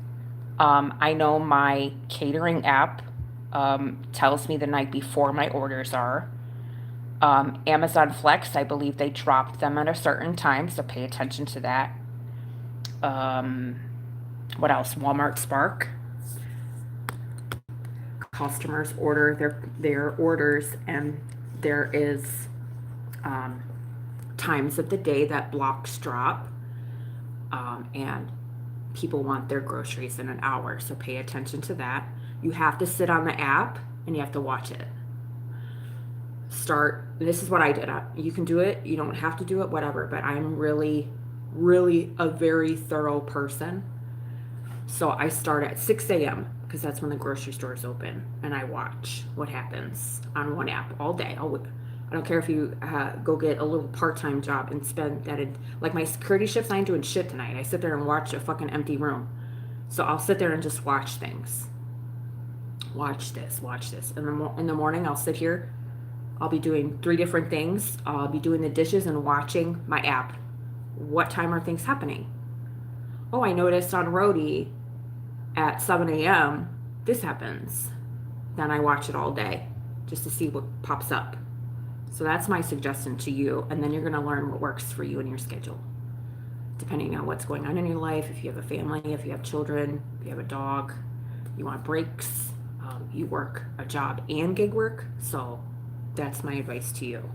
I know my catering app tells me the night before my orders are. Amazon Flex, I believe they dropped them at a certain time, so pay attention to that. What else? Walmart Spark. Customers order their orders, and there is times of the day that blocks drop, and people want their groceries in an hour, so pay attention to that. You have to sit on the app and you have to watch it. This is what I did. You can do it, you don't have to do it, whatever, but I'm really a very thorough person. So I start at 6 a.m. because that's when the grocery stores open, and I watch what happens on one app all day. I don't care if you go get a little part-time job and spend that like my security shifts, I ain't doing shit tonight. I sit there and watch a fucking empty room. So I'll sit there and just watch things. Watch this. In the morning, I'll sit here. I'll be doing 3 different things. I'll be doing the dishes and watching my app. What time are things happening? Oh, I noticed on Roadie at 7 a.m. this happens. Then I watch it all day just to see what pops up. So that's my suggestion to you. And then you're going to learn what works for you and your schedule, depending on what's going on in your life. If you have a family, if you have children, if you have a dog, you want breaks, you work a job and gig work. So that's my advice to you.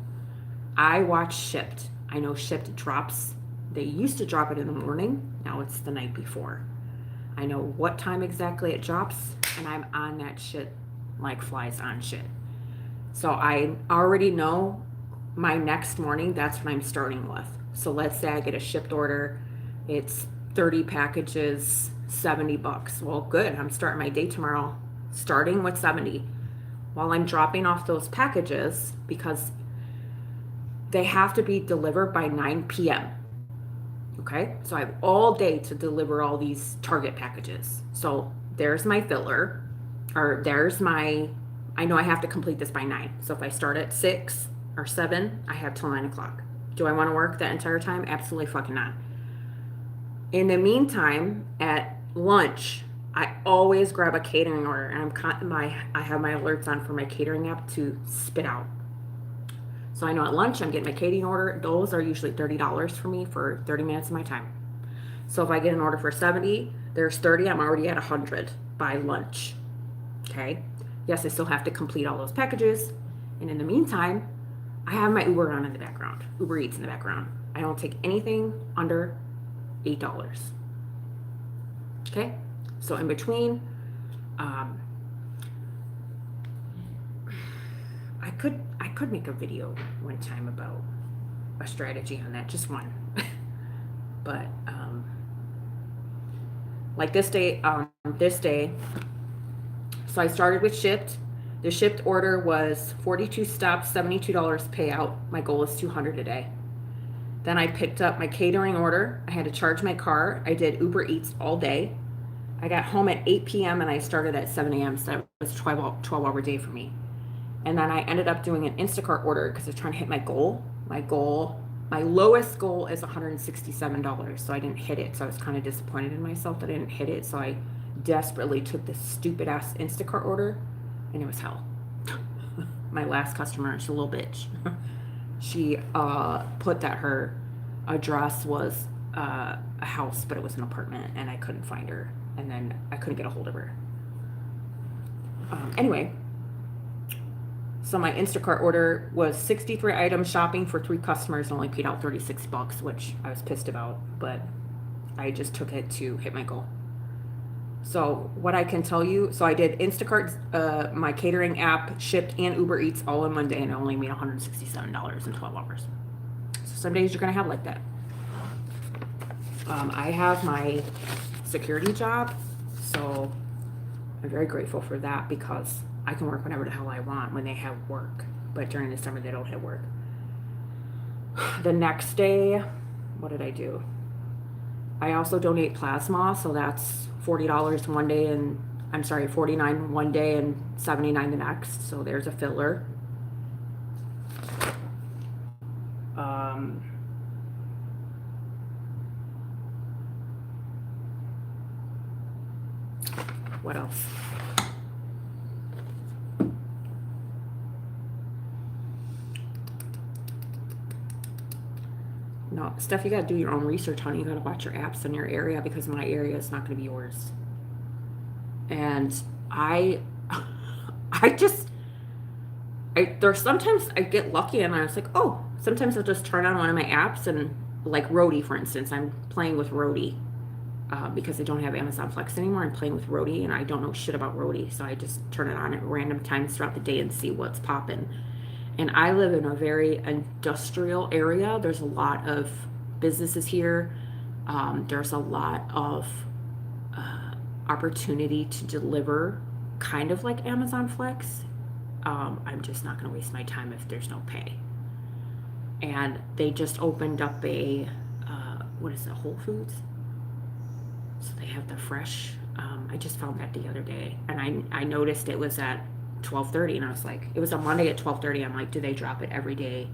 I watch Shipt. I know Shipt drops. They used to drop it in the morning. Now it's the night before. I know what time exactly it drops, and I'm on that shit like flies on shit. So I already know my next morning, that's what I'm starting with. So let's say I get a shipped order. It's 30 packages, $70. Well, good. I'm starting my day tomorrow, starting with 70. While I'm dropping off those packages, because they have to be delivered by 9 p.m. Okay, so I have all day to deliver all these Target packages. So there's my filler, or there's my, I know I have to complete this by 9. So if I start at 6 or 7, I have till 9 o'clock. Do I want to work that entire time? Absolutely fucking not. In the meantime, at lunch, I always grab a catering order, and I have my alerts on for my catering app to spit out. So I know at lunch I'm getting my catering order. Those are usually $30 for me for 30 minutes of my time. So if I get an order for 70, there's 30. I'm already at 100 by lunch. Okay. Yes, I still have to complete all those packages, and in the meantime, I have my Uber on in the background. Uber Eats in the background. I don't take anything under $8. Okay. So in between, um, I could make a video one time about a strategy on that, just one. But like this day, so I started with Shipt. The Shipt order was 42 stops, $72 payout. My goal is 200 a day. Then I picked up my catering order. I had to charge my car. I did Uber Eats all day. I got home at 8 p.m. and I started at 7 a.m. So it was a 12-hour day for me. And then I ended up doing an Instacart order because I was trying to hit my goal. My lowest goal is $167. So I didn't hit it. So I was kind of disappointed in myself that I didn't hit it. So I desperately took this stupid ass Instacart order, and it was hell. My last customer, she's a little bitch. She put that her address was a house, but it was an apartment, and I couldn't find her, and then I couldn't get a hold of her. Anyway, so my Instacart order was 63 items shopping for 3 customers and only paid out $36, which I was pissed about, but I just took it to hit my goal. So what I can tell you, so I did Instacart, my catering app, Shipt, and Uber Eats all in one day, and I only made $167 in 12 hours. So some days you're going to have like that. I have my security job, so I'm very grateful for that because I can work whenever the hell I want when they have work. But during the summer, they don't have work. The next day, what did I do? I also donate plasma, so that's $40 one day, and I'm sorry, $49 one day and $79 the next. So there's a filler. What else? No, Steph, you gotta do your own research, honey. You gotta watch your apps in your area because my area is not gonna be yours. And I there's sometimes I get lucky and I was like, oh, sometimes I'll just turn on one of my apps and like Roadie, for instance, I'm playing with Roadie because I don't have Amazon Flex anymore. I'm playing with Roadie and I don't know shit about Roadie, so I just turn it on at random times throughout the day and see what's popping. And I live in a very industrial area. There's a lot of businesses here. There's a lot of opportunity to deliver, kind of like Amazon Flex. I'm just not going to waste my time if there's no pay. And they just opened up a, what is it, Whole Foods? So they have the fresh. I just found that the other day, and I noticed it was at 12:30, and I was like, it was a Monday at 12:30. I'm like, do they drop it every day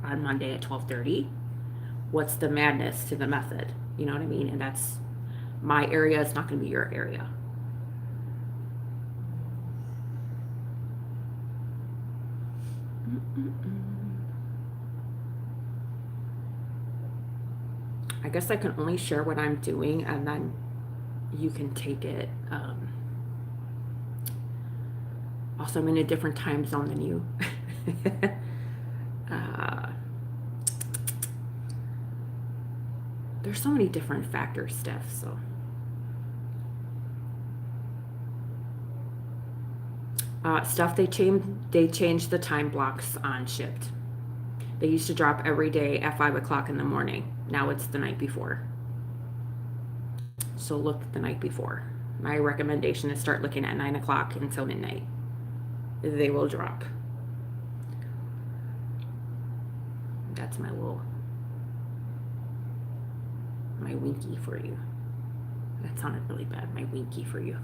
on Monday at 12:30? What's the madness to the method? You know what I mean? And that's my area. It's not going to be your area. I guess I can only share what I'm doing, and then you can take it. Also, I'm in a different time zone than you. There's so many different factors, Steph, so. Stuff, they changed the time blocks on Shipt. They used to drop every day at 5 o'clock in the morning. Now it's the night before. So look the night before. My recommendation is start looking at 9 o'clock until midnight. They will drop. That's my winky for you. That sounded really bad. My winky for you.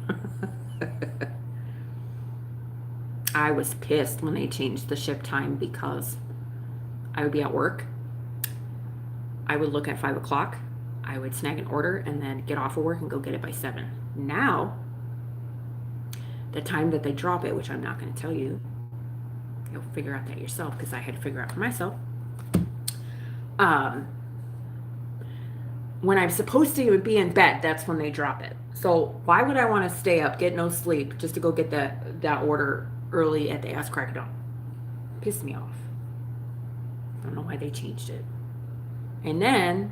I was pissed when they changed the Shipt time because I would be at work I would look at 5 o'clock, I would snag an order and then get off of work and go get it by 7. Now, the time that they drop it, which I'm not going to tell you, you'll figure out that yourself because I had to figure out for myself. When I'm supposed to be in bed, that's when they drop it. So why would I want to stay up, get no sleep, just to go get that order early at the ass crack of dawn? Pissed me off. I don't know why they changed it. And then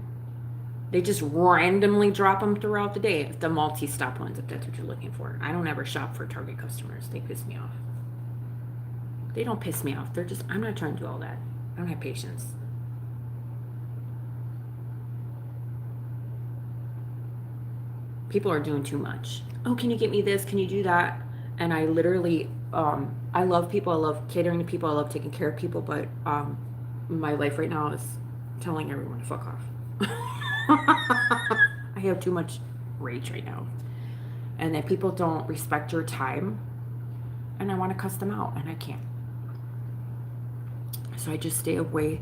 they just randomly drop them throughout the day. The multi-stop ones, if that's what you're looking for. I don't ever shop for Target customers. They piss me off. They don't piss me off. They're just, I'm not trying to do all that. I don't have patience. People are doing too much. Oh, can you get me this? Can you do that? And I literally, I love people. I love catering to people. I love taking care of people. But my life right now is telling everyone to fuck off. I have too much rage right now. And that people don't respect your time. And I want to cuss them out. And I can't. So I just stay away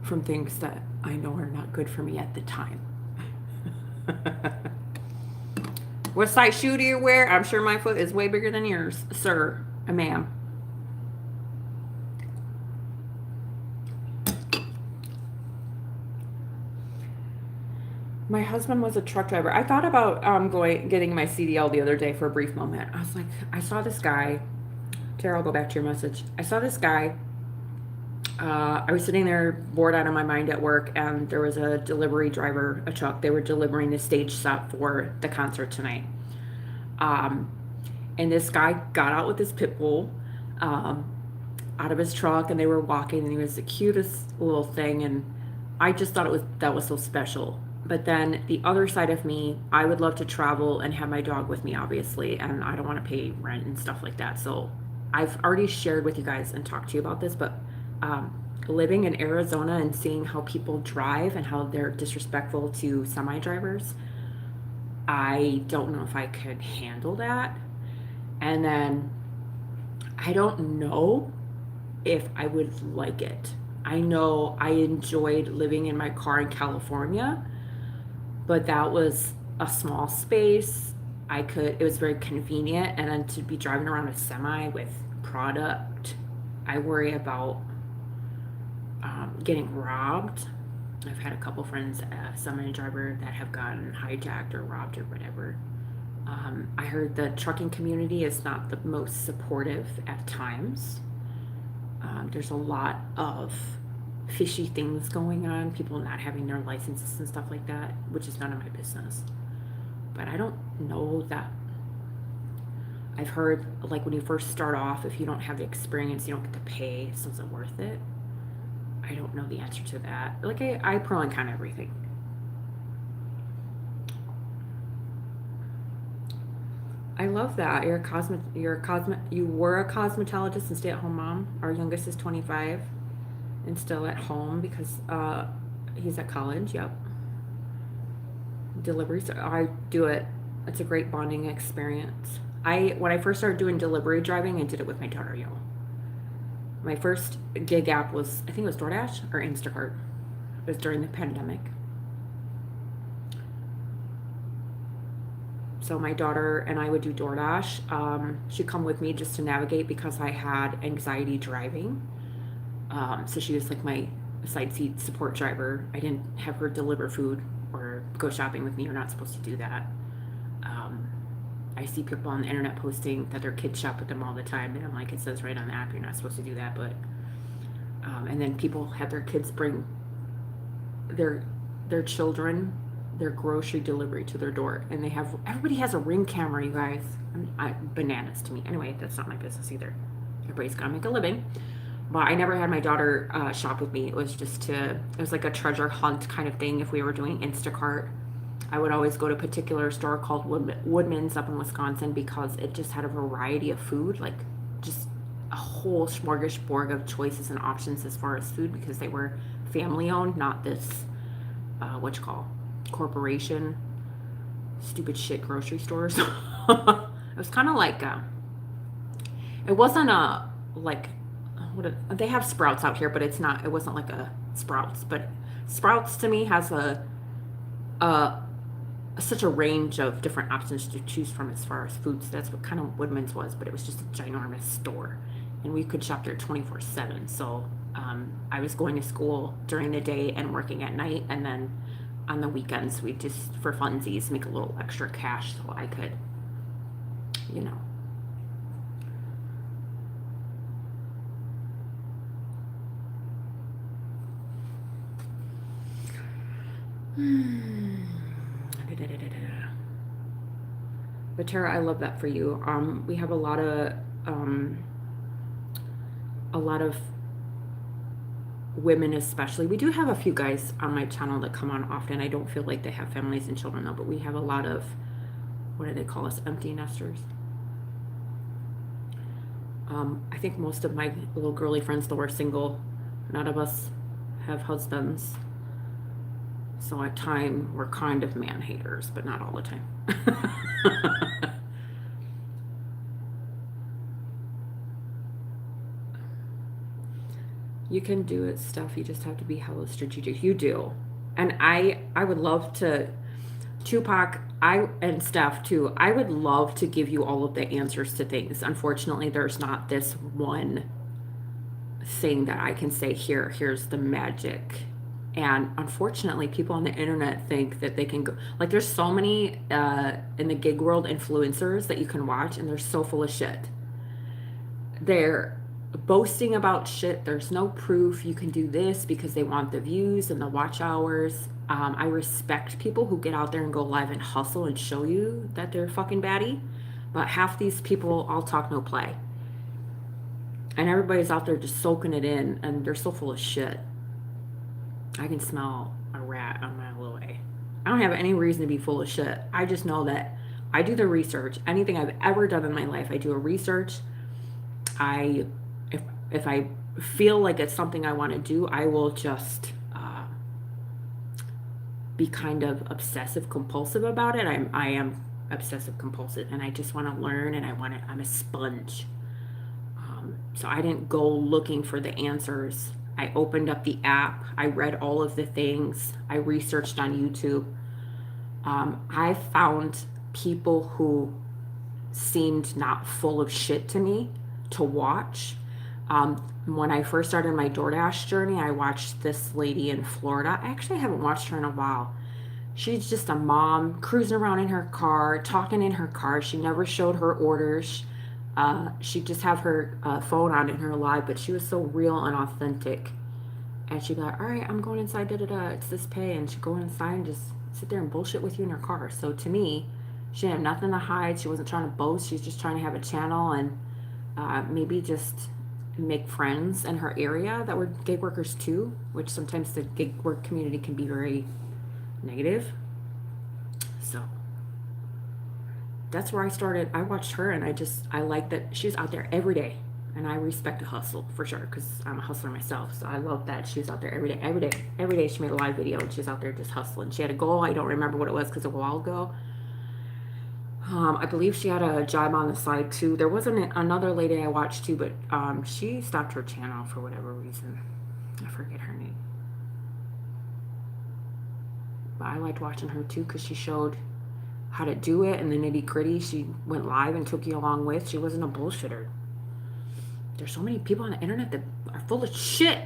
from things that I know are not good for me at the time. What size shoe do you wear? I'm sure my foot is way bigger than yours, sir, ma'am. My husband was a truck driver. I thought about getting my CDL the other day for a brief moment. I was like, I saw this guy. Tara, I'll go back to your message. I saw this guy. I was sitting there bored out of my mind at work, and there was a delivery driver, a truck. They were delivering the stage set for the concert tonight. And this guy got out with his pit bull out of his truck, and they were walking, and he was the cutest little thing, and I just thought that was so special. But then the other side of me, I would love to travel and have my dog with me, obviously, and I don't want to pay rent and stuff like that. So I've already shared with you guys and talked to you about this, but living in Arizona and seeing how people drive and how they're disrespectful to semi-drivers, I don't know if I could handle that. And then I don't know if I would like it. I know I enjoyed living in my car in California, but that was a small space. It was very convenient. And then to be driving around a semi with product, I worry about getting robbed. I've had a couple friends, semi-driver, that have gotten hijacked or robbed or whatever. I heard the trucking community is not the most supportive at times. There's a lot of fishy things going on, people not having their licenses and stuff like that, which is none of my business. But I don't know that. I've heard, like, when you first start off, if you don't have the experience, you don't get to pay, so is it worth it? I don't know the answer to that. Like, I pro and con everything. I love that. You were a cosmetologist and stay-at-home mom. Our youngest is 25 and still at home because he's at college. Yep. Deliveries. I do it. It's a great bonding experience. When I first started doing delivery driving, I did it with my daughter, y'all. My first gig app was, I think it was DoorDash or Instacart. It was during the pandemic. So my daughter and I would do DoorDash. She'd come with me just to navigate because I had anxiety driving. So she was like my side seat support driver. I didn't have her deliver food or go shopping with me. You're not supposed to do that. I see people on the internet posting that their kids shop with them all the time, and I'm like, it says right on the app you're not supposed to do that. But and then people have their kids bring their children their grocery delivery to their door, and everybody has a Ring camera, you guys. Bananas to me. Anyway, that's not my business either. Everybody's gotta make a living. But I never had my daughter shop with me. It was like a treasure hunt kind of thing. If we were doing Instacart, I would always go to a particular store called Woodman's up in Wisconsin because it just had a variety of food, like just a whole smorgasbord of choices and options as far as food, because they were family owned, not this corporation, stupid shit grocery stores. It was kind of like it wasn't they have Sprouts out here, but it wasn't like a Sprouts, but Sprouts to me has a such a range of different options to choose from as far as foods. That's what kind of Woodman's was, but it was just a ginormous store, and we could shop there 24/7. So I was going to school during the day and working at night, and then on the weekends we just for funsies make a little extra cash so I could, you know. But Tara, I love that for you. We have a lot of women, especially. We do have a few guys on my channel that come on often. I don't feel like they have families and children though, but we have a lot of, what do they call us, empty nesters. I think most of my little girly friends though are single. None of us have husbands. So at time we're kind of man haters, but not all the time. You can do it, Steph. You just have to be hella strategic. You do. And I would love to, Tupac, and Steph too, I would love to give you all of the answers to things. Unfortunately, there's not this one thing that I can say, here's the magic. And unfortunately, people on the internet think that they can go, like there's so many in the gig world influencers that you can watch, and they're so full of shit. They're boasting about shit. There's no proof you can do this because they want the views and the watch hours. I respect people who get out there and go live and hustle and show you that they're fucking baddie, but half these people all talk no play, and everybody's out there just soaking it in, and they're so full of shit. I can smell a rat on my little way. I don't have any reason to be full of shit. I just know that I do the research. Anything I've ever done in my life, I do a research. If I feel like it's something I want to do, I will just be kind of obsessive compulsive about it. I am obsessive compulsive, and I just want to learn, and I'm a sponge. So I didn't go looking for the answers. I opened up the app. I read all of the things. I researched on YouTube. I found people who seemed not full of shit to me to watch. When I first started my DoorDash journey, I watched this lady in Florida. I actually haven't watched her in a while. She's just a mom cruising around in her car, talking in her car. She never showed her orders. She'd just have her phone on in her live, but she was so real and authentic. And she'd be like, all right, I'm going inside, it's this pay. And she'd go inside and just sit there and bullshit with you in her car. So to me, she didn't have nothing to hide. She wasn't trying to boast. She was just trying to have a channel and maybe just make friends in her area that were gig workers too, which sometimes the gig work community can be very negative. So that's where I started. I watched her, and I like that she's out there every day, and I respect a hustle for sure because I'm a hustler myself. So I love that she's out there every day she made a live video and she's out there just hustling. She had a goal. I don't remember what it was because a while ago. I believe she had a job on the side too. There wasn't another lady I watched too, but she stopped her channel for whatever reason. I forget her name. But I liked watching her too because she showed how to do it and the nitty gritty. She went live and took you along with. She wasn't a bullshitter. There's so many people on the internet that are full of shit.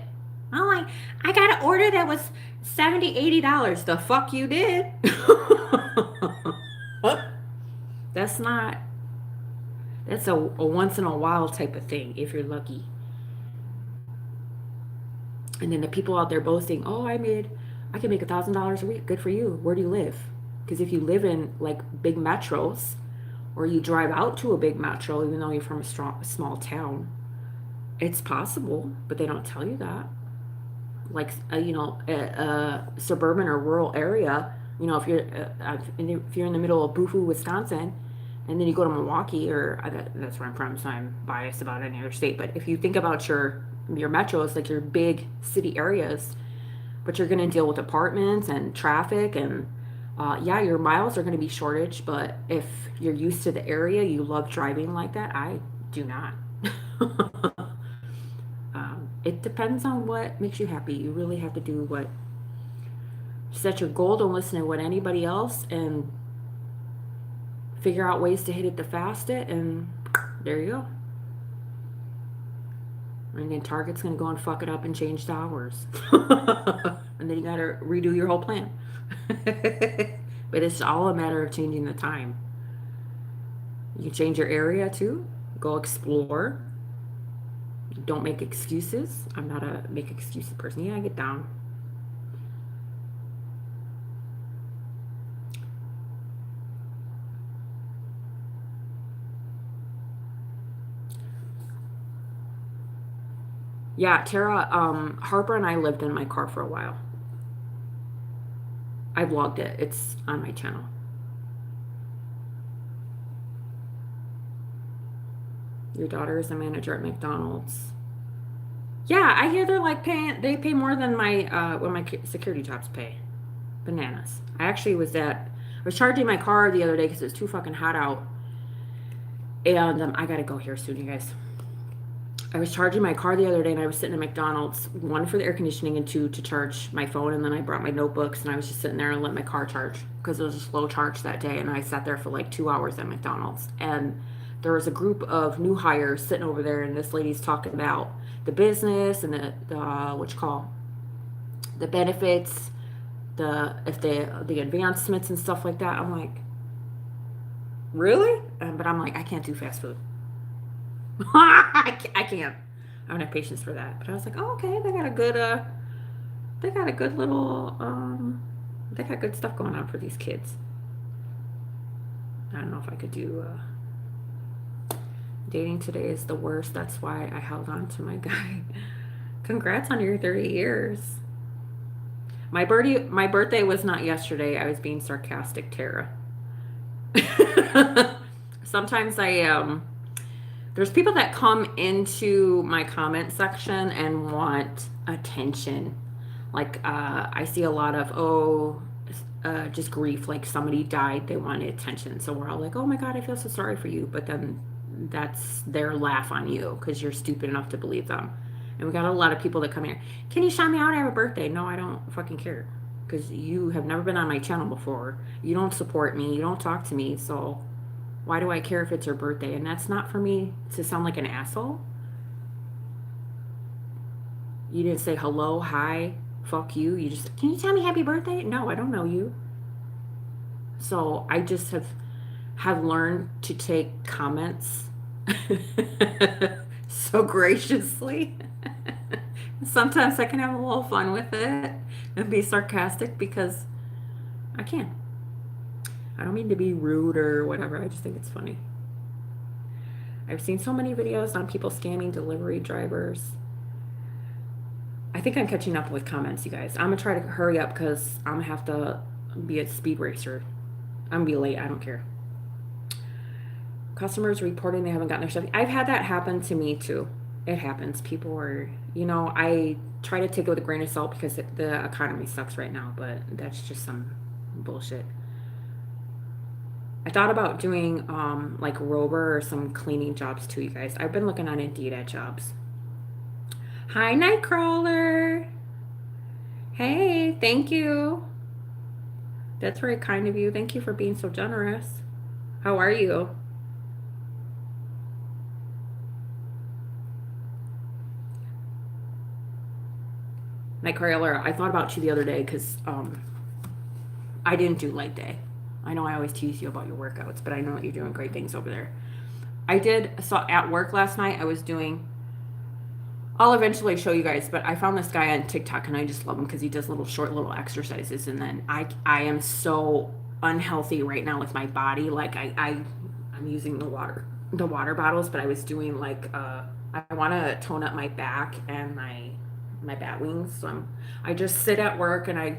I'm like, I got an order that was $70, $80. The fuck you did? That's a once in a while type of thing if you're lucky. And then the people out there boasting, oh, I can make $1,000 a week. Good for you. Where do you live? Because if you live in like big metros, or you drive out to a big metro, even though you're from a small town, it's possible, but they don't tell you that. Like, a suburban or rural area, if you're in the middle of Bufu, Wisconsin, and then you go to Milwaukee, or that's where I'm from, so I'm biased about any other state. But if you think about your metros, like your big city areas, but you're going to deal with apartments and traffic, and your miles are going to be shortage. But if you're used to the area, you love driving like that. I do not. It depends on what makes you happy. You really have to do what Set your goal, don't listen to what anybody else, and figure out ways to hit it the fastest, and there you go. And then Target's going to go and fuck it up and change the hours. And then you got to redo your whole plan. But it's all a matter of changing the time. You can change your area too. Go explore. Don't make excuses. I'm not a make excuses person. Yeah, I get down. Yeah, Tara, Harper and I lived in my car for a while. I vlogged it. It's on my channel. Your daughter is a manager at McDonald's. Yeah, I hear they're like they pay more than what my security jobs pay. Bananas. I was charging my car the other day because it was too fucking hot out. And I gotta go here soon, you guys. I was charging my car the other day and I was sitting at McDonald's, one for the air conditioning and two to charge my phone. And then I brought my notebooks and I was just sitting there and let my car charge because it was a slow charge that day. And I sat there for like 2 hours at McDonald's. And there was a group of new hires sitting over there, and this lady's talking about the business and the benefits, the advancements and stuff like that. I'm like, really? But I'm like, I can't do fast food. I can't. I don't have patience for that. But I was like, oh, okay, they got a good they got good stuff going on for these kids. I don't know if I could do dating today is the worst. That's why I held on to my guy. Congrats on your 30 years. My birthday was not yesterday. I was being sarcastic, Tara. Sometimes there's people that come into my comment section and want attention. Like I see a lot of just grief, like somebody died, they wanted attention. So we're all like, oh my God, I feel so sorry for you. But then that's their laugh on you because you're stupid enough to believe them. And we got a lot of people that come here. Can you shout me out? I have a birthday. No, I don't fucking care because you have never been on my channel before. You don't support me. You don't talk to me. So why do I care if it's your birthday? And that's not for me to sound like an asshole. You didn't say hello, hi, fuck you. You just, can you tell me happy birthday? No, I don't know you. So I just have learned to take comments so graciously. Sometimes I can have a little fun with it and be sarcastic because I can. I don't mean to be rude or whatever. I just think it's funny. I've seen so many videos on people scamming delivery drivers. I think I'm catching up with comments, you guys. I'm going to try to hurry up because I'm going to have to be a speed racer. I'm going to be late. I don't care. Customers reporting they haven't gotten their stuff. I've had that happen to me too. It happens. People are, I try to take it with a grain of salt because the economy sucks right now, but that's just some bullshit. I thought about doing like Rover or some cleaning jobs too, you guys. I've been looking on Indeed at jobs. Hi, Nightcrawler. Hey, thank you. That's very kind of you. Thank you for being so generous. How are you? Nightcrawler, I thought about you the other day because I didn't do leg day. I know I always tease you about your workouts, but I know that you're doing great things over there. So at work last night, I'll eventually show you guys, but I found this guy on TikTok and I just love him because he does little exercises. And then I am so unhealthy right now with my body. Like I'm using the water bottles, but I was doing like, I want to tone up my back and my bat wings. So I just sit at work and I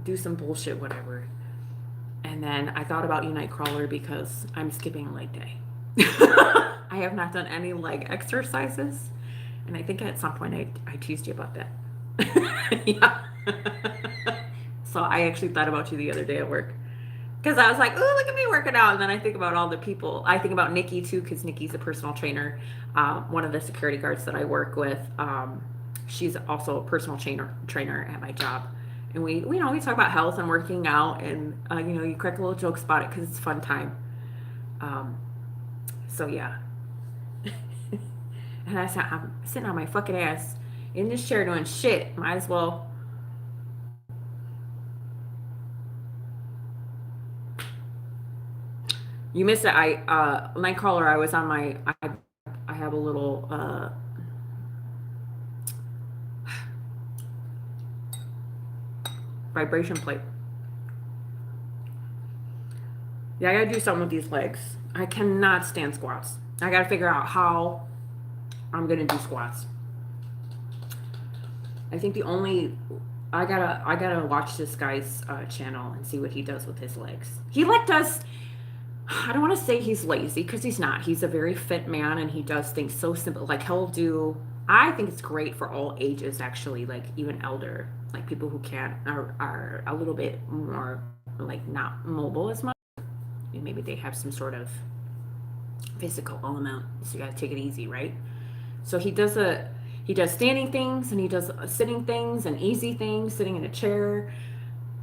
do some bullshit, whatever. And then I thought about you, Nightcrawler, because I'm skipping leg day. I have not done any leg exercises. And I think at some point I teased you about that. Yeah. So I actually thought about you the other day at work. Because I was like, oh, look at me working out. And then I think about all the people. I think about Nikki, too, because Nikki's a personal trainer. One of the security guards that I work with, she's also a personal trainer at my job. And we talk about health and working out, and you crack little jokes about it because it's a fun time. Um, so yeah. And I'm sitting on my fucking ass in this chair doing shit. Might as well. You missed it. Nightcrawler. I was on my. I have a little vibration plate. Yeah, I gotta do something with these legs. I cannot stand squats. I gotta figure out how I'm gonna do squats. I think I gotta watch this guy's channel and see what he does with his legs. He does. I don't want to say he's lazy because he's not. He's a very fit man and he does things so simple. Like he'll do. I think it's great for all ages actually. Like even elder, like people who can't are a little bit more like not mobile as much. Maybe they have some sort of physical element, so you gotta take it easy, right? So he does standing things and he does sitting things and easy things, sitting in a chair.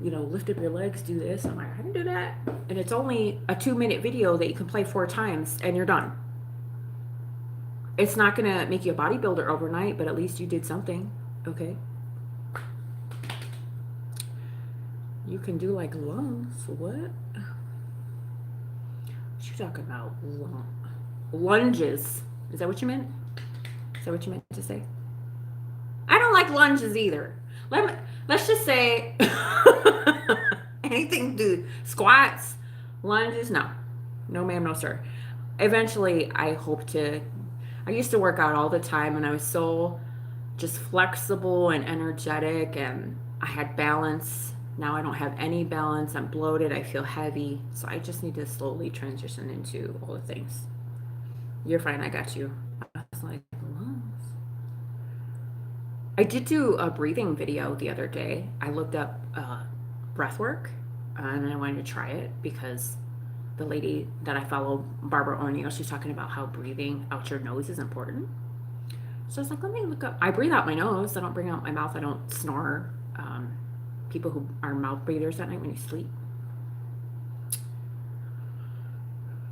Lift up your legs, do this. I'm like, I can do that. And it's only a 2-minute video that you can play 4 times and you're done. It's not gonna make you a bodybuilder overnight, but at least you did something, okay? You can do like lungs. What? What you talking about? Lunges. Is that what you meant? Is that what you meant to say? I don't like lunges either. Let's just say anything, dude. Squats, lunges, no ma'am, no sir. Eventually I used to work out all the time and I was so just flexible and energetic and I had balance. Now I don't have any balance. I'm bloated. I feel heavy. So I just need to slowly transition into all the things. You're fine. I got you. I was like, lungs. I did do a breathing video the other day. I looked up breath work and I wanted to try it because the lady that I follow, Barbara O'Neill, she's talking about how breathing out your nose is important. So I was like, let me look up. I breathe out my nose. I don't bring out my mouth. I don't snore. People who are mouth breathers at night when you sleep.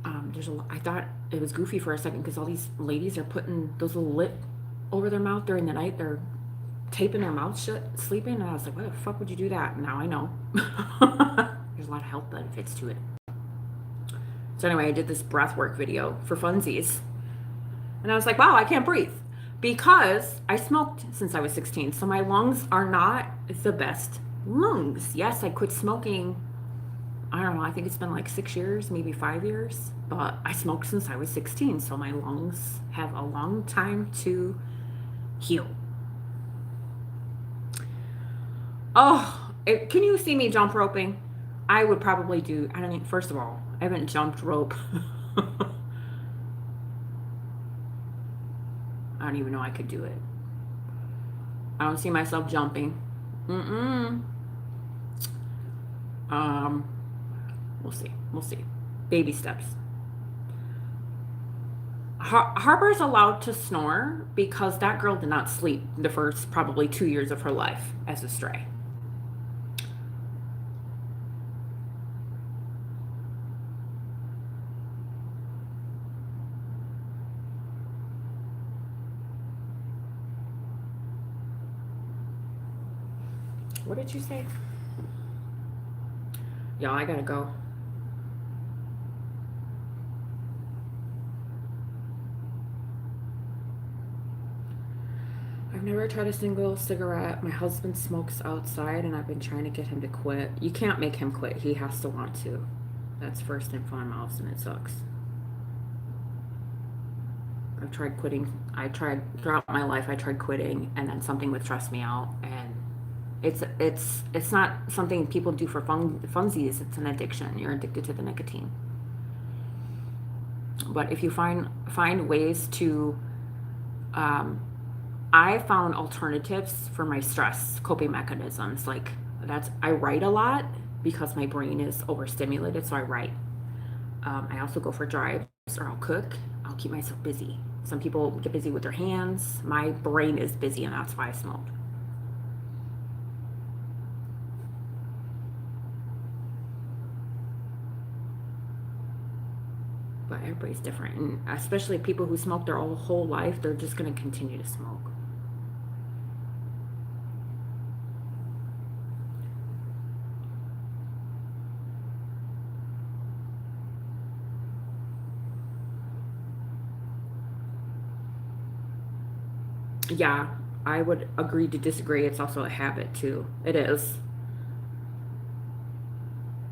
I thought it was goofy for a second because all these ladies are putting those little lip over their mouth during the night. They're taping their mouth shut, sleeping. And I was like, why the fuck would you do that? Now I know. There's a lot of health benefits to it. So anyway, I did this breath work video for funsies. And I was like, wow, I can't breathe. Because I smoked since I was 16. So my lungs are not the best lungs. Yes, I quit smoking. I don't know. I think it's been like 6 years, maybe 5 years. But I smoked since I was 16. So my lungs have a long time to heal. Oh, can you see me jump roping? I would probably do, I don't think, first of all, I haven't jumped rope. I don't even know I could do it. I don't see myself jumping. We'll see. Baby steps. Harper's allowed to snore because that girl did not sleep the first probably 2 years of her life as a stray. What did you say? Y'all, I gotta go. I've never tried a single cigarette. My husband smokes outside and I've been trying to get him to quit. You can't make him quit. He has to want to. That's first and foremost, and it sucks. I've tried quitting. Throughout my life, I tried quitting and then something would stress me out, and it's not something people do for funsies. It's an addiction. You're addicted to the nicotine. But if you find ways to, I found alternatives for my stress coping mechanisms. Like I write a lot because my brain is overstimulated, so I write. I also go for drives or I'll cook. I'll keep myself busy. Some people get busy with their hands. My brain is busy, and that's why I smoke. but everybody's different. And especially people who smoke their whole life, they're just going to continue to smoke. Yeah, I would agree to disagree. It's also a habit too. It is.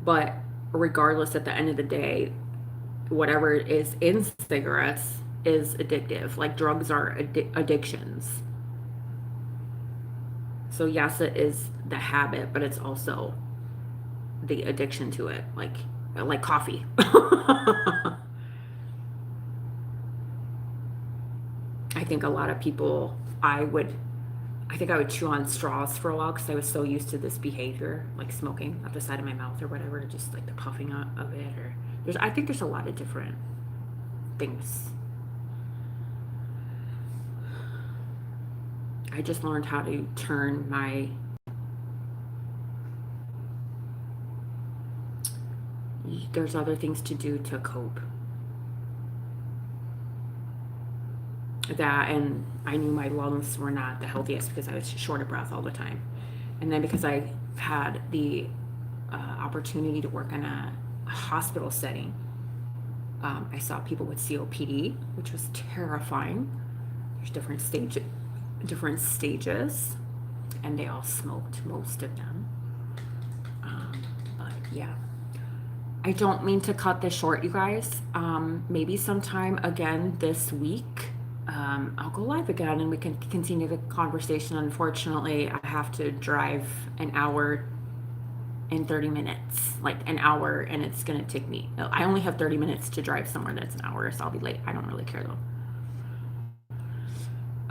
But regardless, at the end of the day, whatever is in cigarettes is addictive. Like drugs are addictions. So yes, it is the habit, but it's also the addiction to it, like coffee. I think a lot of people, I think I would chew on straws for a while because I was so used to this behavior, like smoking at the side of my mouth or whatever, just like the puffing of it. Or I think there's a lot of different things. I just learned how to turn my there's other things to do to cope. That, and I knew my lungs were not the healthiest because I was short of breath all the time. And then because I had the opportunity to work in a hospital setting, I saw people with COPD, which was terrifying. There's different stages, and they all smoked, most of them. But yeah, I don't mean to cut this short, you guys. Maybe sometime again this week, I'll go live again and we can continue the conversation. Unfortunately, I have to drive an hour and 30 minutes, like an hour, and it's going to take me, I only have 30 minutes to drive somewhere that's an hour, so I'll be late. I don't really care though.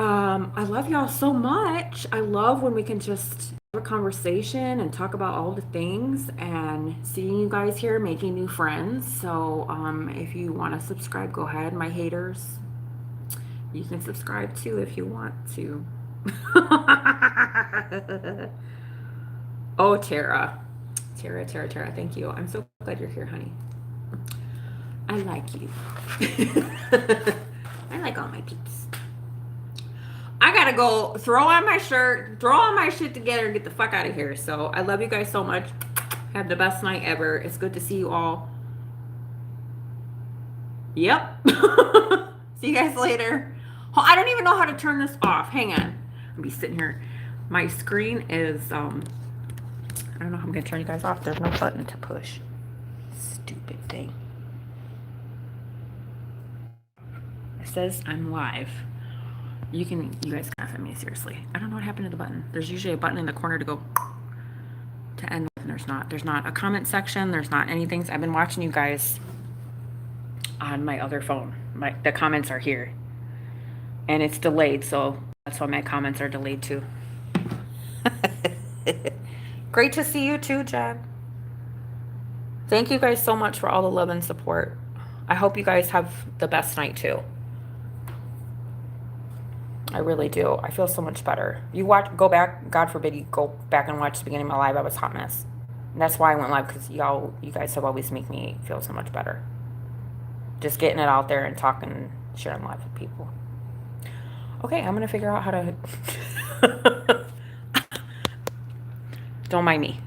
I love y'all so much. I love when we can just have a conversation and talk about all the things, and seeing you guys here, making new friends. So if you want to subscribe, go ahead. My haters, you can subscribe too if you want to. Oh, Tara, thank you. I'm so glad you're here, honey. I like you. I like all my peeps. I gotta go throw on my shirt, throw all my shit together, and get the fuck out of here. So I love you guys so much. Have the best night ever. It's good to see you all. Yep. See you guys later. Oh, I don't even know how to turn this off. Hang on. I'll be sitting here. My screen is, I don't know how I'm gonna turn you guys off. There's no button to push. Stupid thing. It says I'm live. You guys can laugh at me, seriously. I don't know what happened to the button. There's usually a button in the corner to go to end with, and there's not. There's not a comment section. There's not anything. I've been watching you guys on my other phone. The comments are here. And it's delayed, so that's why my comments are delayed too. Great to see you too, Jen. Thank you guys so much for all the love and support. I hope you guys have the best night too. I really do. I feel so much better. Go back, God forbid you go back and watch the beginning of my live. I was a hot mess. And that's why I went live, because you guys have always make me feel so much better. Just getting it out there and talking, sharing live with people. Okay, I'm going to figure out how to... Don't mind me.